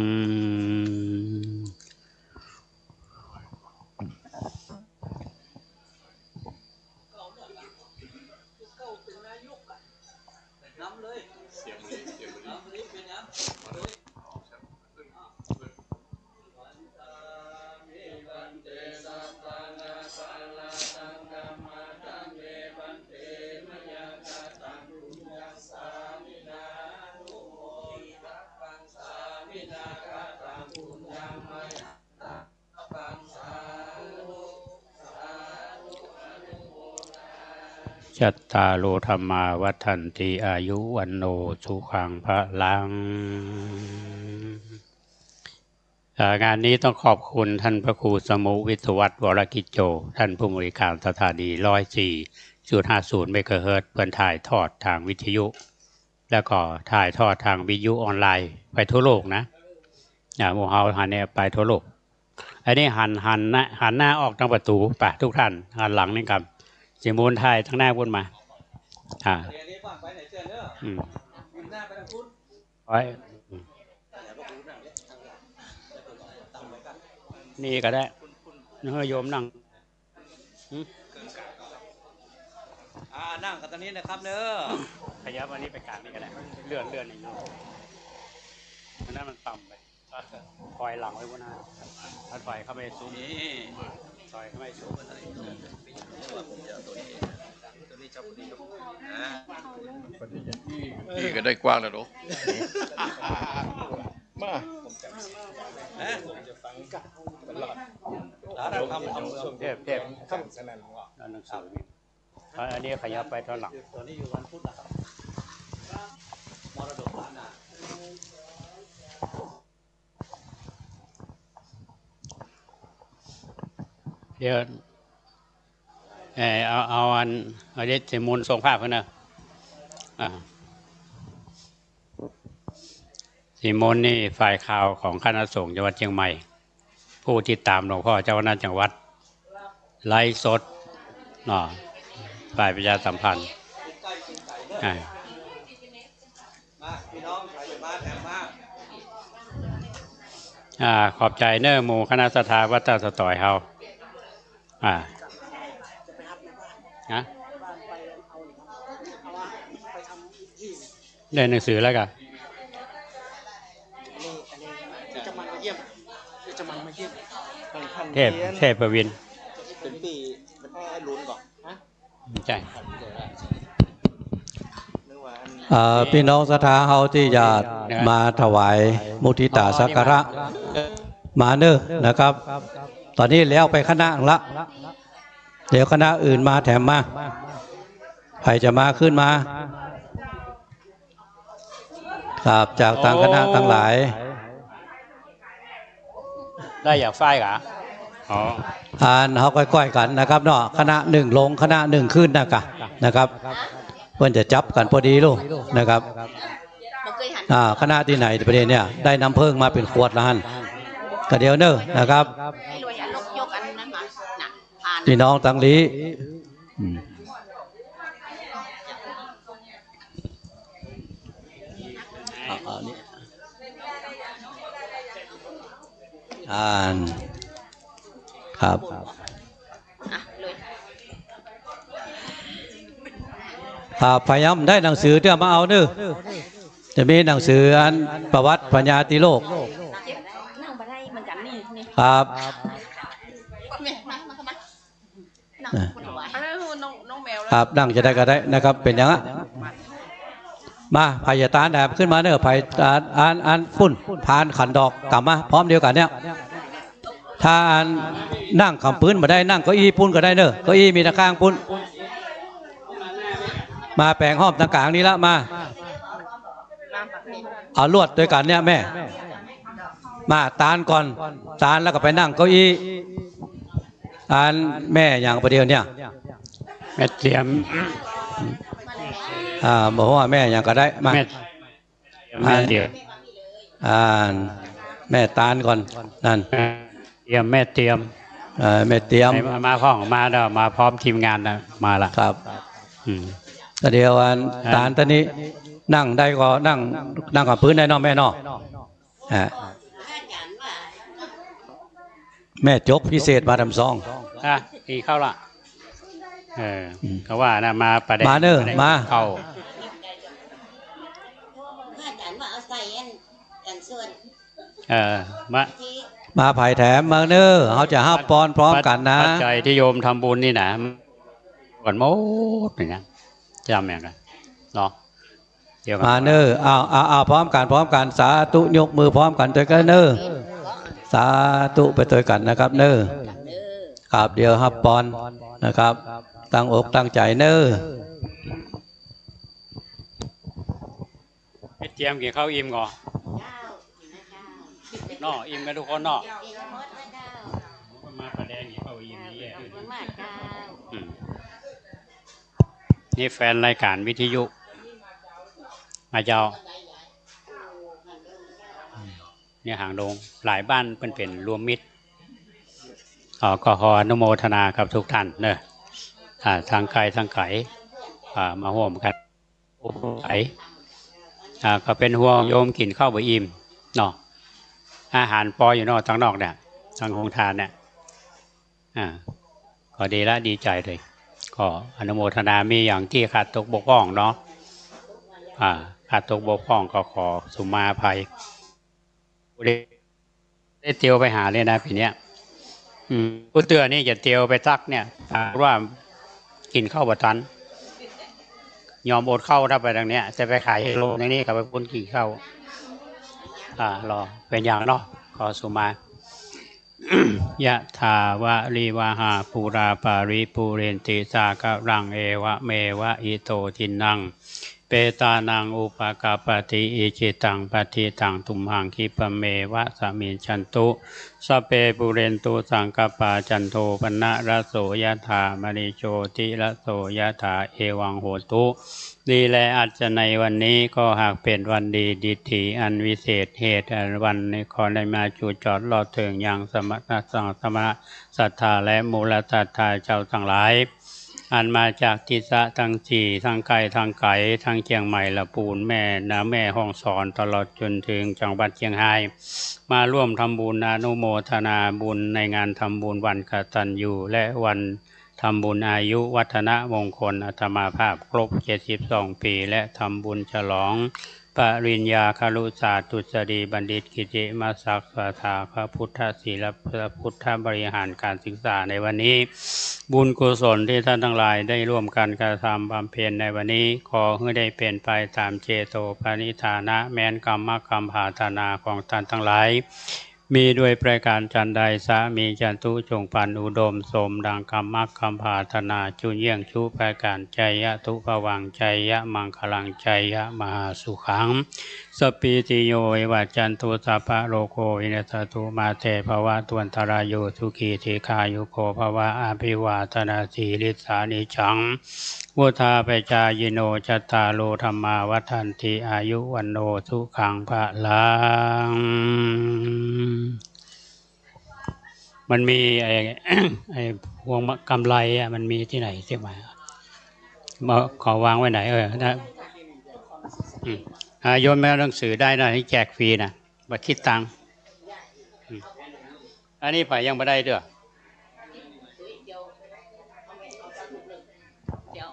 จัตตาโลธรรมาวัฏันติอายุวันโนสุขังพลังงานนี้ต้องขอบคุณท่านพระครูสมุวิทวัฒน์วรกิจโจท่านผู้บริการสถานี 104.50 เมกะเฮิรตซ์เพื่อนถ่ายทอดทางวิทยุแล้วก็ถ่ายทอดทางวิทยุออนไลน์ไปทั่วโลกนะโมเฮาหันเนี่ยไปทั่วโลกอันนี้หันหน้าออกทางประตูไปทุกท่านหันหลังนี่ครับสิมูลไทยทั้งหน้าวนมานี่ก็ได้เฮ้ยโยมนั่งนั่งกันตอนนี้นะครับเนอะขยับอันนี้ไปกลางนี่ก็ได้เลื่อนอย่างนี้อันนั้นมันต่ำไปถอยหลังไว้บนหน้าถ้าถอยเข้าไปสูงถอยเข้าไปสูงนี่ก็ได้กว้างแล้วเนาะมาเทพข้ามสนั่นว่าหนังสืออันนี้ขยับไปทางหลังตัวนี้อยู่วันพุธนะครับมรดกล้านนาเดี๋ยวเอาอันเด็ดสิมูลทรงภาพกันนะสิมูลนี่ฝ่ายข่าวของคณะสงฆ์จังหวัดเชียงใหม่ผู้ที่ตามหลวงพ่อเจ้าคณะจังหวัดไลฟ์สดฝ่ายประชาสัมพันธ์ขอบใจเน้อหมู่คณะสัทธาวัดตาสตอยเฮาได้หนังสือแล้วกันเทพประวินเป็นปีมันให้ลุ้นก่อนฮะใช่พี่น้องศรัทธาเฮาที่จะมาถวายมุทิตาสักการะมาเนอะนะครับตอนนี้แล้วไปคณะละเดี๋ยวคณะอื่นมาแถมมาใครจะมาขึ้นมาครับจากทางคณะทั้งหลายได้อยากฝ้ายกะเขาก้อยๆกันนะครับเนาะคณะหนึ่งลงคณะหนึ่งขึ้นนะครับเพื่อนจะจับกันพอดีลูกนะครับคณะที่ไหนประเด็นเนี่ยได้น้ำเพิ่งมาเป็นขวดละหันก็เดียวเนอะนะครับพี่น้องตังลีครับ พยายามได้หนังสือที่มาเอาเด้อจะมีหนังสืออันประวัติปัญญาติโลกครับครับนั่งจะได้ก็ได้นะครับเป็นอย่างนั้นมาพายตาแดบขึ้นมาเนอะพายตาอ่านพุ่นพานขันดอกกลับมาพร้อมเดียวกันเนี่ยถ้านั่งคำพื้นมาได้นั่งเก้าอี้พุ่นก็ได้เนอะเก้าอี้มีตะข้างพุ่นมาแปลงห้อมต่างกลางนี้ละมาเอาลวดด้วยกันเนี่ยแม่มาตาลก่อนตาลแล้วก็ไปนั่งเก้าอี้ตาลแม่อย่างประเดี๋ยวเนี่ยแม่เตรียมบอกว่าแม่อย่างก็ได้มาแม่เดี๋ยวแม่ตาลก่อนนั่นเตรียมแม่เตรียมแม่เตรียมมาห้องมาแล้วมาพร้อมทีมงานนะมาละครับก็เดียวตาลตอนนี้นั่งได้ก็นั่งกับพื้นได้นอกแม่นอกแม่จกพิเศษมาทำซองอีเข้าละเขาว่านะมาประเด็นมาเนอะมาเข้ามาไผ่แถมมาเนอเขาจะห้าปอนพร้อมกันนะปัจจัยที่โยมทำบุญนี่นะก่อนโมดนี่นะจำอย่างไรเนาะมาเนอเอาพร้อมกันสาธุยกมือพร้อมกันตัวกันเนอสาธุไปตัวกันนะครับเนอครับเดียวห้าปอนนะครับตั้งอกตั้งใจเนอเตรียมกินข้าวอิ่มก่อนนออิ่มกันทุกคนนอมาประเด็นกินข้าวอิ่มนี่แฟนรายการวิทยุมาเจ้าเนี่ยหางดงหลายบ้านเป็นรวมมิตรก็ขออนุโมทนากับทุกท่านเนอะทางไกลทางไกลมาร่วมกันก็เป็นห่วงโยมกินข้าวบะอิ่มเนาะอาหารปออยู่นอกทางนอกเนี่ยทางโรงทานเนี่ยก็ดีละดีใจเลยก็อนุโมทนามีอย่างที่ขาดตกบกพร่องเนาะขาดตกบกพร่องก็ขอสุมาภัยได้เตียวไปหาเลยนะพี่เนี้ยผู้เตือนนี่จะเตียวไปซักเนี่ยว่ากินข้าวบะตันยอมอดเข้าถ้าไปทางเนี้ยจะไปขายโลในนี้กับไปปุ้นกี่เข้ารอเป็นอย่างเนาะขอสุมายะถาวะลีวาหาปูราปาริปูเรนติสากะรังเอวะเมวะอิโตทินังเปตานังอุปกาปติอิจิตังปฏิตังตุมหังคิปเมวะสมิชันตุสเปปุเรนตุสังกปาจันโทปนะระโสยะถามณิโชติระโสยะถาเอวังโหตุดีและอาจจะในวันนี้ก็หากเป็นวันดีดิถีอันวิเศษเหตุวันในขอได้มาจูจอดรอถึงยังสมณะสังสมณะศรัทธาและมูลศรัทธาเจ้าทั้งหลายอันมาจากทิศทั้งสี่ทั้งไกลทั้งไกลทั้งเชียงใหม่ละปูนแม่นาแม่ห้องสอนตลอดจนถึงจังหวัดเชียงรายมาร่วมทำบุญอนุโมทนาบุญในงานทำบุญวันกตัญญูและวันทำบุญอายุวัฒนมงคลอาตมาภาพครบ72 ปีและทำบุญฉลองปริญญาครุศาสตร์ดุษฎีบัณฑิตกิติมศักดิ์สถาพระพุทธศีลพระพุทธบริหารการศึกษาในวันนี้บุญกุศลที่ท่านทั้งหลายได้ร่วมกันกระทำบำเพ็ญในวันนี้ขอให้ได้เป็นไปตามเจโตปณิธานะแม้นกรรมกรรมภาธนาของท่านทั้งหลายมีด้วยประการจันใดสามีจันตุจงปันอุดมสมดังกรรมคำภาธนาจุเยี่ยงชุประการใจยะทุภวังใจยะมังคลังใจยะมหาสุขังสปีติโยวัจจันตุสัพพะโลโกวินัสตุมาเตภวะตวันตรายโยสุขีธิคายุโกภวะอภิวาทนาสีลิสานิจังวุธาเปจายโนจัตตาโลธรรมาวัฏันติอายุวันโนสุขังภะลังมันมีไอ้พวงกำไรมันมีที่ไหนเสียมาขอวางไว้ไหนนะโยนแม่หนังสือได้นะให้แจกฟรีนะบัตรคิดตังค์อันนี้ไปยังไม่ได้ด้วยเดี๋ยว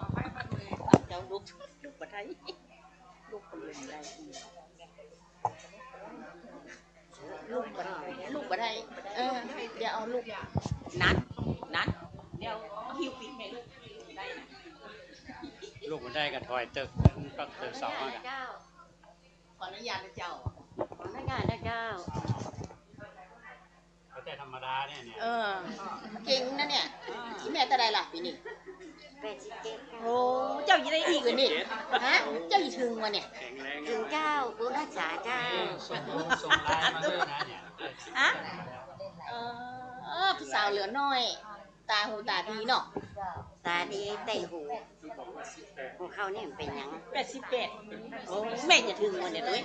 ลูกคนเล่นได้ลูกบ่ได้เดี๋ยวเอาลูกนัดเดี๋ยวเอาหิวปีกให้ลูกได้นะ ลูกมันได้กันถอยตึกก็ตึกเสามากัน ขออนุญาตนะเจ้า ขออนุญาตนะเจ้า เขาแต่ธรรมดาเนี่ย เก่งนะเนี่ยที่แม่ตะไดล่ะปีนี้ 87 โอ้เจ้าอยู่ได้อีกเลยนี่ฮะเจ้าอยู่ถึงวะเนี่ย ถึงเจ้าบุญรักษาเจ้า ส่งไลน์มาด้วยนะเนี่ย ฮะพี่สาวเหลือน้อย ตาหูตาดีเนาะ ตาดีไต้หูพวกเขานี่มันเป็นหยัง 88โอ้แม่จะถึงวะเนี่ยด้วย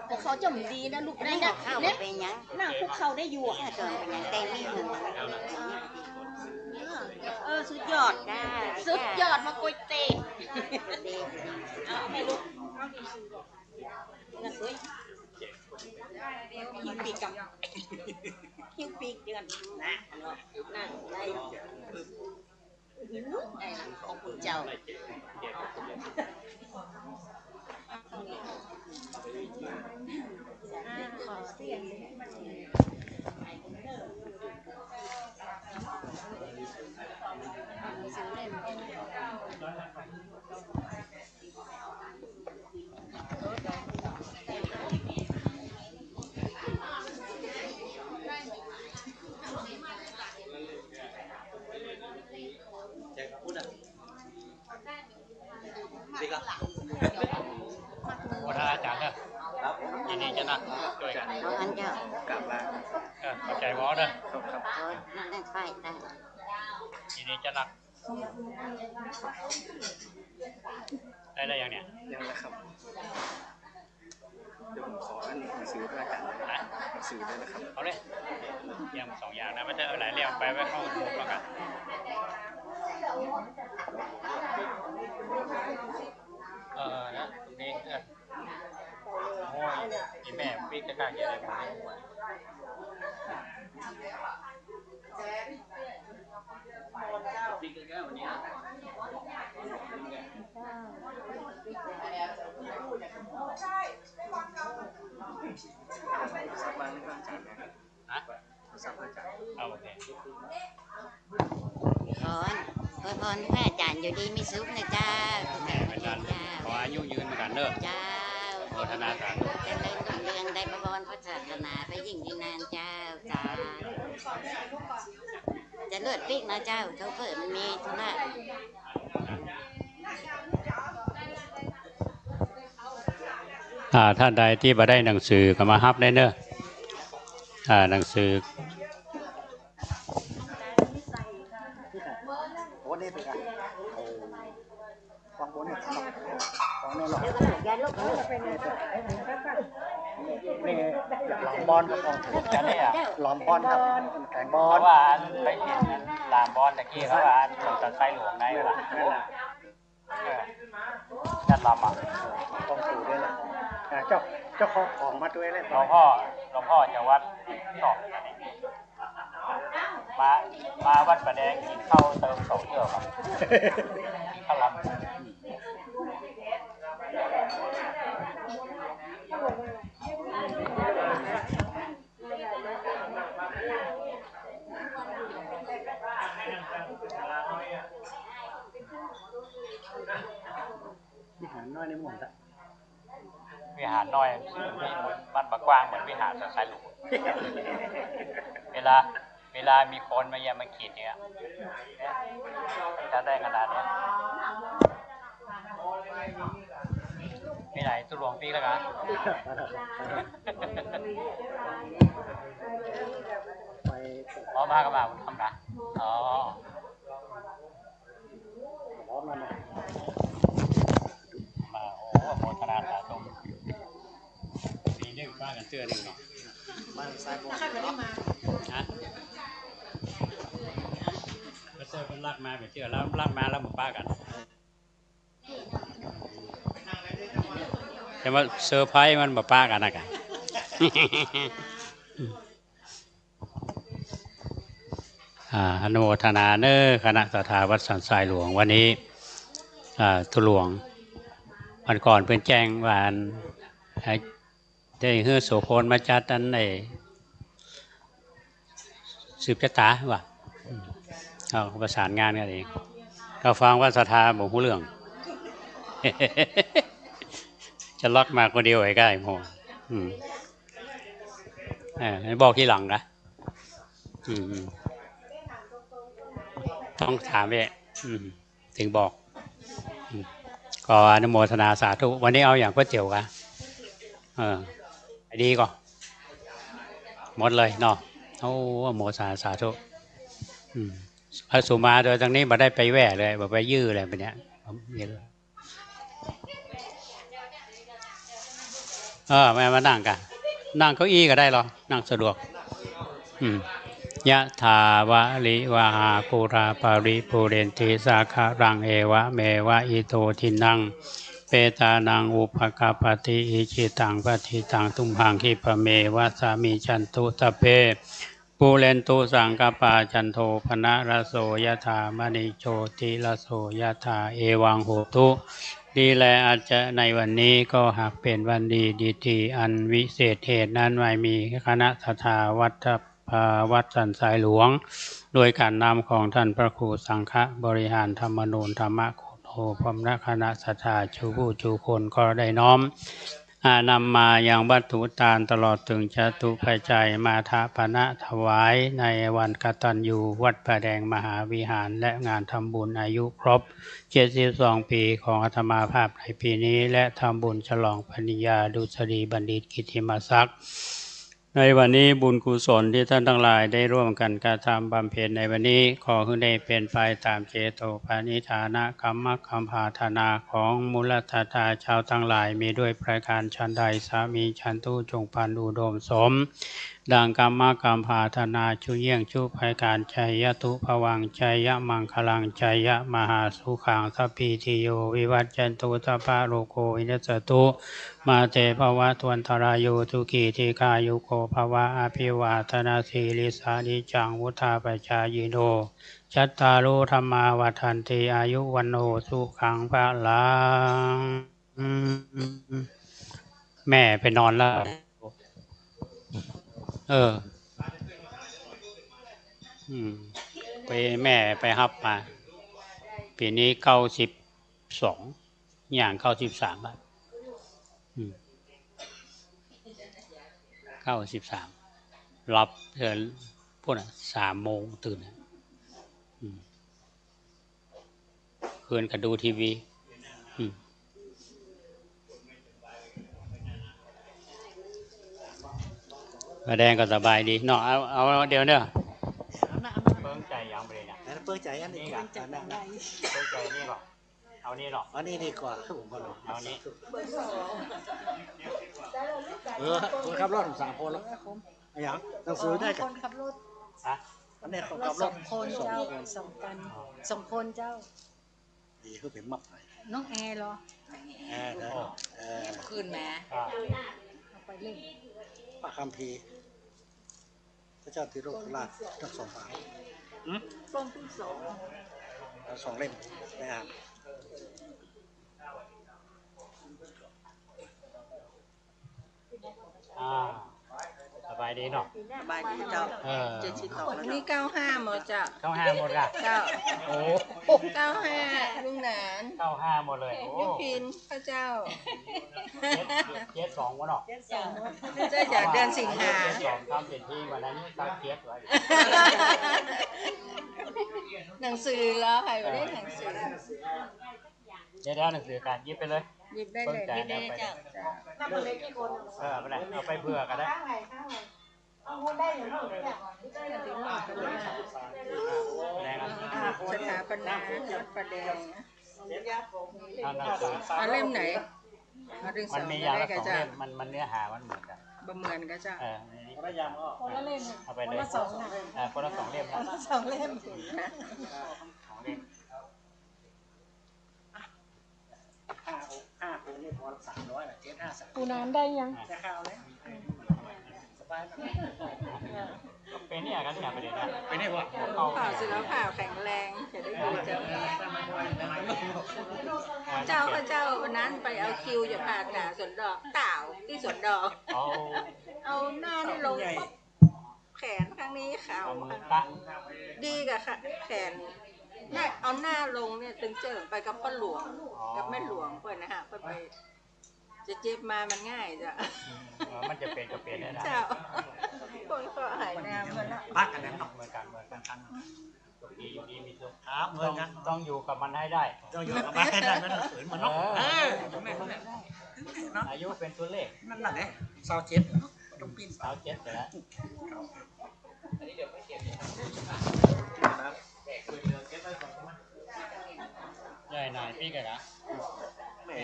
พวกเขาเจ้ามันดีนะลูกได้นะ เข้า เนี่ย เป็นหยัง นั่งพวกเขาได้อยู่อ่ะ จนเป็นหยังแต่ไม่ถึง สุดยอด จ้า สุดยอดมาโกยเตะเอาให้ลูกเงินด้วยหิ้วปีกกับหิ้วปีกเดือนนะนั่งได้ได้ของคุณเจ้าขอเสียงวัฒนาจารย์เด้อยินดีจะนักด้วยกัน เอาอันเจ้าก ลับมาเข้าใจหมอเด้อ เอานั่นไฟได้ ยินดีจะนักได้แล้วยังเนี่ย ยังแล้วครับเดี๋ยวผมขออันหนังสือพระอาจารย์หนังสือได้นะครับ เอาเลยเยี่ยม2อย่างนะมันจะเอาหลายเรื่องไปไว้เข้าหูแล้วกันนะตรงนี้โอ้ยอีแม่ปีกกล้าๆอย่าได้มาให้หัวปีกกล้าๆวันนี้สักวันพระอาจารย์นะสักพระอาจารย์เอาโอเค ขอพระพรพระอาจารย์อยู่ดีมีสุขนะเจ้า อาจารย์ขออายุยืนเหมือนกันเด้อ เจ้า โมทนาสาธุ เจริญรุ่งเรืองได้พระพรพระศาสนาไปยิ่งยืนนานเจ้าจ้าจะเลือดปีกนะเจ้าโชเฟอร์มันมีธุระ ท่านใดที่มาได้หนังสือก็มาฮับได้เนอะหนังสือ โอ้นี่เป็นอะฟังโบนี่ฟังโน่นหรอนี่อยากหลอมบอลกับของอันนี้อ่ะหลอมบอลครับแข่งบอลเพราะว่าไปเห็นลามบอลตะกี้เขาว่าตรงตะไคร้หลวงในเวลาจัดลำอ่ะ ต้องสูด้วยแหละเจ้าของมาด้วยเลย หลวงพ่อจะวัดสอบมาวัดประแดงกินข้าวเติม2 เที่ยวครับกินข้าวลำวิหารน้อยในหมู่บ้าน วิหารน้อยมันบกว้างเหมือนวิหารตะไคร้หลวงเวลามีคนมาเยี่ยมมาขีดเนี่ยถ้าได้ขนาดนี้ไม่ไหนตุลวงปีแล้วกันอ๋อมาก็มาทำนะอ๋อมาโอ้โมทนาสาธุปีนึงป้ากันเตื้อนึงเนาะบ้านสายโบฮะก็เจอเป็นลักมาแบบเชื่อแล้วลักมาแล้วมาป้ากันแต่ว่าเซอร์ไพรส์มันมาป้ากันนะกันอนุโมทนาเนอคณะสัทธาวัดสันทรายหลวงวันนี้ ตุหลวงวันก่อนเพิ่นแจ้งว่าได้ฮื้อโสพลมาจัดอันสืบชะตาว่ะเขาประสานงานกันเองเขาฟังว่าศรัทธาบอกผู้เรื่อง จะล็อกมาคนเดียวไอ้ใกล้โมบอกที่หลังนะต้องถามไปถึงบอกก็อนุโมทนาสาธุวันนี้เอาอย่างก๋วยเตี๋ยวกันดีก่อนหมดเลยเนาะโอ้โมทนาสาธุพระสุมาโดยตรงนี้มาได้ไปแหว่เลยมาไปยื้ออะไรแบบเนี้ยแม่มานั่งกันนั่งเก้าอี้ก็ได้หรอนั่งสะดวกยะถาวะลิวะหาปูราปาริปุเรนติสาคารังเอวะเมวะอิโตทินังเปตานังอุปกาปติอิจิตังปฏิตังตุมหังคิปเมวะสามิจันตุตะเพปูเรนตุสังกปาจันโทปนะระโสยะถามณิโชติระโสยะถาเอวังโหตุดีแลอาจจะในวันนี้ก็หากเป็นวันดีอันวิเศษเหตุนั้นไม่มีคณะทาวัดสันสายหลวงโดยการนำของท่านพระครูสังฆบริหารธรรมนูญธรรมโคโนพมณคณะสัทธาชูผู้ชูคนก็ได้น้อมนำมาอย่างวัตถุทานตลอดถึงจตุปัจจัยมาทปณะถวายในวันกตัญญูวัดประแดงมหาวิหารและงานทำบุญอายุครบ72 ปีของอาตมาภาพในปีนี้และทำบุญฉลองปริญญาดุษฎีบัณฑิตกิตติมศักดิ์ในวันนี้บุญกุศลที่ท่านทั้งหลายได้ร่วมกันกระทำบำเพ็ญในวันนี้ขอให้ได้เป็นไปตามเจโตปณิธานกรรมคัมภาธนาของมูลธาตุชาวทั้งหลายมีด้วยประการชั้นใดสามีฉันตุจงพันอุดมสมดังกรรมคัมภาธนาชุเยี่ยงชุภัยการชัยยะตุภวังชัยยะมังคลังชัยยะมหาสุขังสัพพิติโยวิวัจจันตุสัพพะโลกโควินัสสตุมาเตภวะตวันตรายโยทุกีติกายุโกภวะอภิวาทนาสีลิสานิจังวุธาปจายโนจัตตารุธรรมาวัฏันติอายุวันโนสุขังภะลังแม่ไปนอนแล้วไปแม่ไปฮับมาปีนี้92อย่าง93บ้าง93รับพวกน่ะ3 โมงตื่นคืนก็ดูทีวีมาแดงก็สบายดีเนาะเอาเดี๋ยวเนี่ยเปิ้งใจยังไปเลยนะเปิ้งใจอันนี้ก่อนเปิ้งใจนี่ก่อนเอานี่หรอเอานี่ดีกว่าผมก็รู้เอานี้คนขับรถ3 คนแล้วอะไรอย่างหนังสือได้กันคนขับรถอันนี้คนขับรถ2 คนเจ้า2 คนเจ้าดีคือเป็นมักน้องแอร์เหรอแอร์คืนแม่เอาไปเล่นปากคำพีพระเจ้าติโรคราชทั้ง2 ฝ่ายกล้องที่2 เล่มไปอ่านสบายดีเนาะสบายดีเจ้าวันนี้95หมดจ้ะ95หมดละเจ้าโอ้95ลุงหนาน95หมดเลยยุพินพระเจ้า72วะเนาะเจ้าจากเดือนสิงหา2ทำเป็นที่วันนั้นตั้งเทียบไว้หนังสือแล้วใครไม่ได้หนังสือเดี๋ยวหนังสือการยิบไปเลยยิบได้เลยยิบได้เจ้าน้ำมันเล็กกี่คนไปไหนเอาไปเผื่อกันได้เอาได้หรือเปล่าสถาปนาวัดประแดงเล่มไหนมันมีอย่างละ2 เล่มมันเนื้อหามันเหมือนกันเหมือนกันจ้ะคนละเล่มเอาไปเลยคนละ 2 เล่มนะ2 เล่ม5 คนนี่พอ300นะ750ปูน้ำได้ยังจะข้าวเลยสบาย เป็นเนี่ยกันเนี่ยประเด็นนะเป็นเนี่ยว่า ผ่าสุขภาพแข็งแรงจะได้ดูเจ้าพระเจ้าวันนั้นไปเอาคิวจะผ่าตาสวนดอกเต่าที่สวนดอกเอาหน้านี่ลงปุ๊บแขนข้างนี้ขาวดีกับแขนน่าเอาหน้าลงเนี่ยตึงเจิงไปกับพ่อหลวงกับแม่หลวงเพื่อนนะฮะเพื่อนไปจะเจ็บมามันง่ายจ้ะมันจะเป็นก็เป็นได้ เจ้าคนก็หายน้ำมันละ พักกันนะเหมือนกันดีมีสุขครับเหมือนกันต้องอยู่กับมันให้ได้ต้องอยู่กับมันให้ได้มันฝืนมันเนาะอายุเป็นตัวเลขนั่นแหละเนี่ย27ต้องปีน27แต่ละใหญ่หน่อยพี่กันนะแม่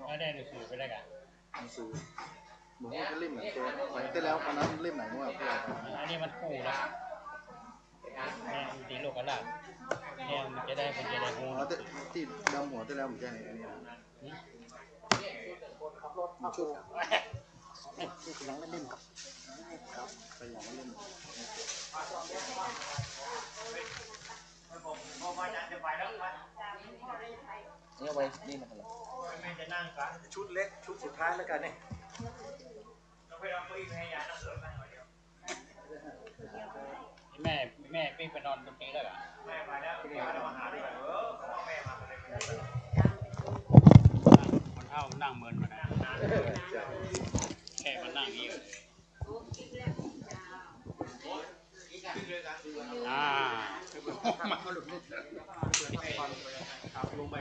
แล้วได้หนังสือไปได้กันหนังสือเหมือนว่าจะเล่มไหนตัวไหนแต่แล้วอันนั้นเล่มไหนวะอันนี้มันคู่แล้วเนี่ยตีโลกกันละเนี่ยมันจะได้เป็นจะได้คู่ที่ดำหัวแต่แล้วมันจะไหนอันนี้ชุดยังไม่เล่มครับไปยังไม่เล่มเนี่ยไว้นี่มันอะไรแม่จะนั่งกันชุดเล็กชุดสุดท้ายแล้วกันเนี่ยเราไปเอาตัวอีกให้ยายนั่งเสือกันหน่อยเดียวแม่ปิ๊กไปนอนตรงนี้แล้วเหรอแม่มาแล้วมาหาด้วยแม่มาเลยมันเท่านั่งเหมือนมันนะแค่มันนั่งนี้มาหลุดลงไป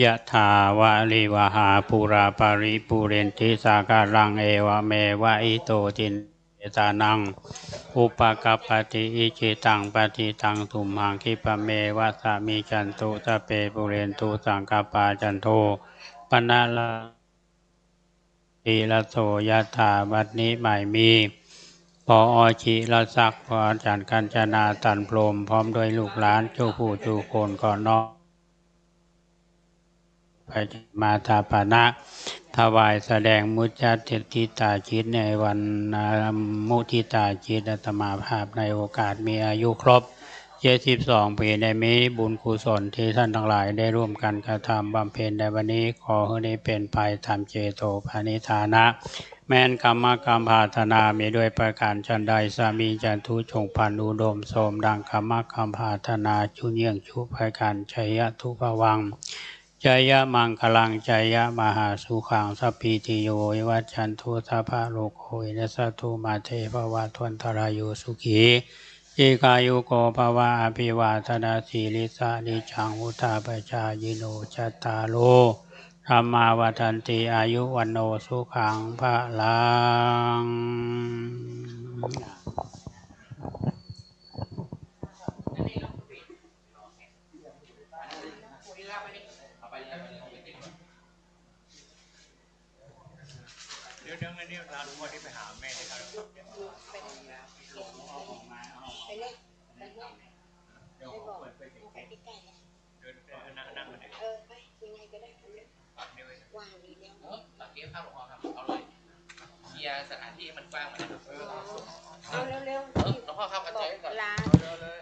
ยะถาวาลิวหาปุราปาริปุเรนติสาการังเอวเมวะอิโตจินตานังอุปกัปปติอิจิตังปฏิตังตุมหังคิปะเมวะสามิจันตุสเปปุเรนตุสังกปาจันโทปนะลาติละโสยะถาบัดนี้ใหม่มีพอจิละศักดิ์พออาจารย์กัญจนาตันพรหมพร้อมด้วยลูกหลานจูผู้จูคนก่อนน้อมไปมาตาปนะถวายแสดงมุจติตาจิตในวันมุทิตาจิตอาตมาภาพในโอกาสมีอายุครบ72 ปีในมีบุญกุศลที่ท่านทั้งหลายได้ร่วมกันกระทำบำเพ็ญในวันนี้ขอให้ได้เป็นไปตามเจโตปณิธานะแม้นกรรมพาธนามีด้วยประการชันใดสามีจันทุจงพันอุดมโสมดังกรรมพาธนาชุเยี่ยงชุประการชัยทุภวังจยะมังคลังจยะมหาสุขังสัพพิติโยวิวัจจันทุสัพพะโลกโหยนัสสตุมาเทภวะทวนทรายุสุขีเอกายุโกภวะอภิวาทนาสีลิสานิจังอุตาปชายิโนจัตตาโลธรรมาวัฏันติอายุวันโนสุขังภะลังเดี๋ยวอันนี้เราดูว่าที่ไปหาแม่ได้ครับนั่งเลยไปยังไงก็ได้วางดีแล้วหลังเก็บภาพหลวงพ่อครับเอาเลยเคลียร์สถานที่ให้มันกว้างมาเร็วหลวงพ่อครับกันใจก่อน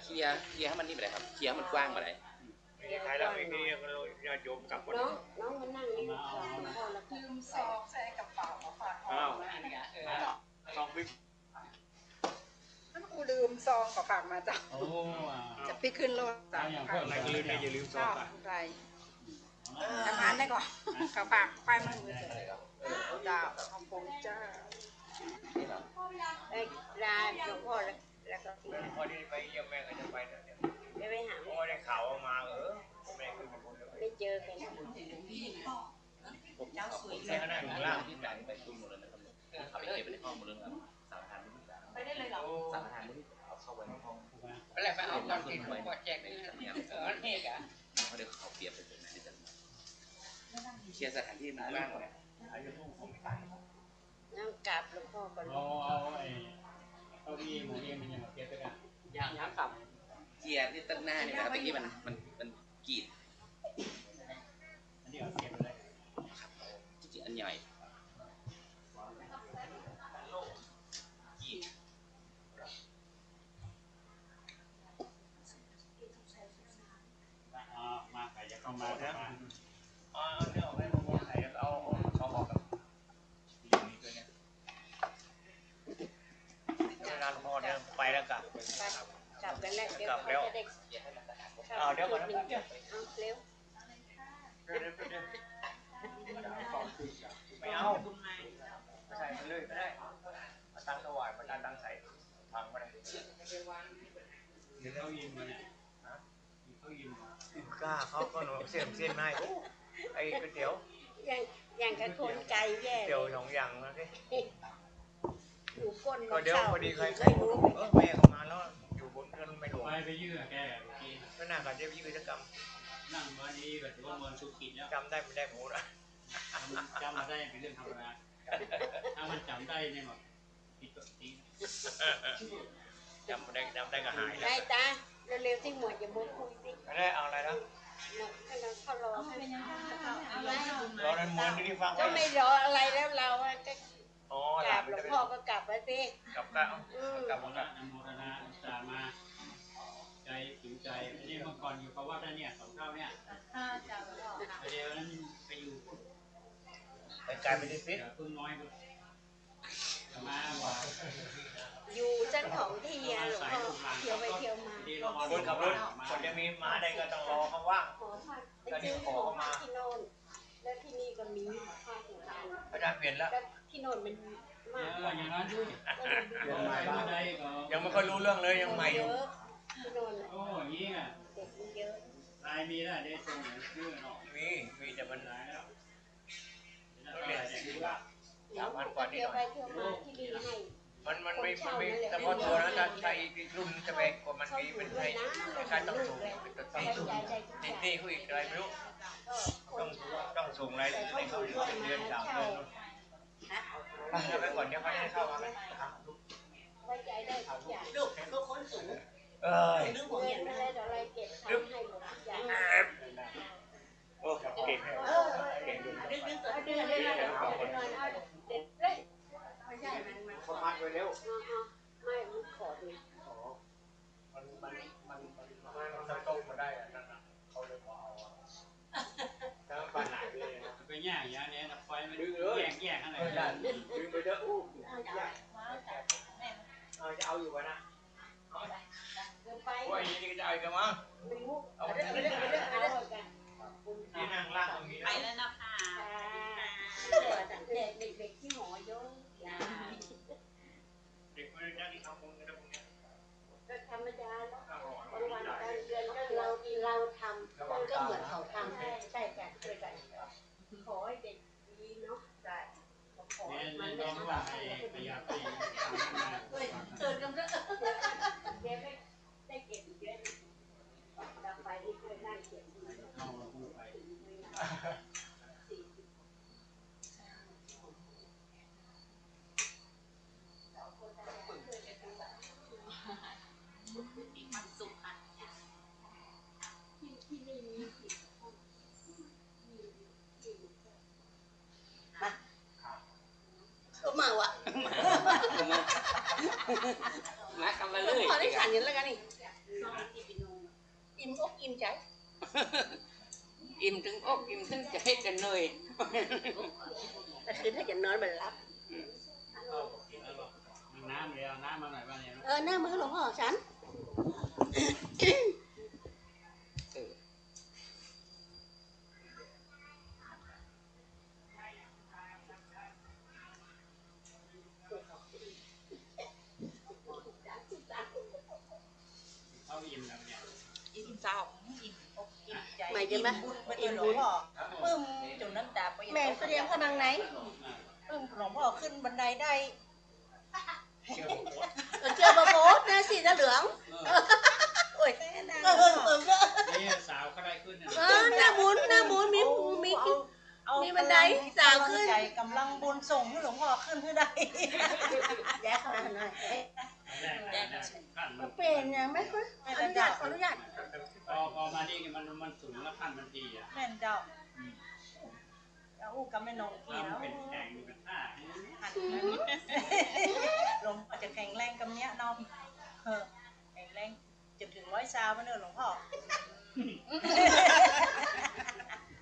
เคลียร์ให้มันนี่ไปเลยครับเคลียร์มันกว้างมาเลยใครแล้วนี่เราญาติโยมกลับก่อนน้องมันนั่งนี่ลืมซองใส่กระเป๋าฝากอ้าวซองปิ๊บกูลืมซองกับฝากมาจ้ะจะไปขึ้นรถจ้ะอย่าลืมซองไปทำงานได้ก่อนกับฝากไปมันมือเสร็จจ้าขอบคุณจ้าลาหลวงพ่อแล้วก็พอดีไปเยี่ยมแม่ก็จะไปไม่ไปหาพ่อได้ข่าวมาแม่ขึ้นไปบนได้เจอกันเจ้าสวยเลยนะล่างที่จ่ายไปตุ้มหมดเลยนะครับเอาไปเก็บไปในห้องหมดเลยครับสามพันไปได้เลยเหรอสามพันเอาเข้าไว้ในห้องอะไรไปเอาตอนที่ผมก็แจ้งในเนี่ยนี่กะเขาเดี๋ยวเขาเปรียบไปเลยนะที่จะเคลียร์สถานที่มันว่างเลยนั่งกราบหลวงพ่อก่อนเอาไอ้เก้าอี้หมูเอี้ยมันยังมาเก็บไปกันยังกลับเกียร์ที่ตั้งหน้าเนี่ยนะครับเมื่อกี้มันกรีดอันนี้เอาเก็บไปเลย แล้วยินมาเนี่ยเขายิน กล้าเขาก็หนูเสียมเส้นให้ไอ้ก๋วยเตี๋ยว อย่างกับคนไก่แย่ เตี๋ยว2อย่างนะสิ อยู่ก้น ก็เดี๋ยวพอดีใครแม่เขามาแล้วอยู่บนเครื่องไม่หลวง ไปยื้อแกกิน ก็น่าจะยืดกรรม นั่งวันนี้แบบว่ามันสุกินแล้ว จำได้ไม่ได้หมูนะ จำมาได้เป็นเรื่องธรรมดาถ้ามันจำได้เนี่ยหมดผิดปกติ จำได้ก็หายแล้ว ได้จ้าเร็วๆที่หมวดอย่ามุดคุยสิ ไม่ได้เอาอะไรนะ ให้เราเข้ารอให้ รอนั้นมวนที่ฟัง ก็ไม่รออะไรแล้วเราก็ อ๋อก ราบหลวงพ่อก็กลับไปสิ กลับมา โมทนาสามาใจถึงใจนี่เมื่อก่อนอยู่กับวัดนั่นเนี่ย2 เท่าเนี่ยเดี๋ยวนั้นไปอยู่ ไปกลายเป็นดิฟิต พึ่งน้อยมาว่า อยู่ชั้นของที่หลวงพ่อเที่ยวไปเที่ยวมา คนขับรถคนจะมีหมาใดก็ต้องรอเขาว่าง ไปซื้อขนมที่โน่นแล้วที่นี่ก็มีข้าวหุงข้าว อาจารย์เปลี่ยนแล้ว ที่โน่นมันมาก อย่างนั้นด้วย ยังไม่ค่อยรู้เรื่องเลยยังใหม่อยู่ ที่โน่น โอ้ยงี้อ่ะ เด็กมันเยอะ ลายมีแล้วได้ตรงไหนชื่อเนาะ มีแต่มัน ลายแล้ว เรียน3,000 กว่านี่ เที่ยว หน่ ไป อย เที่ยวมาที่นี่ให้ มันไม่เฉพาะตัวนะถ้าอีกรุ่นจะไปกว่ามันมีเป็นไงการต้องส่งเป็นตัวตีนี่เขาอีกอะไรไม่รู้ต้องส่งอะไรให้เขาเดือน3 เดือนถ้าไปก่อนเดี๋ยวเขาให้เข้ามาไหม ไว้ใจได้ทุกอย่าง ลูกคนสูงเเงินอะไรต่ออะไรเก็บทำให้หมดทุกอย่าง โอ้เก่งเก่ง ไม่ใช่มัน เขามัดไว้แล้ว ไม่มันขอดไง มันจะต้มมาได้นั่นนะเขาเลยพอเอาถ้าปลาหนาเลยนะ ไปแย่งอย่างนี้นะไฟมันแยกอะไร ดึงไปเยอะอู้จะเอาอยู่วะนะว่าอย่างนี้จะเอากันมั้งเอาไปที่นั่งล่างตรงนี้ ไปแล้วนะคะเด็กที่หอเยอะ เด็กไม่ได้ที่ทำบุญกันพวกนี้ ก็ธรรมดาวันการเดือนก็เราทำก็เหมือนเขาทำใช่กันช่วยกันขอให้เด็กดีเนาะได้ขอมันไม่ทำเกิดกันเยอะเด็กได้เก็บเยอะดับไฟที่เคยนั่งเก็บก็มาวะมาทำมาเลยพอได้ขันยันแล้วกันนี่อิ่มอกอิ่มใจอิ่มถึงอกอิ่มถึงใจกันเลยแต่คือถ้าจะนอนมันรับ น้ำเลยเอาน้ำมาหน่อยบ้างเนี่ย หน้ามือหลวงพ่อฉันเขาอิ่มแล้วเนี่ย อิ่มเจ้าอิ่มอกอิ่มใจ ไม่ใช่ไหม อิ่มบุญปึ้มจนน้ำตาไป แม่เสียงพนังไหน ปึ้มหลวงพ่อขึ้นบันไดได้ เชื่อประโพสนะสีเหลืองโอ้ย นี่สาวก็ได้ขึ้นเนี่ย หน้าหมุนมีบันไดสาวขึ้น ใจกำลังบุญส่งให้หลวงพ่อขึ้นให้ได้ แย่ขนาดไหน ขั้น เป็นยังไม่ค่อยอนุญาต พอมานี่มันสูงแล้วขั้นมันดีอ่ะ แม่นเจ้าอู้กับแม่นงกี่แล้ว เป็นแข่งเป็นท่า หลวงพ่อจะแข็งแรงกับเนี้ยน้องแข็งแรงจนถึง100 ซาวมาเนอะหลวงพ่อ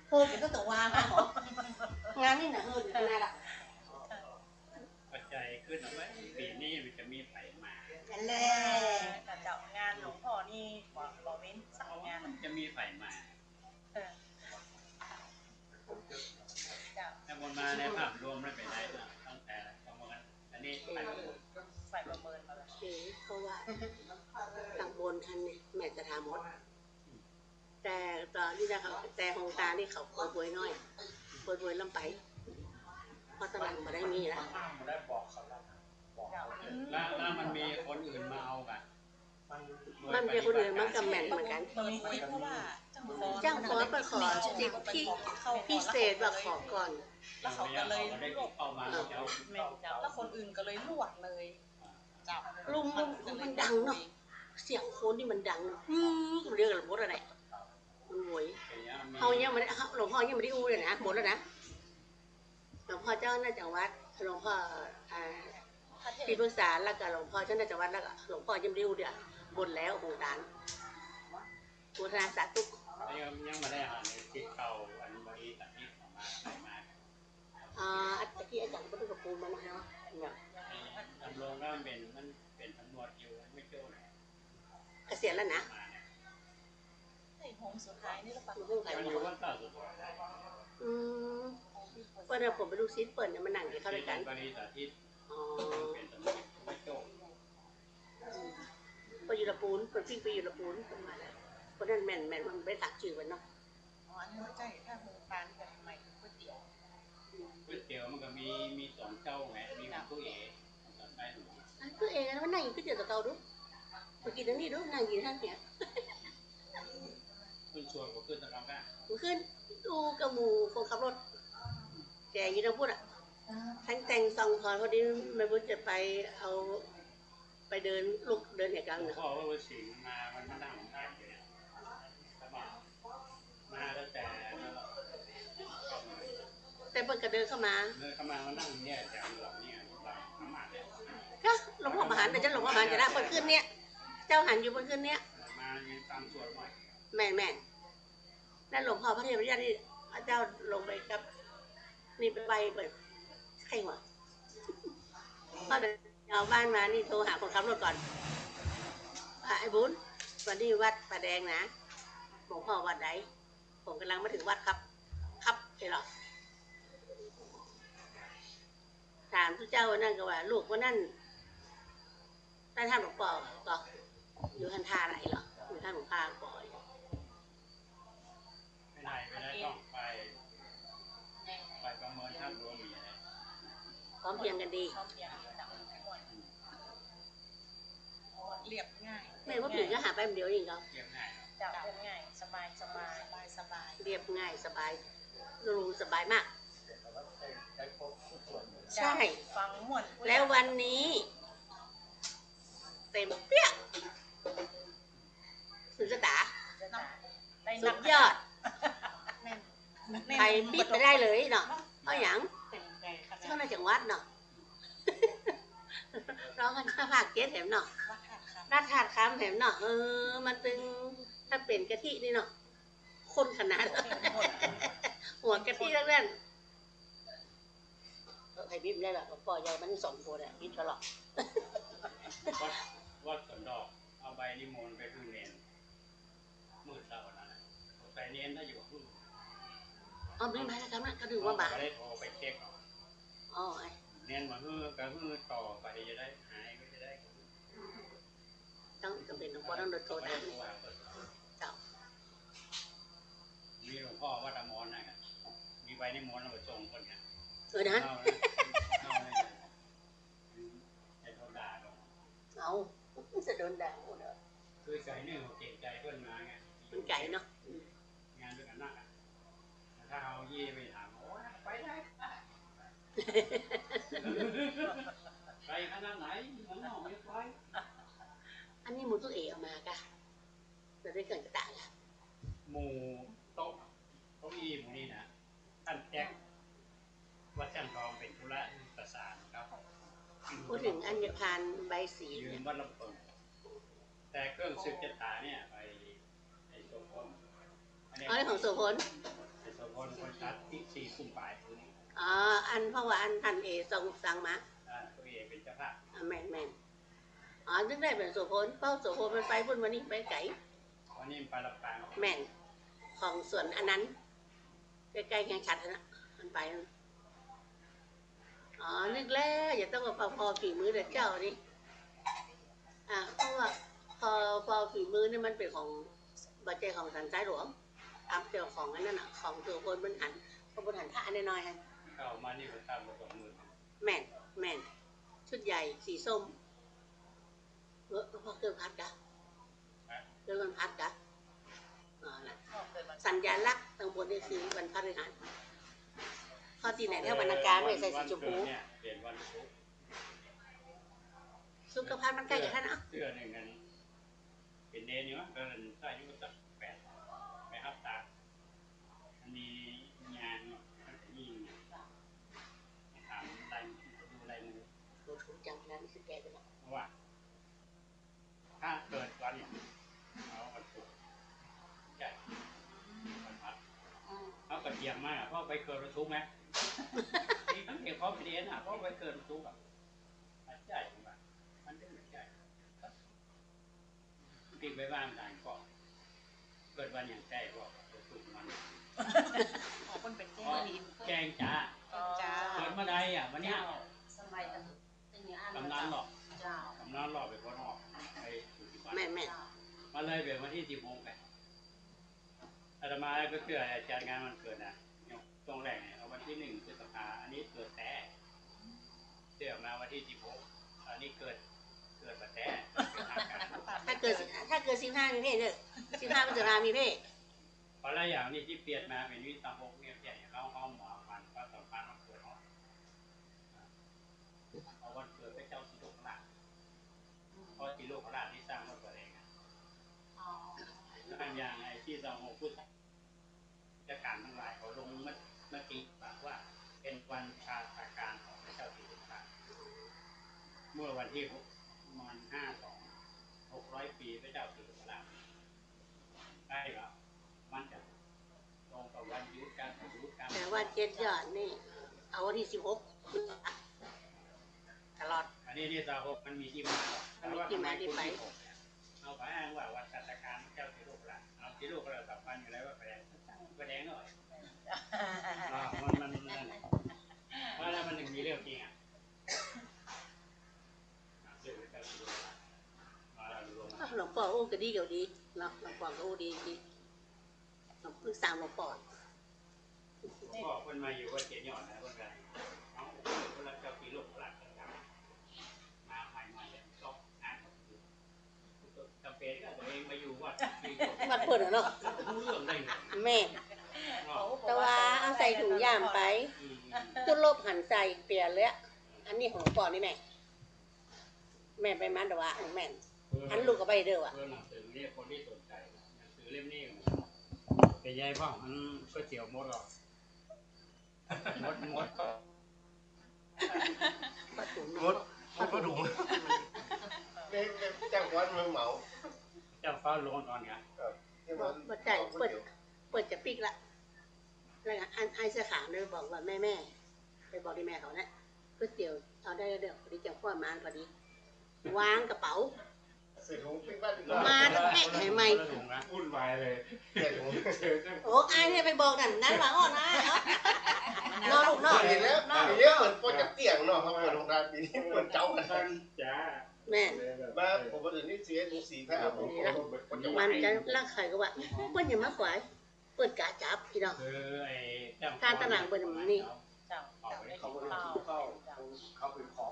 โหเป็นตัววางนะหมองานนี่น่ะขนาด ปัจจัยขึ้นเอาไว้ปีนี้มันจะมีไผ่มา นั่นแหละ เจ้างานหลวงพ่อนี่บอกเว้นสักงาน มันจะมีไผ่มาแต่บนมาในภาพรวมไม่เป็นไรนะตั้งแต่ประเมินอันนี้ไผ่ ใส่ประเมินมาแล้ว เพราะว่าทางบนทันเนี่ย เขาแต่หงตานี่เขาเปิดบวยน้อยเปิดบวยลำไปเพราะตอนหลังมาได้มีแล้ว ไม่ได้บอกเขาแล้วมันมีคนอื่นมาเอากันมันเป็นคนอื่นมันกับแม่นเหมือนกันจ้างขอไปขอสิทธิพิเศษว่าขอก่อน แล้วเขาก็เลยรวบเข้ามาแล้วคนอื่นก็เลยลวกเลยจับ ลุงมันดังเนาะเสียงโคนนี่มันดังมันเรียกอะไรหมดอะไรมันหวยเขายังไม่ได้หลวงพ่อยังไม่ได้อู้เลยนะหมดแล้วนะหลวงพ่อเจ้าหน้าจังหวัดหลวงพ่อที่ปรึกษาแล้วก็หลวงพ่อเจ้าหน้าจังหวัดแล้วก็หลวงพ่อยังไม่ได้อู้เดียวบนแล้วองค์การพุทธาสาธุยังไม่ได้หาเลยที่เก่าอันบริษัทที่ออกมาใส่มาตะกี้อาจารย์ก็ดูกระปูมันนะเนี่ย ทำโรงก็มันเป็นตำรวจอยู่ไม่เจ้าไหน เกษียณแล้วนะไอ้หงสุดท้ายนี่ละปะมันอยู่วันต่อสุดเปิดผมไปดูซีเปิดเนี่ยมันหนังที่เขาด้วยกันบริษัทที่เป็นตำรวจไม่เจ้าไปอยู่ละปูนคนพี่ไปอยู่ละปูนประมาณนั้นคนนั้นแม่นมันไปตักจืดมันเนาะอ๋ออันนี้ไม่ใช่ถ้าหงตาแบบใหม่ก๋วยเตี๋ยวมันก็มีสองเจ้าไงมีผู้เอ๋ตอนไปหนูผู้เอ๋แล้วมันนั่งอยู่ก๋วยเตี๋ยวตะเกาดูไปกินทั้งนี้ดูนั่งกินทั้งเนี่ยคุณชวนก็ขึ้นตะเกาได้ขึ้นดูกระหมูคนขับรถแกยืนพูดอ่ะทั้งแต่งซองพอพอดีไม่รู้จะไปเอาไปเดินลุกเดินเหตุการณ์เนี่ยพ่อว่าสิงมามันมานั่งได้เลยมาแล้วแต่เปิดกระเดินเข้ามามานั่งเนี่ยจากหลังเนี่ยหลังมาเนี่ยก็หลวงพ่อมหาแต่จะหลวงพ่อมหาจะได้เปิดขึ้นเนี่ยเจ้าหันอยู่บนขึ้นเนี่ยมาตามส่วนหน่อยแม่นั่นหลวงพ่อพระเทพญาตินี่พระเจ้าลงไปกับนี่ไปเปิดใครหัวพอเดินเอาบ้านมานี่โทรหาคนขับรถก่อนไอ้บุญวันนี้วัดป่าแดงนะหลวงพ่อวัดไหนผมกำลังมาถึงวัดครับเห็นหรอถามทุกเจ้านั่นก็ว่าลูกว่านั่นได้ท่านหลวงพ่อก็อยู่ท่านท่าไหนหรออยู่ท่านหลวงพ่อก่อนไม่ได้ต้องไปประเมินท่านรวมมีอะไรพร้อมเพียงกันดีเรียบง่ายไม่ว่าผิดก็หาไปเดียวเองก็เรียบง่ายจับง่ายสบายเรียบง่ายสบายรู้สบายมากใช่ฟังหมดแล้ววันนี้เต็มเปี้ยสุดสตาสุดยอดใครปิดไปได้เลยเนาะเพราะอย่างเจ้าหน้าจังหวัดเนาะร้องกันข้าภาคเกศแถมเนาะรัดถาดคำแถมเนาะมันตึงถ้าเป็นกะทินี่เนาะคนขนาดหัวกะทิทั้งนั้นใครบิ๊บได้หรอปล่อยใหญ่มัน2 คนอ่ะบิ๊บตลอดวัดสวนดอกเอาใบนิมนต์ไปคือเน้นมืดเช้านั้นใส่เน้นได้อยู่พึ่งบิ๊บมาแล้วครับนะก็ดูว่าบ้าได้โทรไปเช็คเน้นมาต่อไปจะได้หายก็จะได้ต้องจำเป็นต้องโดนโทรได้เจ้ามีหลวงพ่อวัดอมรนะครับมีใบนิมนต์เราไปส่งคนเนี่ยนะเอาจะโดนด่าคือใจนี่เขาเก่งใจเพื่อนมาไงมันไก่เนาะงานด้วยกันนักถ้าเอาเย่ไปถามโอ้ยไปได้ไปขนาดไหนมันหอมไม่ไปอันนี้มูตัวเอ๋ออกมากะจะได้เกิดกระต่ายละหมูโต๊ะอีหมูนี่นะท่านแจ็ควัดจันทองเป็นธุระประสานครับพูดถึงอัญพานใบสียืมวัดลำเปิงแต่เครื่องซึกจะตาเนี่ยไปไอ้โสพลอันของโสพลไอ้โสพลคนชัดที่4 คุมปลายตัวนี้อันเพราะว่าอันท่านเอสั่งมาตัวเอเป็นเจ้าภาพแม่นนึกได้เป็นโสพลเป้าโสพลมันไปพุ่นวันนี้ไปไก่วันนี้ไปลำปางแม่นของส่วนอันนั้นใกล้ๆแข่งขันนะมันไปนึกแล้วอย่าต้องมาพอฝีมือเด็กเจ้านี่เพราะว่าพอฝีมือนี่มันเป็นของบัจเจของสันซ้ายหลวง อัพเดี๋ยวของอันนั้นน่ะของตัวบนบนหันบนหันท่าอันน้อยๆฮะ เข้ามานี่ก็ตามมา20,000แม่นชุดใหญ่สีส้มพอเกินพัดกะเกินพัดกะสัญญลักษณ์ตางบนนี่คือวันพฤหัสข้อที่ไหนเท่าบรรณาการไม่ใส่สีชมพู เปลี่ยนวันศุกร์ สุขภาพมันใกล้จะท่านอ่ะ เดือนหนึ่งกันเป็นเดนอยู่ก็ได้อายุสัก8ไปฮับตาอันนี้งานเนาะนี่ถามลายดูลายมือ ดูถูกจังนั้นคือแกไปแล้ว เพราะว่าถ้าเกิดวันเนี่ยเอาวันศุกร์ใช่วันพัดเอากระเทียมมากเพราะไปเกิดวันศุกร์ไหมนี่ตั้งแต่เขาไปเรียนอ่ะเพราะไปเกิดวันศุกร์อ่ะใช่ไหมมันเป็นไม่ใช่ปีกไปบ้านต่างก็เกิดวันอย่างใจก็ถูกมันคนเป็นแกงจ้าเกิดมาได้อ่ะวันนี้ สมัย กำนันหรอกกำนันหรอกไปคนออกไปอยู่ที่บ้านแม่มาเลยเป็นวันที่16ไปอาตมาก็เชื่ออาจารย์งานมันเกิดนะตรงแรกเนี่ยเอาวันที่1 พฤษภาอันนี้เกิดแต่เชื่อมาวันที่16อันนี้เกิดมาแต่ถ้าเกิด15มีเพศเด้อ15พฤษภามีเพศ เพราะหลายอย่างนี่ที่เปลี่ยนมาเป็นวิสังคมเนี่ยใหญ่เราเอาหมอฟันก็สัมพันธ์มันเกิดออกเอาวันเกิดพระเจ้าสิโลกราชเพราะสิโลกราชที่สร้างมาเกิดเองแล้วอย่างไอ้ที่เราพูดราชการทั้งหลายเขาลงมติว่าเป็นวันชาตการของพระเจ้าสิโลกราชเมื่อวันที่มัน600 ปีพระเจ้าสิโลกราชได้แล้วมันจะตรงกับวันยุทธการแต่ว่า7 ยอดนี่เอาวันที่16ตลอดอันนี้ที่16มันมีที่มาที่ไปเอาไปอ้างว่าวันชาตการพระเจ้าสิโลกราชเอาสิโลกราชสัมพันธ์อยู่แล้วว่าแสดงหน่อยมันว่าแล้วมันถึงมีเรื่องจริงอ่ะหลวงพ่อโอ้ก็ดีเกี่ยวดีเนาะหลวงพ่อก็โอ้ดีหลวงพึ่งสามหลวงพ่อพ่อคนมาอยู่ว่าเจียนหย่อนนะคนกันเอาคนละเจ้าปีโลกหลักมาใหม่เลยต้องอ่านจำเป็นก็ตัวเองมาอยู่วัดเปิดเนาะแม่แต่ว่าเอาใส่ถุงย่ามไปตุ้นลบหันใส่เปลี่ยนเลยอันนี้ของหลวงพ่อนี่แม่ไปมันแต่ว่าแม่อันลูกก็ไปเด้อว่ะหนังสือเนี่ยคนที่สนใจหนังสือเล่มนี้เป็นไงพ่อมันก็เจียวมดหรอกมดก็ถุงเจ้าวัดเมืองเหมา เจ้าฟ้าลงตอนเนี้ยเปิดจะปิกละแล้วไอ้เสื้อขาวเนี่ยบอกว่าแม่ไปบอกที่แม่เขานะก๋วยเตี๋ยวเอาได้เด้อพอดีจังพ่อมาพอดีวางกระเป๋ามาทั้งแม่ใหม่วุ่นวายเลยโอ้ไอ้เนี่ยไปบอกนั้นหวังอ่อนนะนอนลูกนอนเห็นแล้วเยอะเหมือนปนจากเตียงเนาะเขาเปิดโรงแรมปีนี้เปิดเจ้ากันจ้าแม่มาผมคนอื่นนี่เสียดูสีแพ้ผมมันจะร่างไข่ก็ว่าเปิ้ลอย่ามาขวายเปิ้ลกาจับพี่น้องการตลาดเปิ้ลมันนี่เขาเป็นของ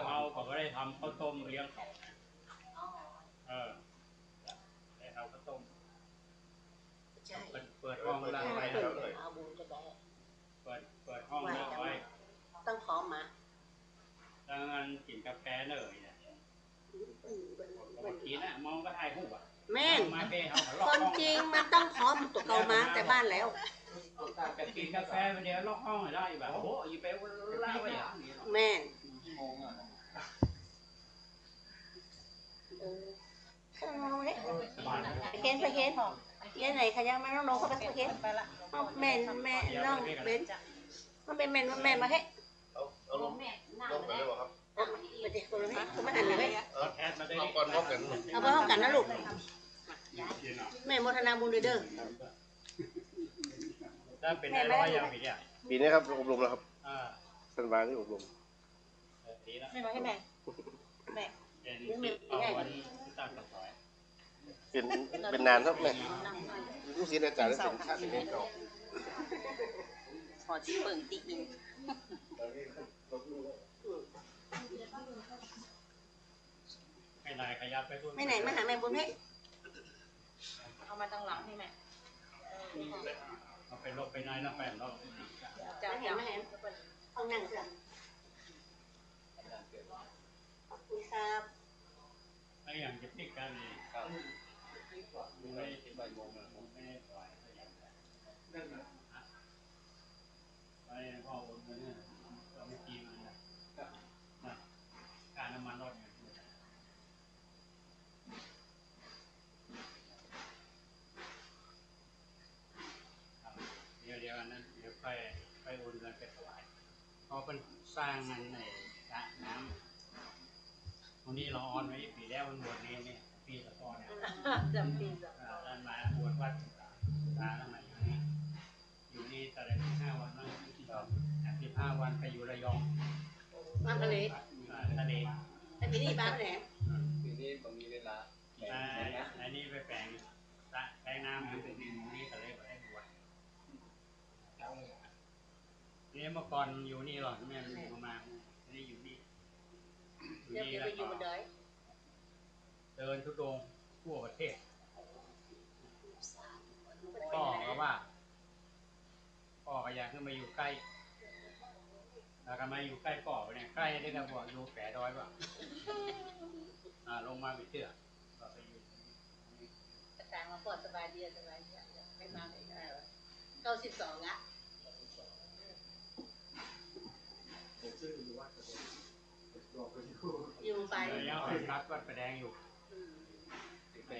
เขาก็ได้ทำข้าวต้มเลี้ยงเขาได้ทำข้าวต้มเปิดห้องแล้วไว้เปิดห้องแล้วไว้ต้องพร้อมมาดังนั้นกินกาแฟเนยเนี่ยบางทีนะมองก็ถ่ายรูปอ่ะแม่คนจริงมันต้องพร้อมตัวเก่ามาแต่บ้านแล้วกินกาแฟไปเดี๋ยวล็อกห้องได้แบบโอ้โหอยู่ไปล่าไว้อย่างนี้แม่ไปเย็นไหนขยันมาน้องเขาไปเย็นแม่น้องเบนมันเป็นแม่มาให้เอาลงไปเลยครับ มาเด็กคนนี้คุณมาอ่านเลยเอาก่อนพร้อมกันเอาไปห้องกันนะลูกแม่โมทนาบุญเด้อถ้าเป็นอะไรอย่างปีนี้ครับอบรมแล้วครับสันวาที่อบรมไม่มาให้แม่เป็นวันตั้งต่อไป เป็นนานครับเลยลูกศิษย์อาจารย์เป็นชาติเป็นเก่า ขอที่เบิ่งตีอินไม่ไหนขยับไปพุ่น ไม่ไหนมาหาแม่บุญเพชร เอามาตั้งหลังนี่แม่ เอาไปลบไปนายนะแฟนเรา จะเห็นไหมเห็นเอานั่งกันขอบคุณครับ ไอ้อย่างจะติดกันนี่ไม่ติดใบโมงผมไม่ปล่อยไปพ่อโอนเงินเนี่ยเราไม่กินนะการน้ำมันรถเนี่ยเดี๋ยวอันนั้นเดี๋ยวไปโอนเงินไปถวายเพราะเป็นสร้างมันในสระน้ำวันนี้เราออนไว้ปีแล้วมันบวชเรียนเนี่ยปีละก่อนเนี่ย จำปีจ้ะ ท่านมาบวชวัดตาแล้วมาอยู่นี่แต่ละ15 วันนั่ง15 วันไปอยู่ระยอง บ้านทะเล ทะเล แต่ปีนี้บ้านไหน ปีนี้ผมมีเวลา อันนี้ไปแปลงน้ำอยู่นี่ทะเลไปได้บวชนี่เมื่อก่อนอยู่นี่หรอกแม่อยู่มานี่อยู่นี่ เดี๋ยวไปอยู่บนดอย เดินทุดงทั่วประเทศพ่อก็อยากขึ้นมาอยู่ใกล้แล้วก็มาอยู่ใกล้พ่อเนี่ยใกล้ได้กับบอกอยู่แฝดอยป่ะลงมาไปเชื่อก็ไปอยู่ ต่างมาปลอดสบายดีไม่มาไหนได้หรอ92อ่ะอยู่ไป ยังไปรัดวัดประแดงอยู่ไป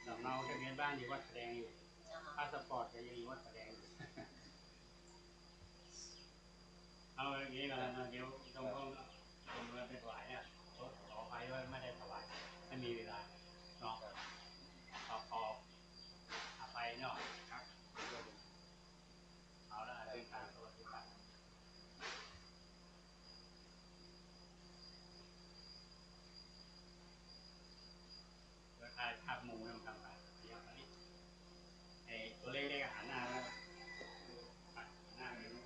ลำเนาทะเบียนบ้านอยู่วัดประแดงอยู่พาสปอร์ตก็ยังอยู่วัดประแดงอยู่เอาอย่างนี้กันนะเดี๋ยวต้องไปถวายเนี่ยขอไปว่าไม่ได้ถวายไม่มีเวลาเนาะขอไปเนาะครับเอาละเดินทางสวัสดีครับราคาภาพมุมต้องทำไปอย่างนี้ไอ้ตัวเลขๆหันหน้าแล้วหน้าไม่รู้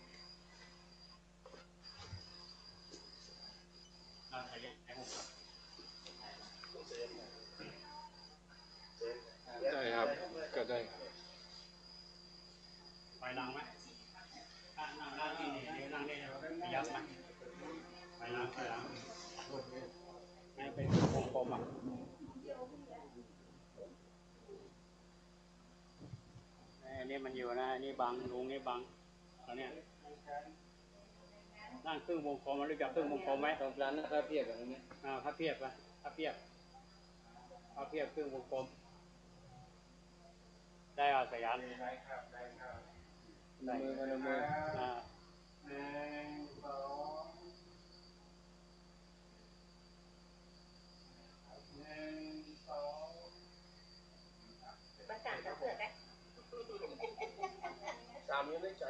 เราใช้ไอ้พวกได้ครับก็ได้ ไปนั่งไหมนั่งที่นี่เดี๋ยวนั่งได้ขยับไหมไปนั่งให้เป็นวงกลมอ่ะอันนี้มันอยู่นะอันนี้บังลุงนี่บังตอนนี้นั่งครึ่งวงกลมมันรู้จักครึ่งวงกลมไหมตรงนั้นพระเพียบแบบนี้พระเพียบป่ะพระเพียบครึ่งวงกลมได้เอาสยามได้ครับมือ1 2 1 2บ้านต่างกันเสือได้ ตามยังไม่ใจ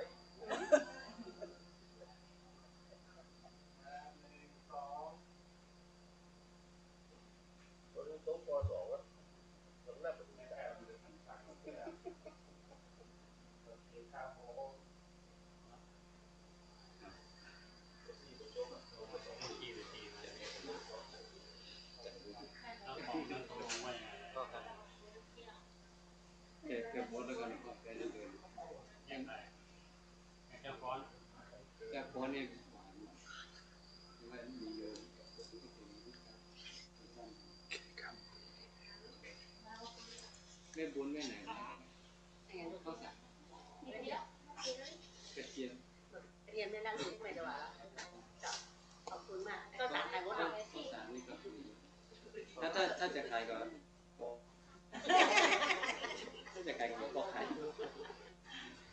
เก็บหมดแล้วกันแค่นั้นเองยังไงเจ้าฟ้อนนี่มีเยอะแม่บุญแม่ไหนเขาสั่งกระเทียม เรียนไม่นั่งคิดไม่ได้ว่าขอบคุณมากก็ต่างกันหมดเลย สั่งนี่ก็ถ้าจะขายก็ถ้าจะขายก็บอกขาย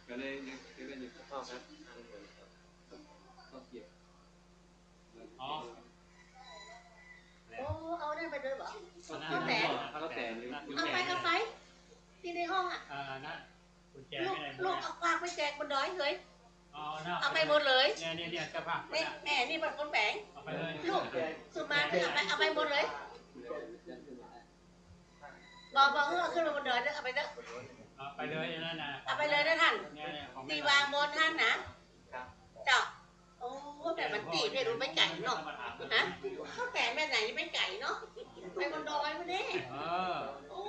ก็เลยอยู่ข้าวครับข้าวเกี๊ยวอ๋อ โอ้เอาได้ไปด้วยเหรอ ข้าวแต่เอาไปที่ในห้องอ่ะ นะกุญแจ ลูกเอาฝากไปแจกบนดอยเลย เอาไปหมดเลยเนี่ยกระเพาะ แม่นี่มันคนแฝง เอาไปเลย ลูกสุมาเอาไปหมดเลย บอกขึ้นมาบนดอยเอาไปเด้อ ไปเลยนั่นนะ เอาไปเลยนะท่านตีวางบนท่านนะเจาะโอ้แต่มันตีไม่รู้ไม่ไก่เนาะฮะเขาแต่แม่ไหนไม่ไก่เนาะไปบนดอยมาเด้โอ้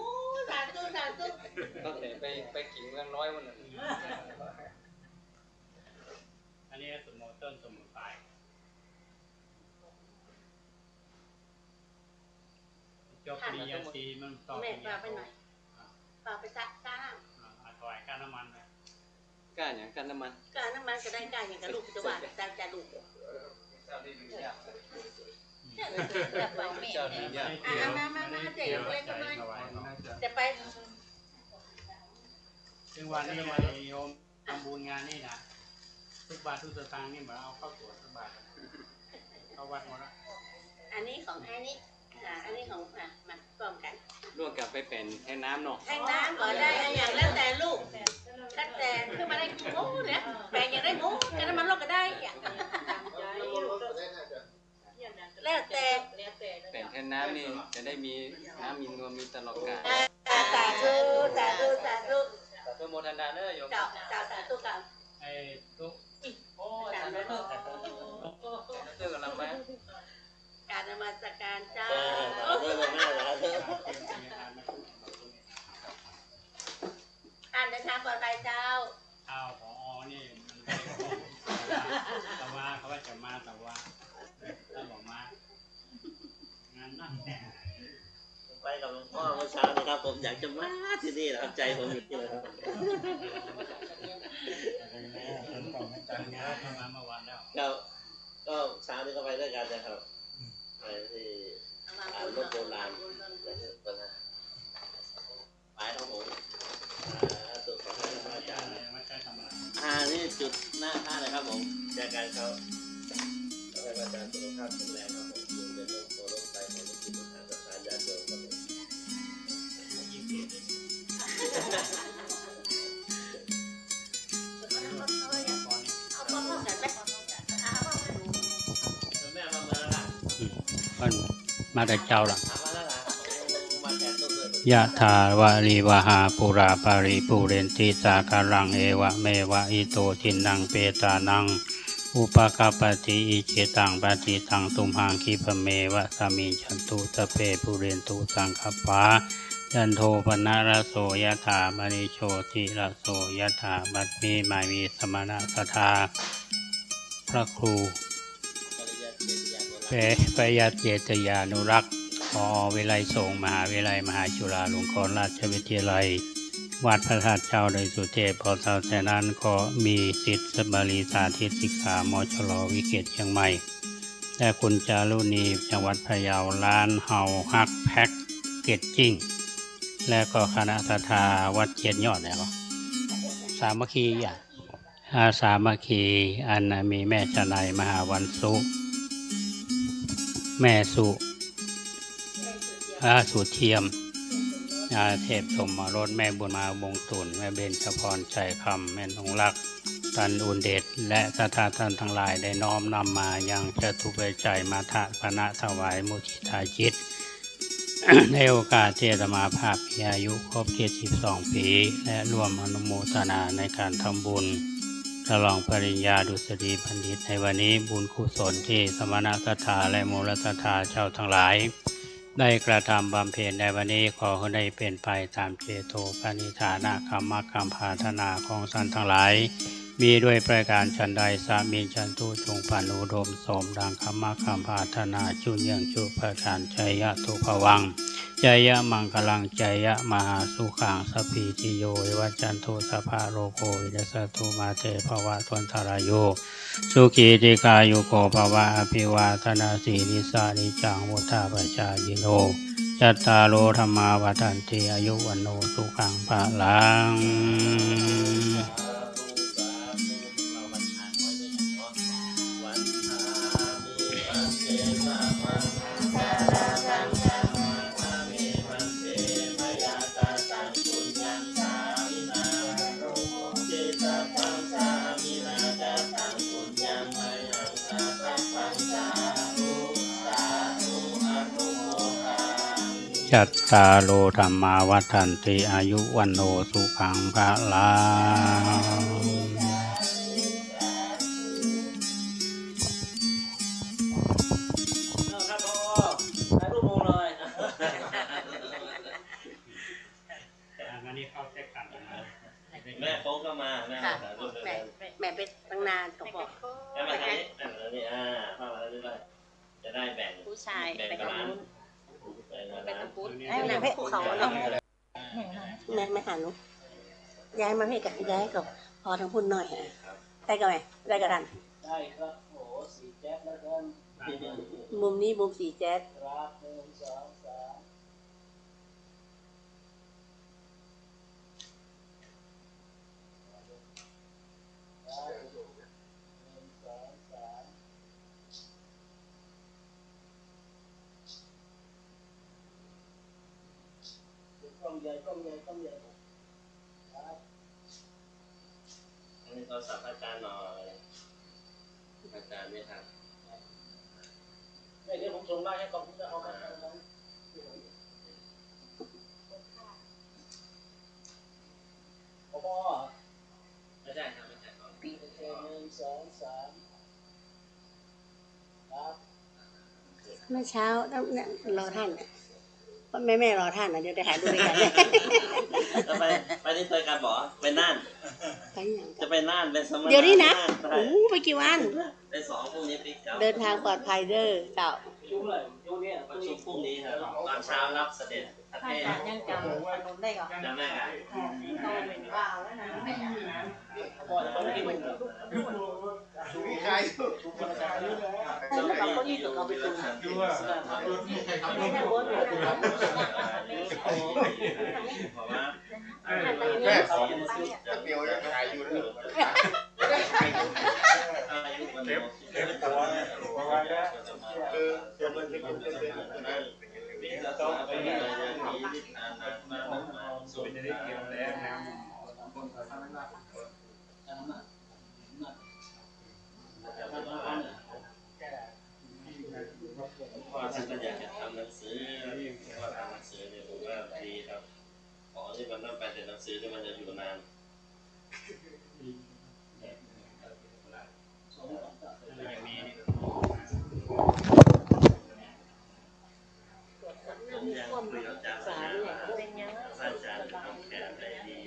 สาธุสาธุ ตั้งแต่ไปกิ่งเมืองน้อยมันน่ะ อันนี้สมุนต้นสมุนปลายจบปริญญาตรีมันต่อ แม่ปลาไปหน่อยปลาไปซักก้า ถวายค่าน้ำมัน ก้าอย่างกันน้ำมัน ก้าน้ำมันก็ได้ก้าอย่างกระลูกจะว่าจะลูกมาเจ๋งเล็กน้อยจะไป ซึ่งวันนี้โยมทำบุญงานนี่นะทุกบาททุกสตางค์นี่เหมือนเอาเข้าตรวจทุกบาทเข้าวัดหมดละ อันนี้ของอันนี้อันนี้ของมันรวมกัน ร่วมกับไปเป็นแทนน้ำเนาะ แทงน้ำก็ได้อย่างแล้วแต่ลูกแล้วแต่คือมาได้หมูเนี่ยแปลงอย่างได้หมูกันน้ำมันโลกก็ได้แล้วแต่ เป็นแทนน้ำนี่จะได้มีน้ำมีนวลมีตลอดกาล สาธุสาธุสาธุ เพื่อโมทนาเนอะโยม เจ้าสาธุกัน ไอ้ทุก โอ้สาธุเรื่องกำลังมา การนมัสการเจ้าอ่านเดินทางปลอดภัยเจ้า ข้าวของนี่แต่ว่าเขาว่าจะมาแต่ว่าถ้าบอกมางานนั่งแต่ ไปกับหลวงพ่อเมื่อเช้านะครับผมอยากจะมาที่นี่นะครับใจผมอยู่ที่เลยครับ มาเมื่อวานแล้ว ก็เช้านี้ก็ไปด้วยกันนะครับไปที่รถโบราณไปครับผมสุขภาพอาจารย์นี่จุดหน้าท่าเลยครับผมเจอกันครับขอให้อาจารย์สุขภาพแข็งแรงครับผมอยู่ในโลกโซโล่ใจของจิตวิญญาณศรัทธาญาติโยมครับผมมันมาแต่เจ้าล่ะยะถาวาริวหาปุราปาริปุเรนติสาคารังเอวะเมวะอิโตทินังเปตานังอุปกปติอิเจตังปฏิตังตุมหังคิปเมวะสามิจันตุสเปปุเรนตุสังคปายันโทปนะระโสยะถามณิโชติระโสยะถาบัดมีหมายมีสมณะสทาพระครูปยัตเจตยานุรักษ์ผอ.วิไลสงฆ์มหาวิไลมหาจุฬาลงกรณราชวิทยาลัยวัดพระธาตุเจ้าในสุเทพพอเท่าแต่นั้นก็มีสิทธิบริสาธิตศึกษามชล.วิเขตเชียงใหม่และคุณจารุณีจังหวัดพะเยาร้านเฮาฮักแพ็กเกจจิ้งและก็คณะศรัทธาวัดเจียนยอดแล้วสามัคคีสามัคคีอันมีแม่ชนายมหาวันสุแม่สุสุเทียมเทพสมมารสแม่บุญมาวงตุนแม่เบญจพรใจคำแม่นงรักตันอุนเดชและศรัทธาท่านทั้งหลายได้น้อมนำมายังจตุปัจจัยมาทะปณะถวายมุทิตาจิต ในโอกาสเจตมาภาพมีอายุครบ72 ปีและร่วมอนุโมทนาในการทำบุญฉลองปริญญาดุษฎีบัณฑิตในวันนี้บุญกุศลที่สมณศรัทธาและมูลศรัทธาเจ้าทั้งหลายได้กระทำบำเพ็ญในวันนี้ขอให้ได้เป็นไปตามเจโตปณิธานกรรมกรรมภาธนาของสันทั้งหลายมีด้วยประการฉันใดสามีฉันทุจงปานุดมสมดังคำคำภาธนาจุนยังจุประทานใจยะทุภวังใจยะมังคลังใจยะมหาสุขังสพีติโยวัจจันโทสภาโรโควินัสตุมาเตภวะตวันตรายโยสุขีติกายุโกภวะอภิวาทนาสีลิสานิจังวุธาปจายโนจัตตาโลธรรมาวัฏันติอายุวันโนสุขังภะลัง ยัตตาโลธรรมาวัฏันติอายุวันโนสุขังภะลังแม่โค้งก็มาแม่มาถ่ายรูปด้วย แม่ไปตั้งนานต้องบอก แม่มาทางนี้แม่มาทางนี้พ่อมาทางนี้ด้วยจะได้แบ่ง ผู้ชาย แบ่ง ไป กับ ทาง ร้าน นู้น แบ่งกับ เป็น ร้าน ตะพุดไอ้นางเพชรเขาเนาะแม่ไม่หาหนูย้ายมาให้กับย้ายกับพอทางพุ่นหน่อยได้กันไหมได้กันทัน ได้ครับโอ้สีแจ๊บแล้วกัน มุมนี้มุมสีแจ๊ส ครับ1 2 3กล้องใหญ่ครับอันนี้โทรศัพท์อาจารย์หน่อยอาจารย์ไม่ทันเดี๋ยวผมส่งไลน์ให้คอมพิวเตอร์เอาไปพ่อไม่ใช่ครับไม่ใช่ครับ1 2 3ครับ เมื่อเช้าต้องรอท่านแม่รอท่านนะเดี๋ยวได้ถ่ายรูปด้วยกัน จะไปที่เคยการบอกไปน่าน ไปยัง จะไปน่านเป็นสมณะ เดี๋ยวนี้นะ ได้ โอ้ไปกี่วัน ไป2พรุ่งนี้ปีเก่า เดินทางปลอดภัยเด้อเจ้า ประชุมพรุ่งนี้ครับตอนเช้ารับเสด็จพระเทศ ยังจำขนมได้ก่อน จำได้ครับ โตเป็นว้าวแล้วนะไม่ได้นะ แม่ขอเดียวยังขายอยู่เลยพ่อท่านก็อยากจะทำหนังสือว่าทำหนังสือเนี่ยผมว่าดีครับของที่มันต้องไปแต่หนังสือที่มันจะอยู่นานผมยังคุยกับอาจารย์อาจารย์ทำแผนอะไรดี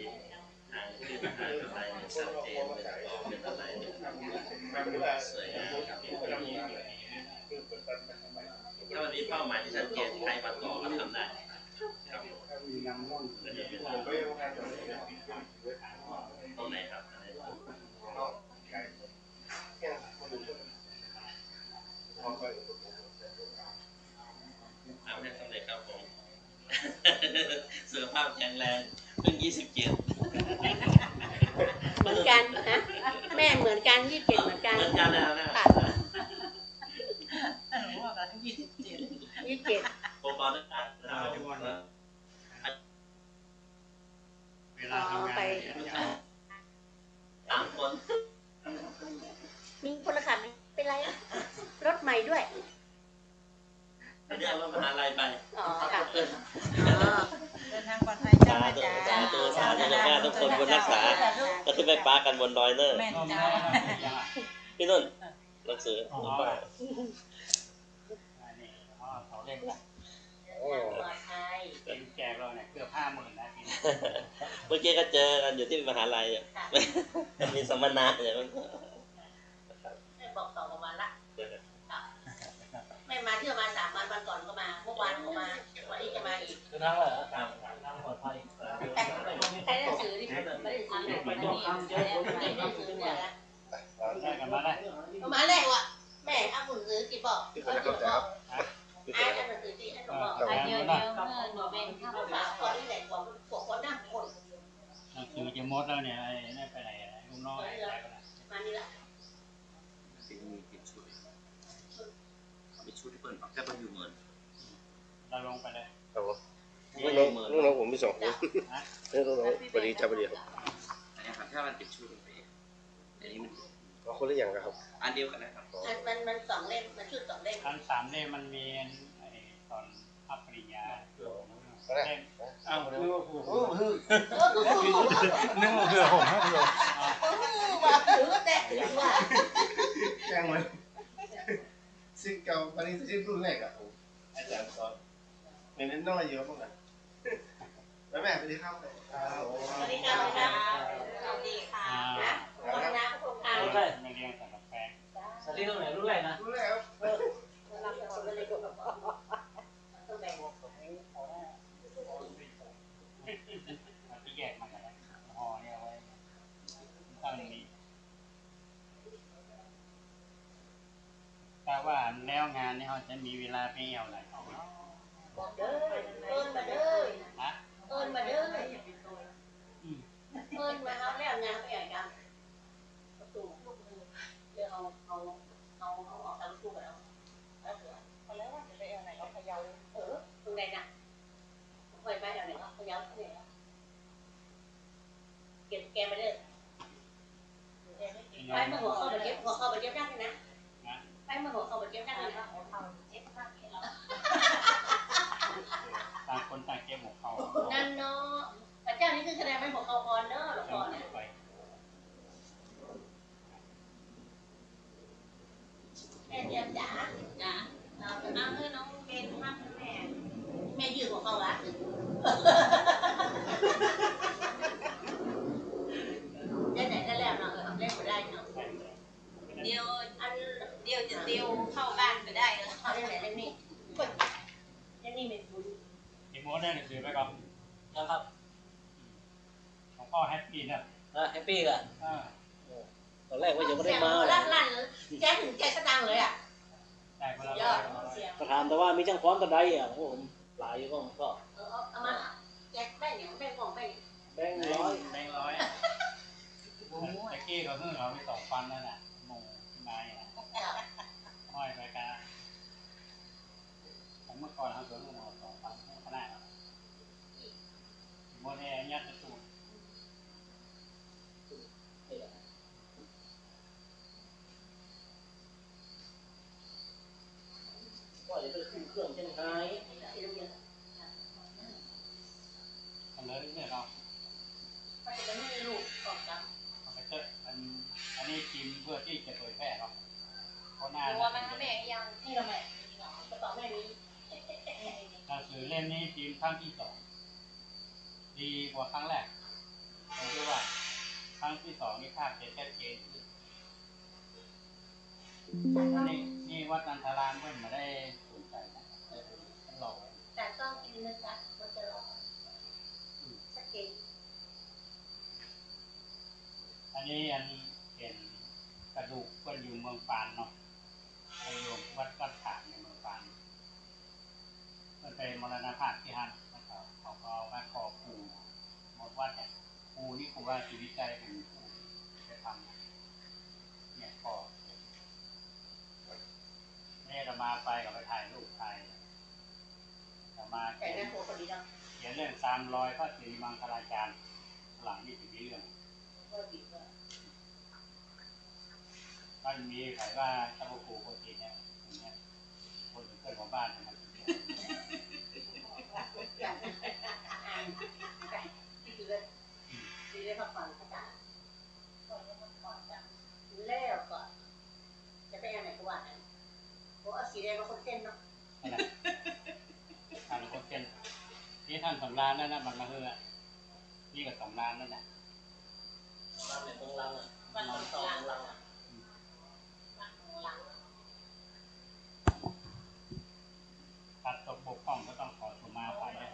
ทางขึ้นทางอะไรเนี่ยชัดเจนเป็นต่อเป็นอะไรเนี่ยสวยงามครับถ้าวันนี้เป้าหมายที่ชัดเจนใครมาต่อก็ทำได้ครับตรงไหนครับทำให้สำเร็จครับผมสุขภาพแข็งแรงเพิ่ง27เหมือนกันนะแม่เหมือนกัน27เหมือนกัน เหมือนกันแล้วนะ ค่ะ27 ผมบอกนะครับไป 3 คน มีคนละขันเป็นไรรถใหม่ด้วย อันนี้เอามหาลัยไป อ๋อค่ะเดินทางปลอดภัย สาธุสาธุสาธุแม่ทุกคนบนรักษาก็ที่ไปปากันบนดอยเนอร์พี่นุ่นหนังสือหลวงพ่อ ปลอดภัย แจกเราเนี่ยเกือบ50,000นะ เมื่อกี้ก็เจอกันอยู่ที่มหาลัยมีสัมมนาอย่างนั้น แม่บอกต่อประมาณละแม่มาเที่ยวมา3 วันวันก่อนก็มาเมื่อวานก็มาวันนี้จะมาอีก นั่งเหรอครับนั่งปลอดภัย ใช้หนังสือที่ไม่ได้ทำเลยวันนี้นี่หนังสือเนี่ยนะมาแรกว่ะแม่เอาหนังสือกี่บอกก็จะบอกไอ้หนังสือที่ให้หนูบอกไอ้เดียวหนูเป็นข้าวฝากก่อนที่ไหนบอกว่านั่งคน หนังสือจะมดแล้วเนี่ยไอ้นั่นไปไหนลุงน้อย มานี่ละ เป็นชุดเป็นชุดที่เปิดแค่เปิดอยู่เหมือน เราลงไปเลย ครับผมลูกน้องผมมี2 คนนี่ลูกน้องพอดีจับพอดีครับ อันนี้ครับถ้ามันเป็นชุดอันนี้มัน เอาคนละอย่างกันครับ อันเดียวกันนะครับ มัน2 เล่มมันชุด2 เล่ม ทั้ง3 เล่มมันมีไอ้ตอนรับปริญญา อ้าวนึกว่านึกว่าเผื่อผมให้เผื่อมาถือก็แตกถือว่า แจ้งมันสิ่งเก่าปฏิเสธรุ่นแรกอ่ะผมอาจารย์สอนเน้นน้อยเยอะมากเลยแม่ไปที่ข้าวเลยสวัสดีค่ะสวัสดีค่ะวันน้ำคงอ่าน รุ่นแรกไม่เรียงแต่กาแฟสวัสดีรุ่นไหนรุ่นแรกนะ รุ่นแรกครับ รับคนเลยก็แบบต้องแบ่ง ที่แยกมาแล้วห่อเนี่ยไว้ตั้งอย่างนี้แต่ว่าแล้วงานนี่เขาจะมีเวลาไปเอาไหน บอกเด้อเอิญมาเด้อเอิญมาเด้อเอิญมาเอาแล้วงานไปใหญ่กันประตูลูกมือเดี๋ยวเอาออกทางลูกกันเอาเอาแล้วว่าจะไปเอาไหนเอาพะเยาตรงไหนน่ะเคยไปเอาไหนพะเยาที่ไหนเก็บแกมาเด้อไปเมื่อหัวเข้าไปเก็บได้นะไปเมื่อหัวเข้าไปเก็บได้นะเจ็บมากเลย ต่างคนต่างเก็บหมกเขา นั่นเนาะพระเจ้านี่คือคะแนนไม่หัวเข้าก่อนเด้อหลวงพ่อเนี่ยแม่เตรียมจ๋าเราจะนั่งให้น้องเบนมากแม่ยืดหัวเข้าละได้ไหนได้แล้วเนาะเล่นก็ได้เนาะเดียวจะเดียวเข้าบ้านก็ได้เลยเข้าได้ไหนเล่นนี่เล่นนี่เป็นบุญ มีโม้ได้หนังสือไปก่อนนะครับของพ่อแฮปปี้นะแฮปปี้กันตอนแรกว่าจะไม่ได้มา ลั่นแจ๊ถึงแจ๊สตังเลยอ่ะ ได้คนละ ยอดเสียง ก็ถามแต่ว่ามีช่างฟ้อนตะไดอ่ะโอ้โหหลายก็เอามาแจ๊แบ่งเนี่ยแบ่งของแบ่ง แบงค์ร้อย แบงค์ร้อยตะกี้เขาเพิ่งเราไป2,000นั่นแหละหมูไม้ห้อยไปกันผมเมื่อก่อนเขาสวนหมู2,000ขนาดโมเดลยัดกระสุน ก็จะไปขึ้นเครื่องเชียงราย ทำเลยเนี่ยเรา ก็จะไม่ลูกออกกัน เอาไปเจออันนี้ทีมเพื่อที่จะเผยแพร่เราเพราะหน้า ตัวมันแม่ยังนี่เราแม่กระเป๋าแม่นี้ หนังสือเล่มนี้ทีมครั้งที่2ดีกว่าครั้งแรกผมคิดว่าครั้งที่2นี่ภาพจะชัดเจนขึ้นนี่วัดนันทารามเพิ่งมาได้สนใจนะหล่อ แต่ต้องกินนะจ๊ะมันจะหล่อชัดเจน อันนี้เป็นกระดูกก็อยู่เมืองปานเนาะไปโยมวัดถางในเมืองปานมันเป็นมรณภาพที่ฮันนะครับเขาก็มาขอปูหมดวัดเนี่ยปูนี่ครูว่าชีวิตใจเป็นปูจะทำเนี่ยขอเนี่ยเรามาไปกับไปถ่ายรูปถ่ายเรามาเขียนเรื่อง300พระศรีมังคลาจารย์หลังนี่ถึงนี้เรื่องมันมีใครว่าตะโกโกติเนี่ยอย่างเงี้ยคนเกิดของบ้านมันที่คือที่ได้พักผ่อนขนาดก่อนจะพักผ่อนจังแล้วก่อนจะไปยังไหนก็ว่านั้นเพราะสีแดงเป็นคนเต้นเนาะ ท่านคนเต้นนี่ท่านสำราญนั่นนะมันมาเฮือนี่ก็สำราญนั่นแหละ ร้านไหนตรงรังอ่ะ วันนอนสองรัง ตัดตกบกพร่องก็ต้องขอสุมาไปนะ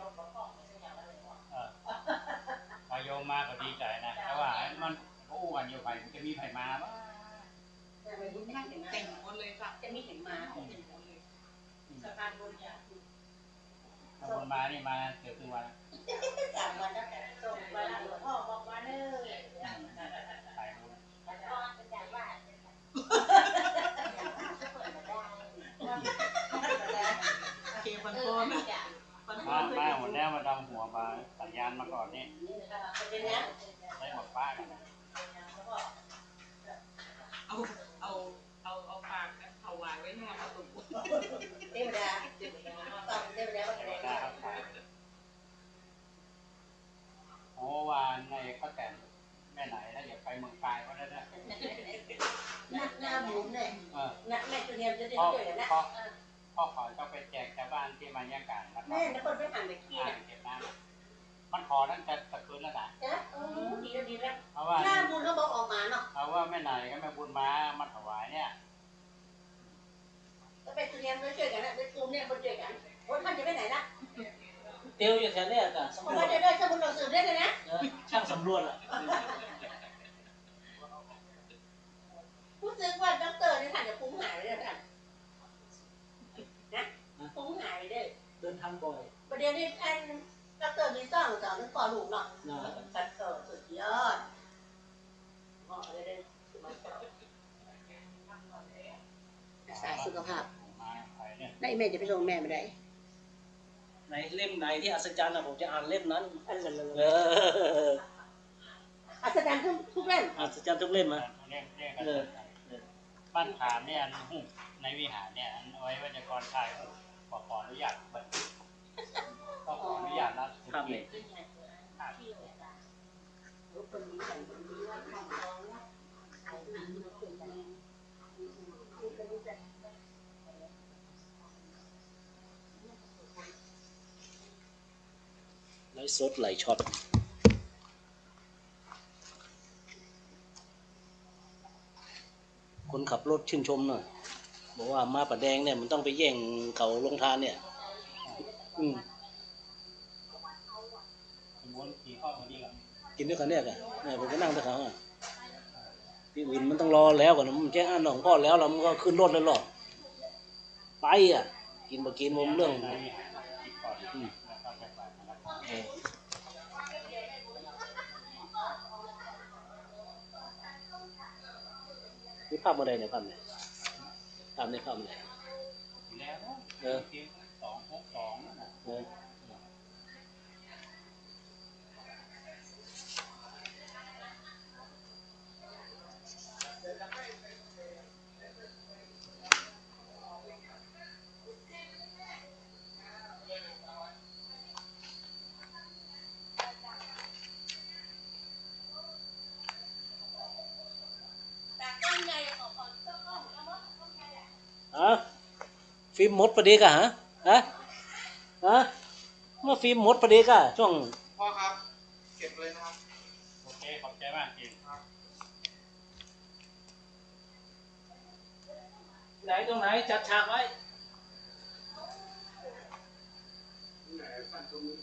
พอโยมมาก็ดีใจนะแต่ว่ามันอู้กันอยู่ไปมันจะมีไผ่มาบ้าง เต็มหมดเลยค่ะจะมีเห็นมาเต็มหมดเลยสะพานบนยา ถ้าคนมานี่มาเกือบทุกวัน 3 วันแล้วแต่ส่งมาหลวงพ่อบอกมาเนอะถ่ายรูปมาหมดแล้วมาดำหัวมาสัญญาณมาก่อนนี่ได้หมดป้ากันนะเอาปากเอาวางไว้หน้าประตู เทวดาต้องเทวดาว่าไง หน้าหมุนเลยหน้าแม่ตัวเดียวจะได้ พ่อ ช่วยกันนะ พ่อขอต้องไปแจกชาวบ้านที่มาย่างการแล้ว แม่แล้วคนไปผ่านไปขี้นะ เก็บน้ำมันขอตั้งแต่ตะคืนแล้วนะ ดีแล้วดีแล้ว เพราะว่า หน้าบุญเขาบอกออกมาเนาะ เพราะว่าแม่ไหนก็แม่บุญมาถวายเนี่ย ก็ไปตัวเดียวช่วยกันนะไปกลุ่มเนี่ยคนช่วยกันโอ้ยมันจะไปไหนนะ เตียวอยู่แถวเนี้ยจ้ะ เพราะว่าจะได้สมุนเราสืบได้เลยนะ ช่างสำรวจอ่ะ รู้สึกว่าด็อกเตอร์นี่ท่านจะฟุ้งหายไปเลยท่านนะฟุ้งหายไปเลย เดินทางบ่อย ประเดี๋ยวนี้ท่านด็อกเตอร์มีต้องสอนเรื่องปอดลูกเนาะด็อกเตอร์สุดยอดเหมาะเลยเลยรักษาสุขภาพได้แม่จะไปส่งแม่ไม่ได้ ในเล่มไหนที่อัศจรรย์นะผมจะอ่านเล่มนั้นอัศจรรย์ทุกเล่ม อัศจรรย์ทุกเล่มอ่ะ บ้านขามเนี่ยในวิหารเนี่ยเอาไว้ว่าจะกรชายขออนุญาตก็ขออนุญาตแล้ว ครับเลยไลฟ์สดไหลช็อตคนขับรถชื่นชมหน่อยบอกว่ามาป่าแดงเนี่ยมันต้องไปแย่งเขาลงทานเนี่ยกินด้วยกันเนี่ยกันผมก็นั่งด้วยเขาที่อื่นมันต้องรอแล้วก่อนมันแจ้งหนองพ่อแล้วเรามันก็ขึ้นรถเลยหรอไปอ่ะกินมากินมุมเรื่องนี่ภาพอะไรเนี่ยภาพเนี่ยภาพเนี่ยภาพอะไรฟิล์มมดประเดี๋ยวกันฮะเมื่อฟิล์มมดประเดี๋ยวกันช่วงพ่อครับเก็บเลยนะครับ โอเคขอบใจมากจริง ไหนตรงไหนจัดฉากไว้ ไหนฟันตรงนี้